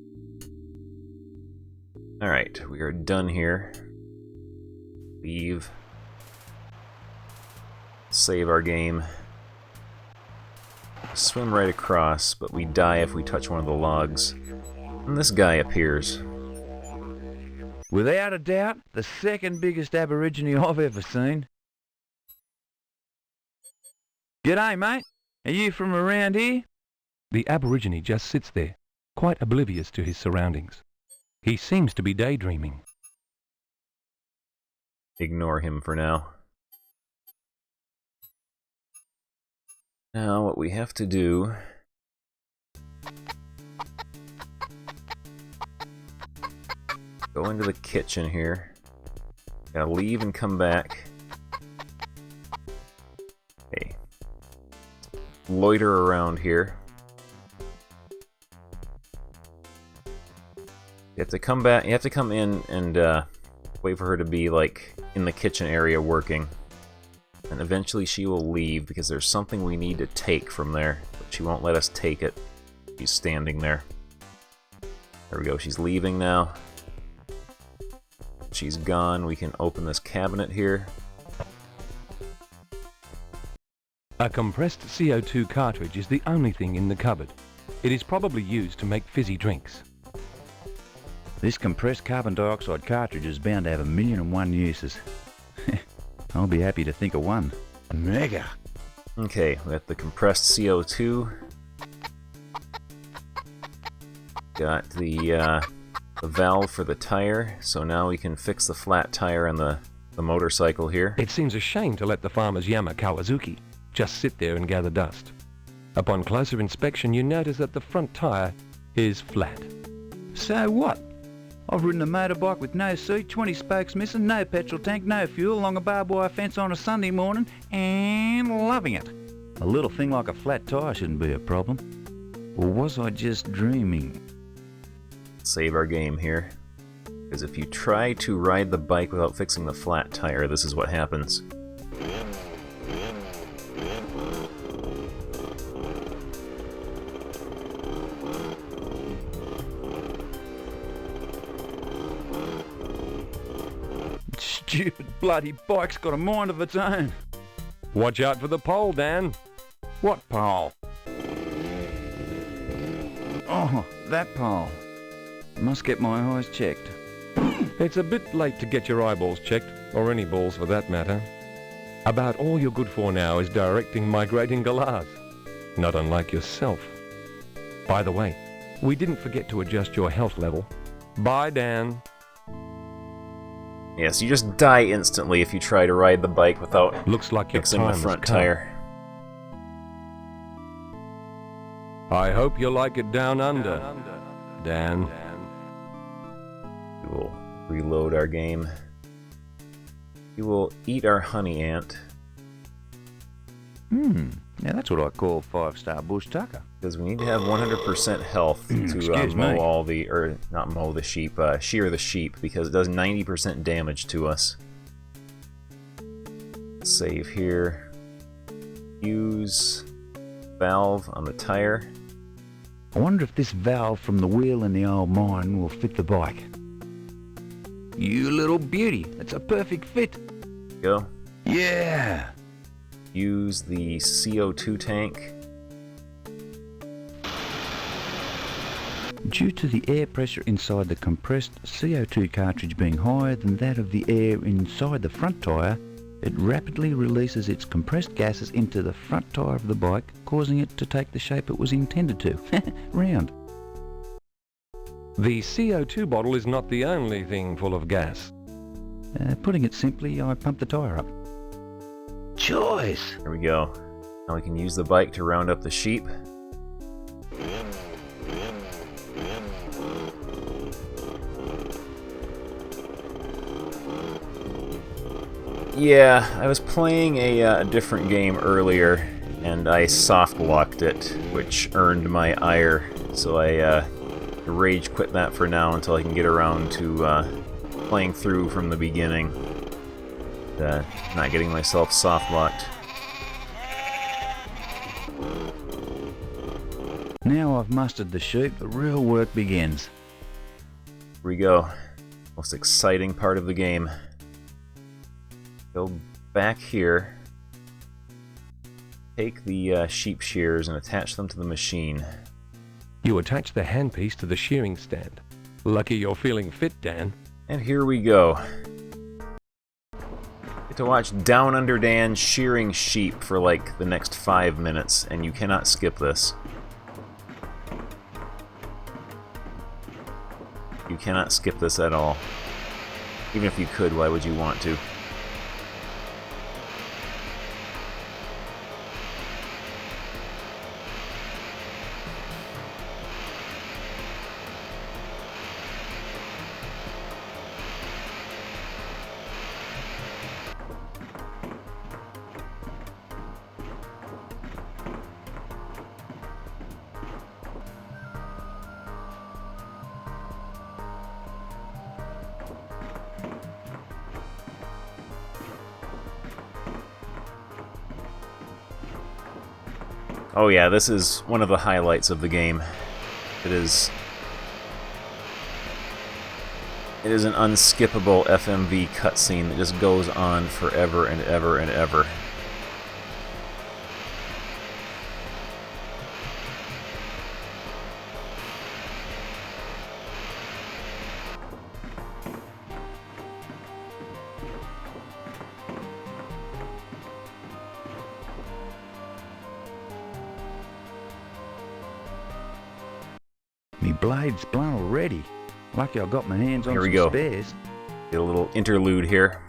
Alright, we are done here. Leave. Save our game. Swim right across, but we die if we touch one of the logs. And this guy appears. Without a doubt, the second biggest Aborigine I've ever seen. G'day, mate. Are you from around here? The Aborigine just sits there, quite oblivious to his surroundings. He seems to be daydreaming. Ignore him for now. Now, what we have to do... Go into the kitchen here. Gotta leave and come back. Okay. Loiter around here. You have to come back. You have to come in and wait for her to be like in the kitchen area working, and eventually she will leave because there's something we need to take from there, but she won't let us take it. She's standing there. There we go. She's leaving now. She's gone. We can open this cabinet here. A compressed CO2 cartridge is the only thing in the cupboard. It is probably used to make fizzy drinks. This compressed carbon dioxide cartridge is bound to have 1,000,001 uses. I'll be happy to think of one. Mega! Okay, we got the compressed CO2. Got the valve for the tire, so now we can fix the flat tire on the motorcycle here. It seems a shame to let the farmer's Yama Kawasuki just sit there and gather dust. Upon closer inspection, you notice that the front tire is flat. So what? I've ridden a motorbike with no seat, 20 spokes missing, no petrol tank, no fuel, along a barbed wire fence on a Sunday morning, and loving it. A little thing like a flat tyre shouldn't be a problem. Or was I just dreaming? Save our game here. Because if you try to ride the bike without fixing the flat tire, this is what happens. Stupid bloody bike's got a mind of its own. Watch out for the pole, Dan. What pole? Oh, that pole. Must get my eyes checked. It's a bit late to get your eyeballs checked, or any balls for that matter. About all you're good for now is directing migrating galahs, not unlike yourself. By the way, we didn't forget to adjust your health level. Bye, Dan. Yes, you just die instantly if you try to ride the bike without Looks like fixing the front tire. I hope you like it down under, Dan. We will reload our game. We will eat our honey ant. Now that's what I call 5-star bush tucker. Because we need to have 100% health to mow all the, or not mow the sheep, shear the sheep, because it does 90% damage to us. Save here. Use valve on the tire. I wonder if this valve from the wheel in the old mine will fit the bike. You little beauty, that's a perfect fit. Go. Yeah. Use the CO2 tank. Due to the air pressure inside the compressed CO2 cartridge being higher than that of the air inside the front tyre, it rapidly releases its compressed gases into the front tyre of the bike, causing it to take the shape it was intended to. Round. The CO2 bottle is not the only thing full of gas. Putting it simply, I pumped the tyre up. Choice! There we go. Now we can use the bike to round up the sheep. Yeah, I was playing a different game earlier, and I soft-locked it, which earned my ire, so I rage quit that for now until I can get around to playing through from the beginning. Not getting myself soft-locked. Now I've mustered the sheep, the real work begins. Here we go. Most exciting part of the game. Go back here. Take the sheep shears and attach them to the machine. You attach the handpiece to the shearing stand. Lucky you're feeling fit, Dan. And here we go. Get to watch Down Under Dan shearing sheep for like the next 5 minutes, and you cannot skip this. You cannot skip this at all. Even if you could, why would you want to? Oh yeah, this is one of the highlights of the game. It is an unskippable FMV cutscene that just goes on forever and ever and ever. Me blade's blown already. Lucky I got my hands on Here we some go. spares. Get a little interlude here.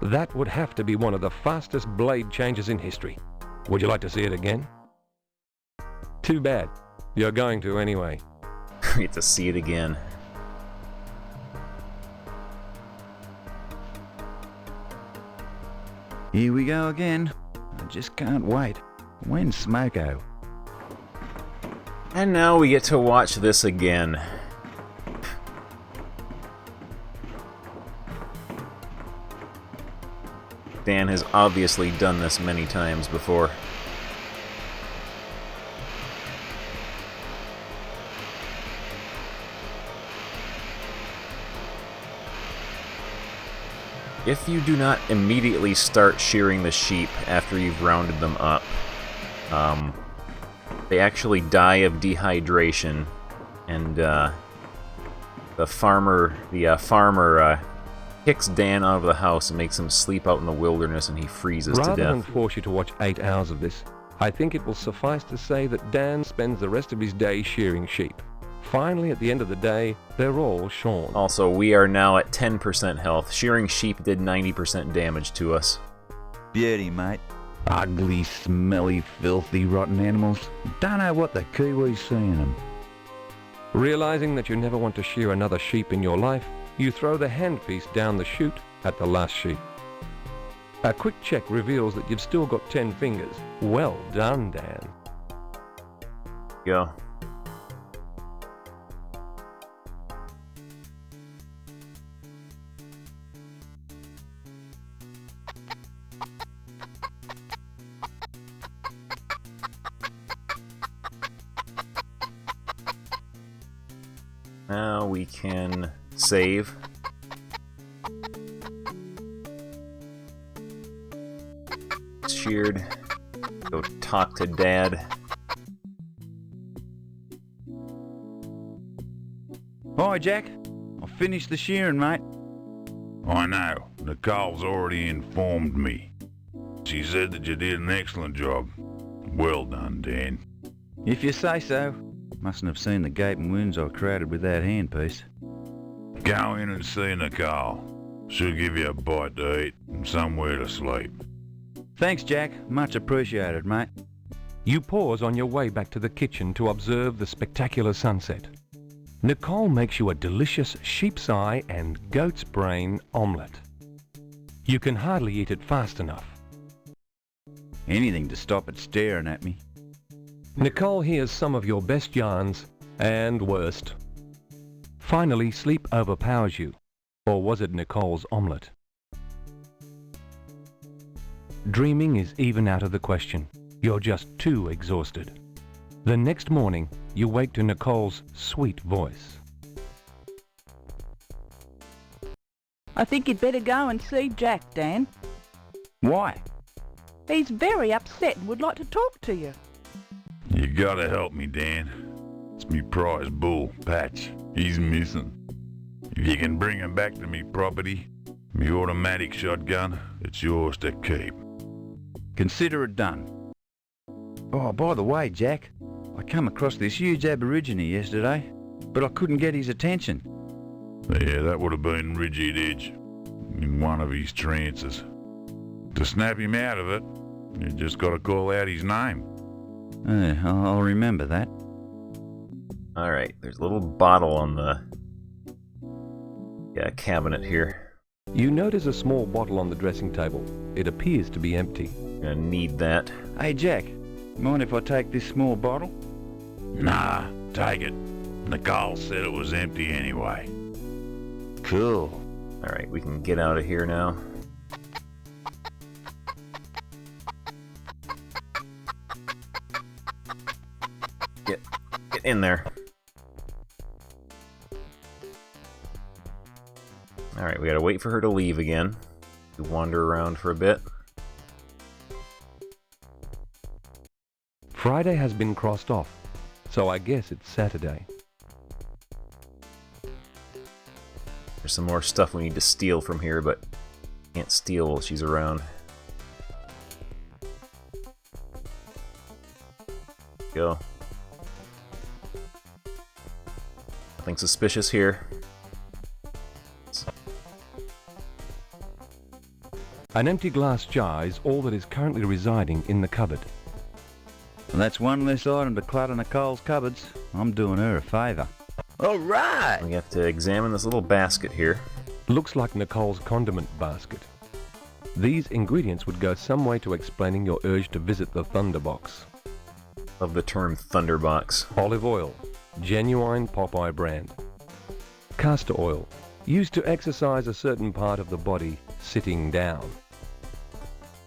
That would have to be one of the fastest blade changes in history. Would you like to see it again? Too bad. You're going to anyway. We get to see it again. Here we go again. I just can't wait. When's Smoko? And now we get to watch this again. Dan has obviously done this many times before. If you do not immediately start shearing the sheep after you've rounded them up, they actually die of dehydration, and the farmer kicks Dan out of the house and makes him sleep out in the wilderness, and he freezes to Rather death. than force you to watch 8 hours of this, I think it will suffice to say that Dan spends the rest of his day shearing sheep. Finally, at the end of the day, they're all shorn. Also, we are now at 10% health. Shearing sheep did 90% damage to us. Beauty, mate. Ugly, smelly, filthy, rotten animals. Don't know what the Kiwi's see in them. Realizing that you never want to shear another sheep in your life, you throw the handpiece down the chute at the last sheep. A quick check reveals that you've still got 10 fingers. Well done, Dan. Go. Now we can save. Sheared. Go talk to Dad. Hi, Jack. I finished the shearing, mate. I know. Nicole's already informed me. She said that you did an excellent job. Well done, Dan. If you say so. Mustn't have seen the gaping wounds I created with that handpiece. Go in and see Nicole. She'll give you a bite to eat and somewhere to sleep. Thanks, Jack. Much appreciated, mate. You pause on your way back to the kitchen to observe the spectacular sunset. Nicole makes you a delicious sheep's eye and goat's brain omelette. You can hardly eat it fast enough. Anything to stop it staring at me. Nicole hears some of your best yarns and worst. Finally, sleep overpowers you. Or was it Nicole's omelette? Dreaming is even out of the question. You're just too exhausted. The next morning, you wake to Nicole's sweet voice. I think you'd better go and see Jack, Dan. Why? He's very upset and would like to talk to you. You gotta help me, Dan. It's me prize bull, Patch. He's missing. If you can bring him back to me property, me automatic shotgun, it's yours to keep. Consider it done. Oh, by the way, Jack, I come across this huge Aborigine yesterday, but I couldn't get his attention. Yeah, that would have been Rigid Edge in one of his trances. To snap him out of it, you just gotta call out his name. I'll remember that. Alright, there's a little bottle on the cabinet here. You notice a small bottle on the dressing table. It appears to be empty. Gonna need that. Hey, Jack, mind if I take this small bottle? Nah, take it. Nicole said it was empty anyway. Cool. Alright, we can get out of here now. Get in there. Alright, we gotta wait for her to leave again. We wander around for a bit. Friday has been crossed off, so I guess it's Saturday. There's some more stuff we need to steal from here, but can't steal while she's around. Go. Nothing suspicious here. An empty glass jar is all that is currently residing in the cupboard. Well, that's one less item to clutter Nicole's cupboards. I'm doing her a favour. All right! We have to examine this little basket here. Looks like Nicole's condiment basket. These ingredients would go some way to explaining your urge to visit the Thunderbox. Love the term Thunderbox. Olive oil, genuine Popeye brand. Castor oil, used to exercise a certain part of the body sitting down.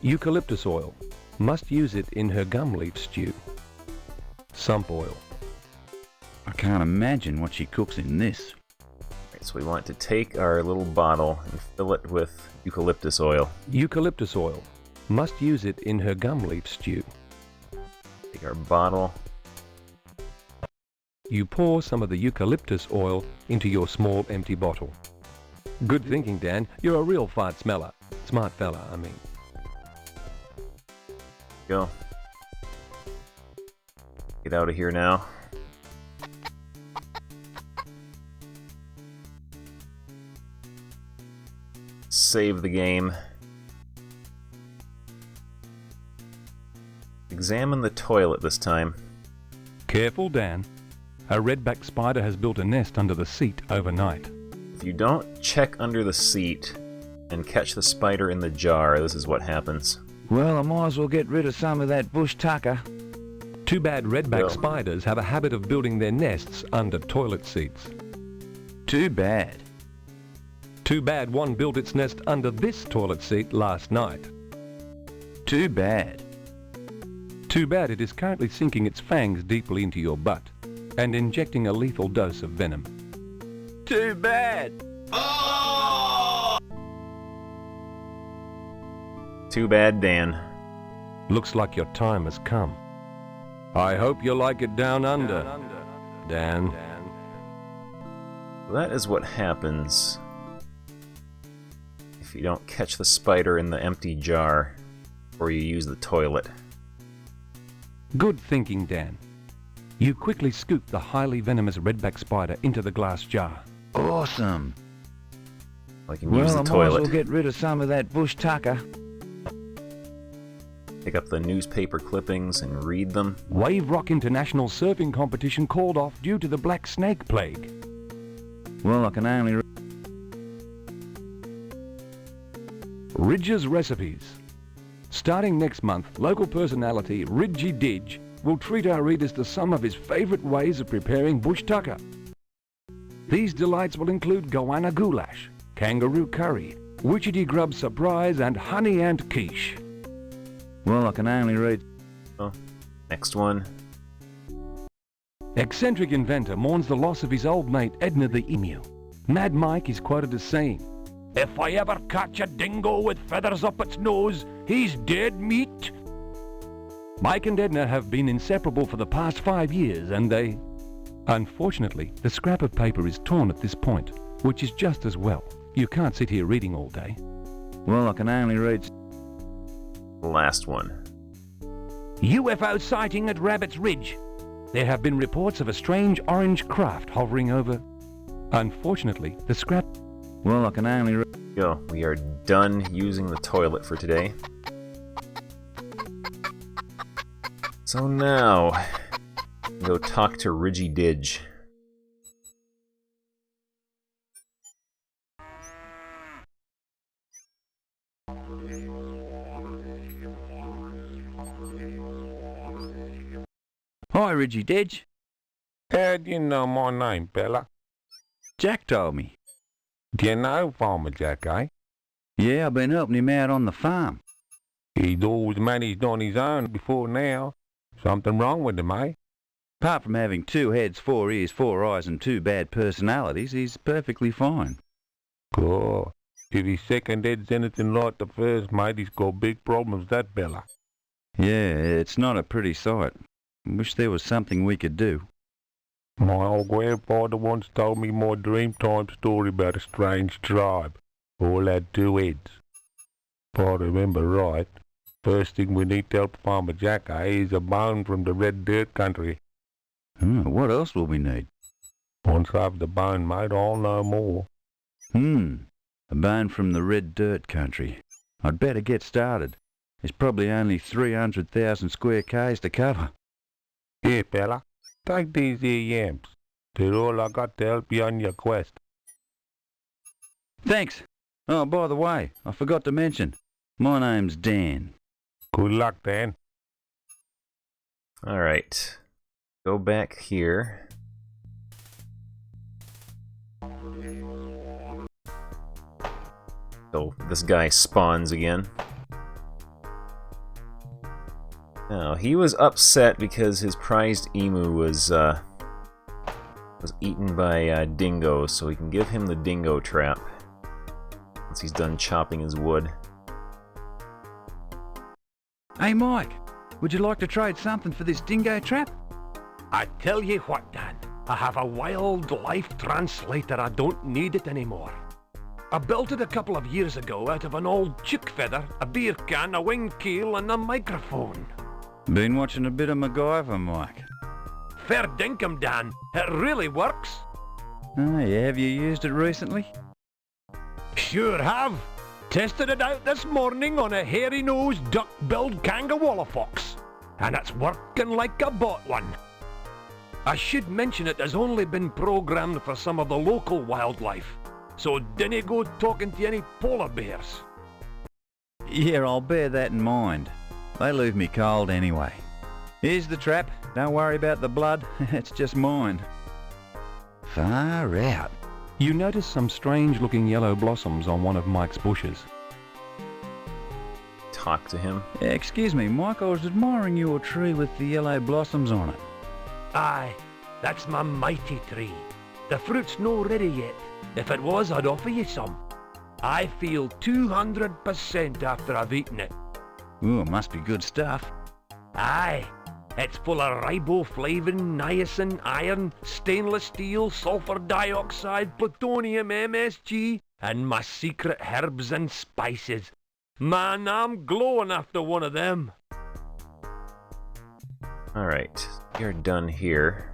Eucalyptus oil, must use it in her gum leaf stew. Sump oil. I can't imagine what she cooks in this. Right, so we want to take our little bottle and fill it with eucalyptus oil. Eucalyptus oil, must use it in her gum leaf stew. Take our bottle. You pour some of the eucalyptus oil into your small empty bottle. Good thinking, Dan. You're a real fart smeller. Smart fella, I mean. Go. Get out of here now. Save the game. Examine the toilet this time. Careful, Dan. A redback spider has built a nest under the seat overnight. If you don't check under the seat and catch the spider in the jar, this is what happens. Well, I might as well get rid of some of that bush tucker. Too bad redback spiders have a habit of building their nests under toilet seats. Too bad. Too bad one built its nest under this toilet seat last night. Too bad. Too bad it is currently sinking its fangs deeply into your butt and injecting a lethal dose of venom. Too bad. Too bad, Dan. Looks like your time has come. I hope you like it down under, Dan. That is what happens if you don't catch the spider in the empty jar or you use the toilet. Good thinking, Dan. You quickly scoop the highly venomous redback spider into the glass jar. Awesome. I can use the I might as toilet. well get rid of some of that bush tucker. Pick up the newspaper clippings and read them. Wave Rock International surfing competition called off due to the black snake plague. Well, I can only... Ridge's Recipes. Starting next month, local personality Ridgy Didge will treat our readers to some of his favourite ways of preparing bush tucker. These delights will include goanna goulash, kangaroo curry, witchetty grub surprise and honey ant quiche. Well, I can only read... Oh, next one. Eccentric inventor mourns the loss of his old mate Edna the emu. Mad Mike is quoted as saying, "If I ever catch a dingo with feathers up its nose, he's dead meat." Mike and Edna have been inseparable for the past 5 years, and they... Unfortunately, the scrap of paper is torn at this point, which is just as well. You can't sit here reading all day. Well, I can only read... Last one. UFO sighting at Rabbit's Ridge. There have been reports of a strange orange craft hovering over... Unfortunately, the scrap... Well, I can only read... Go. We are done using the toilet for today. So now, go talk to Ridgy Didge. Hi, Ridgy Didge. How do you know my name, Bella? Jack told me. Do you know Farmer Jack, eh? Yeah, I've been helping him out on the farm. He's always managed on his own before now. Something wrong with him, eh? Apart from having 2 heads, 4 ears, 4 eyes and 2 bad personalities, he's perfectly fine. Cool. If his second head's anything like the first, mate, he's got big problems, that Bella. Yeah, it's not a pretty sight. Wish there was something we could do. My old grandfather once told me my Dreamtime story about a strange tribe. All had 2 heads. If I remember right, first thing we need to help Farmer Jack is a bone from the red dirt country. What else will we need? Once I have the bone, mate, I'll know more. A bone from the red dirt country. I'd better get started. There's probably only 300,000 square k's to cover. Here, Bella, take these here yams. They're all I got to help you on your quest. Thanks. Oh, by the way, I forgot to mention, my name's Dan. Good luck, Dan. Alright. Go back here. So this guy spawns again. Now, he was upset because his prized emu was eaten by dingoes, so we can give him the dingo trap once he's done chopping his wood. Hey, Mike, would you like to trade something for this dingo trap? I tell you what, Dan, I have a wildlife translator. I don't need it anymore. I built it a couple of years ago out of an old chook feather, a beer can, a wing keel, and a microphone. Been watching a bit of MacGyver, Mike. Fair dinkum, Dan. It really works. Oh, yeah, have you used it recently? Sure have. Tested it out this morning on a hairy-nosed, duck-billed kangaroo fox, and it's working like I bought one. I should mention it has only been programmed for some of the local wildlife, so dinna go talking to any polar bears. Yeah, I'll bear that in mind. They leave me cold anyway. Here's the trap. Don't worry about the blood. It's just mine. Far out. You notice some strange-looking yellow blossoms on one of Mike's bushes. Talk to him. Excuse me, Mike, I was admiring your tree with the yellow blossoms on it. Aye, that's my mighty tree. The fruit's no ready yet. If it was, I'd offer you some. I feel 200% after I've eaten it. Ooh, it must be good stuff. Aye, it's full of riboflavin, niacin, iron, stainless steel, sulfur dioxide, plutonium, MSG, and my secret herbs and spices. Man, I'm glowing after one of them. Alright, you're done here.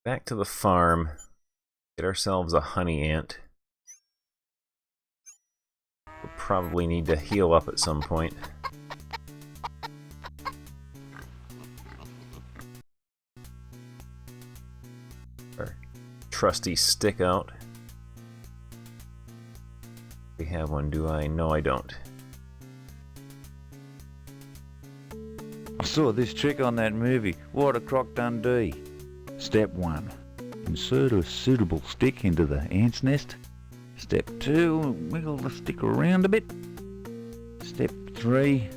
Back to the farm. Get ourselves a honey ant. We'll probably need to heal up at some point. Our trusty stick out. We have one, do I? No, I don't. I saw this trick on that movie, Water Croc Dundee. Step 1. Insert a suitable stick into the ant's nest. Step 2. Wiggle the stick around a bit. Step 3.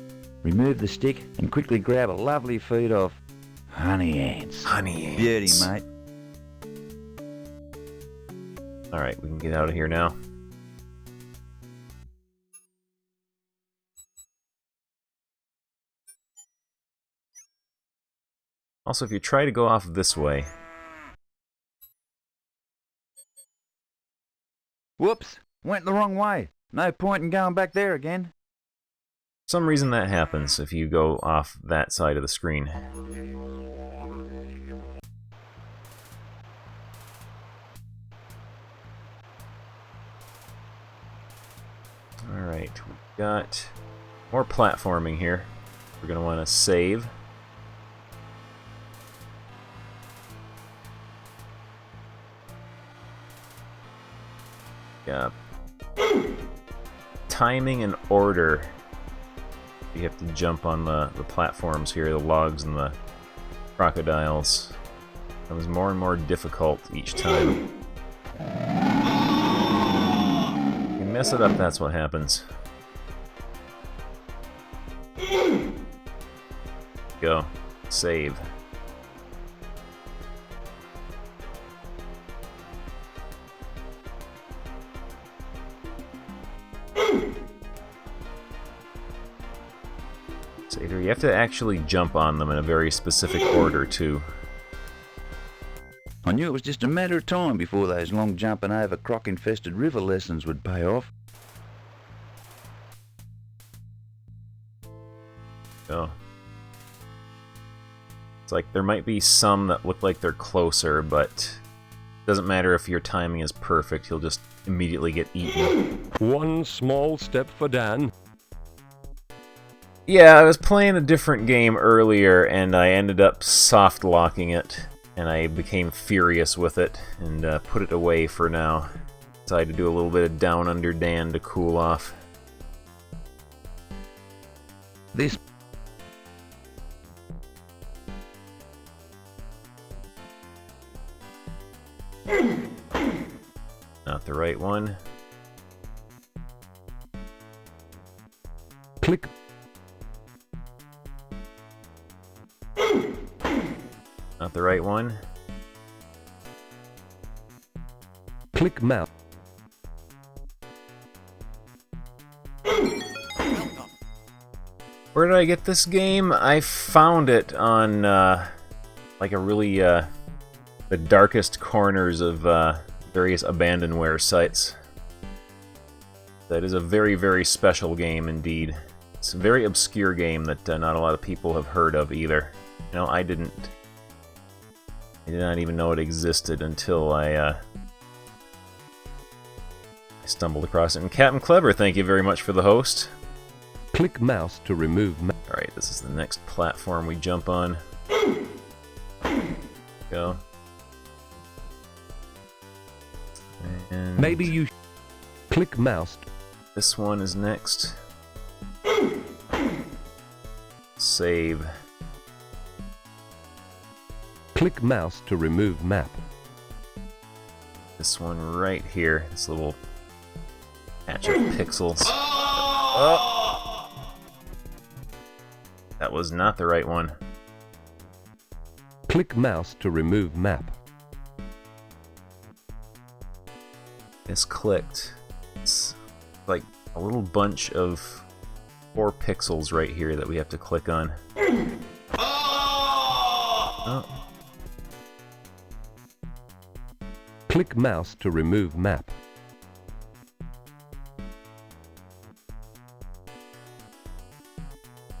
Remove the stick and quickly grab a lovely feed of honey ants. Honey ants. Beauty, mate. Alright, we can get out of here now. Also, if you try to go off this way... Whoops! Went the wrong way. No point in going back there again. For some reason that happens if you go off that side of the screen. Alright, we've got more platforming here. We're going to want to save. Yeah. Timing and order. You have to jump on the platforms here, the logs and the crocodiles. It becomes more and more difficult each time. You mess it up, that's what happens. Go. Save. You have to actually jump on them in a very specific order, too. I knew it was just a matter of time before those long jumping over croc-infested river lessons would pay off. Oh. It's like there might be some that look like they're closer, but it doesn't matter if your timing is perfect, you'll just immediately get eaten. One small step for Dan. Yeah, I was playing a different game earlier, and I ended up soft-locking it, and I became furious with it, and put it away for now. Decided to do a little bit of Down Under Dan to cool off. This... Not the right one. Click. Not the right one. Click mouse. Where did I get this game? I found it on like a really the darkest corners of various abandonware sites. That is a very, very special game indeed. It's a very obscure game that not a lot of people have heard of either. You know, I did not even know it existed until I stumbled across it. And Captain Clever, thank you very much for the host. Click mouse to remove mouse. Alright, this is the next platform we jump on. Go. And maybe you click mouse. This one is next. Save. Click mouse to remove map. This one right here. This little patch of pixels. Oh! That was not the right one. Click mouse to remove map. Misclicked. It's like a little bunch of 4 pixels right here that we have to click on. Oh. Click mouse to remove map.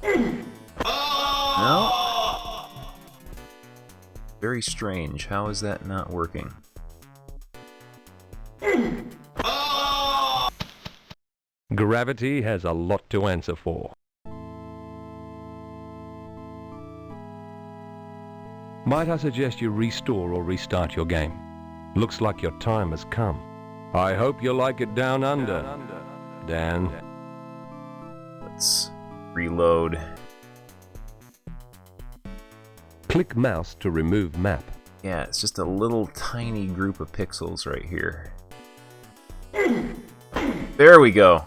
No? Very strange. How is that not working? Gravity has a lot to answer for. Might I suggest you restore or restart your game? Looks like your time has come. I hope you like it down under, Dan. Let's reload. Click mouse to remove map. Yeah, it's just a little tiny group of pixels right here. There we go.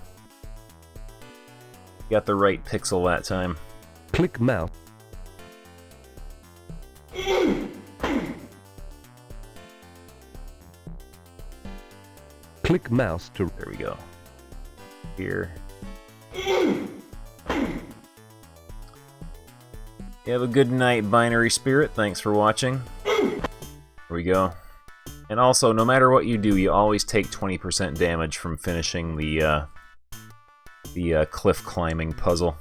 Got the right pixel that time. Click mouse. Click mouse to... There we go. Here. You have a good night, Binary Spirit. Thanks for watching. Here we go. And also, no matter what you do, you always take 20% damage from finishing the cliff climbing puzzle.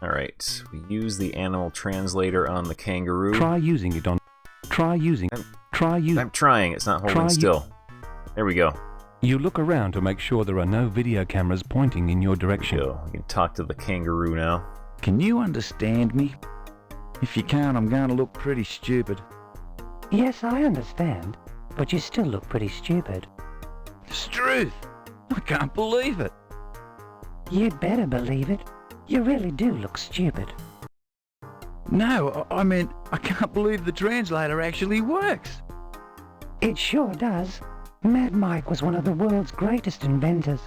Alright, we use the animal translator on the kangaroo. Try using it on... I'm trying, it's not holding still. There we go. You look around to make sure there are no video cameras pointing in your direction. So, we can talk to the kangaroo now. Can you understand me? If you can't, I'm going to look pretty stupid. Yes, I understand, but you still look pretty stupid. Struth! I can't believe it. You'd better believe it. You really do look stupid. No, I meant I can't believe the translator actually works. It sure does. Mad Mike was one of the world's greatest inventors.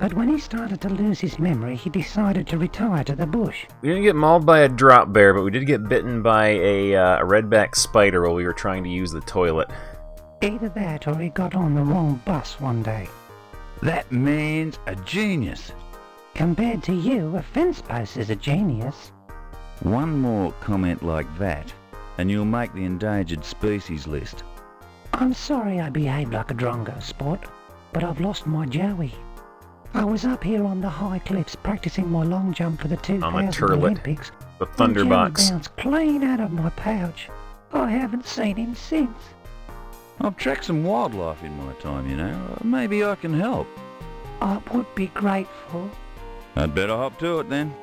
But when he started to lose his memory, he decided to retire to the bush. We didn't get mauled by a drop bear, but we did get bitten by a redback spider while we were trying to use the toilet. Either that or he got on the wrong bus one day. That man's a genius. Compared to you, a fence post is a genius. One more comment like that, and you'll make the endangered species list. I'm sorry I behaved like a drongo sport, but I've lost my Joey. I was up here on the high cliffs practicing my long jump for the 2000 Olympics. The Thunderbox. Joey bounced clean out of my pouch. I haven't seen him since. I've tracked some wildlife in my time, you know. Maybe I can help. I would be grateful. I'd better hop to it then.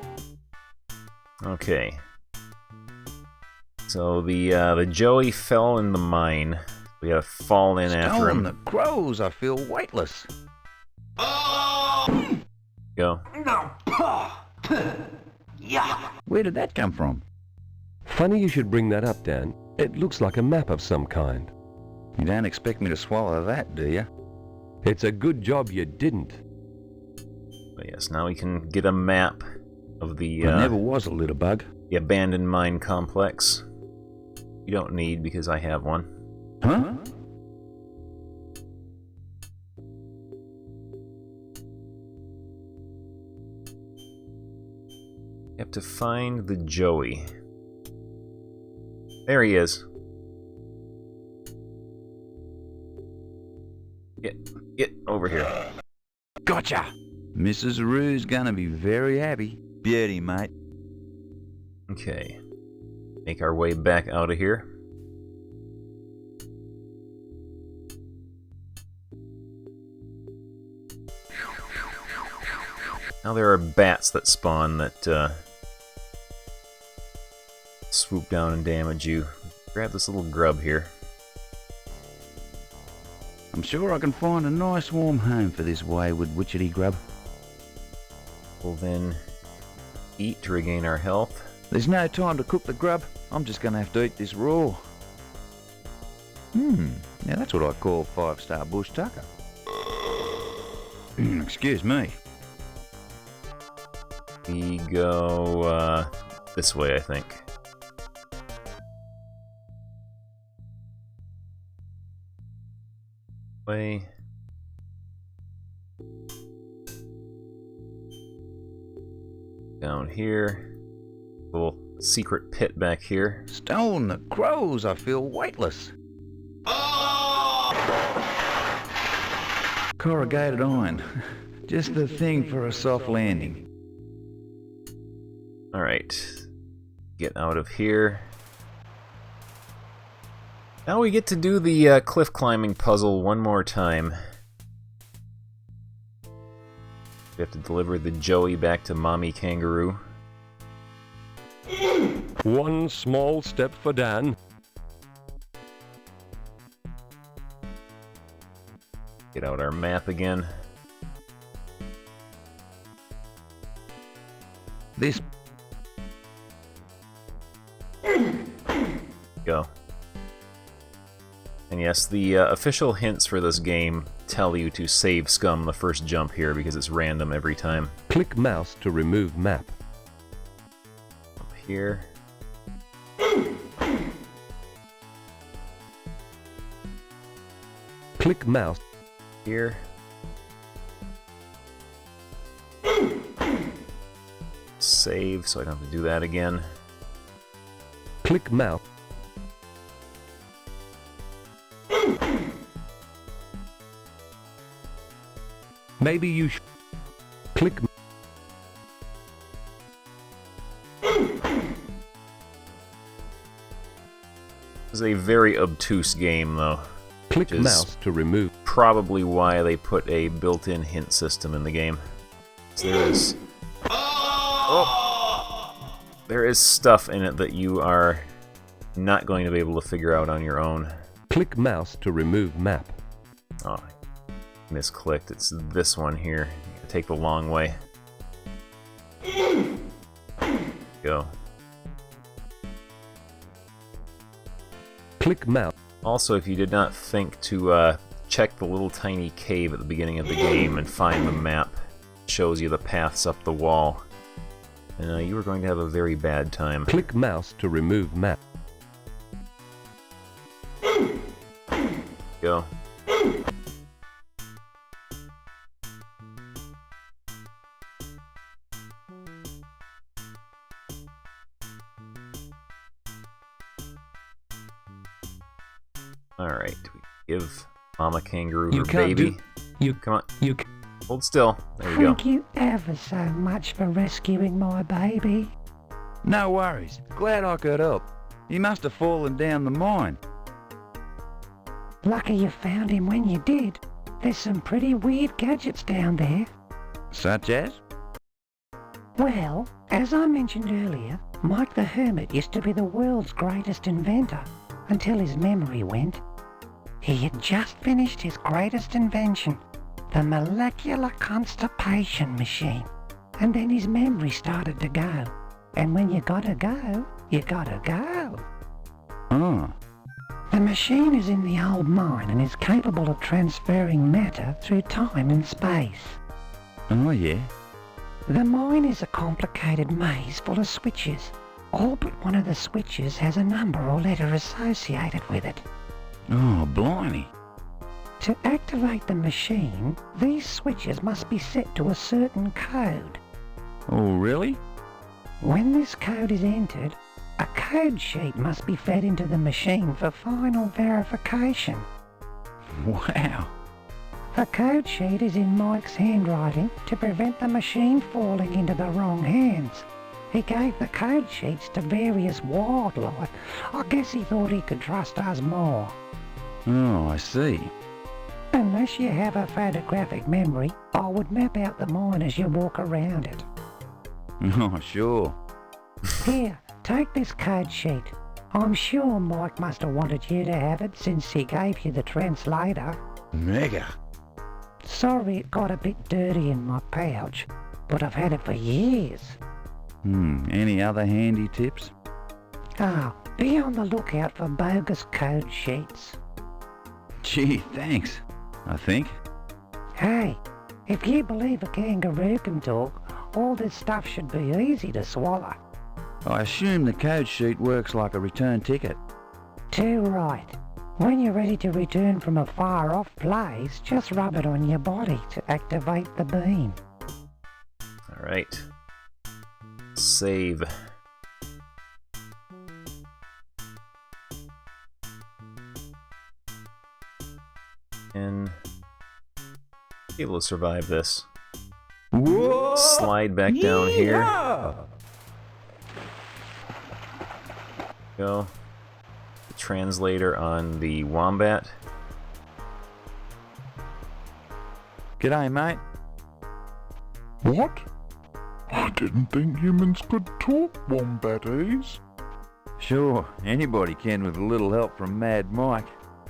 Okay. So the Joey fell in the mine. We gotta fall in after him. The crows, I feel weightless. Go. Where did that come from? Funny you should bring that up, Dan. It looks like a map of some kind. You don't expect me to swallow that, do you? It's a good job you didn't. But yes, now we can get a map of the... I never was a little bug. The abandoned mine complex. You don't need, because I have one. Huh? You have to find the Joey. There he is. Get over here. Gotcha! Mrs. Roo's gonna be very happy. Beauty, mate. Okay. Make our way back out of here. Now there are bats that spawn that swoop down and damage you. Grab this little grub here. I'm sure I can find a nice warm home for this wayward witchetty grub. We'll then eat to regain our health. There's no time to cook the grub. I'm just gonna have to eat this raw. Now that's what I call 5-star bush tucker. Excuse me. We go this way, I think. Way. Down here. Little secret pit back here. Stone the crows, I feel weightless. Corrugated iron. Just the thing for a soft landing. Alright. Get out of here. Now we get to do the cliff climbing puzzle one more time. We have to deliver the Joey back to Mommy Kangaroo. One small step for Dan. Get out our map again. This... Go. And yes, the official hints for this game tell you to save scum the first jump here because it's random every time. Click mouse to remove map. Up here. Click mouse. Here. Save so I don't have to do that again. Click mouse. Maybe you should click. This is a very obtuse game, though. Click mouse to remove. Probably why they put a built-in hint system in the game. So there is stuff in it that you are not going to be able to figure out on your own. Click mouse to remove map. Oh, I misclicked. It's this one here. You gotta take the long way. Go. Click mouse. Also, if you did not think to check the little tiny cave at the beginning of the game and find the map, it shows you the paths up the wall. And you are going to have a very bad time. Click mouse to remove map. Go. Alright, we give Mama Kangaroo her baby. Come on. Hold still. There you go. Thank you ever so much for rescuing my baby. No worries. Glad I could help. He must have fallen down the mine. Lucky you found him when you did. There's some pretty weird gadgets down there. Such as? Well, as I mentioned earlier, Mike the Hermit used to be the world's greatest inventor until his memory went. He had just finished his greatest invention, the molecular constipation machine. And then his memory started to go. And when you gotta go, you gotta go. Oh. The machine is in the old mine and is capable of transferring matter through time and space. Oh, yeah. The mine is a complicated maze full of switches. All but one of the switches has a number or letter associated with it. Oh, blimey. To activate the machine, these switches must be set to a certain code. Oh, really? When this code is entered, a code sheet must be fed into the machine for final verification. Wow. The code sheet is in Mike's handwriting to prevent the machine falling into the wrong hands. He gave the code sheets to various wildlife. I guess he thought he could trust us more. Oh, I see. Unless you have a photographic memory, I would map out the mine as you walk around it. Oh, sure. Here, take this code sheet. I'm sure Mike must have wanted you to have it since he gave you the translator. Mega. Sorry it got a bit dirty in my pouch, but I've had it for years. Any other handy tips? Oh, be on the lookout for bogus code sheets. Gee, thanks, I think. Hey, if you believe a kangaroo can talk, all this stuff should be easy to swallow. I assume the code sheet works like a return ticket. Too right. When you're ready to return from a far-off place, just rub it on your body to activate the beam. Alright. Save. And be able to survive this. Whoa! Slide back down here. Go. The translator on the wombat. G'day, mate. What? I didn't think humans could talk, wombaties. Sure, anybody can with a little help from Mad Mike.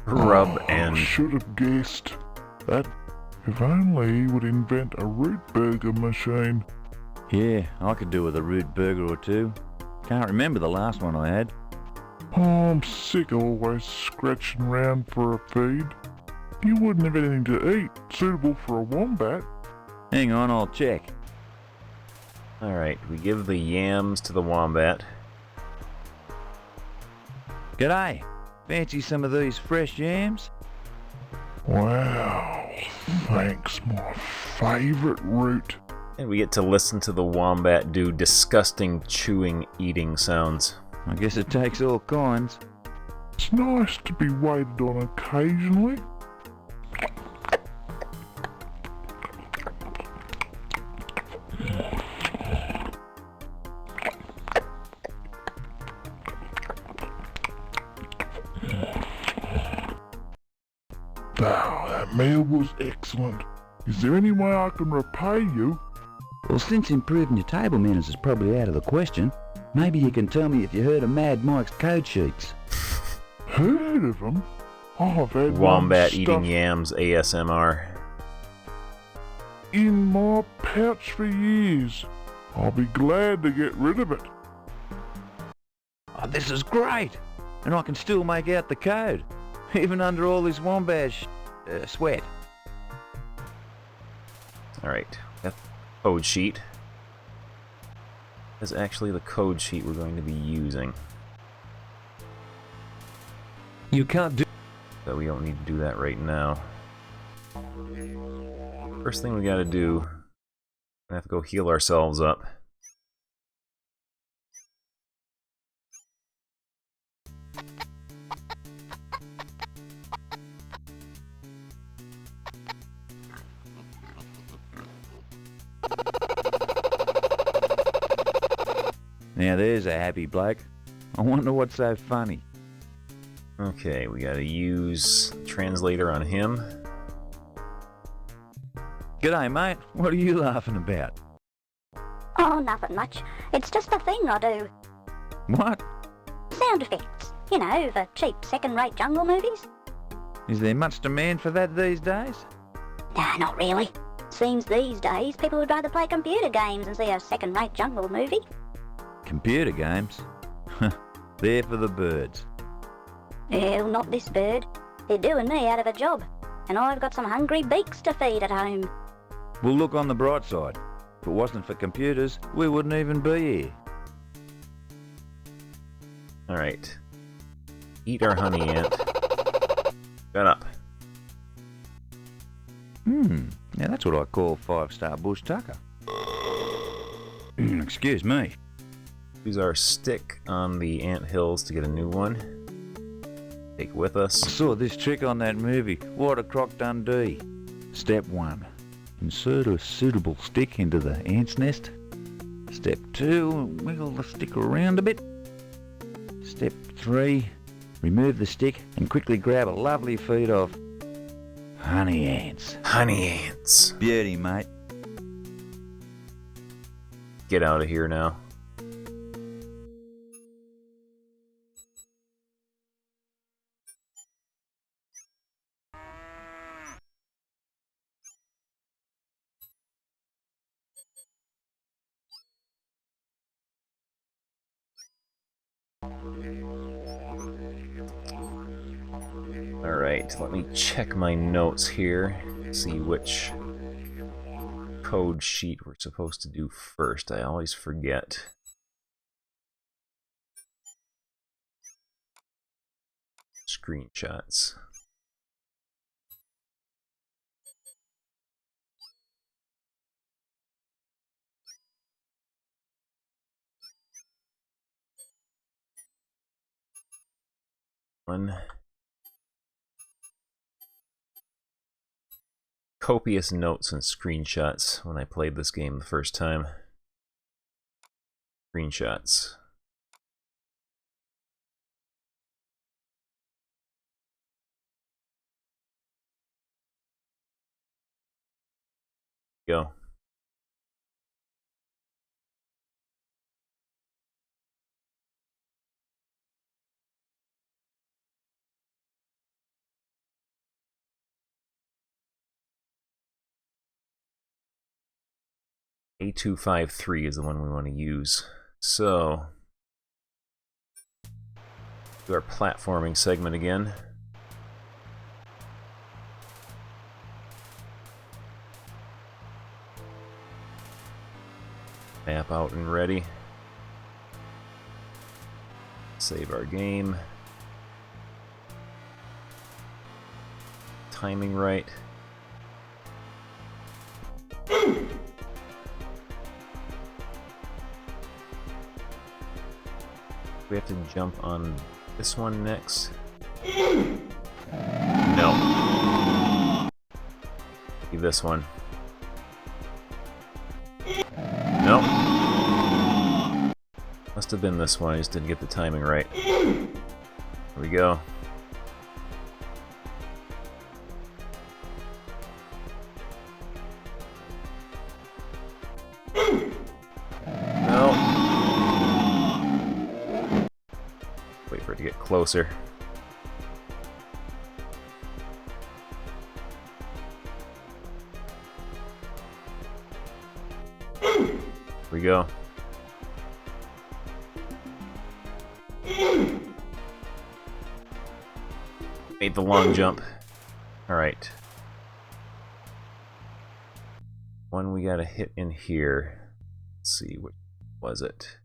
Rub and... I should have guessed that. If only he would invent a root burger machine. Yeah, I could do with a root burger or two. Can't remember the last one I had. Oh, I'm sick of always scratching round for a feed. You wouldn't have anything to eat suitable for a wombat. Hang on, I'll check. Alright, we give the yams to the wombat. G'day. Fancy some of these fresh yams? Wow, thanks, my favourite root. And we get to listen to the wombat do disgusting chewing, eating sounds. I guess it takes all kinds. It's nice to be waited on occasionally. Oh, that meal was excellent. Is there any way I can repay you? Well, since improving your table manners is probably out of the question, maybe you can tell me if you heard of Mad Mike's code sheets. Heard of them? I've had Wombat one eating stuffed yams ASMR. in my pouch for years. I'll be glad to get rid of it. Oh, this is great! And I can still make out the code, even under all this wombat sweat. Alright, got the code sheet. That's actually the code sheet we're going to be using. You can't do... But we don't need to do that right now. First thing we gotta do, we have to go heal ourselves up. Now there's a happy bloke. I wonder what's so funny. Okay, we gotta use translator on him. G'day, mate. What are you laughing about? Oh, nothing much. It's just a thing I do. What? Sound effects. You know, for cheap second-rate jungle movies. Is there much demand for that these days? Nah, not really. Seems these days people would rather play computer games than see a second-rate jungle movie. Computer games? They're for the birds. Well, not this bird. They're doing me out of a job. And I've got some hungry beaks to feed at home. Well, look on the bright side. If it wasn't for computers, we wouldn't even be here. Alright. Eat our honey ant. Shut up. Now that's what I call 5-star bush tucker. Excuse me. Use our stick on the ant hills to get a new one. Take it with us. I saw this trick on that movie, What a Croc Dundee. Step 1. Insert a suitable stick into the ant's nest. Step 2. Wiggle the stick around a bit. Step 3. Remove the stick and quickly grab a lovely feed of honey ants. Honey ants. Beauty, mate. Get out of here now. Alright, let me check my notes here, see which code sheet we're supposed to do first. I always forget. Screenshots. Copious notes and screenshots when I played this game the first time. Screenshots. Go. A253 is the one we want to use. So, do our platforming segment again. Map out and ready. Save our game. Timing right. We have to jump on this one next. No. Leave this one. Nope. Must have been this one, I just didn't get the timing right. Here we go. No. Wait for it to get closer. Here we go. Made the long jump. Alright. One we gotta hit in here. Let's see, what was it?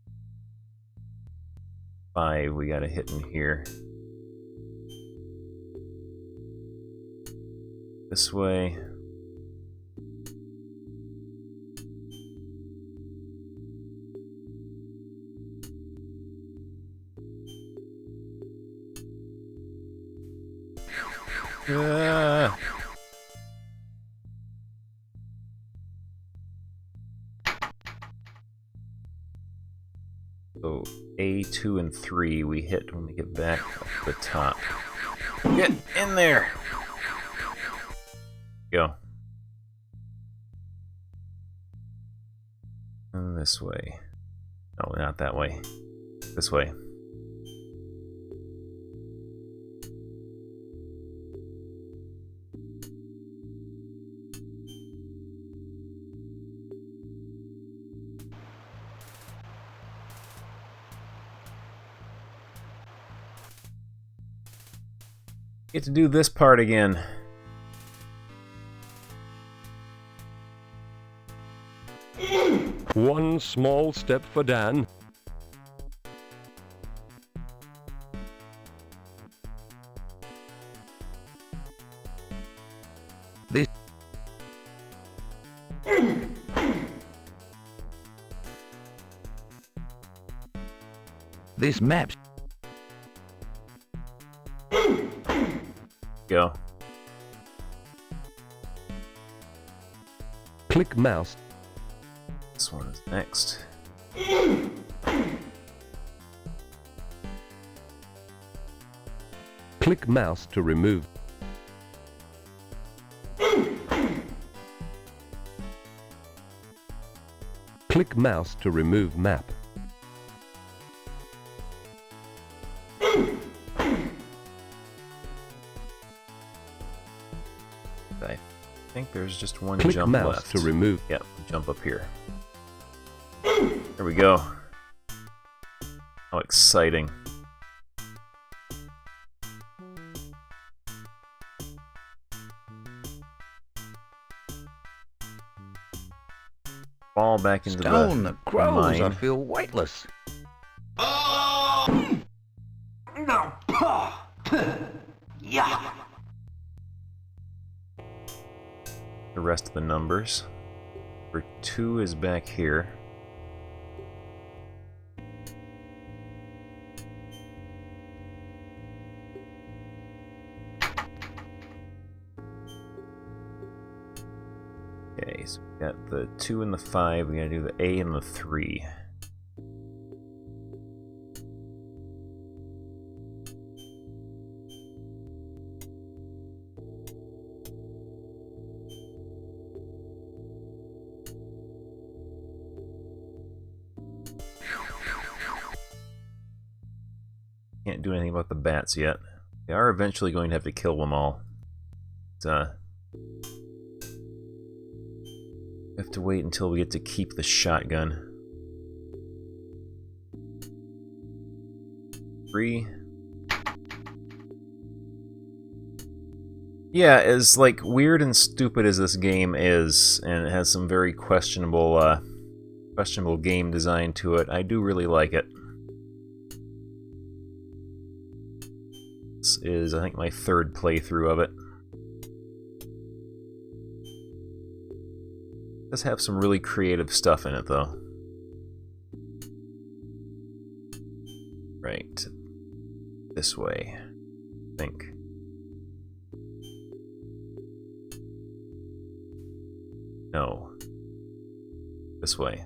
5 we gotta hit in here. This way. So A, 2, and 3 we hit when we get back up the top. Get in there! Go. And this way. No, not that way. This way. Get to do this part again. One small step for Dan. This map. Go. Click mouse. This one is next. Click mouse to remove. Click mouse to remove map. I think there's just one Click jump mouse left. to remove. Yep, jump up here. There we go. How exciting. Fall back into Stone the that grows, I mine. feel weightless. No. Yeah. The rest of the numbers. Number 2 is back here. Okay, so we got the 2 and the 5. We gotta do the A and the 3. Can't do anything about the bats yet. We are eventually going to have to kill them all. But, we have to wait until we get to keep the shotgun. 3. Yeah, as like weird and stupid as this game is, and it has some very questionable questionable game design to it. I do really like it. This is, I think, my third playthrough of it. It does have some really creative stuff in it, though. Right. This way, I think. No. This way.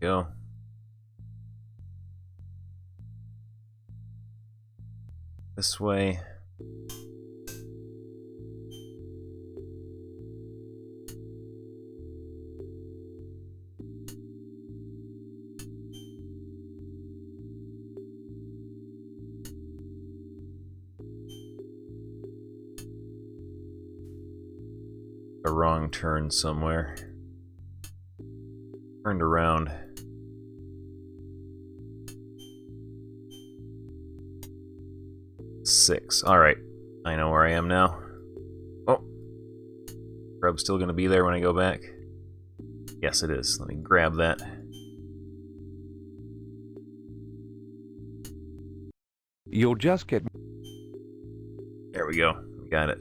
Go. This way. A wrong turn somewhere. Turned around. Six. Alright. I know where I am now. Oh. Grub's still gonna be there when I go back. Yes, it is. Let me grab that. You'll just get... There we go. We got it.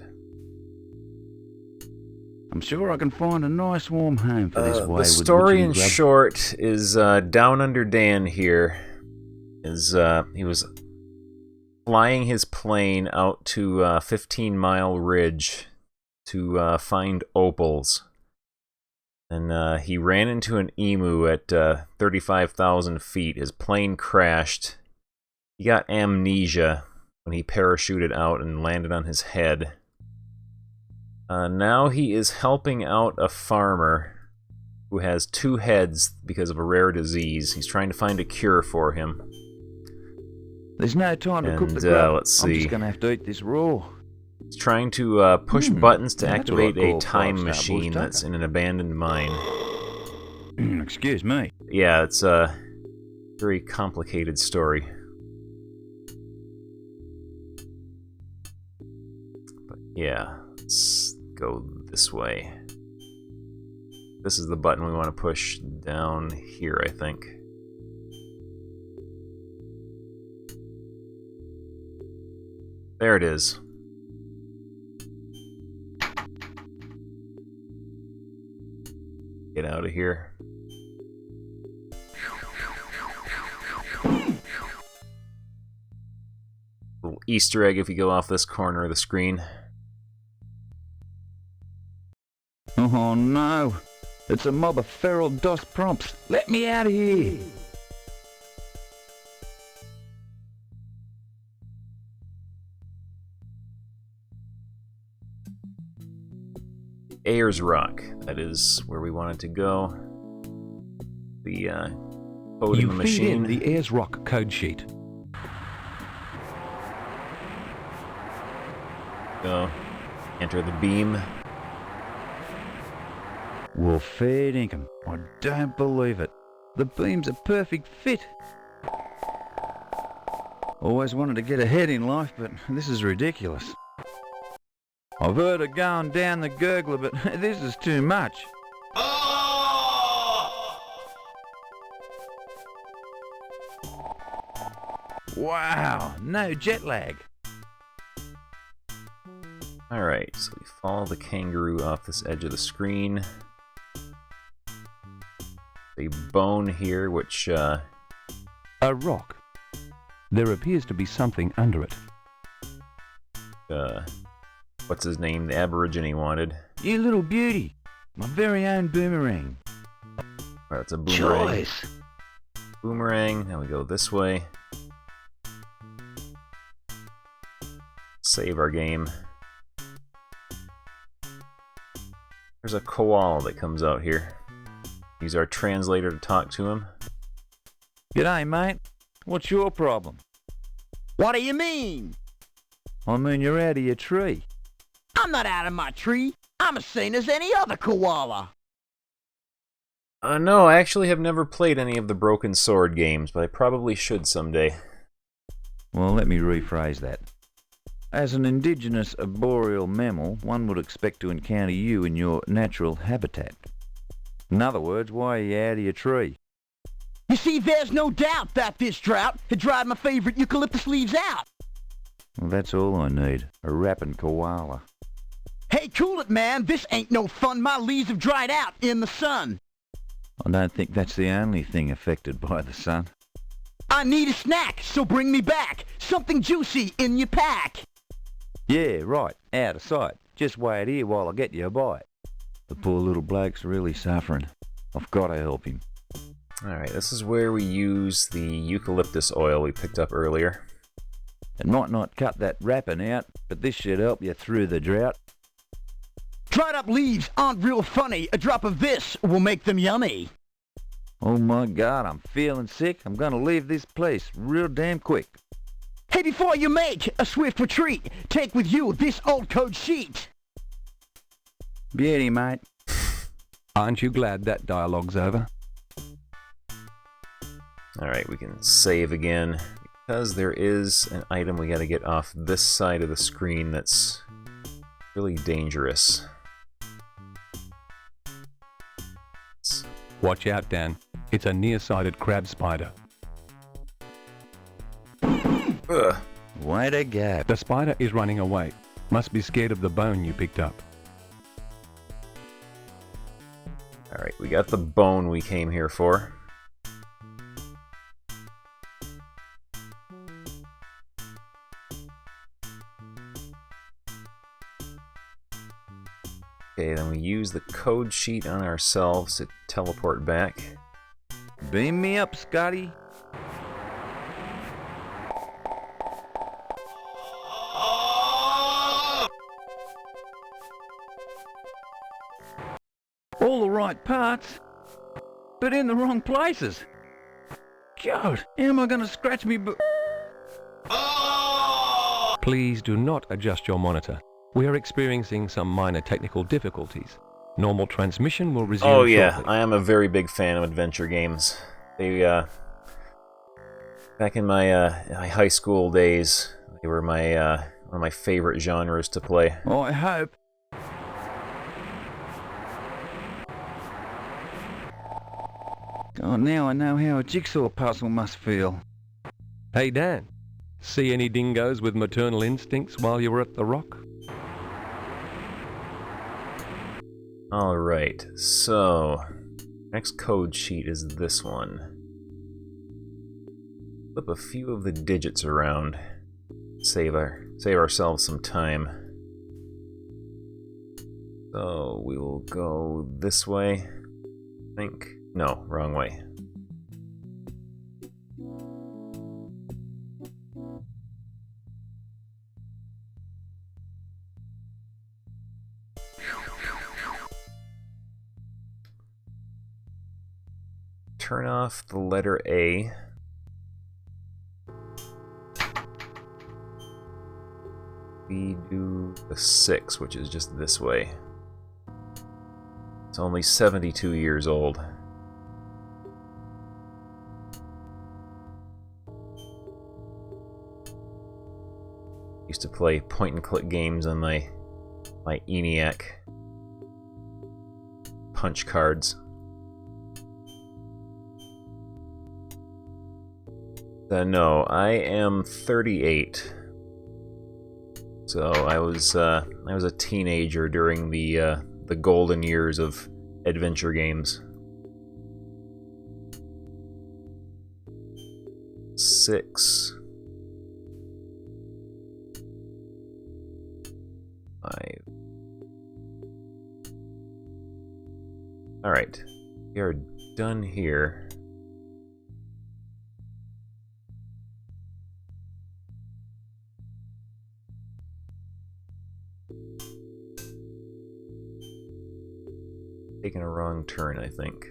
I'm sure I can find a nice warm home for this way. The story in short is Down Under Dan here he was flying his plane out to 15-mile ridge to find opals, and he ran into an emu at 35,000 feet. His plane crashed. He got amnesia when he parachuted out and landed on his head. Now he is helping out a farmer who has 2 heads because of a rare disease. He's trying to find a cure for him. There's no time to cook the grub. Let's see. I'm just gonna have to eat this raw. He's trying to push buttons to that's what I activate a call time five-star machine bush that's in an abandoned mine. Excuse me. Yeah, it's a very complicated story. But yeah, let's go this way. This is the button we want to push down here, I think. There it is. Get out of here. Little Easter egg if you go off this corner of the screen. Oh no! It's a mob of feral dust prompts. Let me out of here! Ayers Rock. That is where we wanted to go. The code in the machine. You feed in the Ayers Rock code sheet. Go. Enter the beam. Well, fair dinkum. I don't believe it. The beam's a perfect fit. Always wanted to get ahead in life, but this is ridiculous. I've heard of going down the gurgler, but this is too much. Wow, no jet lag. Alright, so we follow the kangaroo off this edge of the screen. A bone here, which, A rock. There appears to be something under it. What's his name? The Aborigine wanted. You little beauty. My very own boomerang. Alright, it's a boomerang. Choice. Boomerang. Now we go this way. Save our game. There's a koala that comes out here. Use our translator to talk to him. G'day, mate. What's your problem? What do you mean? I mean, you're out of your tree. I'm not out of my tree. I'm as sane as any other koala. No, I actually have never played any of the Broken Sword games, but I probably should someday. Well, let me rephrase that. As an indigenous arboreal mammal, one would expect to encounter you in your natural habitat. In other words, why are you out of your tree? You see, there's no doubt that this drought had dried my favorite eucalyptus leaves out. Well, that's all I need. A rapping koala. Hey, cool it, man. This ain't no fun. My leaves have dried out in the sun. I don't think that's the only thing affected by the sun. I need a snack, so bring me back something juicy in your pack. Yeah, right. Out of sight. Just wait here while I get you a bite. The poor little bloke's really suffering. I've got to help him. Alright, this is where we use the eucalyptus oil we picked up earlier. It might not cut that rapping out, but this should help you through the drought. Dried up leaves aren't real funny. A drop of this will make them yummy. Oh my God, I'm feeling sick. I'm gonna leave this place real damn quick. Hey, before you make a swift retreat, take with you this old code sheet. Beauty, mate. Aren't you glad that dialogue's over? Alright, we can save again, because there is an item we gotta get off this side of the screen that's really dangerous. Watch out, Dan. It's a near-sighted crab spider. Ugh. Way to go. The spider is running away. Must be scared of the bone you picked up. Alright, we got the bone we came here for. Okay, then we use the code sheet on ourselves to teleport back. Beam me up, Scotty. All the right parts, but in the wrong places. God, how am I going to scratch me Please do not adjust your monitor. We are experiencing some minor technical difficulties. Normal transmission will resume Oh yeah, shortly. I am a very big fan of adventure games. They, back in my high school days, they were my one of my favorite genres to play. Oh, I hope. God, now I know how a jigsaw puzzle must feel. Hey Dan, see any dingoes with maternal instincts while you were at the rock? Alright, so next code sheet is this one. Flip a few of the digits around. Save ourselves some time. So we will go this way, I think. No, wrong way. Turn off the letter A. We do the 6, which is just this way. It's only 72 years old. Used to play point-and-click games on my ENIAC punch cards. No, I am 38. So I was a teenager during the golden years of adventure games. 6. 5. Alright, we are done here. Taking a wrong turn, I think.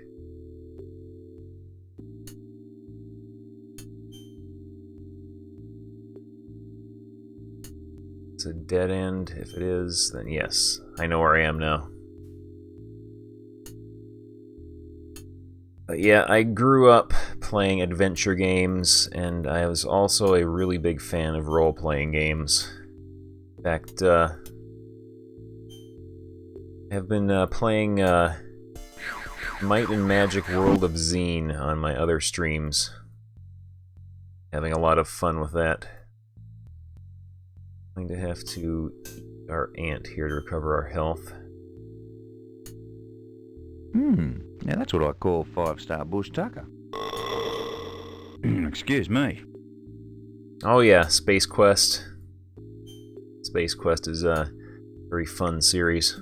It's a dead end. If it is, then yes. I know where I am now. But yeah, I grew up playing adventure games, and I was also a really big fan of role-playing games. In fact, I've been playing Might and Magic World of Zine on my other streams. Having a lot of fun with that. Going to have to eat our ant here to recover our health. Now that's what I call 5-star bush tucker. Excuse me. Oh yeah, Space Quest. Space Quest is a very fun series.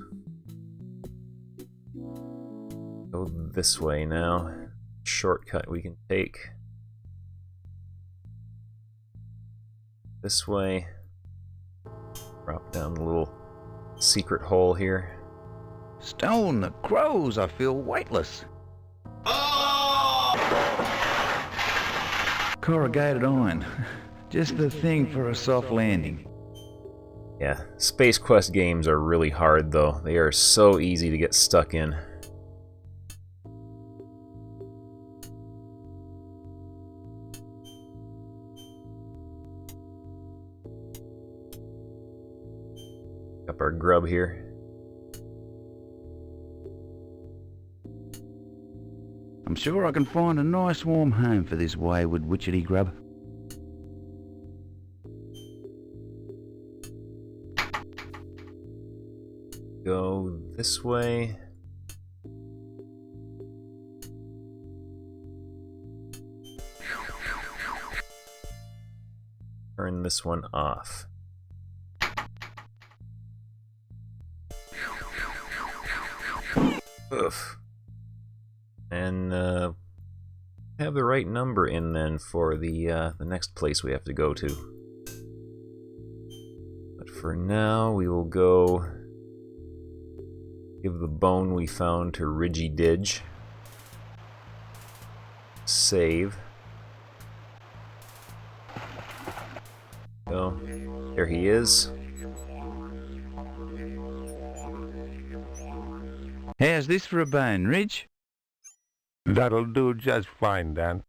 Go this way now. Shortcut we can take. This way. Drop down the little secret hole here. Stone the crows, I feel weightless. Corrugated iron. Just the thing for a soft landing. Yeah, Space Quest games are really hard though. They are so easy to get stuck in. Up our grub here. I'm sure I can find a nice warm home for this wayward witchetty grub. Go this way. Turn this one off. Oof. And have the right number in then for the next place we have to go to. But for now, we will go give the bone we found to Ridgy Didge. Save. So, there he is. How's this for a bone, Ridge? That'll do just fine, Dan.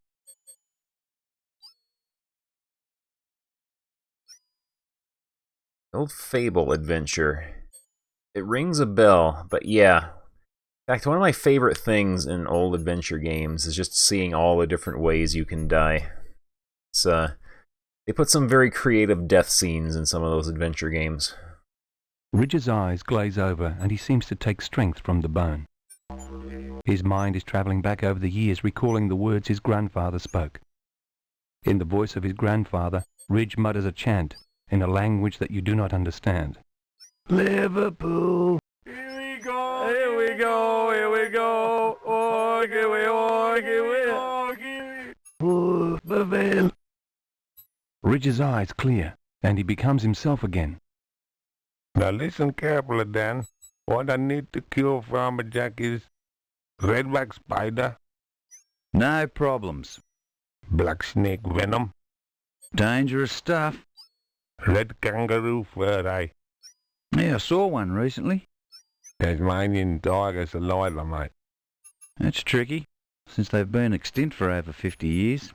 Old Fable adventure. It rings a bell, but yeah. In fact, one of my favorite things in old adventure games is just seeing all the different ways you can die. It's, they put some very creative death scenes in some of those adventure games. Ridge's eyes glaze over and he seems to take strength from the bone. His mind is travelling back over the years, recalling the words his grandfather spoke. In the voice of his grandfather, Ridge mutters a chant in a language that you do not understand. Liverpool. Here we go, here we go, here we go. Oh, here we, oh, here we, oh, here we. Ridge's eyes clear, and he becomes himself again. Now listen carefully, Dan. What I need to cure Farmer Jack is redback spider, No problems. black snake venom, Dangerous stuff. red kangaroo fur eye, Yeah, I saw one recently. Tasmanian tiger saliva, mate. That's tricky, since they've been extinct for over 50 years.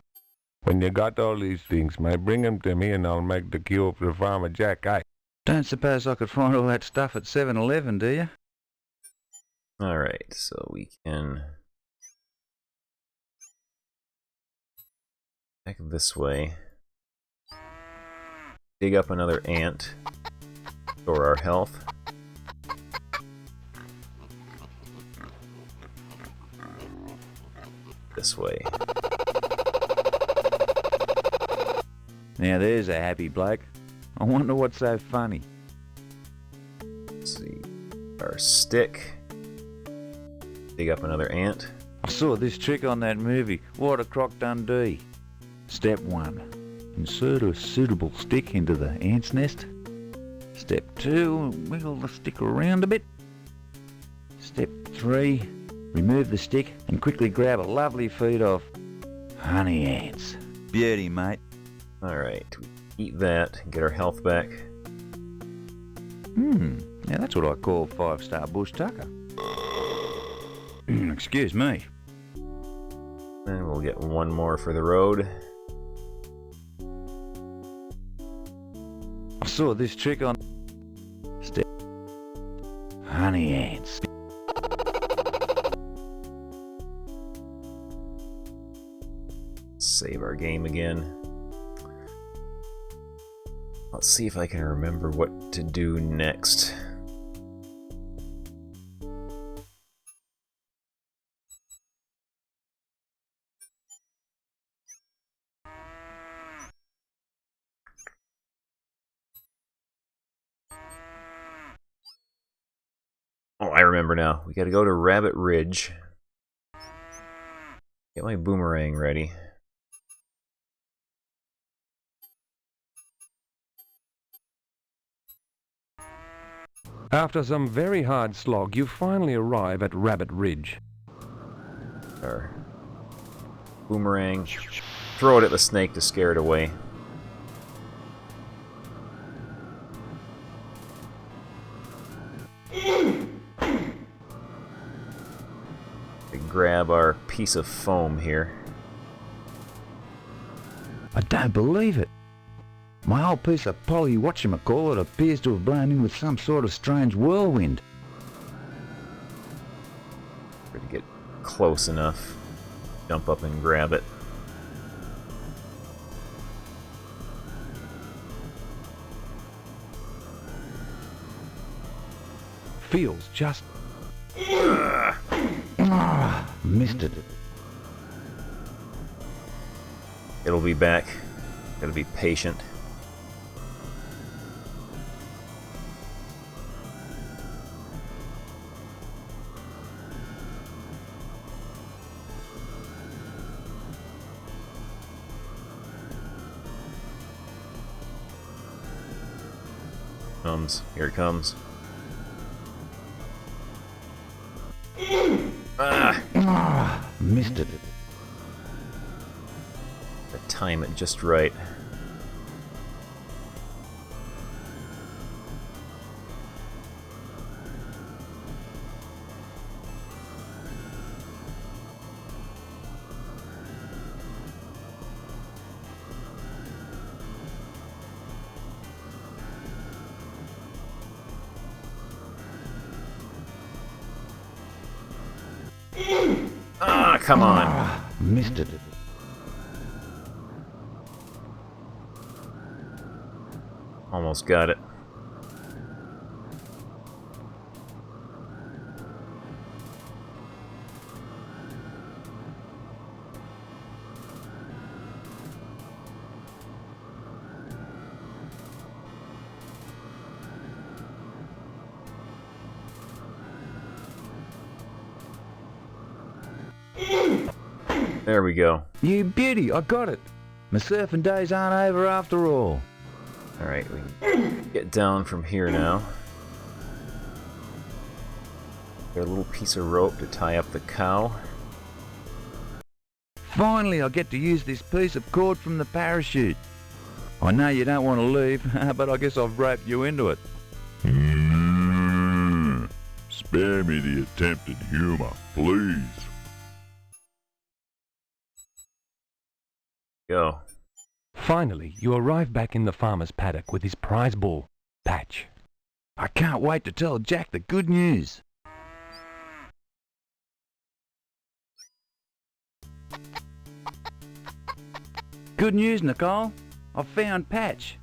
When you got all these things, mate, bring 'em to me and I'll make the cure for Farmer Jack, eh? Don't suppose I could find all that stuff at 7-Eleven, do you? Alright, so we can back this way. Dig up another ant. Store our health. This way. Now there's a happy bloke. I wonder what's so funny. Let's see. Our stick. Dig up another ant. I saw this trick on that movie, What a Croc Dundee. Step 1. Insert a suitable stick into the ant's nest. Step 2. Wiggle the stick around a bit. Step 3. Remove the stick and quickly grab a lovely feed of honey ants. Beauty, mate. Alright, eat that, get our health back. Now that's what I call 5-star bush tucker. Excuse me. And we'll get one more for the road. I saw this trick on... honey ants. Save our game again. Let's see if I can remember what to do next. Oh, I remember now. We gotta go to Rabbit Ridge. Get my boomerang ready. After some very hard slog, you finally arrive at Rabbit Ridge. Our boomerang. Throw it at the snake to scare it away. We grab our piece of foam here. I don't believe it. My old piece of poly whatchamacallit appears to have blown in with some sort of strange whirlwind. Try to get close enough. Jump up and grab it. Feels just... Missed it. It'll be back. Gotta be patient. Here it comes. Missed it. Time it just right. Ah, come on. Missed it. Almost got it. There we go. You beauty, I got it. My surfing days aren't over after all. Alright, we can get down from here now. Got a little piece of rope to tie up the cow. Finally, I get to use this piece of cord from the parachute. I know you don't want to leave, but I guess I've roped you into it. Spare me the attempted humor, please. Go. Finally, you arrive back in the farmer's paddock with his prize bull, Patch. I can't wait to tell Jack the good news. Good news, Nicole. I found Patch.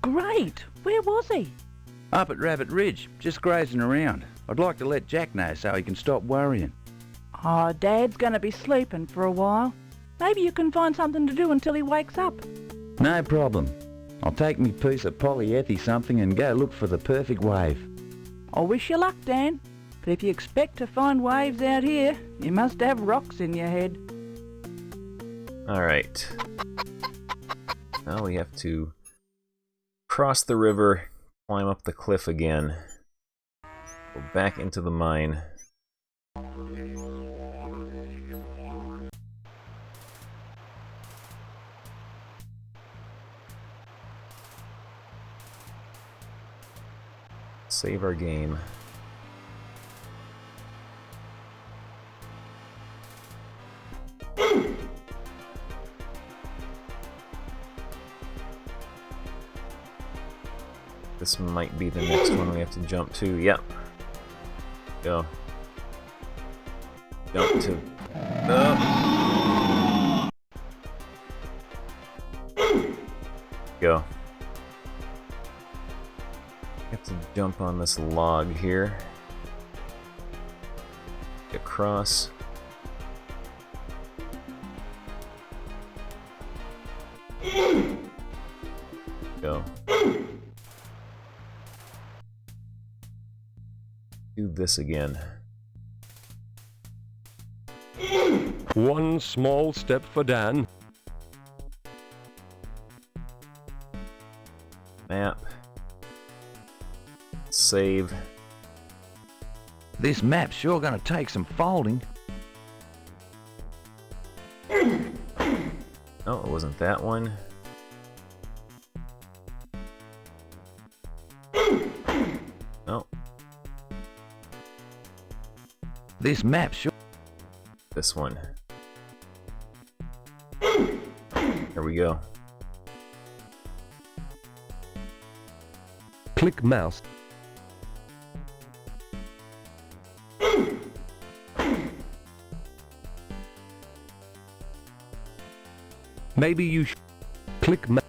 Great! Where was he? Up at Rabbit Ridge, just grazing around. I'd like to let Jack know so he can stop worrying. Oh, Dad's gonna be sleeping for a while. Maybe you can find something to do until he wakes up. No problem. I'll take me piece of polyethy something and go look for the perfect wave. I wish you luck, Dan. But if you expect to find waves out here, you must have rocks in your head. Alright. Now we have to cross the river, climb up the cliff again. Go back into the mine. Save our game. This might be the next one we have to jump to. Yep. Go. Jump to... Go. Have to jump on this log here. Across. Go. Do this again. One small step for Dan. Map. Save. This map's sure gonna take some folding. No, it wasn't that one. No. This map's sure... This one. There we go. Click mouse. Maybe you should click mouse.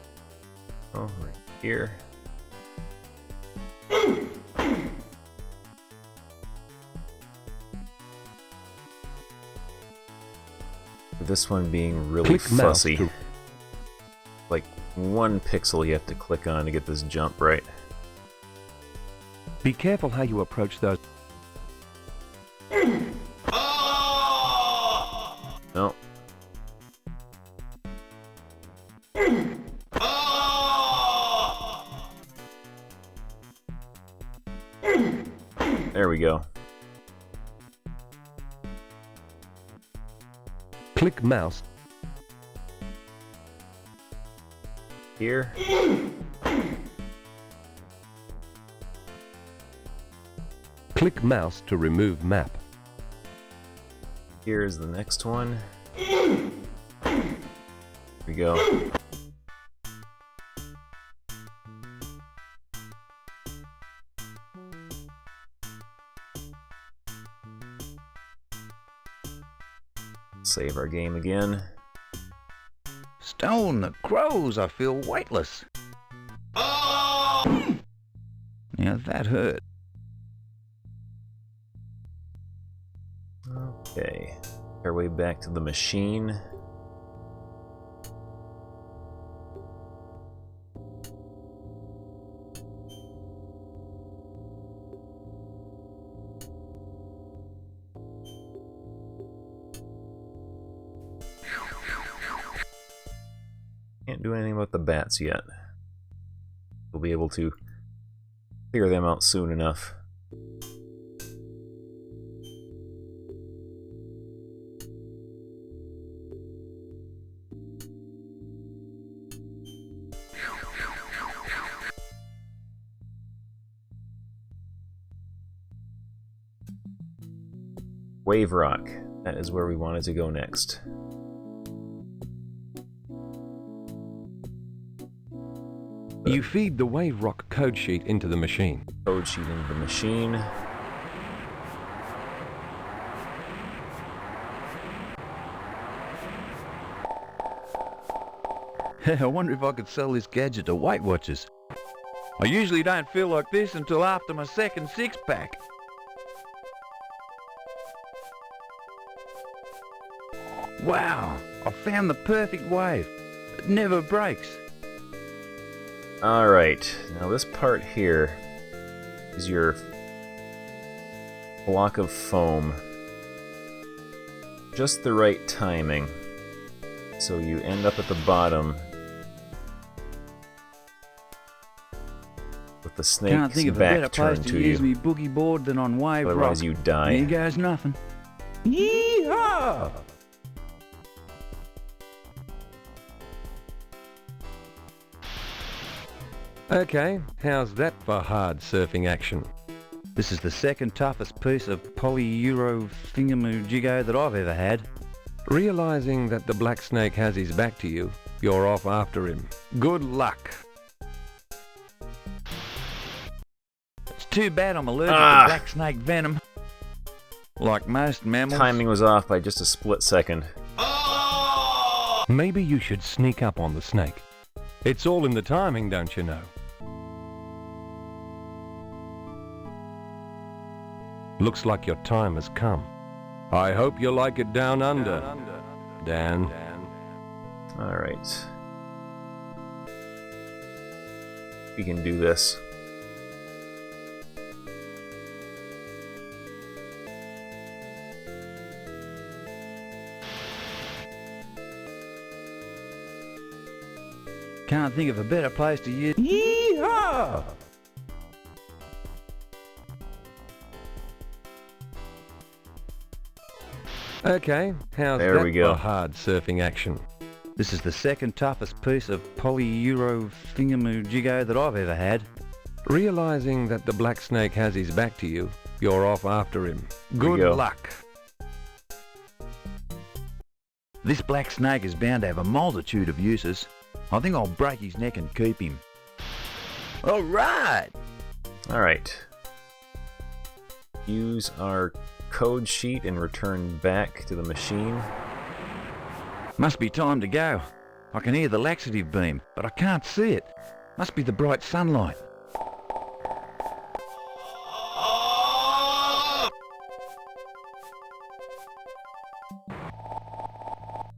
Oh, right here. This one being really Click mouse fussy. to- Like one pixel you have to click on to get this jump right. Be careful how you approach those. No. There we go. Click mouse. Here. Click mouse to remove map. Here's the next one. Here we go. Save our game again. Stone the crows, I feel weightless. Now that hurt. Okay. Our way back to the machine. Can't do anything about the bats yet. We'll be able to clear them out soon enough. Wave Rock. That is where we wanted to go next. You feed the Wave Rock code sheet into the machine. Code sheet into the machine. I wonder if I could sell this gadget to Weight Watchers. I usually don't feel like this until after my second six-pack. Wow, I found the perfect wave. It never breaks. Alright, now this part here is your block of foam. Just the right timing. So you end up at the bottom with the snake's Can't think of a back better place turned to to use you. me boogie board than on Wave Rock. Otherwise you die. Here goes nothing. Yeehaw! Okay, how's that for hard surfing action? This is the second toughest piece of polyuro thingamajiggo that I've ever had. Realizing that the black snake has his back to you, you're off after him. Good luck. It's too bad I'm allergic to black snake venom. Like most mammals. Timing was off by just a split second. Maybe you should sneak up on the snake. It's all in the timing, don't you know? Looks like your time has come. I hope you like it down under, Dan. All right. We can do this. Can't think of a better place to use. Yeehaw! Okay, how's There that we go. for hard surfing action? This is the second toughest piece of polyuro thingamajiggo that I've ever had. Realizing that the black snake has his back to you, you're off after him. Good go. luck. This black snake is bound to have a multitude of uses. I think I'll break his neck and keep him. All right. All right. Use our code sheet and return back to the machine. Must be time to go. I can hear the laxative beam, but I can't see it. Must be the bright sunlight.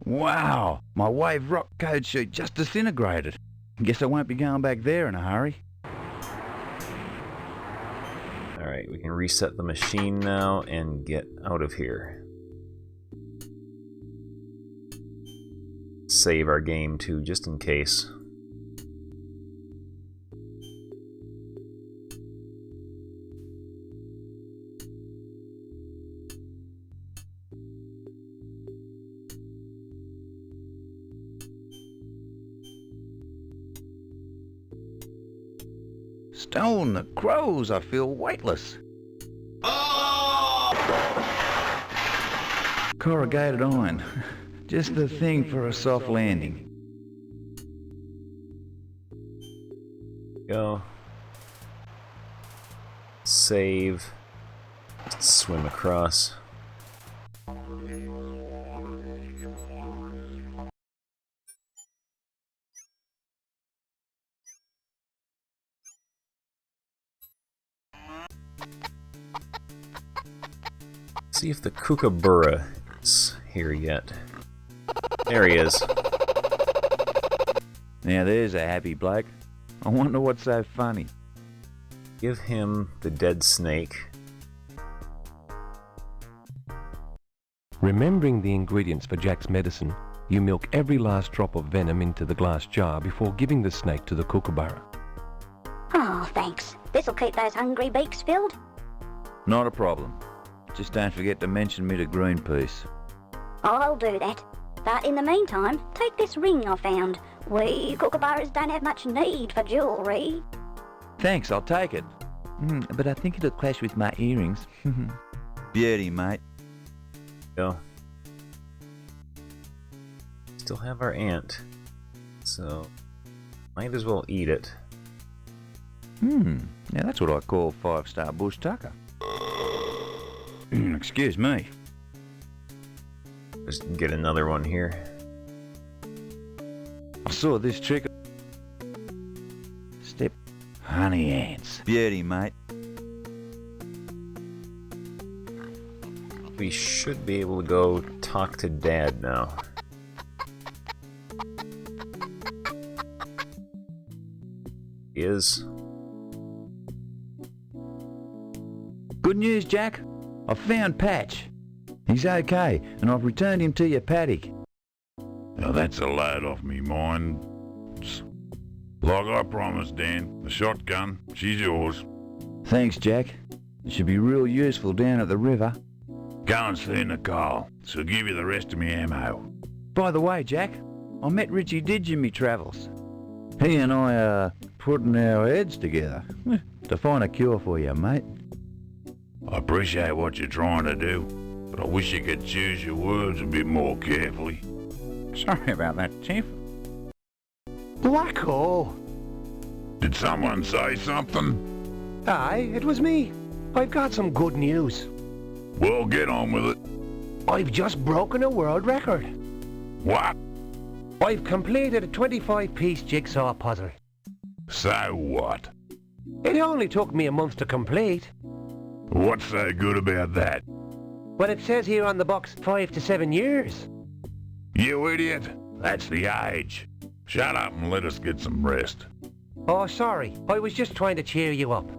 Wow, my wave rock code sheet just disintegrated. Guess I won't be going back there in a hurry. Alright, we can reset the machine now and get out of here. Save our game too, just in case. Stone the crows, I feel weightless. Corrugated iron. Just the thing for a soft landing. Go. Save. Just swim across. See if the kookaburra is here yet. There he is. Now there's a happy bloke. I wonder what's so funny. Give him the dead snake. Remembering the ingredients for Jack's medicine, you milk every last drop of venom into the glass jar before giving the snake to the kookaburra. Oh, thanks. This'll keep those hungry beaks filled. Not a problem. Just don't forget to mention me to Greenpeace. I'll do that. But in the meantime, take this ring I found. We kookaburras don't have much need for jewellery. Thanks, I'll take it. But I think it'll clash with my earrings. Beauty, mate. Go. Still have our ant, so might as well eat it. Now that's what I call 5-star bush tucker. Excuse me. Just get another one here. I saw this trick. Step. Honey ants. Beauty, mate. We should be able to go talk to Dad now. He is. Good news, Jack. I've found Patch. He's okay, and I've returned him to your paddock. Now that's a load off me mind. Like I promised, Dan, the shotgun, she's yours. Thanks, Jack. It should be real useful down at the river. Go and see Nicole. She'll give you the rest of me ammo. By the way, Jack, I met Richie Didge in me travels. He and I are putting our heads together to find a cure for you, mate. I appreciate what you're trying to do, but I wish you could choose your words a bit more carefully. Sorry about that, Chief. Blacko! Did someone say something? Aye, it was me. I've got some good news. Well, get on with it. I've just broken a world record. What? I've completed a 25-piece jigsaw puzzle. So what? It only took me a month to complete. What's so good about that? Well, it says here on the box 5 to 7 years. You idiot. That's the age. Shut up and let us get some rest. Oh, sorry. I was just trying to cheer you up.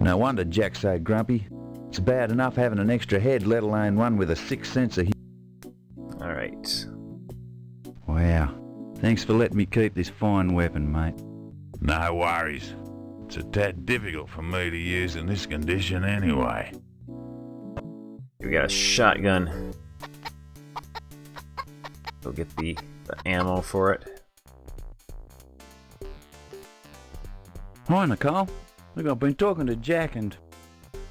No wonder Jack's so grumpy. It's bad enough having an extra head, let alone one with a sixth sense of All right. Wow. Thanks for letting me keep this fine weapon, mate. No worries. It's a tad difficult for me to use in this condition anyway. We got a shotgun. Go get the ammo for it. Hi, Nicole. Look, I've been talking to Jack and...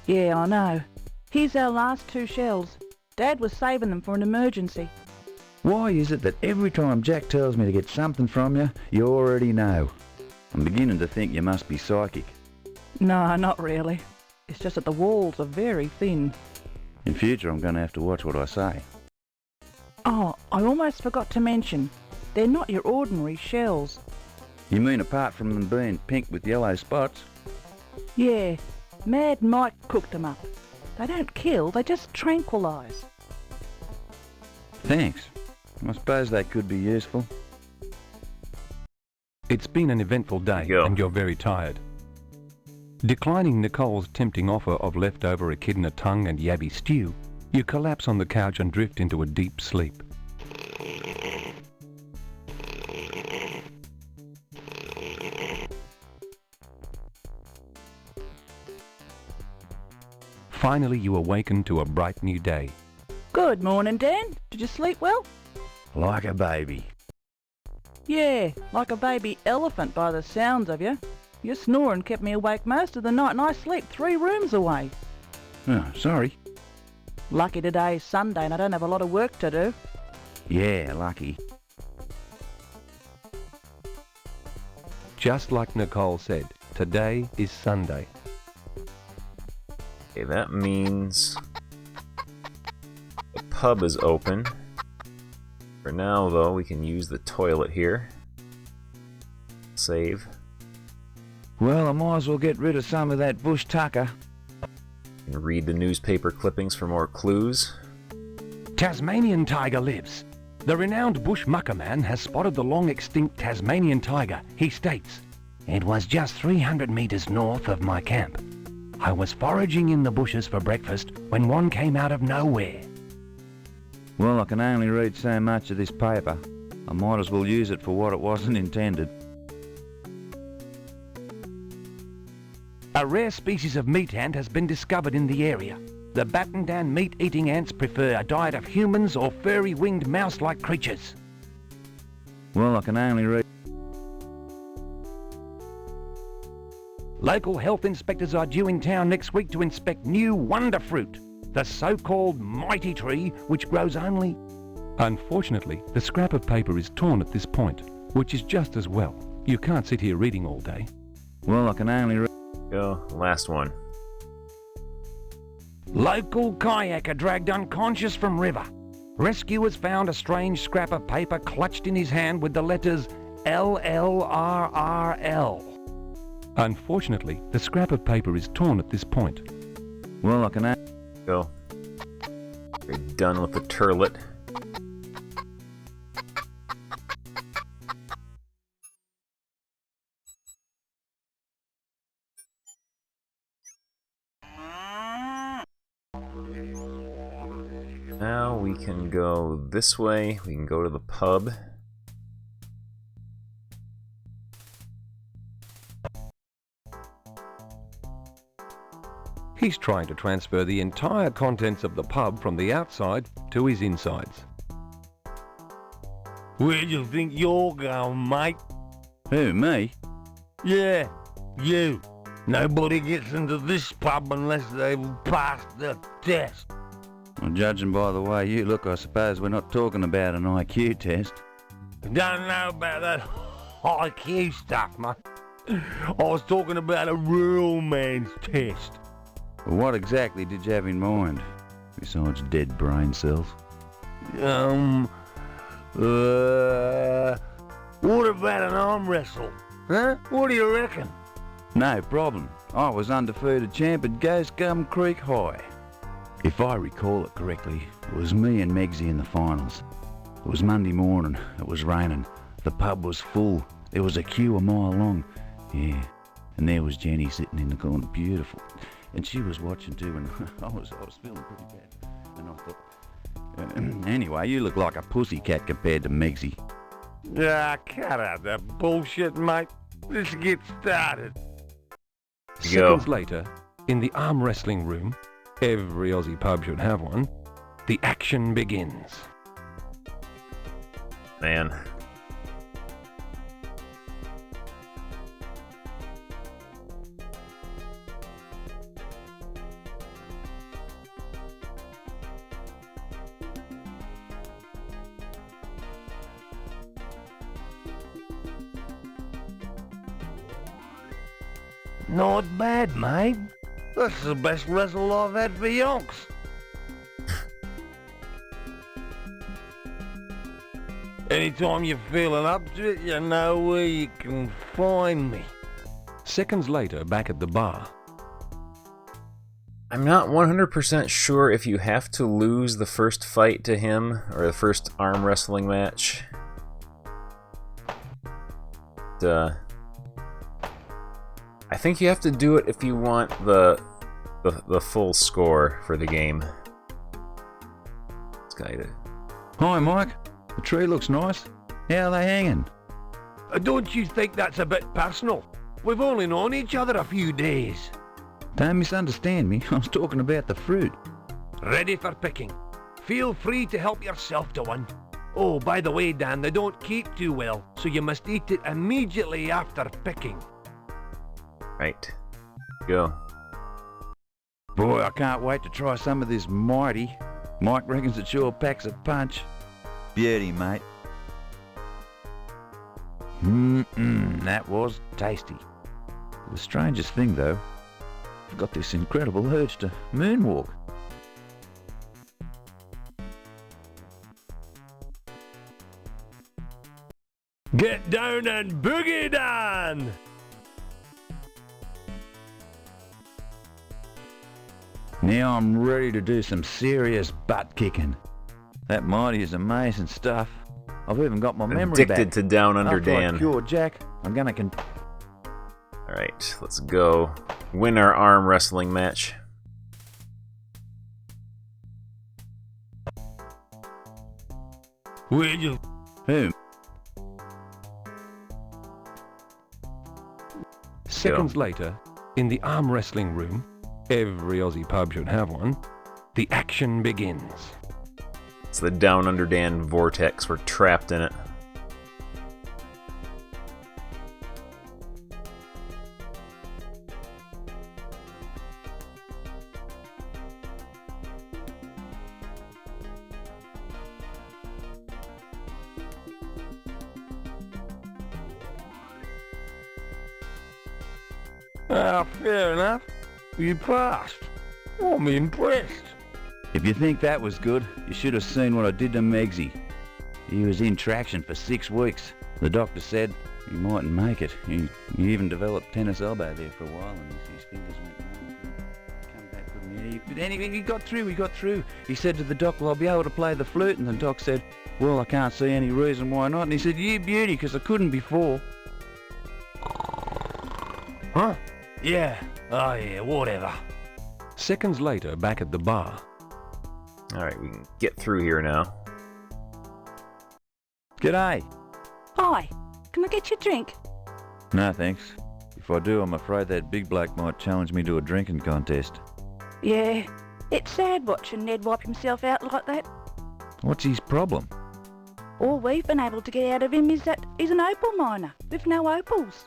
Yeah, I know. Here's our last 2 shells. Dad was saving them for an emergency. Why is it that every time Jack tells me to get something from you, you already know? I'm beginning to think you must be psychic. No, not really. It's just that the walls are very thin. In future, I'm going to have to watch what I say. Oh, I almost forgot to mention. They're not your ordinary shells. You mean apart from them being pink with yellow spots? Yeah, Mad Mike cooked them up. They don't kill, they just tranquilise. Thanks. I suppose they could be useful. It's been an eventful day and you're very tired. Declining Nicole's tempting offer of leftover echidna tongue and yabby stew, you collapse on the couch and drift into a deep sleep. Finally, you awaken to a bright new day. Good morning, Dan. Did you sleep well? Like a baby. Yeah, like a baby elephant by the sounds of you. Your snoring kept me awake most of the night and I sleep 3 rooms away. Oh, sorry. Lucky today's Sunday and I don't have a lot of work to do. Yeah, lucky. Just like Nicole said, today is Sunday. Okay, that means the pub is open. For now, though, we can use the toilet here. Save. Well, I might as well get rid of some of that bush tucker. And read the newspaper clippings for more clues. Tasmanian tiger lives. The renowned bush mucker man has spotted the long-extinct Tasmanian tiger. He states, "It was just 300 metres north of my camp. I was foraging in the bushes for breakfast when one came out of nowhere." Well, I can only read so much of this paper. I might as well use it for what it wasn't intended. A rare species of meat ant has been discovered in the area. The Battendan meat-eating ants prefer a diet of humans or furry-winged mouse-like creatures. Well, I can only read... Local health inspectors are due in town next week to inspect new wonder fruit, the so-called mighty tree, which grows only... Unfortunately, the scrap of paper is torn at this point, which is just as well. You can't sit here reading all day. Well, I can only read... Go, last one. Local kayaker dragged unconscious from river. Rescuers found a strange scrap of paper clutched in his hand with the letters LLRRL. Unfortunately, the scrap of paper is torn at this point. Well, I can... Go. We're done with the turlet. Now we can go this way. We can go to the pub. He's trying to transfer the entire contents of the pub from the outside to his insides. Where do you think you're going, mate? Who, me? Yeah, you. Nobody gets into this pub unless they've passed the test. Well, judging by the way you look, I suppose we're not talking about an IQ test. Don't know about that IQ stuff, mate. I was talking about a real man's test. Well, what exactly did you have in mind? besides dead brain cells. What about an arm wrestle? Huh? What do you reckon? No problem. I was undefeated champ at Ghost Gum Creek High. If I recall it correctly, it was me and Megsy in the finals. It was Monday morning. It was raining. The pub was full. There was a queue a mile long. Yeah. And there was Jenny sitting in the corner, beautiful. And she was watching too, and I was feeling pretty bad. And I thought, anyway, you look like a pussycat compared to Megsy. Ah, cut out that bullshit, mate. Let's get started. Seconds later, in the arm wrestling room, every Aussie pub should have one, the action begins. Man. Not bad, mate. That's the best wrestle I've had for yonks. Anytime you're feeling up to it, you know where you can find me. Seconds later, back at the bar. I'm not 100% sure if you have to lose the first fight to him, or the first arm wrestling match. I think you have to do it if you want the full score for the game. This guy. Hi, Mike. The tree looks nice. How are they hanging? Don't you think that's a bit personal? We've only known each other a few days. Don't misunderstand me. I was talking about the fruit. Ready for picking. Feel free to help yourself to one. Oh, by the way, Dan, they don't keep too well, so you must eat it immediately after picking. Right. Go. Boy, I can't wait to try some of this Mighty. Mike reckons it sure packs a punch. Beauty, mate. That was tasty. The strangest thing, though, I've got this incredible urge to moonwalk. Get down and boogie down! Now I'm ready to do some serious butt kicking. That Mighty is amazing stuff. I've even got my memory back. Addicted to Down Under Dan. After I cure Jack, I'm gonna Alright, let's go win our arm wrestling match. Will you? Whom? Seconds later, in the arm wrestling room, every Aussie pub should have one, the action begins. It's the Down Under Dan vortex. We're trapped in it. Ah, fair enough. You passed. I'm impressed. If you think that was good, you should have seen what I did to Megsy. He was in traction for 6 weeks. The doctor said he mightn't make it. He even developed tennis elbow there for a while, and his fingers went come back, couldn't he? But anyway, he got through. He said to the doc, well, I'll be able to play the flute, and the doc said, well, I can't see any reason why not. And he said, you beauty, because I couldn't before. Huh? Yeah. Oh yeah, whatever. Seconds later, back at the bar. Alright, we can get through here now. G'day. Hi, can I get you a drink? No, thanks. If I do, I'm afraid that big bloke might challenge me to a drinking contest. Yeah, it's sad watching Ned wipe himself out like that. What's his problem? All we've been able to get out of him is that he's an opal miner with no opals.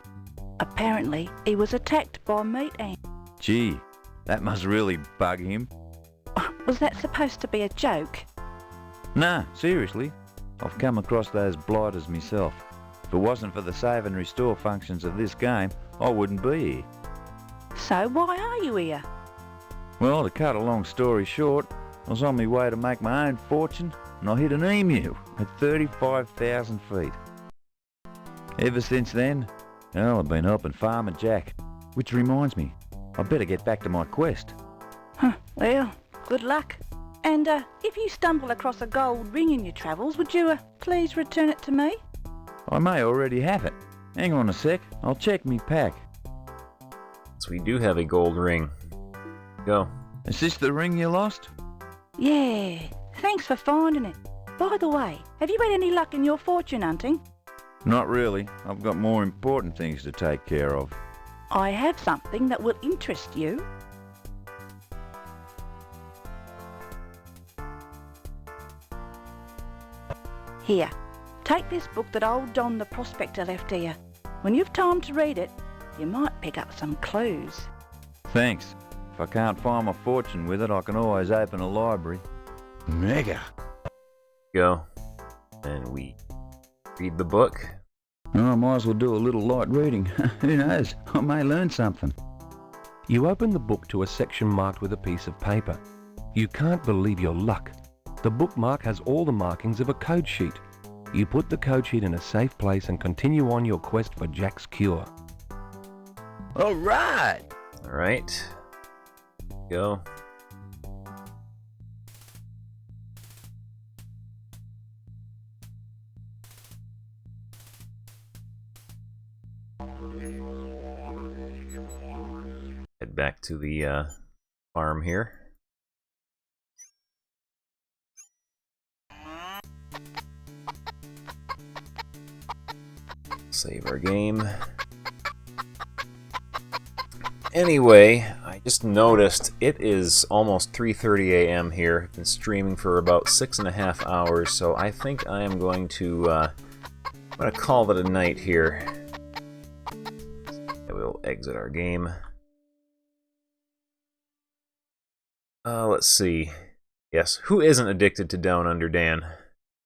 Apparently, he was attacked by meat ants. Gee, that must really bug him. Was that supposed to be a joke? Nah, seriously. I've come across those blighters myself. If it wasn't for the save and restore functions of this game, I wouldn't be here. So why are you here? Well, to cut a long story short, I was on my way to make my own fortune, and I hit an emu at 35,000 feet. Ever since then, well, I've been helping Farmer Jack. Which reminds me, I better get back to my quest. Huh, well, good luck. And if you stumble across a gold ring in your travels, would you please return it to me? I may already have it. Hang on a sec, I'll check me pack. So we do have a gold ring. Go. Is this the ring you lost? Yeah, thanks for finding it. By the way, have you had any luck in your fortune hunting? Not really. I've got more important things to take care of. I have something that will interest you. Here, take this book that old Don the Prospector left here. When you've time to read it, you might pick up some clues. Thanks. If I can't find my fortune with it, I can always open a library. Mega. Go. And we read the book. Oh, I might as well do a little light reading. Who knows? I may learn something. You open the book to a section marked with a piece of paper. You can't believe your luck. The bookmark has all the markings of a code sheet. You put the code sheet in a safe place and continue on your quest for Jack's cure. All right. All right. Go. Head back to the farm here. Save our game. Anyway, I just noticed it is almost 3:30 a.m. here. I've been streaming for about 6.5 hours, so I think I am going to I'm gonna call it a night here. We'll exit our game. Let's see. Yes, who isn't addicted to Down Under Dan?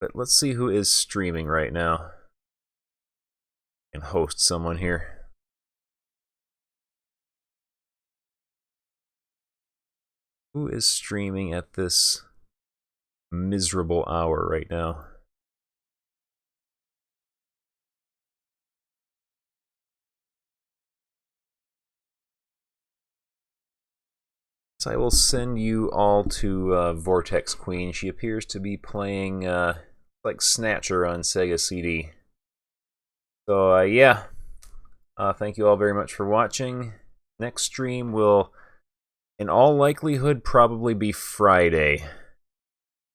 But let's see who is streaming right now. And host someone here. Who is streaming at this miserable hour right now? So I will send you all to Vortex Queen. She appears to be playing like Snatcher on Sega CD. So yeah, thank you all very much for watching. Next stream will, in all likelihood, probably be Friday.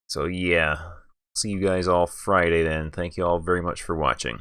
So yeah, see you guys all Friday then. Thank you all very much for watching.